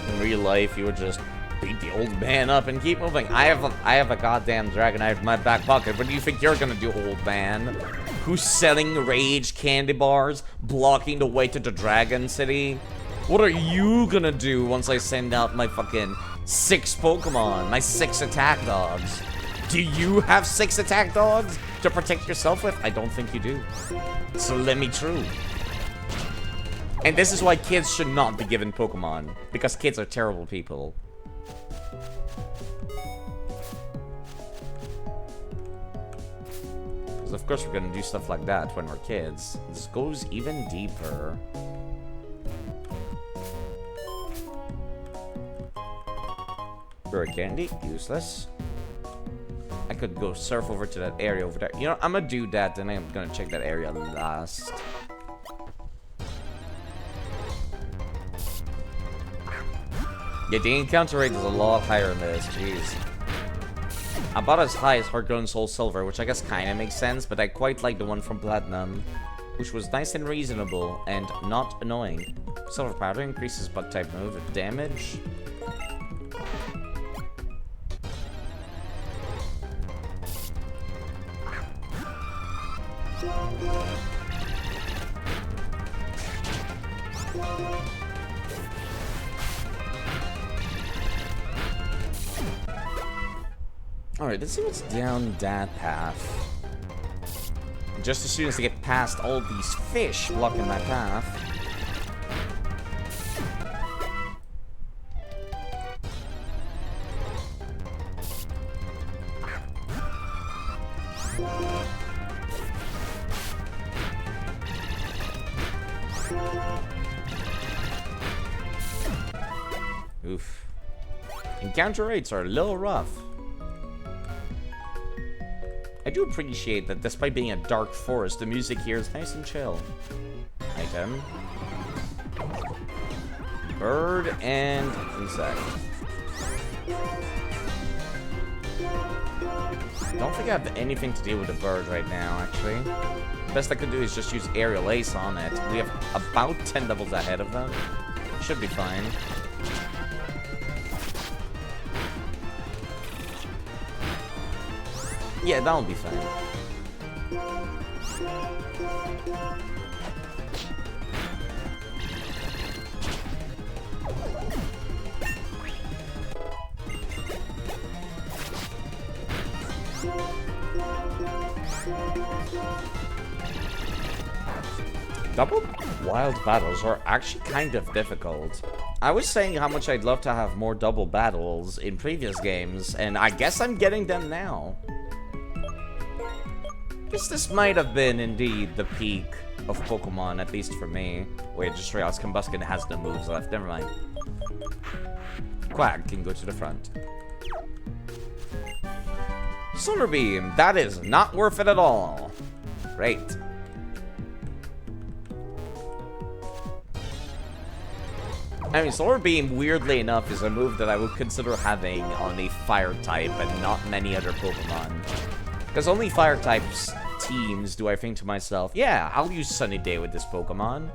B: In real life, you would just beat beat the old man up and keep moving. I have a goddamn Dragonite in my back pocket. What do you think you're gonna do, old man? Who's selling rage candy bars, blocking the way to the Dragon City? What are you gonna do once I send out my fucking 6 Pokemon, my 6 attack dogs? Do you have 6 attack dogs to protect yourself with? I don't think you do. So let me through. And this is why kids should not be given Pokemon, because kids are terrible people. Because of course we're gonna do stuff like that when we're kids. This goes even deeper. Bird candy, useless. I could go surf over to that area over there. You know, I'm gonna do that, and I'm gonna check that area last. Yeah, the encounter rate is a lot higher in this, jeez. About as high as Heart Gold and Soul Silver, which I guess kinda makes sense, but I quite like the one from Platinum, which was nice and reasonable, and not annoying. Silver Powder increases Bug-type move damage. Alright, let's see what's down that path. Just as soon as I get past all these fish blocking my path. Oof. Encounter rates are a little rough. I do appreciate that despite being a dark forest, the music here is nice and chill. Item. Bird and insect. Don't think I have anything to do with the bird right now, actually. The best I could do is just use Aerial Ace on it. We have about 10 levels ahead of them. Should be fine. Yeah, that'll be fine. Double wild battles are actually kind of difficult. I was saying how much I'd love to have more double battles in previous games, and I guess I'm getting them now. Guess this might have been indeed the peak of Pokemon, at least for me. Wait, just realized Combuskin has no moves left. Never mind. Quack can go to the front. Solar Beam, that is not worth it at all. Great. I mean, Solar Beam, weirdly enough, is a move that I would consider having on a Fire type and not many other Pokemon. Because only Fire types teams do I think to myself, yeah, I'll use Sunny Day with this Pokemon.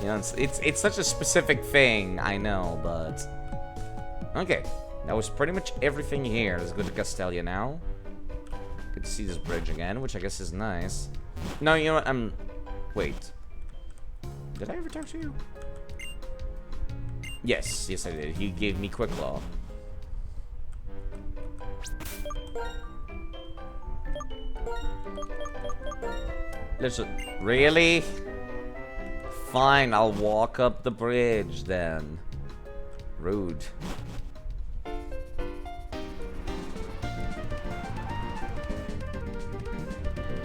B: You know, it's such a specific thing, I know, but... Okay, that was pretty much everything here. Let's go to Castelia now. Good to see this bridge again, which I guess is nice. No, you know what, Wait. Did I ever talk to you? Yes, yes I did. He gave me Quick Claw. Listen, really? Fine, I'll walk up the bridge then. Rude.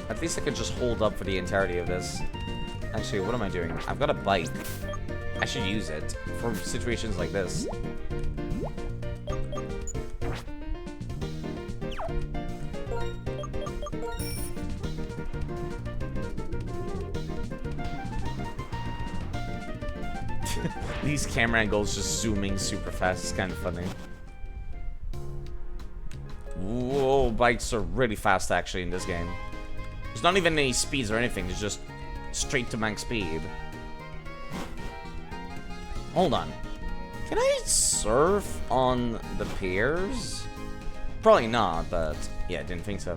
B: At least I could just hold up for the entirety of this. Actually, what am I doing? I've got a bike. I should use it for situations like this. These camera angles just zooming super fast. It's kind of funny. Whoa, bikes are really fast actually in this game. There's not even any speeds or anything. It's just straight to max speed. Hold on. Can I surf on the piers? Probably not, but yeah, I didn't think so.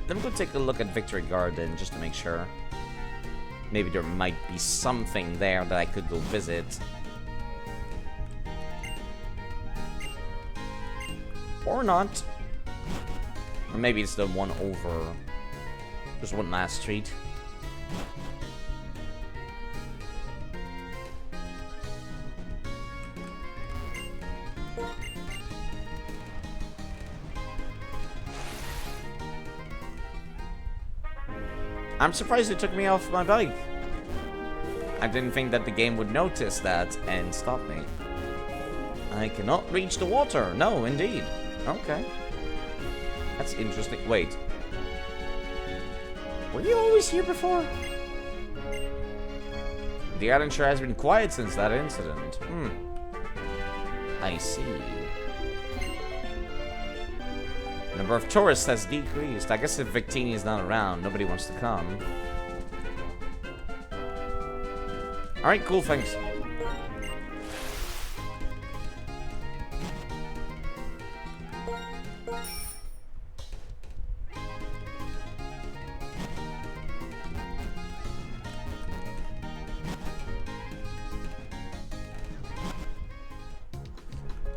B: Let me go take a look at Victory Garden just to make sure. Maybe there might be something there that I could go visit. Or not. Or maybe it's the one over. There's one last street. I'm surprised it took me off my bike. I didn't think that the game would notice that and stop me. I cannot reach the water. No, indeed. Okay. That's interesting. Wait. Were you always here before? The island sure has been quiet since that incident. I see. Number of tourists has decreased. I guess if Victini is not around, nobody wants to come. Alright, cool, thanks.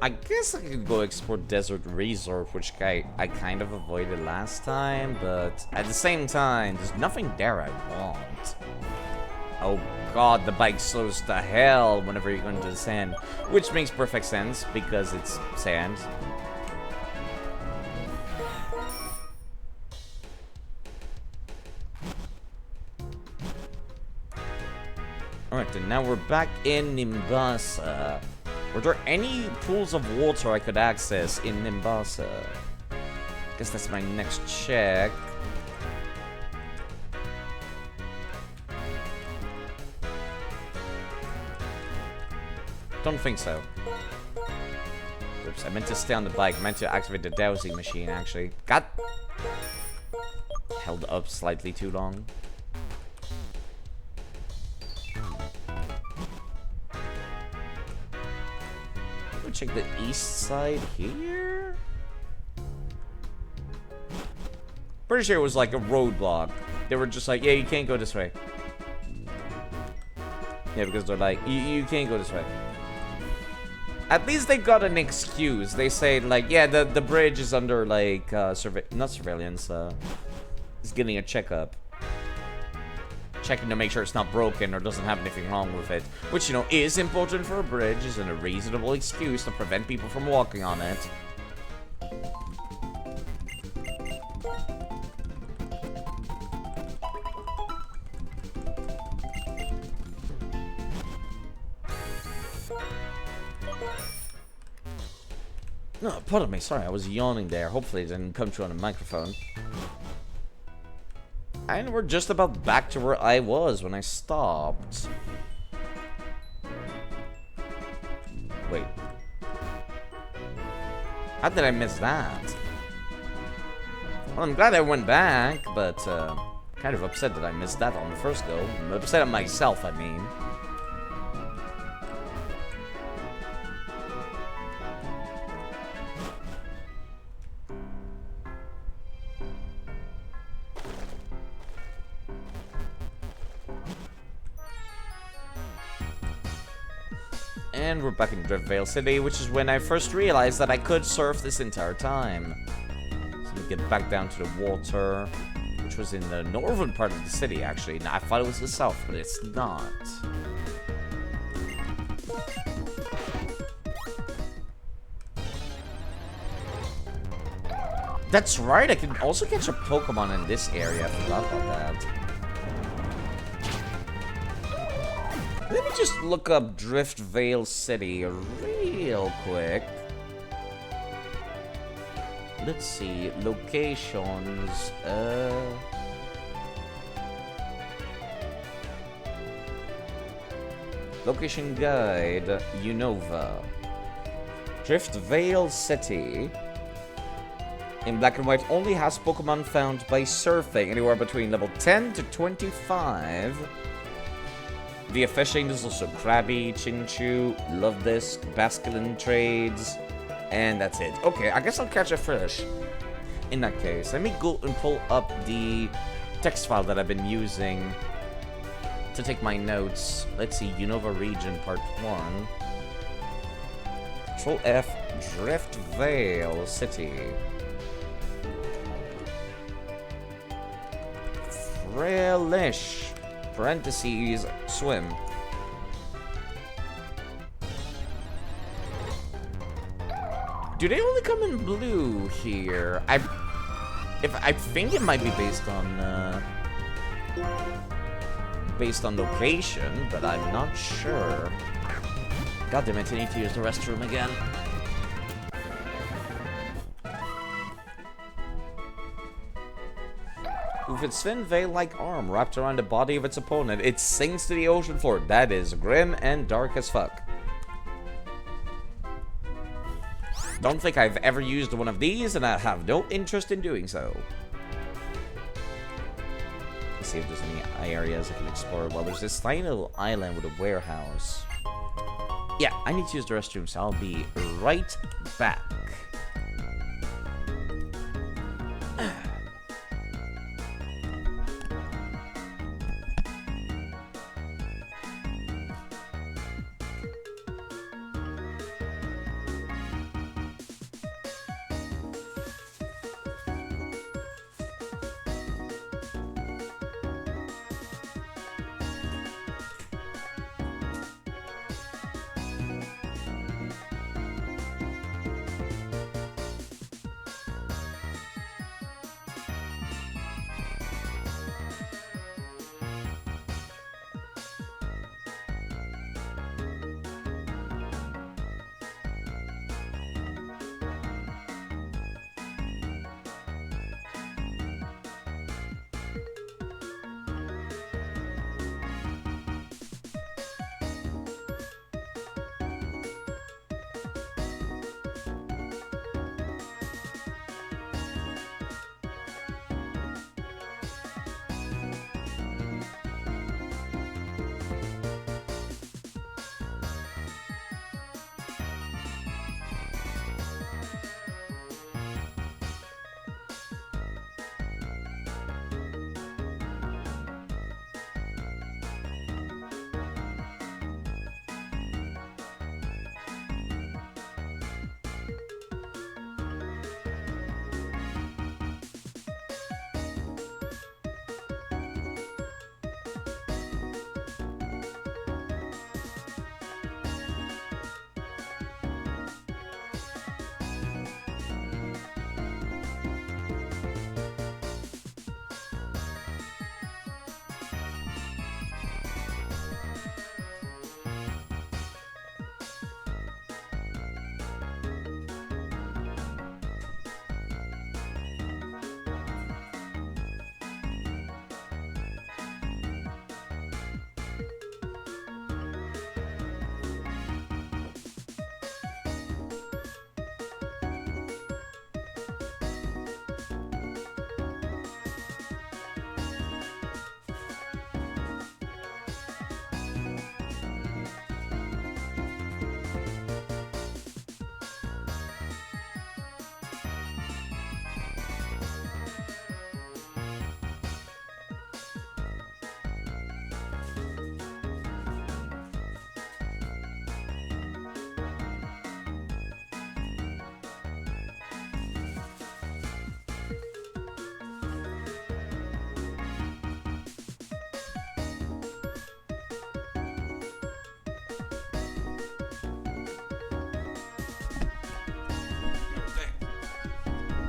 B: I guess I could go explore Desert Resort, which I kind of avoided last time, but at the same time, there's nothing there I want. Oh god, the bike slows to hell whenever you're going to the sand, which makes perfect sense because it's sand. Alright, then now we're back in Nimbasa. Were there any pools of water I could access in Nimbasa? Guess that's my next check. Don't think so. Oops, I meant to stay on the bike. I meant to activate the dowsing machine, actually. Got held up slightly too long. Check the east side here. Pretty sure it was like a roadblock. They were just like, yeah, you can't go this way. Yeah, because they're like, you can't go this way. At least they got an excuse. They say like, yeah, the bridge is under like not surveillance. It's getting a checkup. Checking to make sure it's not broken or doesn't have anything wrong with it. Which, you know, is important for a bridge, isn't a reasonable excuse to prevent people from walking on it. No, pardon me, sorry, I was yawning there. Hopefully it didn't come through on the microphone. And we're just about back to where I was when I stopped. Wait. How did I miss that? Well, I'm glad I went back, but kind of upset that I missed that on the first go. I'm upset at myself, I mean. And we're back in Driftvale City, which is when I first realized that I could surf this entire time. So we get back down to the water, which was in the northern part of the city, actually. Now, I thought it was the south, but it's not. That's right, I can also catch a Pokemon in this area. I forgot about that. Let me just look up Driftvale City real quick. Let's see, locations, location guide, Unova. Driftvale City, in black and white, only has Pokemon found by surfing, anywhere between level 10 to 25. Via fishing, there's also Krabby, Chinchu, Love Disc, Basculin trades, and that's it. Okay, I guess I'll catch a fish. In that case, let me go and pull up the text file that I've been using to take my notes. Let's see, Unova Region Part 1. Control F, Drift Vale City. Frailish, parentheses, swim. Do they only come in blue here? I think it might be based on location, but I'm not sure. God damn it, I need to use the restroom again. With its thin veil-like arm wrapped around the body of its opponent, it sinks to the ocean floor. That is grim and dark as fuck. Don't think I've ever used one of these, and I have no interest in doing so. Let's see if there's any areas I can explore. Well, there's this tiny little island with a warehouse. Yeah, I need to use the restroom, so I'll be right back.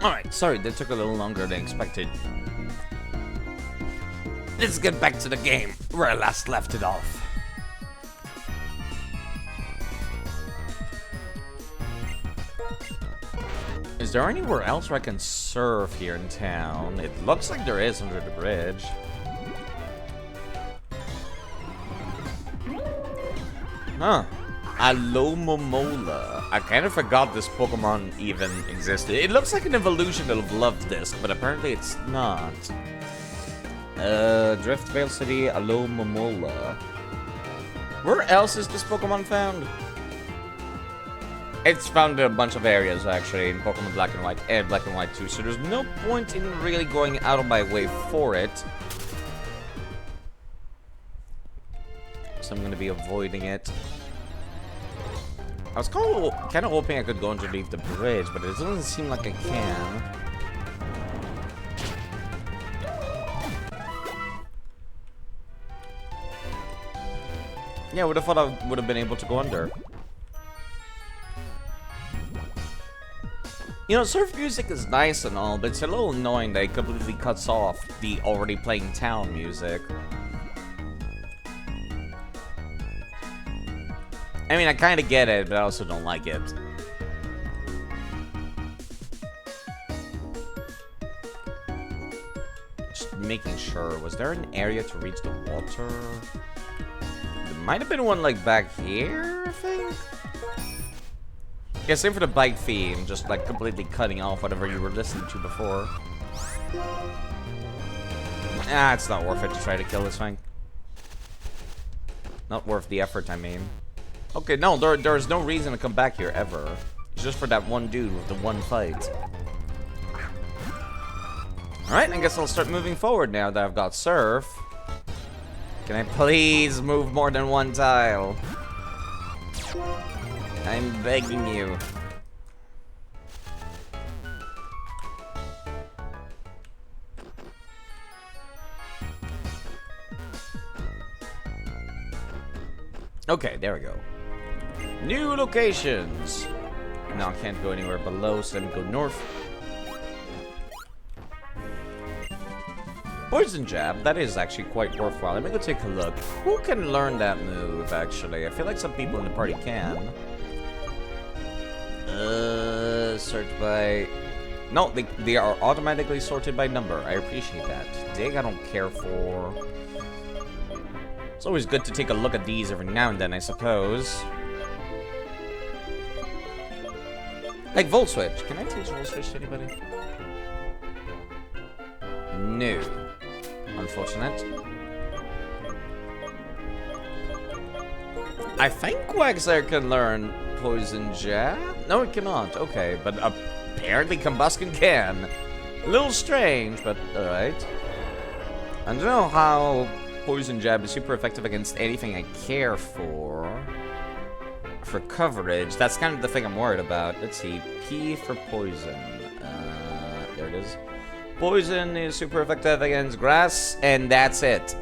B: Alright, sorry, that took a little longer than expected. Let's get back to the game, where I last left it off. Is there anywhere else where I can surf here in town? It looks like there is under the bridge. Huh. Alomomola. I kind of forgot this Pokemon even existed. It looks like an evolution of Love Disc, but apparently it's not. Drift Vale City, Alomomola. Where else is this Pokemon found? It's found in a bunch of areas, actually, in Pokemon Black and White, and Black and White too, so there's no point in really going out of my way for it. So I'm gonna be avoiding it. I was kind of hoping I could go underneath the bridge, but it doesn't seem like I can. Yeah, I would have thought I would have been able to go under. You know, surf music is nice and all, but it's a little annoying that it completely cuts off the already playing town music. I mean, I kind of get it, but I also don't like it. Just making sure. Was there an area to reach the water? There might have been one, like, back here, I think? Yeah, same for the bike theme, just, like, completely cutting off whatever you were listening to before. Ah, it's not worth it to try to kill this thing. Not worth the effort, I mean. Okay, no, there's no reason to come back here, ever. It's just for that one dude with the one fight. Alright, I guess I'll start moving forward now that I've got Surf. Can I please move more than one tile? I'm begging you. Okay, there we go. New locations. Now I can't go anywhere below, so let me go north. Poison Jab, that is actually quite worthwhile. Let me go take a look. Who can learn that move, actually? I feel like some people in the party can. Search by... No, they are automatically sorted by number. I appreciate that. Dig, I don't care for. It's always good to take a look at these every now and then, I suppose. Like Volt Switch. Can I teach Volt Switch to anybody? No. Unfortunate. I think Quagsire can learn Poison Jab? No, it cannot. Okay, but apparently Combuskin can. A little strange, but alright. I don't know how Poison Jab is super effective against anything I care for. For coverage, that's kind of the thing I'm worried about. Let's see. P for Poison. There it is. Poison is super effective against grass, and that's it.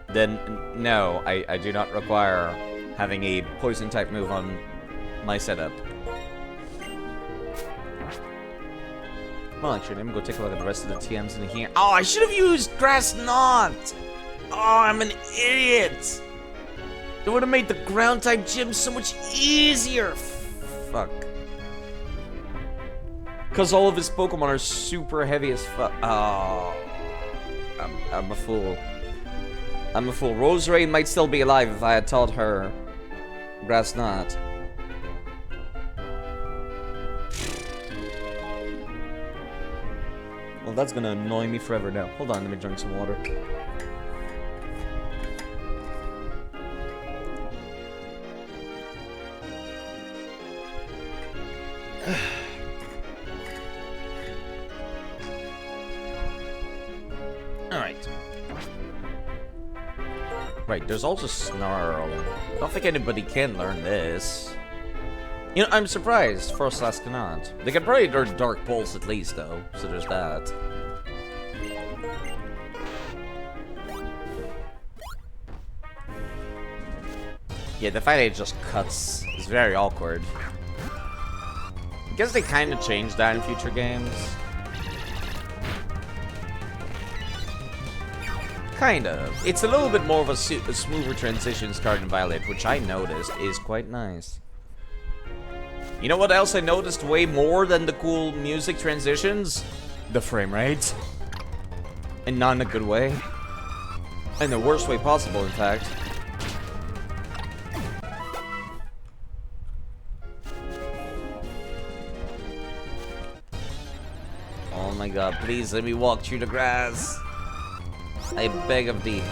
B: Then, no, I do not require having a poison type move on my setup. Well, actually, let me go take a look at the rest of the TMs in here. Oh, I should have used Grass Knot! Oh, I'm an idiot! It would have made the ground type gym so much easier! Fuck. Because all of his Pokemon are super heavy as fuck. Oh. I'm a fool. I'm a fool. Roserade might still be alive if I had taught her Grass Knot. Well, that's gonna annoy me forever now. Hold on, let me drink some water. Alright. Right, there's also Snarl. I don't think anybody can learn this. You know, I'm surprised Frostlass cannot. They can probably learn Dark Pulse at least, though, so there's that. Yeah, the fact that it just cuts is very awkward. I guess they kind of changed that in future games. Kind of. It's a little bit more of a smoother transition Scarlet Violet, which I noticed is quite nice. You know what else I noticed way more than the cool music transitions? The frame rate. And not in a good way. In the worst way possible, in fact. Oh my god, please let me walk through the grass. I beg of thee.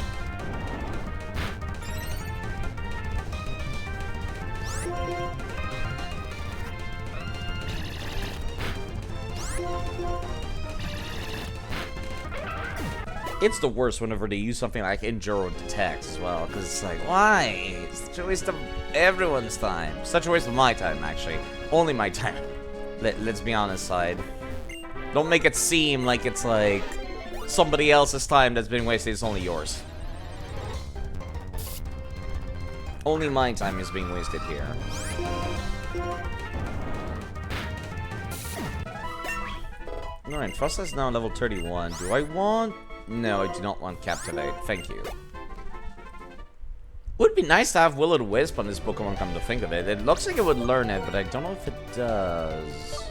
A: It's the worst whenever they use something like Enduro Detect as well, because it's like, why? It's such a waste of everyone's time. Such a waste of my time, actually. Only my time. Let's be honest, side. Don't make it seem like it's like somebody else's time that's been wasted. It's only yours. Only my time is being wasted here. Alright, Frost is now level 31. Do I want... No, I do not want Captivate. Thank you. Would be nice to have Will-O-the-Wisp on this Pokemon, come to think of it. It looks like it would learn it, but I don't know if it does.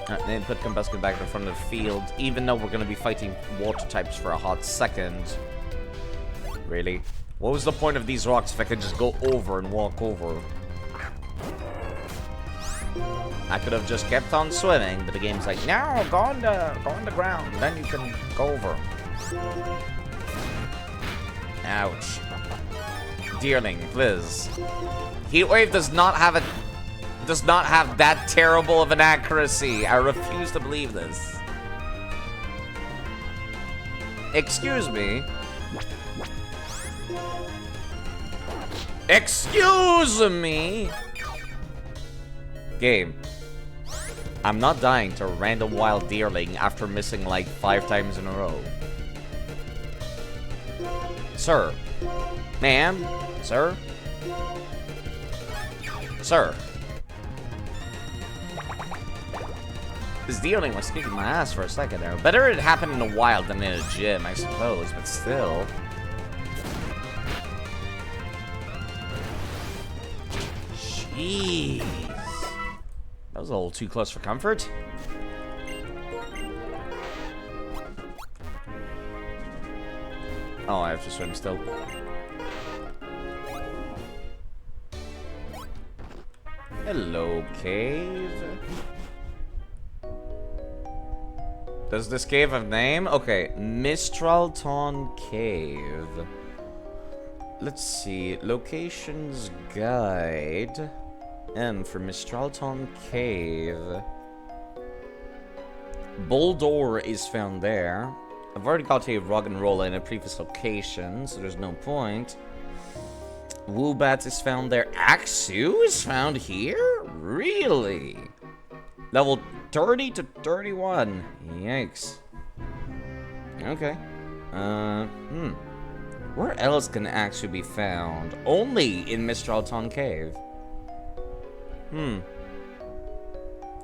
A: Alright, then put Combustion back in front of the field, even though we're going to be fighting water types for a hot second. Really? What was the point of these rocks if I could just go over and walk over? I could have just kept on swimming, but the game's like, no, go on the ground, then you can go over. Ouch. Deerling, please. Heatwave does not have that terrible of an accuracy. I refuse to believe this. Excuse me. Excuse me. Game. I'm not dying to a random wild deerling after missing like 5 times in a row. Sir. Ma'am. Sir. Sir. This deerling was kicking my ass for a second there. Better it happened in the wild than in a gym, I suppose, but still. Jeez. That was a little too close for comfort. Oh, I have to swim still. Hello, cave. Does this cave have a name? Okay, Mistralton Cave. Let's see, locations guide. M for Mistralton Cave. Boldore is found there. I've already got a Rock and Roll in a previous location, so there's no point. Woobat is found there. Axew is found here? Really? Level 30 to 31. Yikes. Okay. Where else can Axew be found? Only in Mistralton Cave.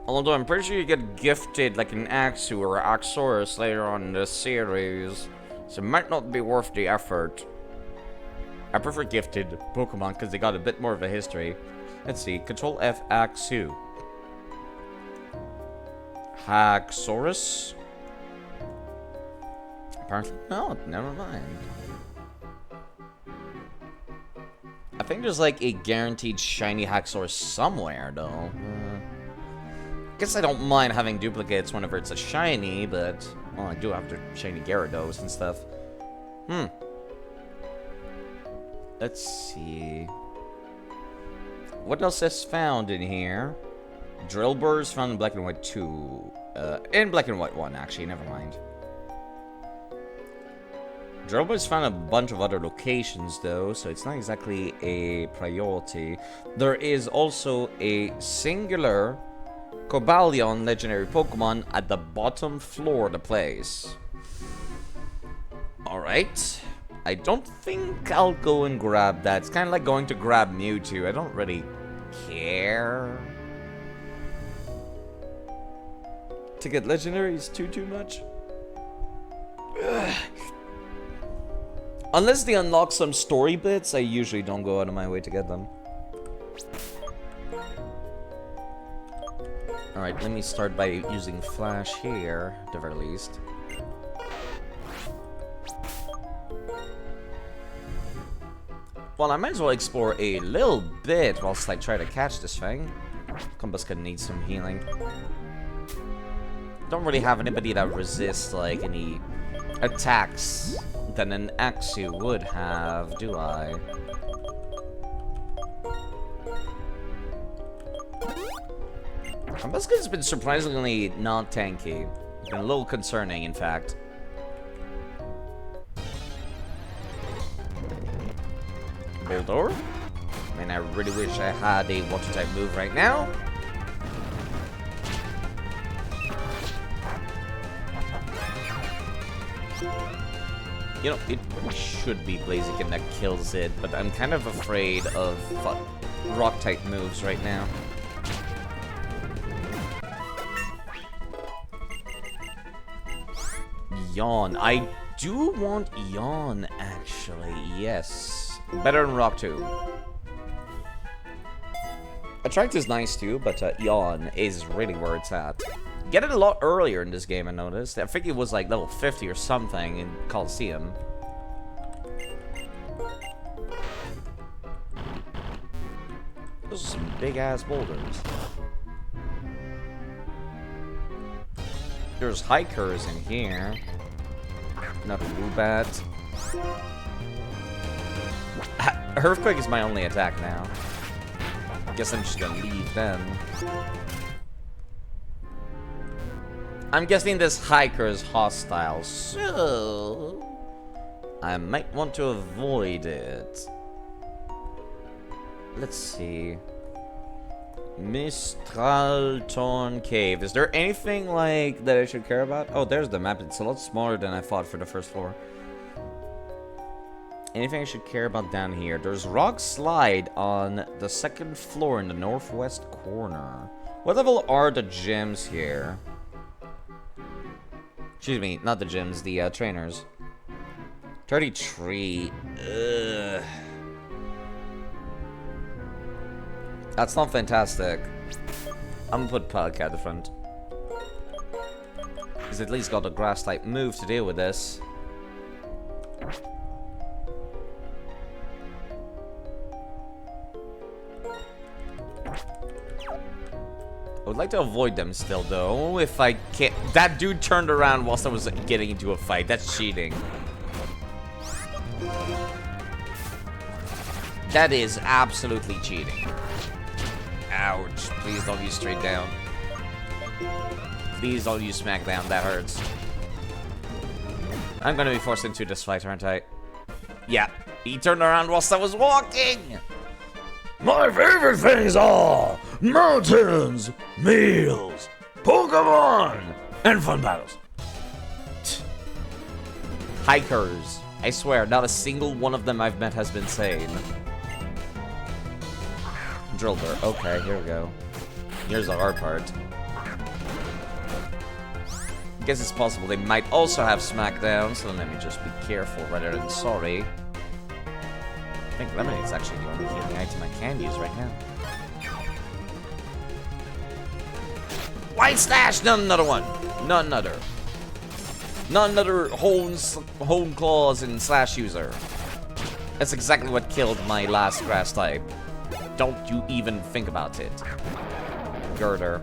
A: Although I'm pretty sure you get gifted like an Axew or Axorus later on in the series, so it might not be worth the effort. I prefer gifted Pokemon because they got a bit more of a history. Let's see, Control F, Axew. Haxorus? Apparently not, never mind. I think there's like a guaranteed shiny Haxorus somewhere though. Guess I don't mind having duplicates whenever it's a shiny, but well, I do have the shiny Gyarados and stuff. Let's see. What else is found in here? Drillbur is found in Black and White 2. In Black and White 1, actually, never mind. Drillbur is found in a bunch of other locations, though, so it's not exactly a priority. There is also a singular Cobalion legendary Pokemon at the bottom floor of the place. Alright. I don't think I'll go and grab that. It's kind of like going to grab Mewtwo. I don't really care. To get legendary is too much. Ugh. Unless they unlock some story bits, I usually don't go out of my way to get them. Alright, let me start by using Flash here, at the very least. Well, I might as well explore a little bit whilst I try to catch this thing. Combus could need some healing. Don't really have anybody that resists, like, any attacks that an Axew would have, do I?
B: My musket has been surprisingly not tanky. Been a little concerning, in fact. Boulder? Man, I really wish I had a water-type move right now. You know, it should be Blaziken that kills it, but I'm kind of afraid of rock-type moves right now. Yawn. I do want Yawn, actually. Yes. Better than Rock 2. Attract is nice too, but Yawn is really where it's at. Get it a lot earlier in this game, I noticed. I think it was like level 50 or something in Coliseum. Those are some big-ass boulders. There's hikers in here. Not too bad. Earthquake is my only attack now. Guess I'm just gonna leave then. I'm guessing this hiker is hostile, so I might want to avoid it. Let's see. Mistral Torn Cave. Is there anything like that I should care about? Oh, there's the map. It's a lot smaller than I thought for the first floor. Anything I should care about down here? There's Rock Slide on the second floor in the northwest corner. What level are the gyms here? Excuse me, not the gyms, the trainers. 33. Ugh. That's not fantastic. I'm gonna put Pug at the front. He's at least got a grass type move to deal with this. I would like to avoid them still, though, if I can't. That dude turned around whilst I was getting into a fight. That's cheating. That is absolutely cheating. Ouch. Please don't use straight down. Please don't use smackdown. That hurts. I'm gonna be forced into this fight, aren't I? Yeah. He turned around whilst I was walking!
E: My favorite things are mountains, meals, Pokemon, and fun battles.
B: Hikers. I swear, not a single one of them I've met has been sane. Drillbur. Okay, here we go. Here's the hard part. I guess it's possible they might also have Smackdown, so let me just be careful rather than sorry. I think Lemonade's actually the only healing item I can use right now. White Slash! Not another one! Not another. Not another Hone Claws and Slash user. That's exactly what killed my last grass type. Don't you even think about it. Girder.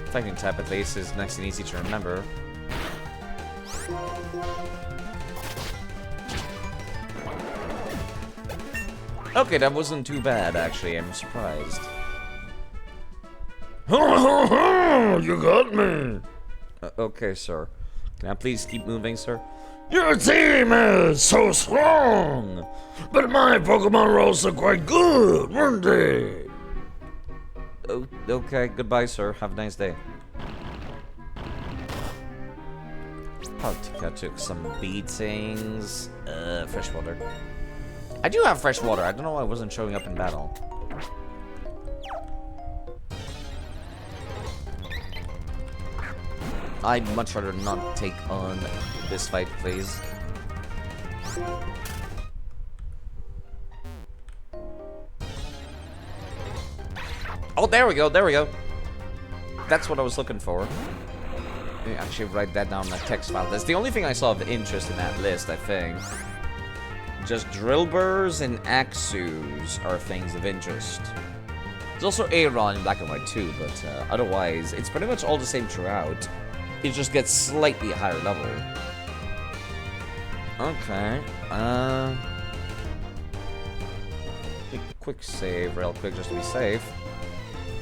B: Fighting type at least is nice and easy to remember. Okay, that wasn't too bad, actually. I'm surprised.
E: You got me.
B: Okay, sir. Can I please keep moving, sir?
E: Your team is so strong, but my Pokemon rolls are quite good, weren't they?
B: Oh, okay, goodbye, sir. Have a nice day. I took some beatings. Fresh water. I do have fresh water. I don't know why it wasn't showing up in battle. I'd much rather not take on this fight, please. Oh, there we go, there we go. That's what I was looking for. Let me actually write that down in the text file. That's the only thing I saw of interest in that list, I think. Just Drillburs and Axus are things of interest. There's also Aeron in black and white too, but otherwise, it's pretty much all the same throughout. It just gets slightly higher level. Okay,
A: quick save real quick just to be safe.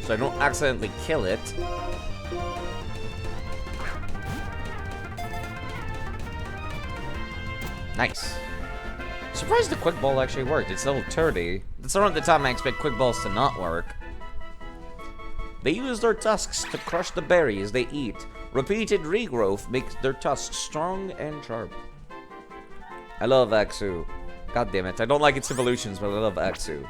A: So I don't accidentally kill it. Nice. Surprised the quick ball actually worked. It's level 30. That's around the time I expect quick balls to not work. They use their tusks to crush the berries they eat. Repeated regrowth makes their tusks strong and sharp. I love Axu. God damn it. I don't like its evolutions, but I love Axu.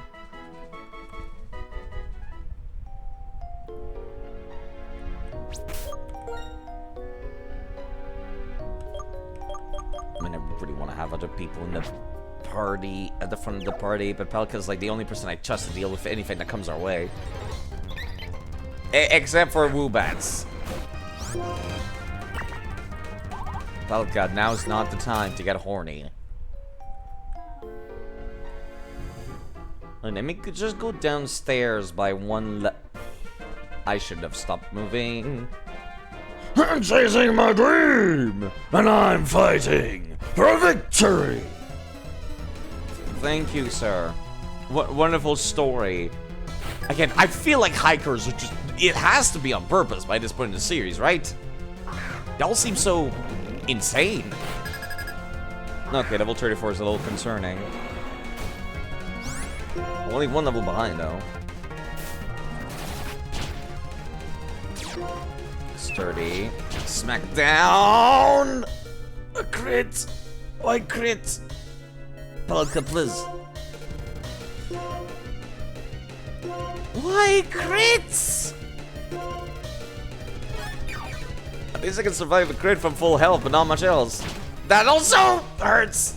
A: I mean, I really want to have other people in the party, at the front of the party, but Pelka's like the only person I trust to deal with anything that comes our way. Except for Woobats. Pelka, now's not the time to get horny. Let me just go downstairs by one I should have stopped moving.
E: I'm chasing my dream, and I'm fighting for victory.
A: Thank you, sir. What wonderful story. Again, I feel like hikers are just... It has to be on purpose by this point in the series, right? They all seem so insane. Okay, level 34 is a little concerning. Only one level behind, though. Sturdy. Smack down! A crit! Why crit? Pelka, please. Why crits? At least I can survive a crit from full health, but not much else. That also hurts!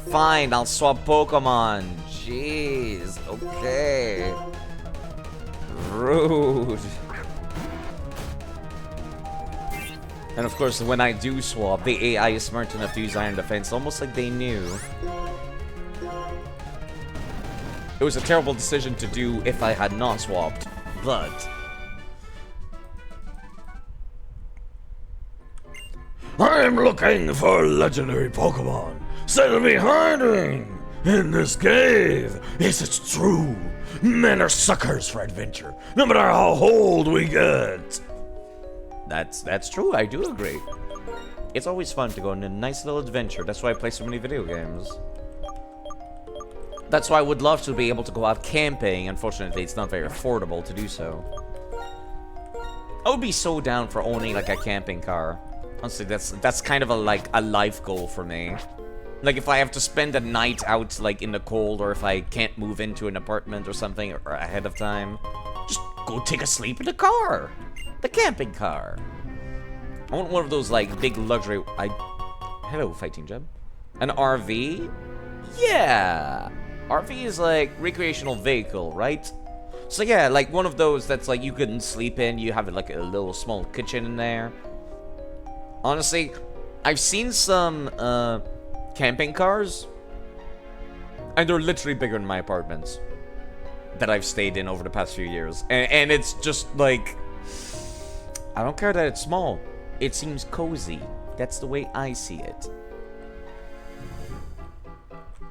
A: Fine, I'll swap Pokemon. Jeez, okay. Rude. And of course, when I do swap, the AI is smart enough to use Iron Defense, almost like they knew. It was a terrible decision to do if I had not swapped, but...
E: I'm looking for legendary Pokemon. Said to be hiding in this cave. Yes, it's true. Men are suckers for adventure, no matter how old we get.
A: That's true, I do agree. It's always fun to go on a nice little adventure. That's why I play so many video games. That's why I would love to be able to go out camping. Unfortunately, it's not very affordable to do so. I would be so down for owning like a camping car. Honestly, that's kind of a life goal for me. Like if I have to spend a night out like in the cold, or if I can't move into an apartment or something or ahead of time, just go take a sleep in the car. The camping car. I want one of those like big luxury. Hello, Fighting Gem. An RV? Yeah. RV is like recreational vehicle, right? So yeah, like one of those that's like you can sleep in. You have like a little small kitchen in there. Honestly, I've seen some camping cars, and they're literally bigger than my apartments that I've stayed in over the past few years. And it's just like, I don't care that it's small. It seems cozy. That's the way I see it.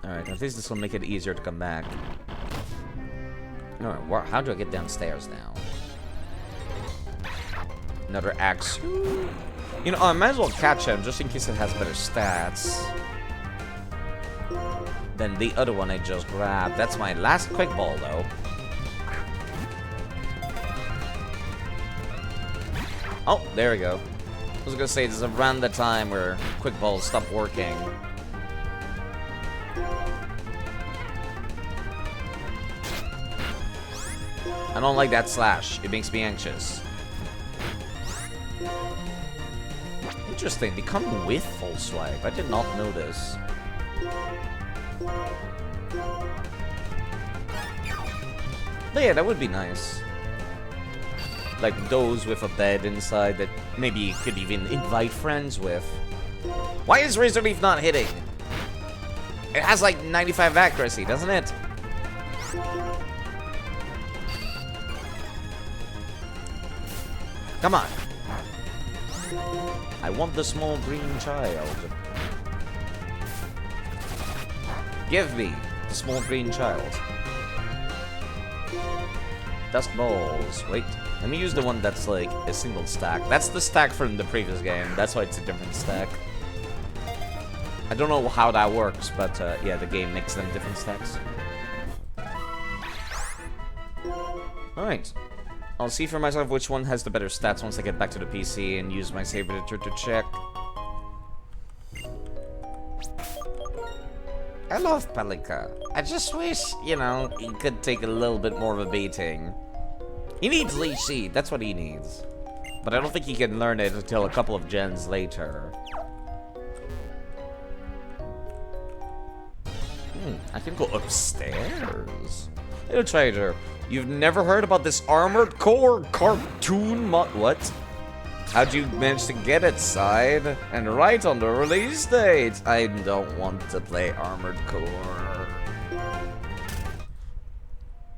A: Alright, at least this will make it easier to come back. Alright, how do I get downstairs now? Another axe. You know, I might as well catch him just in case it has better stats than the other one I just grabbed. That's my last quick ball, though. Oh, there we go. I was gonna say, this is around the time where quick balls stop working. I don't like that slash. It makes me anxious. Interesting, they come with full swipe. I did not know this. But yeah, that would be nice. Like those with a bed inside that maybe you could even invite friends with. Why is Razor Leaf not hitting? It has like 95 accuracy, doesn't it? Come on. I want the small green child. Give me
B: the small green child. Dust balls. Wait, let me use the one that's like a single stack. That's the stack from the previous game. That's why it's a different stack. I don't know how that works, but yeah, the game makes them different stacks. Alright. I'll see for myself which one has the better stats once I get back to the PC and use my save editor to check. I love Pelika. I just wish, you know, he could take a little bit more of a beating. He needs Leech Seed, that's what he needs. But I don't think he can learn it until a couple of gens later. I can go upstairs. Hey, trader. You've never heard about this Armored Core cartoon mod? What? How'd you manage to get it, Side? And right on the release date. I don't want to play Armored Core.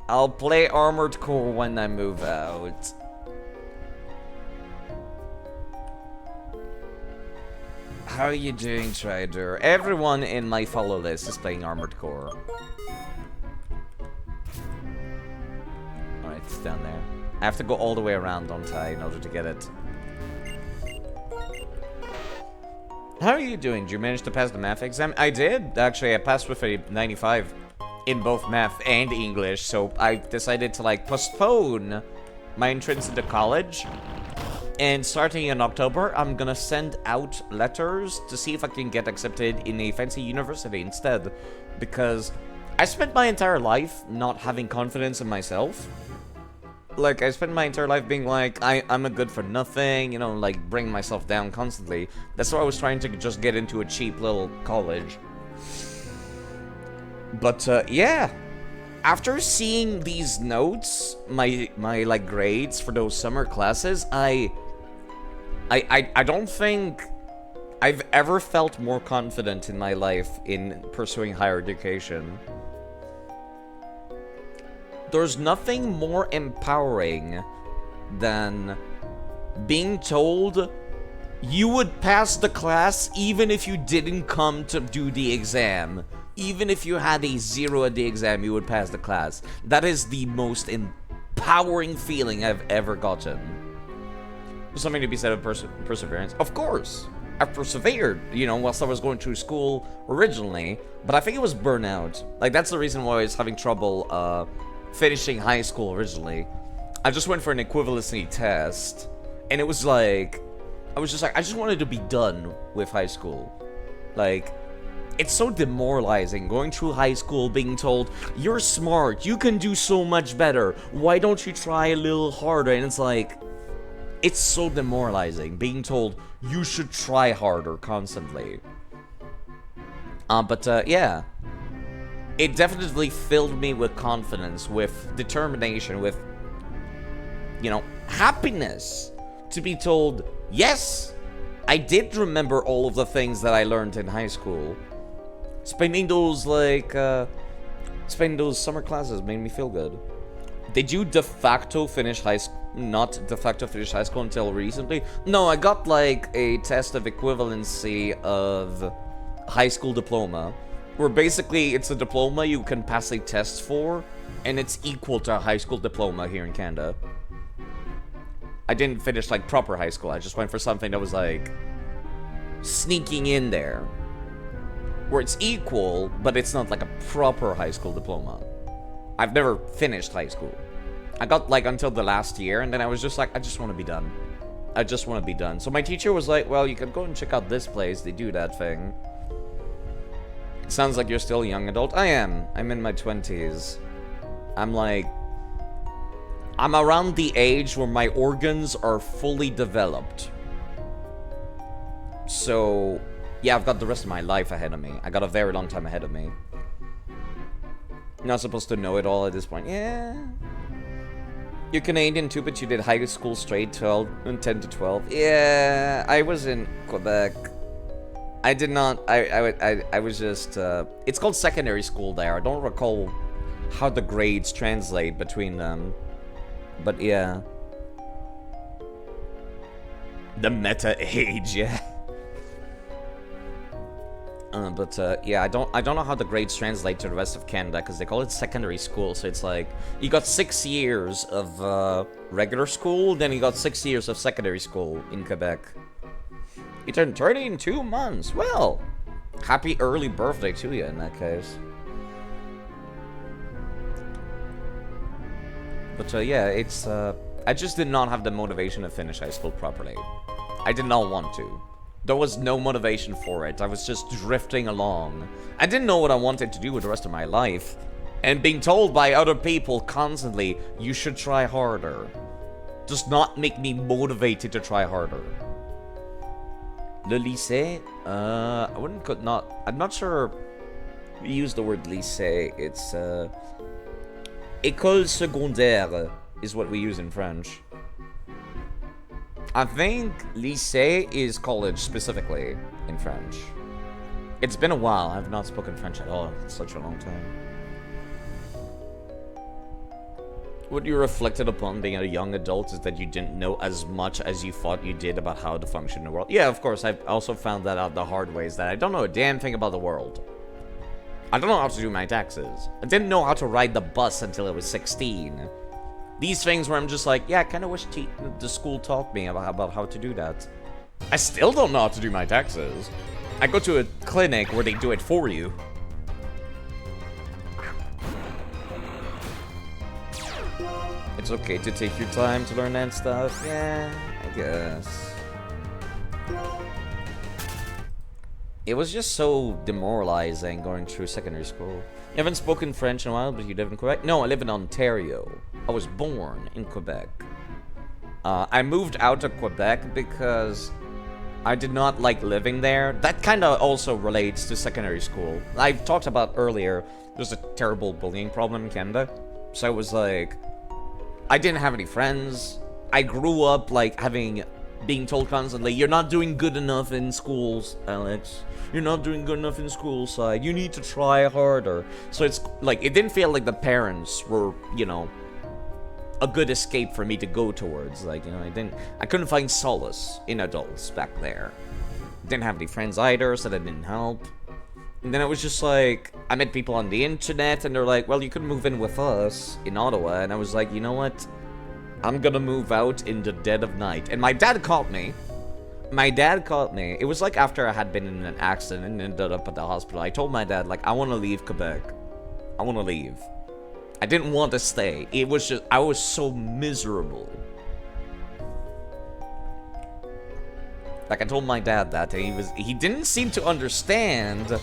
B: I'll play Armored Core when I move out. How are you doing, Trader? Everyone in my follow list is playing Armored Core. Alright, it's down there. I have to go all the way around, don't I, in order to get it. How are you doing? Did you manage to pass the math exam? I did, actually. I passed with a 95 in both math and English, so I decided to, like, postpone my entrance into college. And starting in October, I'm gonna send out letters to see if I can get accepted in a fancy university instead. Because I spent my entire life not having confidence in myself. Like, I spent my entire life being like, I'm a good for nothing, you know, like, bringing myself down constantly. That's why I was trying to just get into a cheap little college. But, yeah. After seeing these notes, my like, grades for those summer classes, I don't think I've ever felt more confident in my life in pursuing higher education. There's nothing more empowering than being told you would pass the class even if you didn't come to do the exam. Even if you had a 0 at the exam, you would pass the class. That is the most empowering feeling I've ever gotten. There's something to be said of perseverance. Of course, I've persevered, you know, whilst I was going through school originally. But I think it was burnout. Like, that's the reason why I was having trouble finishing high school originally. I just went for an equivalency test. And it was like, I was just like, I just wanted to be done with high school. Like, it's so demoralizing going through high school being told, you're smart, you can do so much better, why don't you try a little harder? And it's like, it's so demoralizing being told you should try harder constantly. But yeah, it definitely filled me with confidence, with determination, with, you know, happiness to be told, yes, I did remember all of the things that I learned in high school. Spending those, like, spending those summer classes made me feel good. Did you de facto finish high school? Not de facto finish high school until recently? No, I got, like, a test of equivalency of high school diploma. Where basically, it's a diploma you can pass a test for, and it's equal to a high school diploma here in Canada. I didn't finish, like, proper high school. I just went for something that was, like, sneaking in there. Where it's equal, but it's not like a proper high school diploma. I've never finished high school. I got like until the last year, and then I was just like, I just want to be done. I just want to be done. So my teacher was like, well, you can go and check out this place. They do that thing. Sounds like you're still a young adult. I am. I'm in my 20s. I'm like, I'm around the age where my organs are fully developed. So yeah, I've got the rest of my life ahead of me. I got a very long time ahead of me. Not supposed to know it all at this point. Yeah. You're Canadian too, but you did high school straight 10 to 12. Yeah, I was in Quebec. I did not. I was just. It's called secondary school there. I don't recall how the grades translate between them. But yeah. The meta age, yeah. Yeah, I don't know how the grades translate to the rest of Canada, because they call it secondary school, so it's like, you got 6 years of, regular school, then you got 6 years of secondary school in Quebec. You turned 30 in 2 months. Well, happy early birthday to you in that case. But, yeah, it's, I just did not have the motivation to finish high school properly. I did not want to. There was no motivation for it. I was just drifting along. I didn't know what I wanted to do with the rest of my life. And being told by other people constantly, you should try harder, does not make me motivated to try harder. Le lycée? I wouldn't I'm not sure we use the word lycée. It's, école secondaire is what we use in French. I think lycée is college specifically in French. It's been a while. I've not spoken French at all in such a long time. What you reflected upon being a young adult is that you didn't know as much as you thought you did about how to function in the world. Yeah, of course, I've also found that out the hard way, is that I don't know a damn thing about the world. I don't know how to do my taxes. I didn't know how to ride the bus until I was 16. These things where I'm just like, yeah, I kind of wish the school taught me about how to do that. I still don't know how to do my taxes. I go to a clinic where they do it for you. It's okay to take your time to learn that stuff. Yeah, I guess. It was just so demoralizing going through secondary school. You haven't spoken French in a while, but you live in Quebec? No, I live in Ontario. I was born in Quebec. I moved out of Quebec because I did not like living there. That kind of also relates to secondary school. I've talked about earlier, there's a terrible bullying problem in Canada. So I was like, I didn't have any friends. I grew up like being told constantly, you're not doing good enough in schools, Alex. You're not doing good enough in school, side. You need to try harder. So it's like, it didn't feel like the parents were, you know, a good escape for me to go towards. Like, you know, I couldn't find solace in adults back there. Didn't have any friends either, so that didn't help. And then it was just like, I met people on the internet, and they're like, well, you could move in with us in Ottawa. And I was like, you know what? I'm gonna move out in the dead of night. And my dad caught me. It was like after I had been in an accident and ended up at the hospital. I told my dad, like, I want to leave Quebec. I want to leave. I didn't want to stay. It was just, I was so miserable. Like, I told my dad that, and he didn't seem to understand.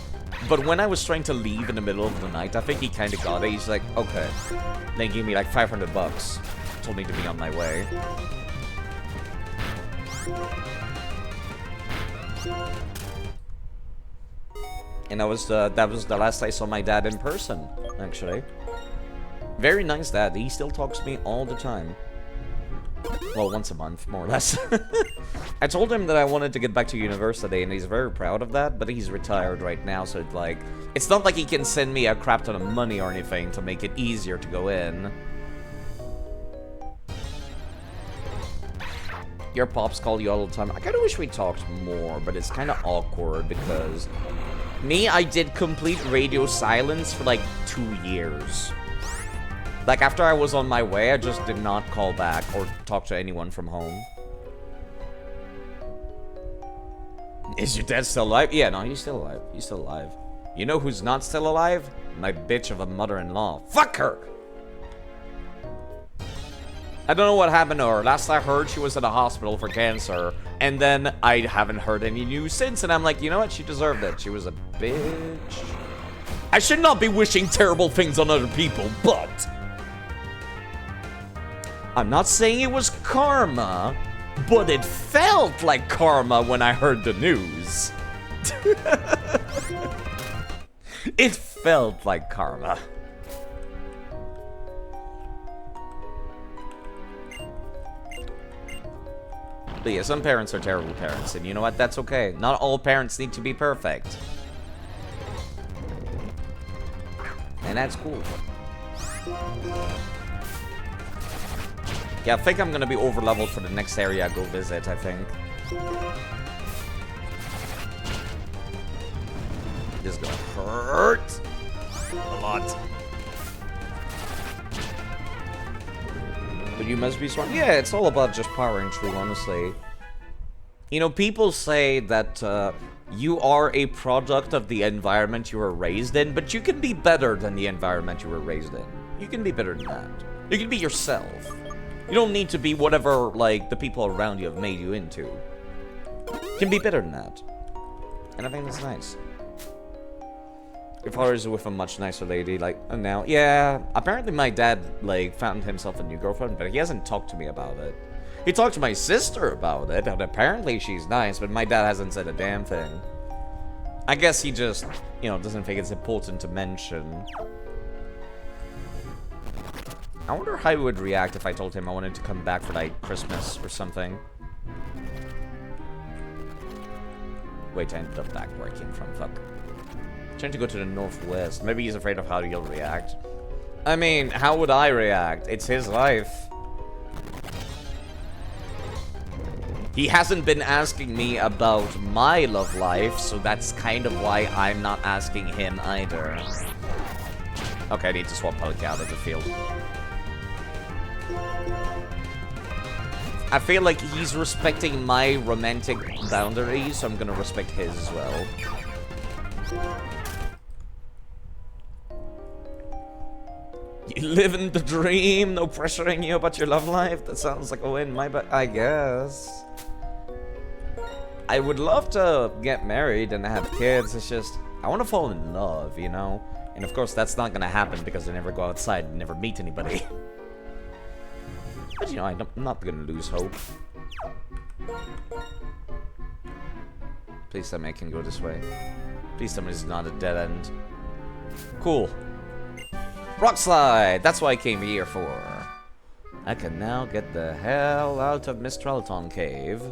B: But when I was trying to leave in the middle of the night, I think he kind of got it. He's like, okay. Then he gave me like $500. Told me to be on my way. And that was the last I saw my dad in person, actually. Very nice dad. He still talks to me all the time. Well, once a month, more or less. I told him that I wanted to get back to university, and he's very proud of that, but he's retired right now, so it's like, it's not like he can send me a crap ton of money or anything to make it easier to go in. Your pops call you all the time. I kind of wish we talked more, but it's kind of awkward because I did complete radio silence for like 2 years. Like, after I was on my way, I just did not call back or talk to anyone from home. Is your dad still alive? Yeah, no, he's still alive. He's still alive. You know who's not still alive? My bitch of a mother-in-law. Fuck her! I don't know what happened to her. Last I heard, she was at a hospital for cancer. And then I haven't heard any news since. And I'm like, you know what? She deserved it. She was a bitch. I should not be wishing terrible things on other people, but I'm not saying it was karma, but it felt like karma when I heard the news. It felt like karma. But yeah, some parents are terrible parents, and you know what? That's okay. Not all parents need to be perfect. And that's cool. Yeah, I think I'm gonna be over-leveled for the next area I go visit, I think. This is gonna hurt a lot. But you must be strong. Yeah, it's all about just powering through, honestly. You know, people say that you are a product of the environment you were raised in, but you can be better than the environment you were raised in. You can be better than that. You can be yourself. You don't need to be whatever, like, the people around you have made you into. You can be better than that. And I think that's nice. Your father is with a much nicer lady, like, now. Yeah, apparently my dad, like, found himself a new girlfriend, but he hasn't talked to me about it. He talked to my sister about it, and apparently she's nice, but my dad hasn't said a damn thing. I guess he just, you know, doesn't think it's important to mention. I wonder how he would react if I told him I wanted to come back for, like, Christmas or something. Wait, I ended up back where I came from, fuck. Trying to go to the northwest. Maybe he's afraid of how he'll react. I mean, how would I react? It's his life. He hasn't been asking me about my love life, so that's kind of why I'm not asking him either. Okay, I need to swap Pelican out of the field. I feel like he's respecting my romantic boundaries, so I'm gonna respect his as well. You live in the dream, no pressuring you about your love life. That sounds like a win, I guess. I would love to get married and have kids. It's just, I want to fall in love, you know? And of course, that's not gonna happen because I never go outside and never meet anybody. But you know, I'm not gonna lose hope. Please tell me I can go this way. Please tell me it's not a dead end. Cool. Rock slide! That's what I came here for. I can now get the hell out of Mistralton Cave.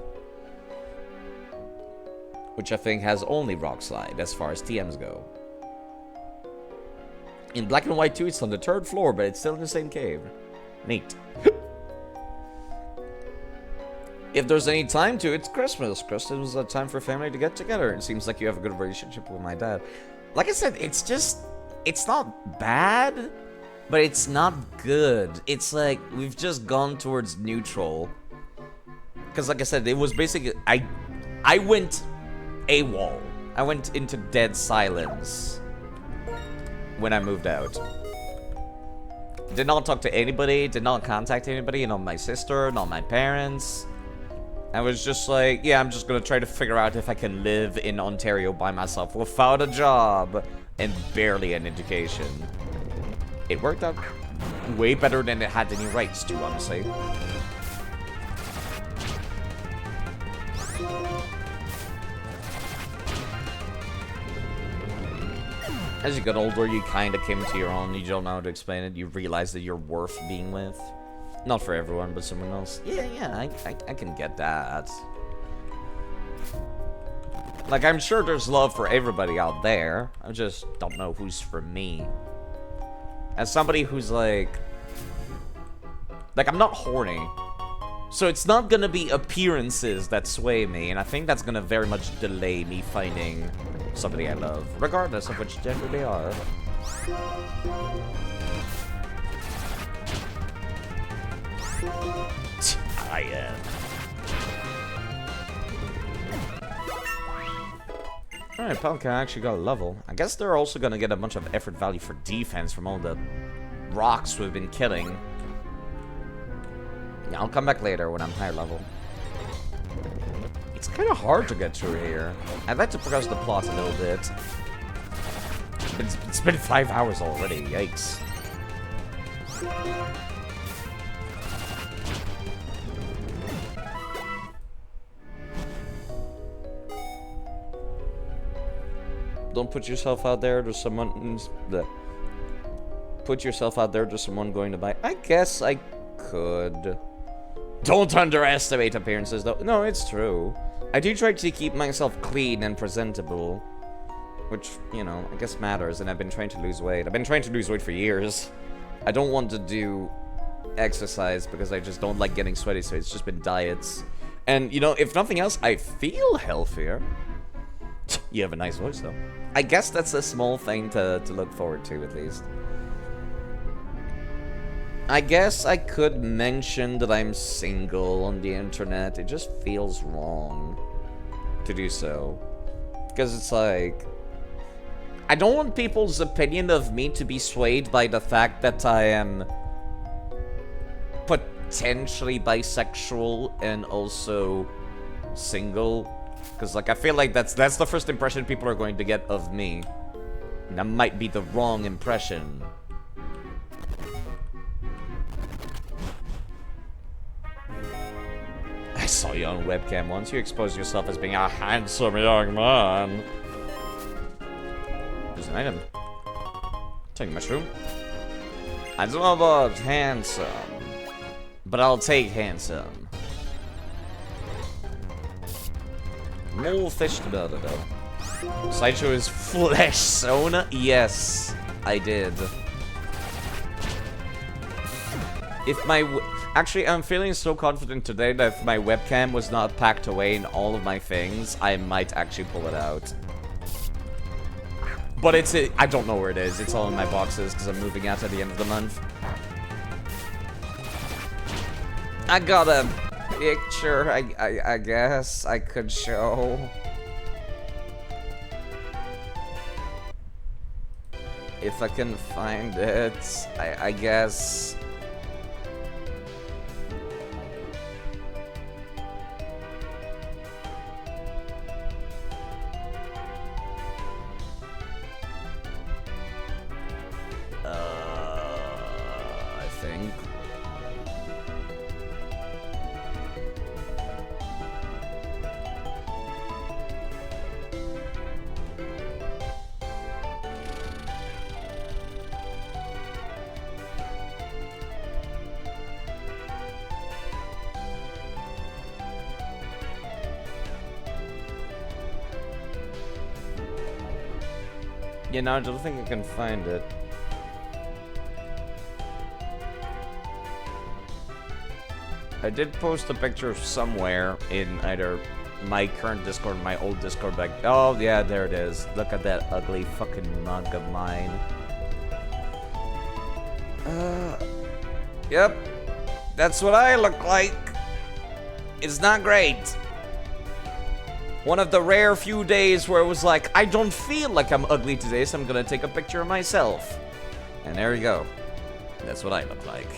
B: Which I think has only rock slide as far as TMs go. In Black and White 2, it's on the 3rd floor, but it's still in the same cave. Neat. If there's any time to, it's Christmas. Christmas is a time for family to get together. It seems like you have a good relationship with my dad. Like I said, it's just... It's not bad, but it's not good. It's like, we've just gone towards neutral. Because like I said, it was basically... I went AWOL. I went into dead silence when I moved out. Did not talk to anybody, did not contact anybody, not my sister, not my parents. I was just like, yeah, I'm just gonna try to figure out if I can live in Ontario by myself without a job and barely an education. It worked out way better than it had any rights to, honestly. As you got older, you kind of came to your own. You don't know how to explain it. You realize that you're worth being with. Not for everyone, but someone else. Yeah, I can get that. Like, I'm sure there's love for everybody out there. I just don't know who's for me. As somebody who's like, I'm not horny. So it's not gonna be appearances that sway me, and I think that's gonna very much delay me finding somebody I love, regardless of which gender they are. I am. Alright, Pelican actually got a level. I guess they're also gonna get a bunch of effort value for defense from all the rocks we've been killing. Yeah, I'll come back later when I'm higher level. It's kind of hard to get through here. I'd like to progress the plot a little bit. It's been 5 hours already, yikes. Don't put yourself out there to someone... Put yourself out there to someone going to buy... I guess I could. Don't underestimate appearances, though. No, it's true. I do try to keep myself clean and presentable. Which, you know, I guess matters, and I've been trying to lose weight. I've been trying to lose weight for years. I don't want to do exercise because I just don't like getting sweaty, so it's just been diets. And, you know, if nothing else, I feel healthier. You have a nice voice, though. I guess that's a small thing to look forward to, at least. I guess I could mention that I'm single on the internet. It just feels wrong to do so. Because it's like... I don't want people's opinion of me to be swayed by the fact that I am potentially bisexual and also single. Because, like, I feel like that's the first impression people are going to get of me. And that might be the wrong impression. I saw you on webcam once. You exposed yourself as being a handsome young man. There's an item. Take mushroom. I don't know about handsome, but I'll take handsome. More fish to build it though. Sideshow is flesh sewn? Yes, I did. If my actually, I'm feeling so confident today that if my webcam was not packed away in all of my things, I might actually pull it out. But I don't know where it is. It's all in my boxes because I'm moving out at the end of the month. I got a picture, I guess I could show. If I can find it, I guess. I think. Yeah, no, I don't think I can find it. I did post a picture somewhere in either my current Discord or my old Discord, like, oh yeah, there it is. Look at that ugly fucking mug of mine. Yep. That's what I look like. It's not great. One of the rare few days where it was like, I don't feel like I'm ugly today, so I'm gonna take a picture of myself. And there you go. That's what I look like.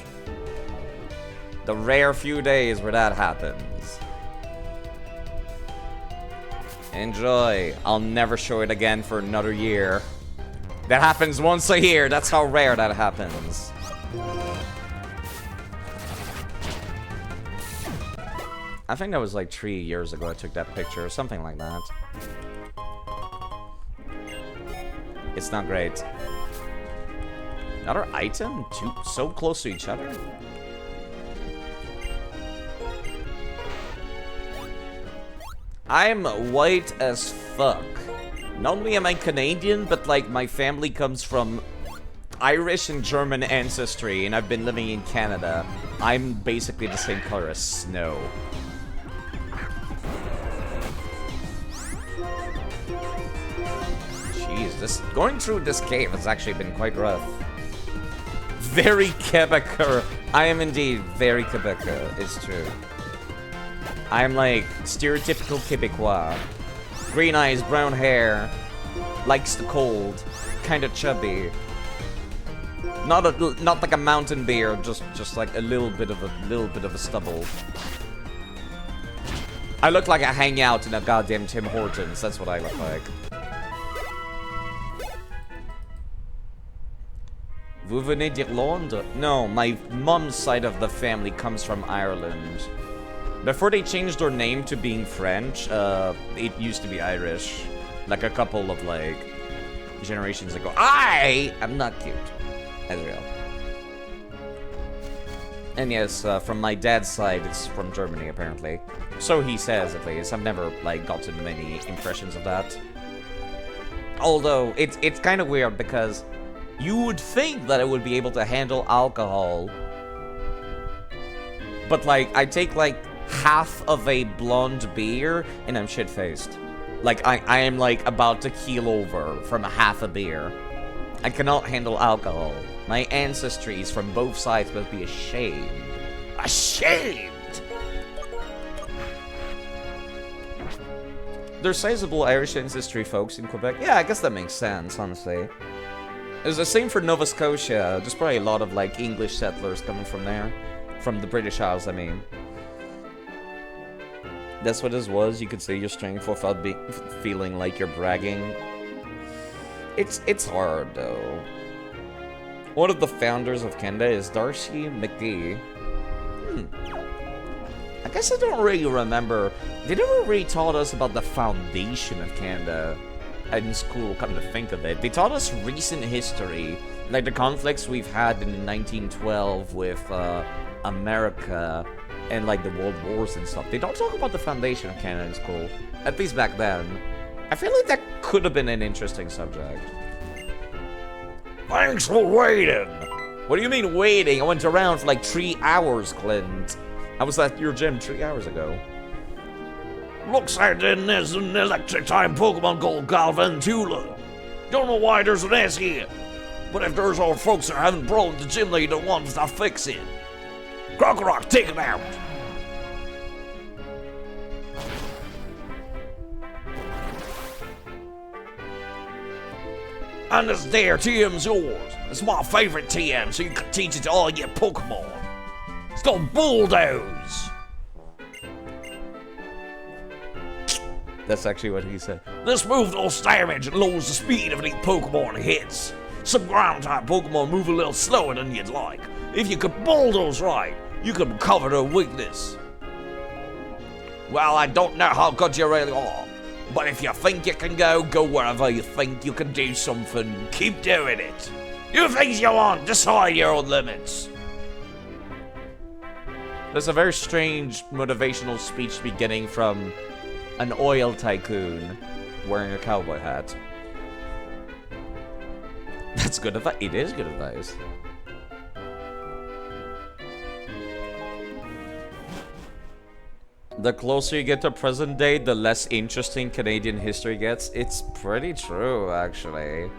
B: The rare few days where that happens. Enjoy. I'll never show it again for another year. That happens once a year. That's how rare that happens. I think that was like 3 years ago I took that picture, or something like that. It's not great. Another item? Two so close to each other? I'm white as fuck. Not only am I Canadian, but like my family comes from Irish and German ancestry, and I've been living in Canada. I'm basically the same color as snow. Jeez, going through this cave has actually been quite rough. Very Quebecer. I am indeed very Quebecer, it's true. I'm like stereotypical Quebecois. Green eyes, brown hair, likes the cold, kind of chubby. Not like a mountain bear, just like a little bit of a stubble. I look like I hang out in a goddamn Tim Hortons. That's what I look like. Vous venez d'Irlande? No, my mom's side of the family comes from Ireland. Before they changed their name to being French, it used to be Irish. Like a couple of, like, generations ago. I am not cute. Ezreal. And yes, from my dad's side, it's from Germany, apparently. So he says, at least. I've never, like, gotten many impressions of that. Although, it's kind of weird, because you would think that I would be able to handle alcohol. But, like, I take, like, half of a blonde beer, and I'm shit-faced.
A: Like, I am, like, about to keel over from half a beer. I cannot handle alcohol. My ancestries from both sides must be ashamed. Ashamed! There's sizable Irish ancestry folks in Quebec. Yeah, I guess that makes sense, honestly. It's the same for Nova Scotia. There's probably a lot of, like, English settlers coming from there. From the British Isles, I mean. That's what this was. You could say your strength without feeling like you're bragging. It's hard, though. One of the founders of Canada is Darcy McGee. I guess I don't really remember. They never really taught us about the foundation of Canada in school, come to think of it. They taught us recent history, like the conflicts we've had in 1912 with America and like the world wars and stuff. They don't talk about the foundation of Canada in school, at least back then. I feel like that could have been an interesting subject.
E: Thanks for waiting.
A: What do you mean waiting? I went around for like 3 hours, Clint. I was at your gym 3 hours ago.
E: Looks like there's an electric time Pokemon called Galvantula. Don't know why there's an S here, but if there's old folks that are having problems with the gym leader wants to fix it. Crocorock, take it out. And this there TM's yours. It's my favorite TM, so you can teach it to all your Pokemon. It's called Bulldoze.
A: That's actually what he said.
E: This move does damage and lowers the speed of any Pokemon it hits. Some ground-type Pokemon move a little slower than you'd like. If you could bulldoze right, you could recover their weakness. Well, I don't know how good you really are, but if you think you can go wherever you think you can do something. Keep doing it. Do things you want, decide your own limits.
A: There's a very strange motivational speech beginning from an oil tycoon wearing a cowboy hat. That's good advice. It is good advice. The closer you get to present day, the less interesting Canadian history gets. It's pretty true, actually.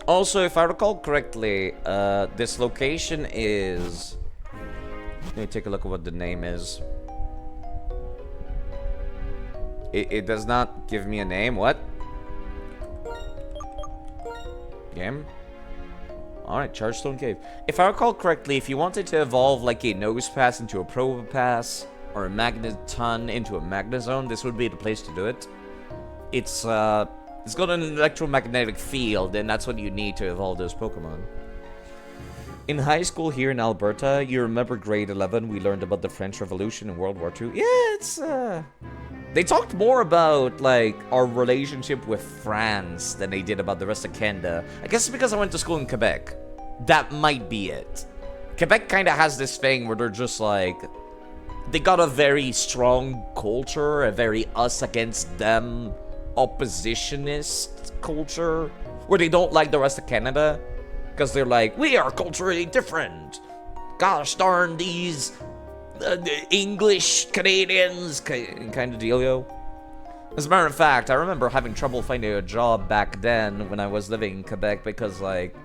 A: Also, if I recall correctly, this location is... Let me take a look at what the name is. It does not give me a name. What? Game? Alright, Chargestone Cave. If I recall correctly, if you wanted to evolve like a Nose Pass into a Probopass, or a Magneton into a Magnezone, this would be the place to do it. It's got an electromagnetic field, and that's what you need to evolve those Pokemon. In high school here in Alberta, you remember grade 11, we learned about the French Revolution and World War II? Yeah, it's, They talked more about, like, our relationship with France than they did about the rest of Canada. I guess it's because I went to school in Quebec. That might be it. Quebec kind of has this thing where they're just, like... They got a very strong culture, a very us-against-them oppositionist culture, where they don't like the rest of Canada. Because they're like, we are culturally different. Gosh darn these English Canadians kind of dealio. As a matter of fact, I remember having trouble finding a job back then when I was living in Quebec because, like,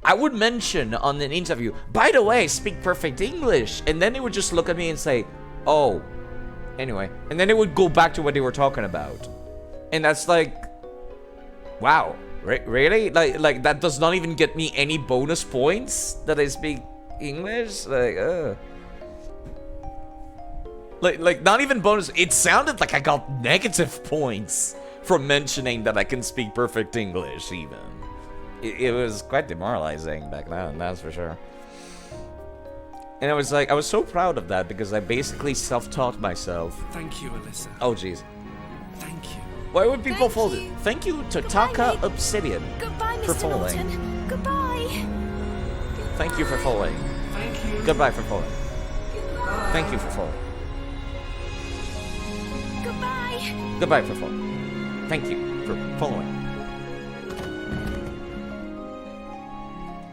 A: I would mention on an interview, by the way, I speak perfect English. And then they would just look at me and say, oh, anyway. And then they would go back to what they were talking about. And that's like, wow. Really? Like that does not even get me any bonus points that I speak English? Like not even bonus. It sounded like I got negative points from mentioning that I can speak perfect English even. It was quite demoralizing back then, that's for sure. And I was like, I was so proud of that because I basically self-taught myself.
C: Thank you, Alyssa.
A: Oh, jeez.
C: Thank you.
A: Why would people
D: Thank
A: fold
D: you.
A: it? Thank you to
D: Goodbye,
A: Taka
D: Nick.
A: Obsidian
D: Goodbye,
A: for
D: Mr.
A: following.
D: Norton. Goodbye.
A: Thank you for following.
C: Thank you.
A: Goodbye for following. Thank you for following.
D: Goodbye.
A: Goodbye for following. Thank you for following.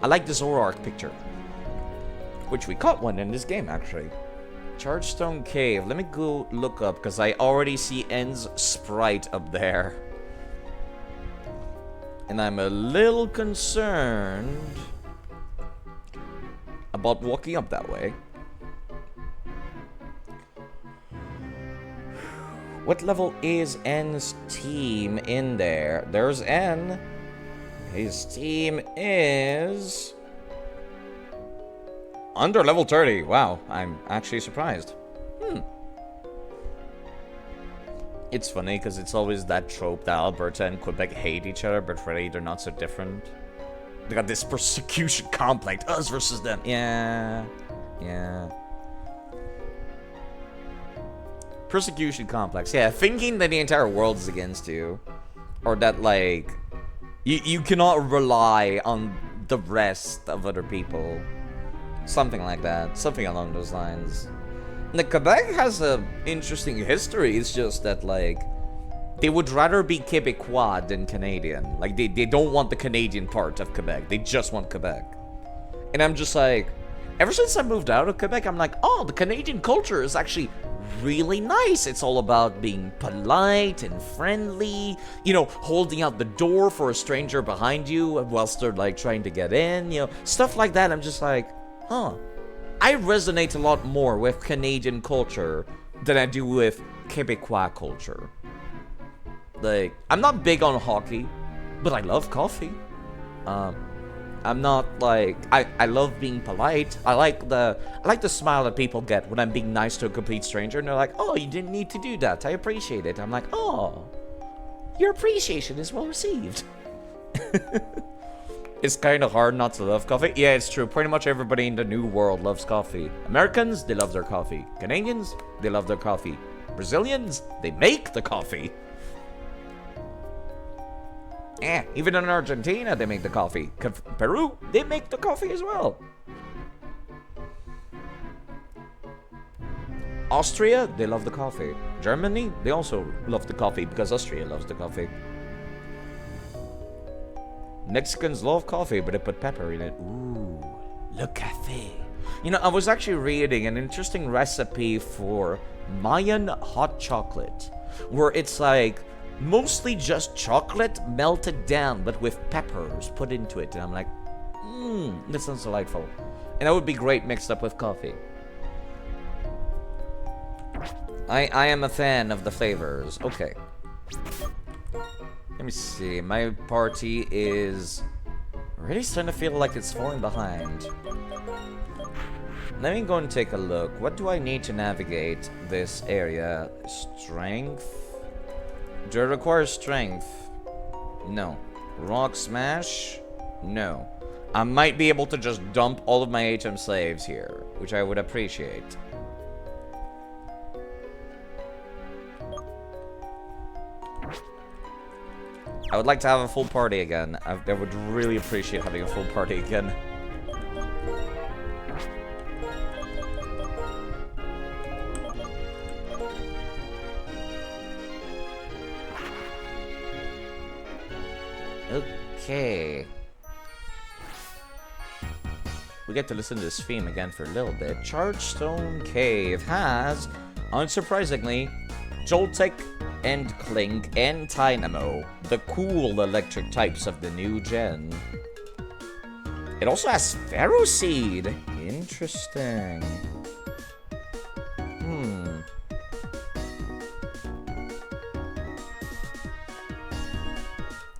A: I like the Zoroark picture. Which we caught one in this game, actually.
B: Chargestone Cave. Let me go look up, because I already see N's sprite up there. And I'm a little concerned about walking up that way. What level is N's team in there? There's N. His team is under level 30. Wow, I'm actually surprised. It's funny because it's always that trope that Alberta and Quebec hate each other, but really they're not so different. They got this persecution complex, us versus them. Yeah. Persecution complex. Yeah, thinking that the entire world is against you. Or that, like, you cannot rely on the rest of other people. Something like that. Something along those lines. Like, Quebec has an interesting history. It's just that, like, they would rather be Quebecois than Canadian. Like, they don't want the Canadian part of Quebec. They just want Quebec. And I'm just like, ever since I moved out of Quebec, I'm like, oh, the Canadian culture is actually really nice. It's all about being polite and friendly, you know, holding out the door for a stranger behind you whilst they're like trying to get in, you know, stuff like that. I'm just like, huh, I resonate a lot more with Canadian culture than I do with Quebecois culture. Like, I'm not big on hockey, but I love coffee. I'm not like, I love being polite. I like the smile that people get when I'm being nice to a complete stranger, and they're like, oh, you didn't need to do that. I appreciate it. I'm like, oh, your appreciation is well received. It's kind of hard not to love coffee. Yeah, it's true. Pretty much everybody in the new world loves coffee. Americans, they love their coffee. Canadians, they love their coffee. Brazilians, they make the coffee. Even in Argentina, they make the coffee. Peru, they make the coffee as well. Austria, they love the coffee. Germany, they also love the coffee because Austria loves the coffee. Mexicans love coffee, but they put pepper in it. Ooh, le café. You know, I was actually reading an interesting recipe for Mayan hot chocolate, where it's like mostly just chocolate melted down, but with peppers put into it. And I'm like, that sounds delightful. And that would be great mixed up with coffee. I am a fan of the flavors. Okay. Let me see. My party is really starting to feel like it's falling behind. Let me go and take a look. What do I need to navigate this area? Strength? Do I require strength? No. Rock smash? No. I might be able to just dump all of my HM slaves here, which I would appreciate. I would like to have a full party again. I would really appreciate having a full party again. Okay. We get to listen to this theme again for a little bit. Chargestone Cave has, unsurprisingly, Joltik and Clink and Dynamo, the cool electric types of the new gen. It also has Ferroseed. Interesting.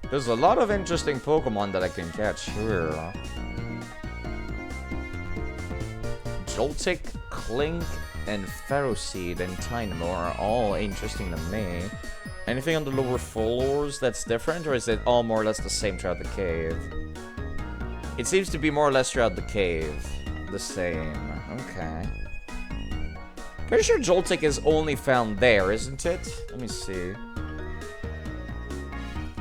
B: There's a lot of interesting Pokemon that I can catch here. Joltik, Clink, and Ferroseed and Dynamo are all interesting to me. Anything on the lower floors that's different, or is it all more or less the same throughout the cave? It seems to be more or less throughout the cave. The same. Okay. Pretty sure Joltik is only found there, isn't it? Let me see.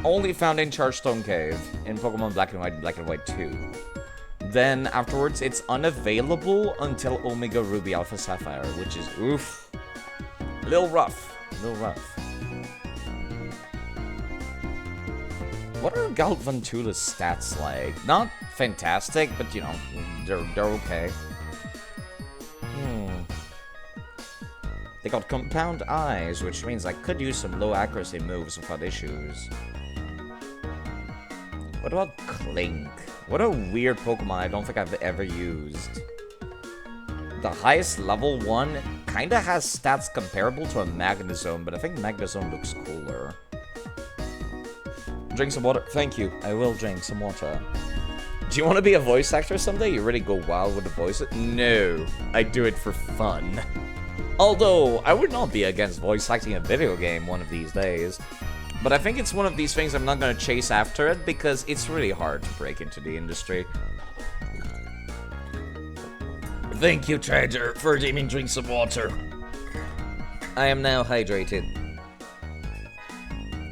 B: Only found in Chargestone Cave in Pokemon Black and White 2. Then afterwards, it's unavailable until Omega Ruby Alpha Sapphire, which is oof. A little rough. What are Galvantula's stats like? Not fantastic, but you know, they're okay. They got compound eyes, which means I could use some low accuracy moves without issues. What about Clink? What a weird Pokemon I don't think I've ever used. The highest level one kinda has stats comparable to a Magnezone, but I think Magnezone looks cooler. Drink some water. Thank you. I will drink some water. Do you want to be a voice actor someday? You really go wild with the voices? No, I do it for fun. Although, I would not be against voice acting a video game one of these days. But I think it's one of these things I'm not going to chase after it because it's really hard to break into the industry.
E: Thank you, Trader, for letting me drink some water.
B: I am now hydrated.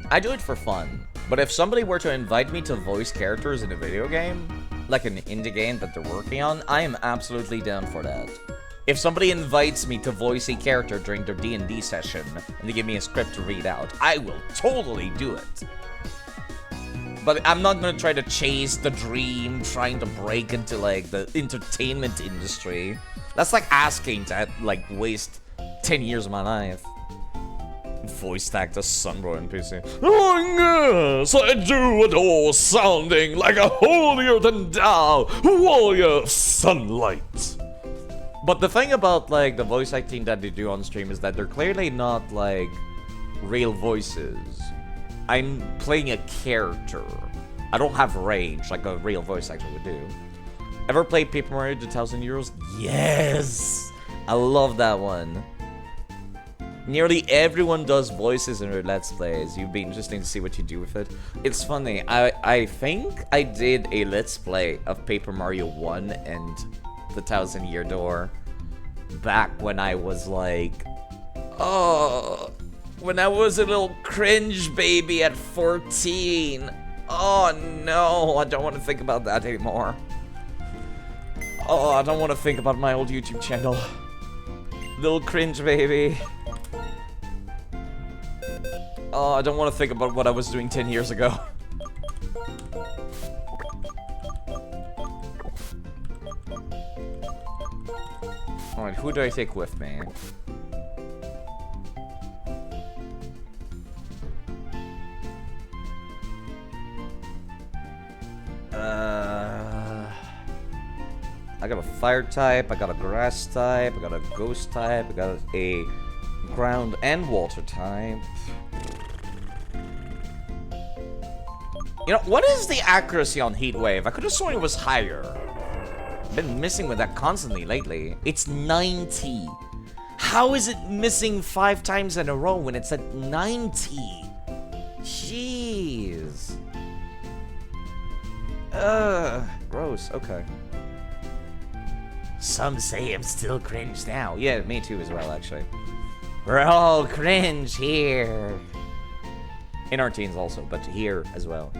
B: I do it for fun. But if somebody were to invite me to voice characters in a video game, like an indie game that they're working on, I am absolutely down for that. If somebody invites me to voice a character during their D&D session, and they give me a script to read out, I will totally do it. But I'm not gonna try to chase the dream, trying to break into, like, the entertainment industry. That's like asking to, like, waste 10 years of my life. Voice actor Sunbro NPC.
E: Oh yes, I do adore sounding like a holier-than-thou warrior of sunlight.
B: But the thing about, like, the voice acting that they do on stream is that they're clearly not, like, real voices. I'm playing a character. I don't have range like a real voice actor would do. Ever played Paper Mario 2000 Euros? Yes! I love that one. Nearly everyone does voices in their Let's Plays. You'd be interesting to see what you do with it. It's funny, I think I did a Let's Play of Paper Mario 1 and the 1000 Year Door back when I was like, when I was a little cringe baby at 14. Oh no, I don't want to think about that anymore. Oh, I don't want to think about my old YouTube channel. Little cringe baby. Oh, I don't want to think about what I was doing 10 years ago. Alright, who do I take with me? I got a fire type, I got a grass type, I got a ghost type, I got a ground and water type. You know, what is the accuracy on Heat Wave? I could have sworn it was higher. I've been missing with that constantly lately. It's 90. How is it missing 5 times in a row when it's at 90? Jeez. Gross, okay. Some say I'm still cringe now. Yeah, me too as well, actually. We're all cringe here. In our teens also, but here as well.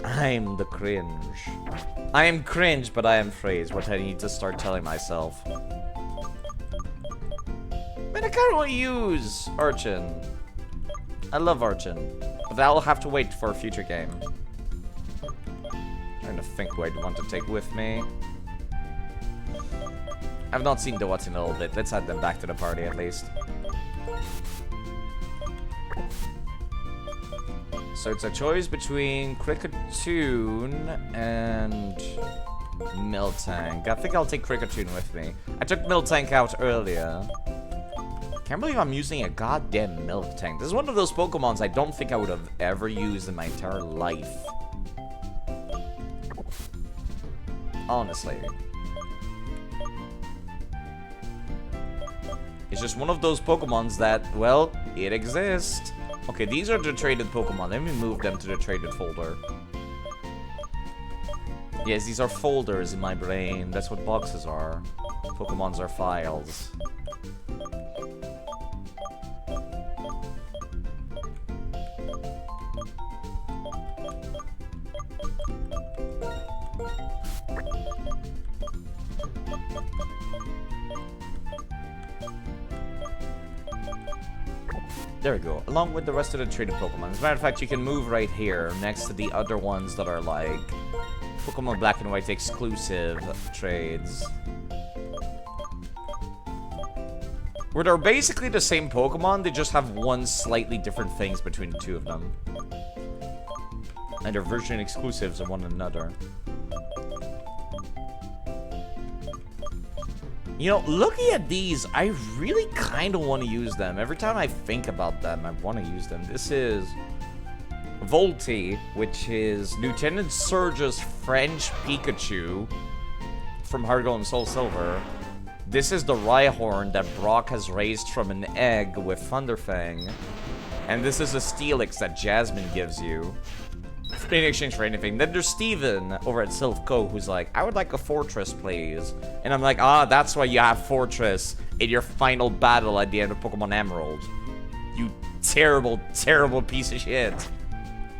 B: I'm the cringe. I am cringe, but I am phrase, what I need to start telling myself. Man, I kinda wanna use Urchin. I love Urchin, but I'll have to wait for a future game. Trying to think who I'd want to take with me. I've not seen the What's in a little bit. Let's add them back to the party at least. So it's a choice between Kricketune and Miltank. I think I'll take Kricketune with me. I took Miltank out earlier. Can't believe I'm using a goddamn Miltank. This is one of those Pokemons I don't think I would have ever used in my entire life. Honestly. It's just one of those Pokemons that, well, it exists. Okay, these are the traded Pokemon. Let me move them to the traded folder. Yes, these are folders in my brain. That's what boxes are. Pokemons are files. There we go, along with the rest of the traded Pokemon. As a matter of fact, you can move right here next to the other ones that are like Pokemon Black and White exclusive trades.
A: where they're basically the same Pokemon, they just have one slightly different things between the two of them. And they're version exclusives of one another. You know, looking at these, I really kind of want to use them. Every time I think about them, I want to use them. This is Volti, which is Lieutenant Surge's French Pikachu from Heart Gold and Soul Silver. This is the Rhyhorn that Brock has raised from an egg with Thunderfang. And this is a Steelix that Jasmine gives you in exchange for anything. Then there's Steven over at Sylph Co, who's like, I would like a Fortress, please. And I'm like, ah, that's why you have Fortress in your final battle at the end of Pokemon Emerald. You terrible, terrible piece of shit.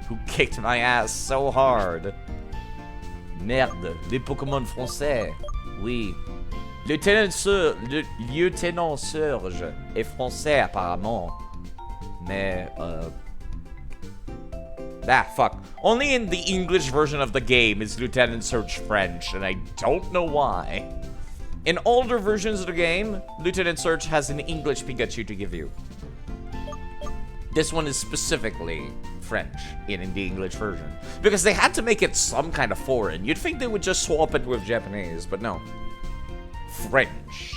A: Who kicked my ass so hard. Merde, les Pokémon français. Oui. Lieutenant Surge est français apparemment. Mais, ah, fuck. Only in the English version of the game is Lieutenant Surge French, and I don't know why. In older versions of the game, Lieutenant Surge has an English Pikachu to give you. This one is specifically French in the English version. Because they had to make it some kind of foreign. You'd think they would just swap it with Japanese, but no. French.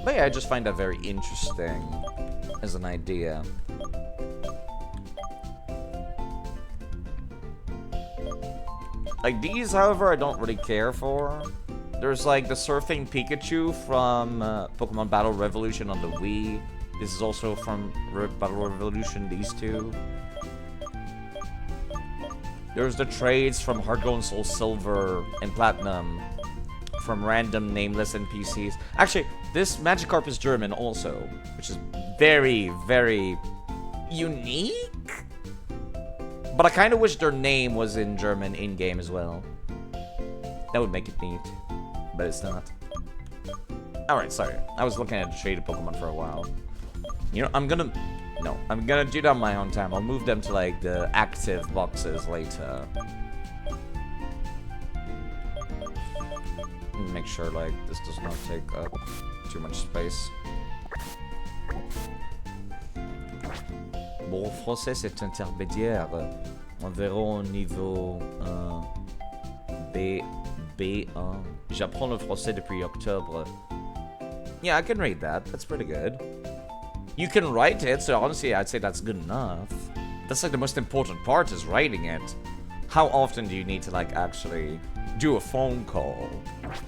A: But yeah, I just find that very interesting as an idea. Like these, however, I don't really care for. There's like the Surfing Pikachu from Pokemon Battle Revolution on the Wii. This is also from Battle Revolution, these two. There's the trades from Heart Gold and Soul Silver and Platinum from random nameless NPCs. Actually, this Magikarp is German also, which is very, very unique. But I kind of wish their name was in German in-game as well. That would make it neat. But it's not. Alright, sorry. I was looking at the traded Pokemon for a while. You know, I'm gonna do that on my own time. I'll move them to, like, the active boxes later. Make sure, like, this does not take up too much space. Bon, français, c'est intermédiaire. Environ au niveau B1. J'apprends le français depuis octobre. Yeah, I can read that. That's pretty good. You can write it, so honestly, I'd say that's good enough. That's like the most important part is writing it. How often do you need to, like, actually do a phone call?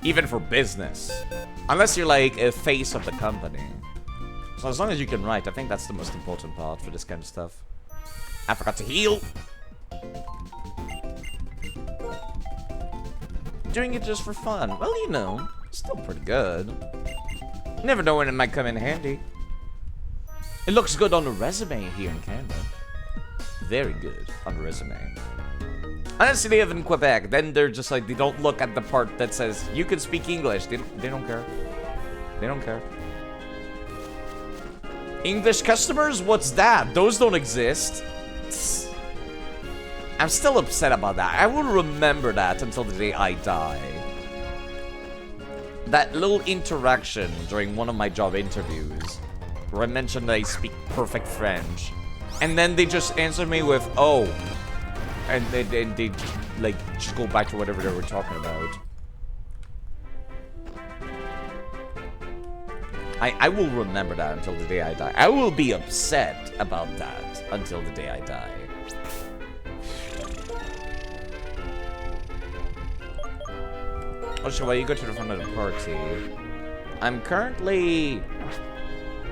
A: Even for business. Unless you're, like, a face of the company. So as long as you can write, I think that's the most important part for this kind of stuff. I forgot to heal. Doing it just for fun. Well, you know, still pretty good. Never know when it might come in handy. It looks good on the resume here in Canada. Very good on the resume. Unless they live in Quebec, then they're just like, they don't look at the part that says, you can speak English. They don't care. They don't care. English customers? What's that? Those don't exist. I'm still upset about that. I will remember that until the day I die. That little interaction during one of my job interviews, where I mentioned that I speak perfect French, and then they just answered me with, oh, and they like, just go back to whatever they were talking about. I will remember that until the day I die. I will be upset about that until the day I die. Oh, so while you go to the front of the party, I'm currently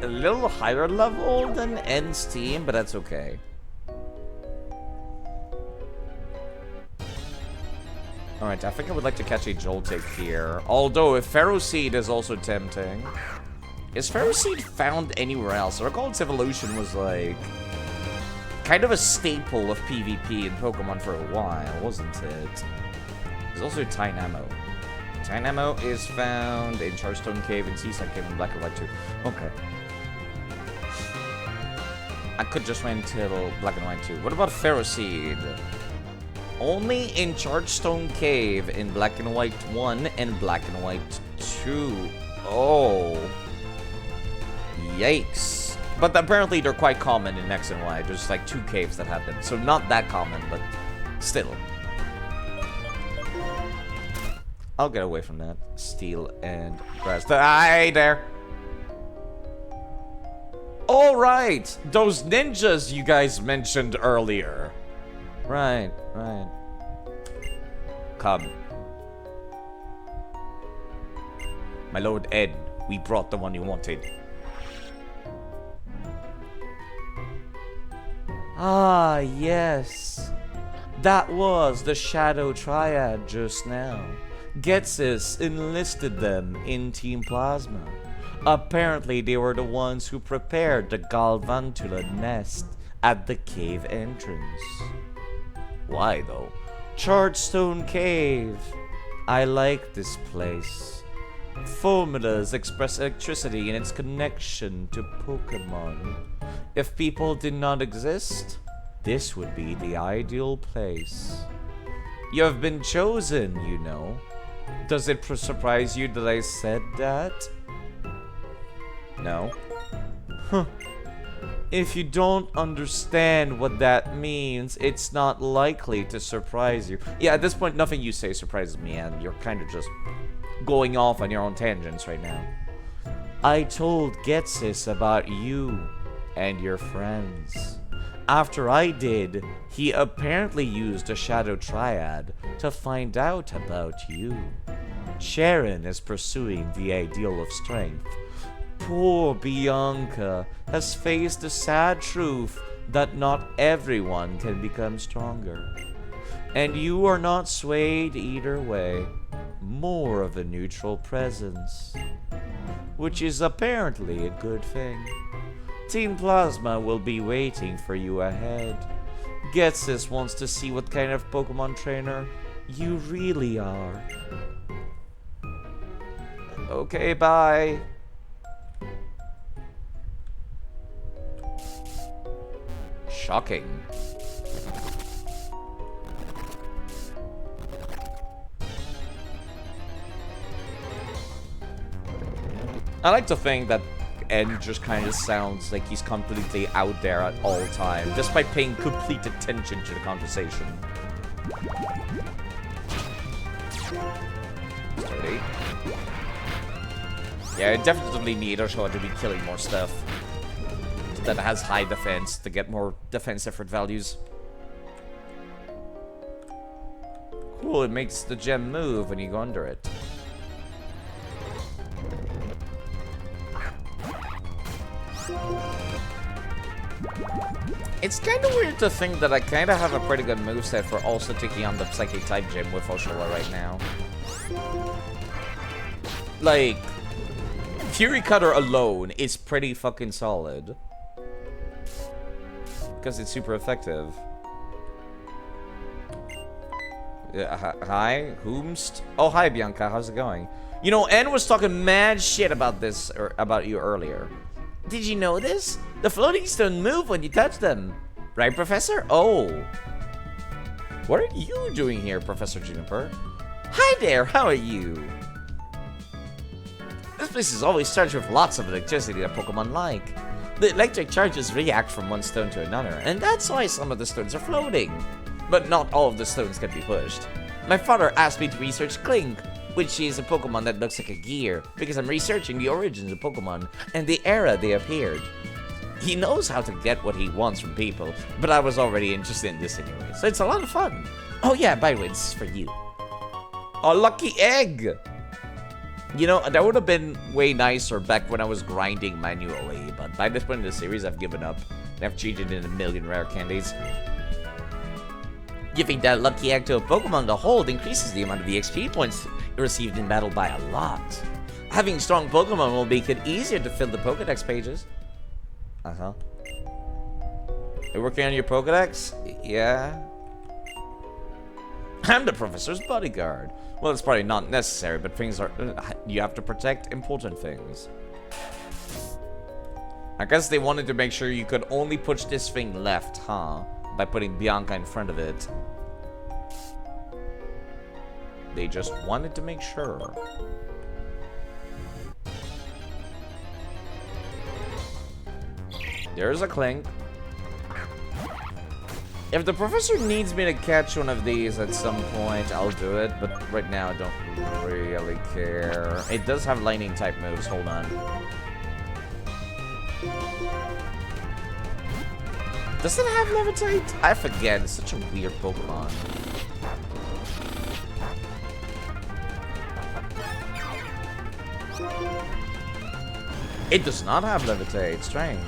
A: a little higher level than N's team, but that's okay. Alright, I think I would like to catch a Joltik here. Although, if Ferroseed is also tempting. Is Ferroseed found anywhere else? I recall its evolution was like kind of a staple of PvP in Pokemon for a while, wasn't it? There's also Tynamo. Tynamo is found in Charstone Cave and Seaside Cave in Black and White 2. Okay. I could just wait until Black and White 2. What about Ferroseed?
B: only in Chargestone Cave in Black and White 1 and Black and White 2. Oh. Yikes. But apparently they're quite common in X and Y. There's like 2 caves that have them. So not that common, but still. I'll get away from that. Steel and brass. Hi there. Alright. Those ninjas you guys mentioned earlier. Right, right. Come. My Lord Ed, we brought the one you wanted. Ah, yes. That was the Shadow Triad just now. Getsis enlisted them in Team Plasma. Apparently, they were the ones who prepared the Galvantula nest at the cave entrance. Why, though? Chargestone Cave. I like this place. Formulas express electricity in its connection to Pokemon. If people did not exist, this would be the ideal place. You have been chosen, you know. Does it surprise you that I said that? No? Huh. If you don't understand what that means, it's not likely to surprise you. Yeah, at this point, nothing you say surprises me, and you're kind of just going off on your own tangents right now. I told Getsis about you and your friends. After I did, he apparently used a Shadow Triad to find out about you. Sharon is pursuing the ideal of strength. Poor Bianca has faced the sad truth that not everyone can become stronger. And you are not swayed either way, more of a neutral presence. Which is apparently a good thing. Team Plasma will be waiting for you ahead. Getsis wants to see what kind of Pokemon trainer you really are. Okay, bye. Shocking. I like to think that Ed just kind of sounds like he's completely out there at all time, despite paying complete attention to the conversation. Sturdy. Yeah, I definitely need Ursula to be killing more stuff that has high defense to get more defense effort values. Cool, it makes the gem move when you go under it. It's kind of weird to think that I kind of have a pretty good moveset for also taking on the Psychic type gym with Ursula right now. Like, Fury Cutter alone is pretty fucking solid. Because it's super effective. Hi, whomst? Oh, hi, Bianca. How's it going? You know, Anne was talking mad shit about this, or about you earlier.
G: Did you know this? The floating stone move when you touch them. Right, Professor?
B: Oh. What are you doing here, Professor Juniper?
G: Hi there, how are you? This place is always charged with lots of electricity that Pokemon like. The electric charges react from one stone to another, and that's why some of the stones are floating. But not all of the stones can be pushed. My father asked me to research Clink, which is a Pokemon that looks like a gear, because I'm researching the origins of Pokemon and the era they appeared. He knows how to get what he wants from people, but I was already interested in this anyway, so it's a lot of fun. Oh yeah, by the way, this is for you.
B: A lucky egg! You know, that would have been way nicer back when I was grinding manually, but by this point in the series, I've given up. And I've cheated in a million rare candies.
G: Giving that lucky egg to a Pokemon to hold increases the amount of EXP points received in battle by a lot. Having strong Pokemon will make it easier to fill the Pokedex pages.
B: Uh-huh. You're working on your Pokedex? Yeah. I'm the professor's bodyguard. Well, it's probably not necessary, but things are... you have to protect important things. I guess they wanted to make sure you could only push this thing left, huh? By putting Bianca in front of it. They just wanted to make sure. There's a clink. If the professor needs me to catch one of these at some point, I'll do it. But right now, I don't really care. It does have lightning type moves. Hold on. Does it have levitate? I forget. It's such a weird Pokemon. It does not have levitate. Strange.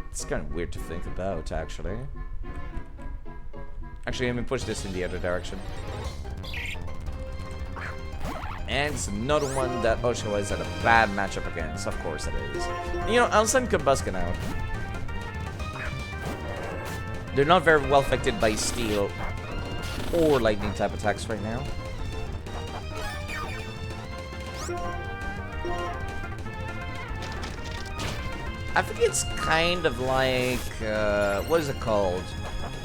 B: It's kind of weird to think about, actually. Actually, let me push this in the other direction. And it's another one that Oshawa is at a bad matchup against. Of course it is. You know, I'll send Combusken out. They're not very well affected by steel or lightning type attacks right now. I think it's kind of like, what is it called?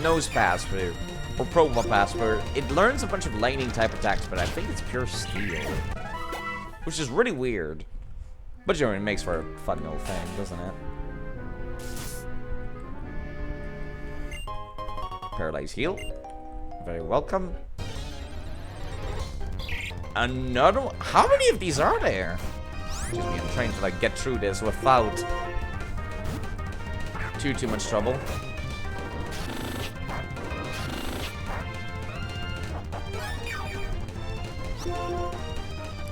B: Nose Pass or Promo Pass, where it learns a bunch of lightning type attacks, but I think it's pure steel. Which is really weird. But you know, it makes for a fun little thing, doesn't it? Paralyze heal. Very welcome. Another one. How many of these are there? Excuse me, I'm trying to like get through this without too much trouble.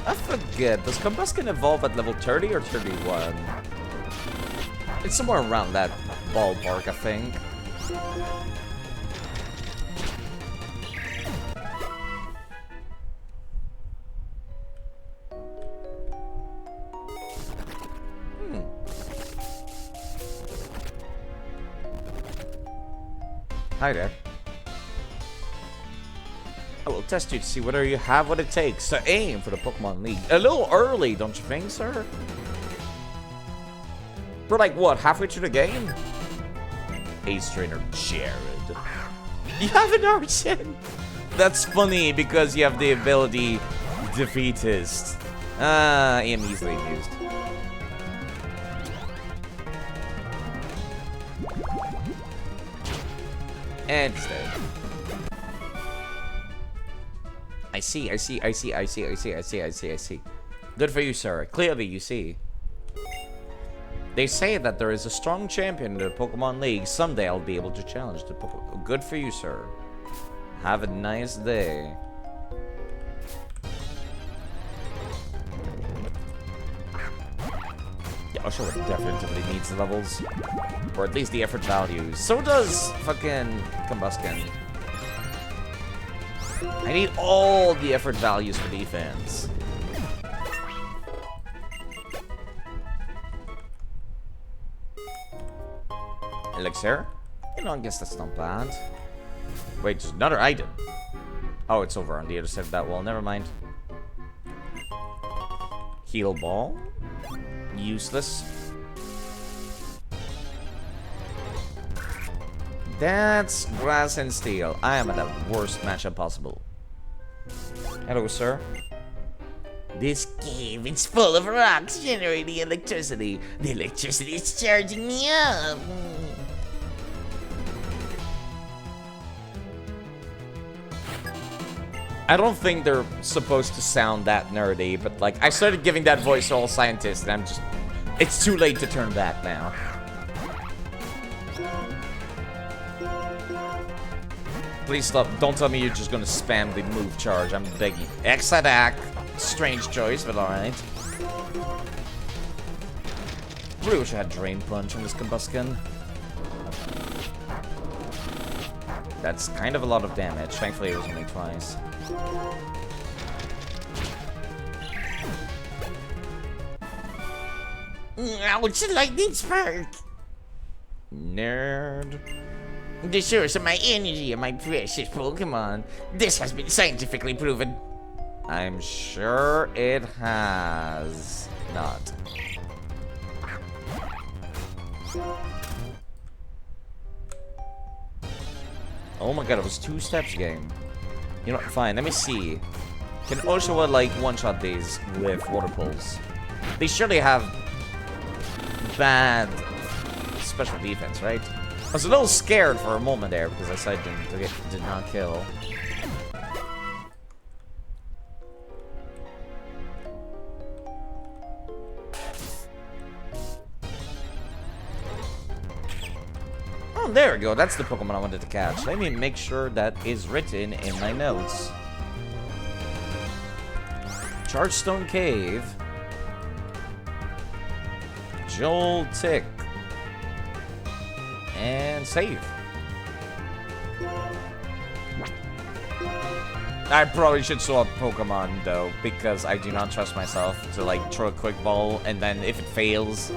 B: I forget, does Combusken evolve at level 30 or 31? It's somewhere around that ballpark, I think. Hi there. I will test you to see whether you have what it takes to aim for the Pokemon League. A little early, don't you think, sir? We're like, what, halfway through the game? Ace Trainer Jared. You have an Archen! That's funny because you have the ability Defeatist. I am easily amused. And it's dead. I see. Good for you, sir. Clearly, you see. They say that there is a strong champion in the Pokemon League. Someday I'll be able to challenge the Pokemon. Good for you, sir. Have a nice day. Yeah, Oshawa definitely needs the levels. Or at least the effort values. So does fucking Combusken. I need all the effort values for defense. Elixir? You know, I guess that's not bad. Wait, there's another item. Oh, it's over on the other side of that wall. Never mind. Heal Ball? Useless. That's Grass and Steel. I am at the worst matchup possible. Hello, sir.
H: This cave is full of rocks generating electricity. The electricity is charging me up.
B: I don't think they're supposed to sound that nerdy, but like, I started giving that voice to all scientists, and I'm just... It's too late to turn back now. Please stop. Don't tell me you're just gonna spam the move charge. I'm begging. X-Attack. Strange choice, but alright. Really wish I had Drain Punch on this Combusken. That's kind of a lot of damage. Thankfully, it was only twice.
H: Ouch, lightning spark!
B: Nerd.
H: The source of my energy and my precious Pokemon. This has been scientifically proven.
B: I'm sure it has not. Oh my god, it was 2 steps game. You know, fine, let me see. Can Oshawa, like, one-shot these with water pulls? They surely have bad special defense, right? I was a little scared for a moment there because I said did not kill. Oh, there we go. That's the Pokemon I wanted to catch. Let me make sure that is written in my notes. Chargestone Cave. Joltik. And save. I probably should swap Pokemon though, because I do not trust myself to like throw a quick ball and then if it fails,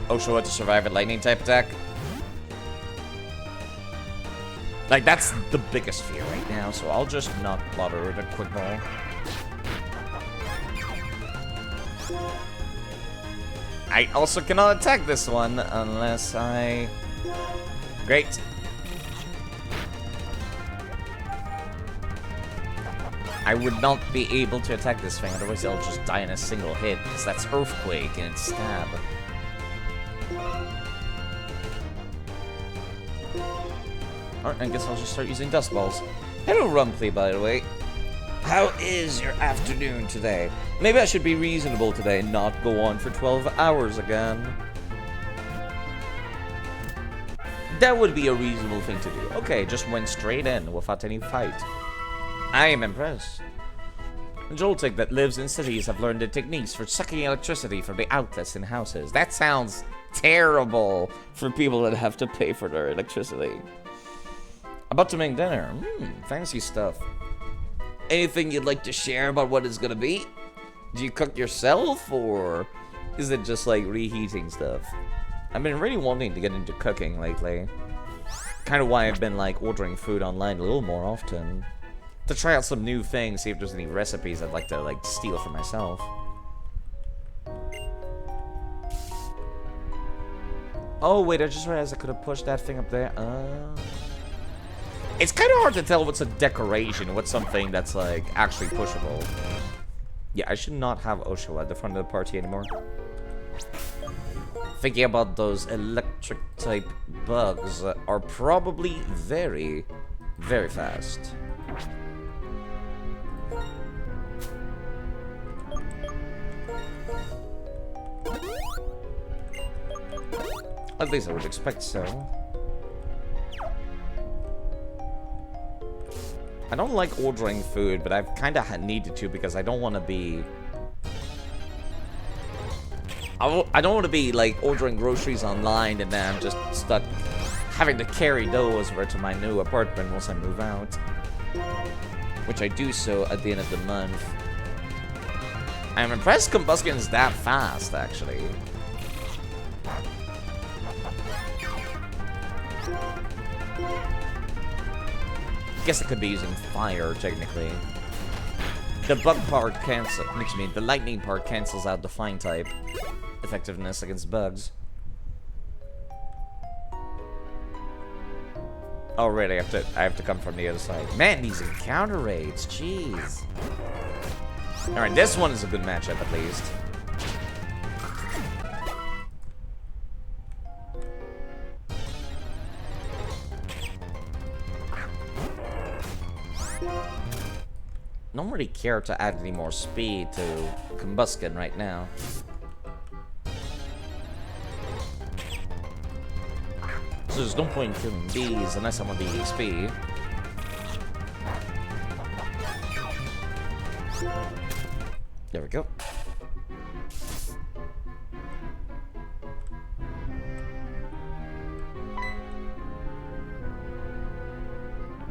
B: Oshawa to survive a lightning type attack. Like that's the biggest fear right now, so I'll just not bother with a quick ball. I also cannot attack this one unless I... Great. I would not be able to attack this thing, otherwise it'll just die in a single hit, because that's Earthquake and it's Stab. Alright, I guess I'll just start using Dust Balls. Hello, Rumpley, by the way. How is your afternoon today? Maybe I should be reasonable today and not go on for 12 hours again. That would be a reasonable thing to do. Okay, just went straight in without any fight. I am impressed. Joltik that lives in cities have learned the techniques for sucking electricity from the outlets in houses. That sounds terrible for people that have to pay for their electricity. About to make dinner. Fancy stuff. Anything you'd like to share about what it's gonna be? Do you cook yourself, or is it just like reheating stuff? I've been really wanting to get into cooking lately. Kind of why I've been like ordering food online a little more often. To try out some new things, see if there's any recipes I'd like to like steal for myself. Oh wait, I just realized I could have pushed that thing up there. It's kind of hard to tell what's a decoration, what's something that's like actually pushable. Yeah, I should not have Oshawa at the front of the party anymore. Thinking about those electric type bugs are probably very, very fast. At least I would expect so. I don't like ordering food, but I've kind of needed to because I don't want to be... I don't want to be, like, ordering groceries online and then I'm just stuck having to carry those over to my new apartment once I move out. Which I do so at the end of the month. I'm impressed Combustion is that fast, actually. I guess I could be using fire, technically. The bug part the lightning part cancels out the flying type effectiveness against bugs. Oh, really? I have to come from the other side. Man, these encounter rates, jeez. Alright, this one is a good matchup, at least. I don't really care to add any more speed to Combustion right now. So there's no point in killing these unless I want the EXP. There we go.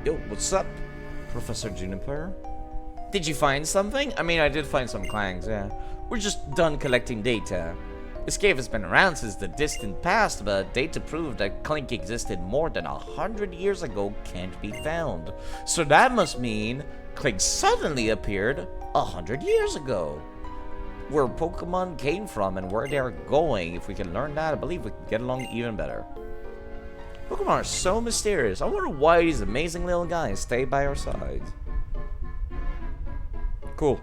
B: Yo, what's up, Professor Juniper? Did you find something? I mean, I did find some clangs, yeah. We're just done collecting data. This cave has been around since the distant past, but data proved that Clink existed more than 100 years ago can't be found. So that must mean Clink suddenly appeared 100 years ago. Where Pokemon came from and where they are going, if we can learn that, I believe we can get along even better. Pokemon are so mysterious. I wonder why these amazing little guys stay by our sides. Cool.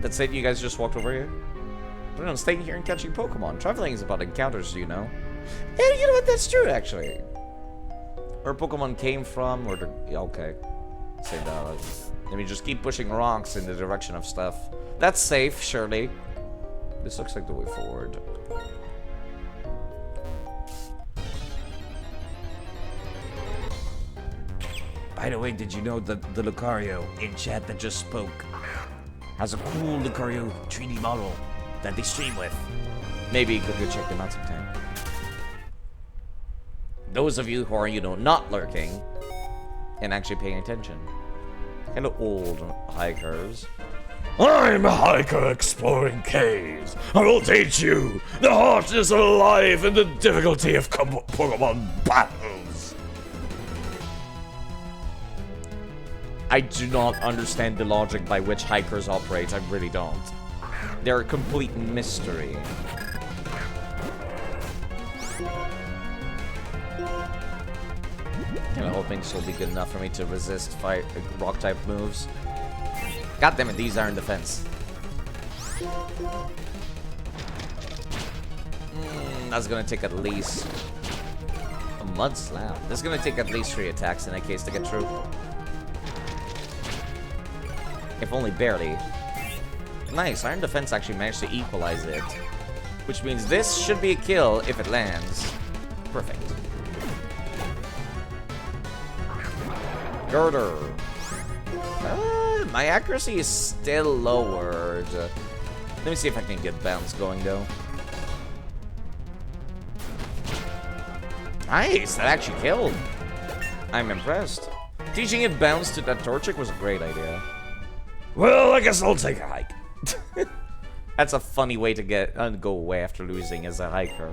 B: That's it? You guys just walked over here? I don't know, staying here and catching Pokemon. Traveling is about encounters, you know. Yeah, you know what? That's true, actually. Where Pokemon came from, or the... Okay. Say that. Let me just keep pushing rocks in the direction of stuff. That's safe, surely. This looks like the way forward.
E: By the way, did you know that the Lucario in chat that just spoke has a cool Lucario 3D model that they stream with?
B: Maybe you could go check them out sometime. Those of you who are, you know, not lurking and actually paying attention. Hello, old hikers.
E: I'm a hiker exploring caves. I will teach you the harshness of life and the difficulty of Pokemon battles.
B: I do not understand the logic by which hikers operate. I really don't. They're a complete mystery. Kinda hoping this will be good enough for me to resist rock type moves. God damn it, these are in defense. That's gonna take at least a mud slap. That's gonna take at least 3 attacks in that case to get through. If only barely. Nice, Iron Defense actually managed to equalize it. Which means this should be a kill if it lands. Perfect. Girder. My accuracy is still lowered. Let me see if I can get bounce going though. Nice, that actually killed. I'm impressed. Teaching it bounce to that Torchic was a great idea.
E: Well, I guess I'll take a hike.
B: That's a funny way to go away after losing as a hiker.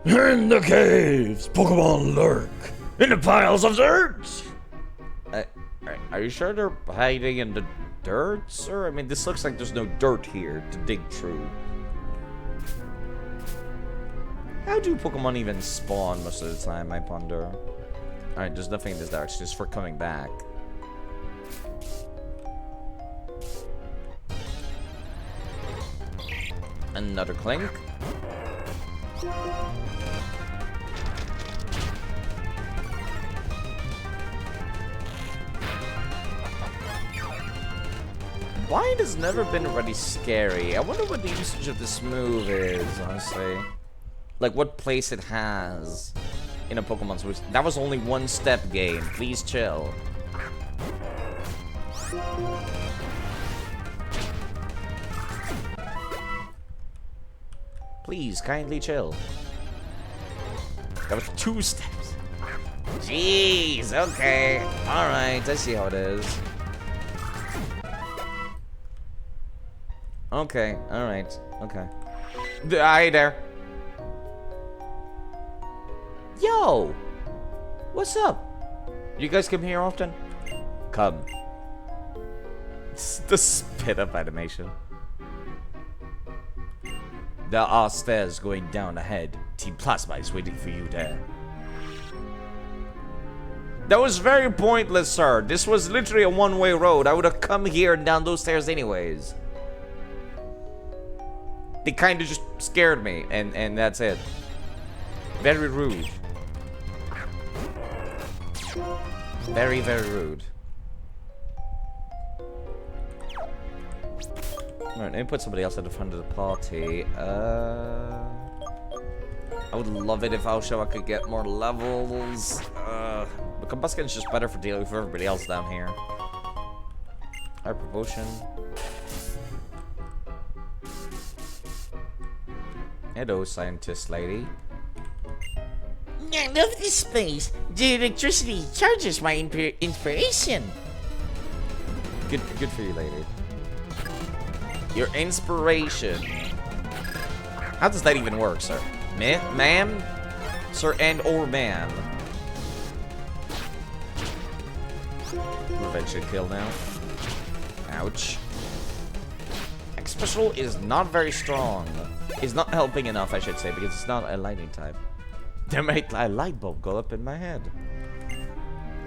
E: In the caves, Pokemon lurk. In the piles of dirt.
B: Are you sure they're hiding in the dirt, sir? I mean, this looks like there's no dirt here to dig through. How do Pokemon even spawn most of the time, I ponder? Alright, there's nothing in this direction, just for coming back. Another Clink. Why has never been really scary? I wonder what the usage of this move is, honestly. Like, what place it has in a Pokemon's move. That was only one step game. Please chill. Please, kindly chill. That was 2 steps. Jeez, okay. Alright, I see how it is. Okay, alright, okay. Hi there. Yo! What's up? You guys come here often? Come. It's the spit up animation. There are stairs going down ahead. Team Plasma is waiting for you there. That was very pointless, sir. This was literally a one-way road. I would have come here and down those stairs anyways. They kind of just scared me, and that's it. Very rude. Very, very rude. Alright, let me put somebody else at the front of the party. I would love it if Alshoa could get more levels. But Combusken's just better for dealing with everybody else down here. Hyper Potion. Hello, scientist lady.
H: I love this place. The electricity charges my inspiration.
B: Good for you, lady. Your inspiration. How does that even work, sir? Ma'am? Sir and or ma'am? Revenge should kill now. Ouch. X-Special is not very strong. Is not helping enough, I should say, because it's not a lightning type. There might a light bulb go up in my head.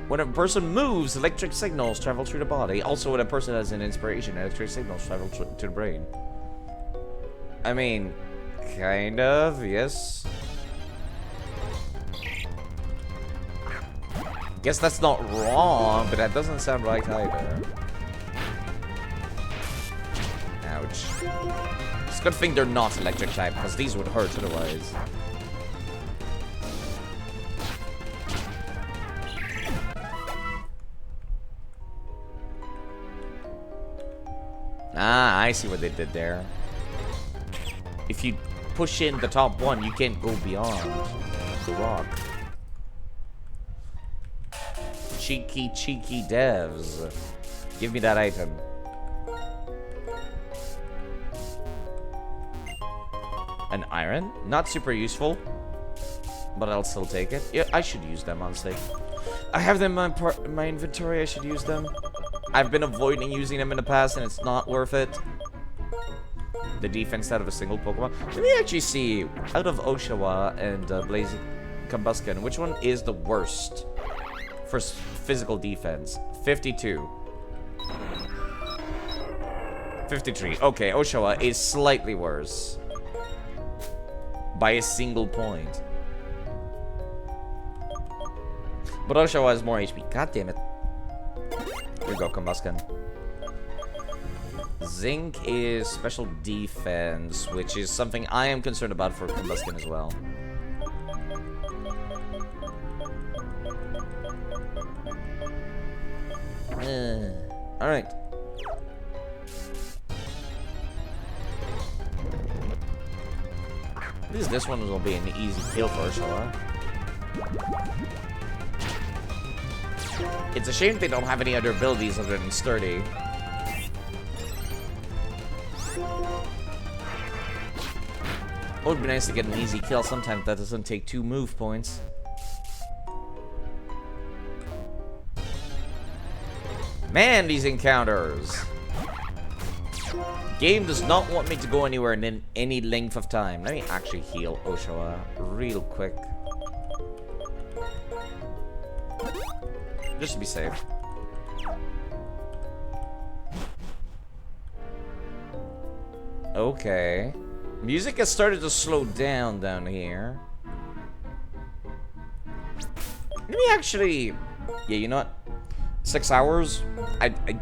B: When a person moves, electric signals travel through the body. Also, when a person has an inspiration, electric signals travel to the brain. I mean, kind of, yes. Guess that's not wrong, but that doesn't sound right either. Ouch. It's a good thing they're not electric type, because these would hurt otherwise. Ah, I see what they did there. If you push in the top one, you can't go beyond the rock. Cheeky, cheeky devs. Give me that item. An iron? Not super useful, but I'll still take it. Yeah, I should use them, honestly. I have them in my inventory. I should use them. I've been avoiding using them in the past, and it's not worth it. The defense out of a single Pokemon. Let me actually see, out of Oshawa and Blazing Combustion, which one is the worst for physical defense? 52. 53. Okay, Oshawa is slightly worse. By a single point. But Oshawa has more HP. God damn it. Here we go, Combustion. Zinc is special defense, which is something I am concerned about for Combustion as well. Alright. At least this one will be an easy kill for Ursula. It's a shame they don't have any other abilities other than Sturdy. It would be nice to get an easy kill. Sometimes that doesn't take 2 move points. Man, these encounters. Game does not want me to go anywhere in any length of time. Let me actually heal Oshawa real quick. Just to be safe. Okay. Music has started to slow down here. Let me actually... Yeah, you know what? 6 hours?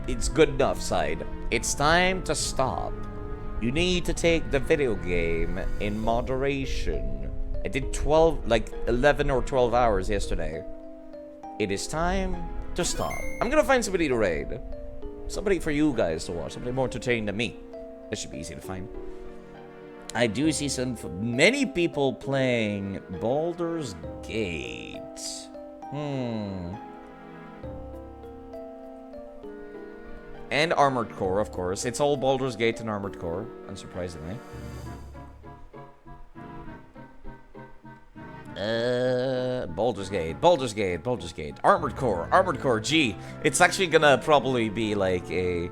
B: It's good enough, side. It's time to stop. You need to take the video game in moderation. I did 11 or 12 hours yesterday. It is time to stop. I'm gonna find somebody to raid. Somebody for you guys to watch. Somebody more entertaining than me. That should be easy to find. I do see many people playing Baldur's Gate. And Armored Core, of course. It's all Baldur's Gate and Armored Core, unsurprisingly. Baldur's Gate, Baldur's Gate, Baldur's Gate. Armored Core, gee. It's actually gonna probably be like a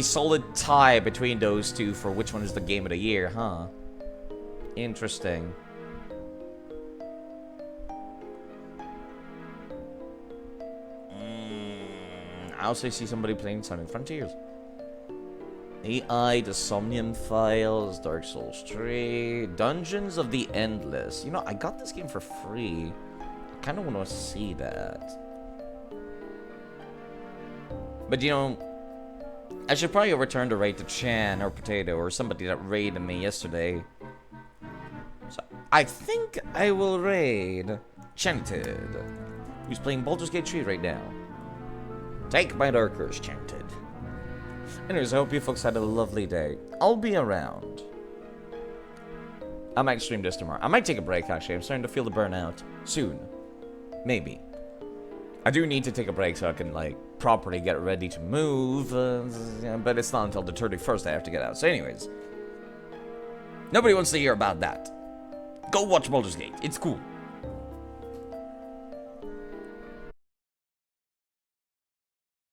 B: solid tie between those two for which one is the game of the year, huh? Interesting. I also see somebody playing Sonic Frontiers. AI, the Somnium Files, Dark Souls 3, Dungeons of the Endless. You know, I got this game for free. I kind of want to see that. But you know, I should probably return to raid to Chan or Potato or somebody that raided me yesterday. So I think I will raid Chanted, who's playing Baldur's Gate 3 right now. Take my darkers, Chanted. Anyways, I hope you folks had a lovely day. I'll be around. I might stream this tomorrow. I might take a break, actually. I'm starting to feel the burnout. Soon. Maybe. I do need to take a break so I can, like, properly get ready to move. But it's not until the 31st I have to get out. So anyways. Nobody wants to hear about that. Go watch Baldur's Gate. It's cool.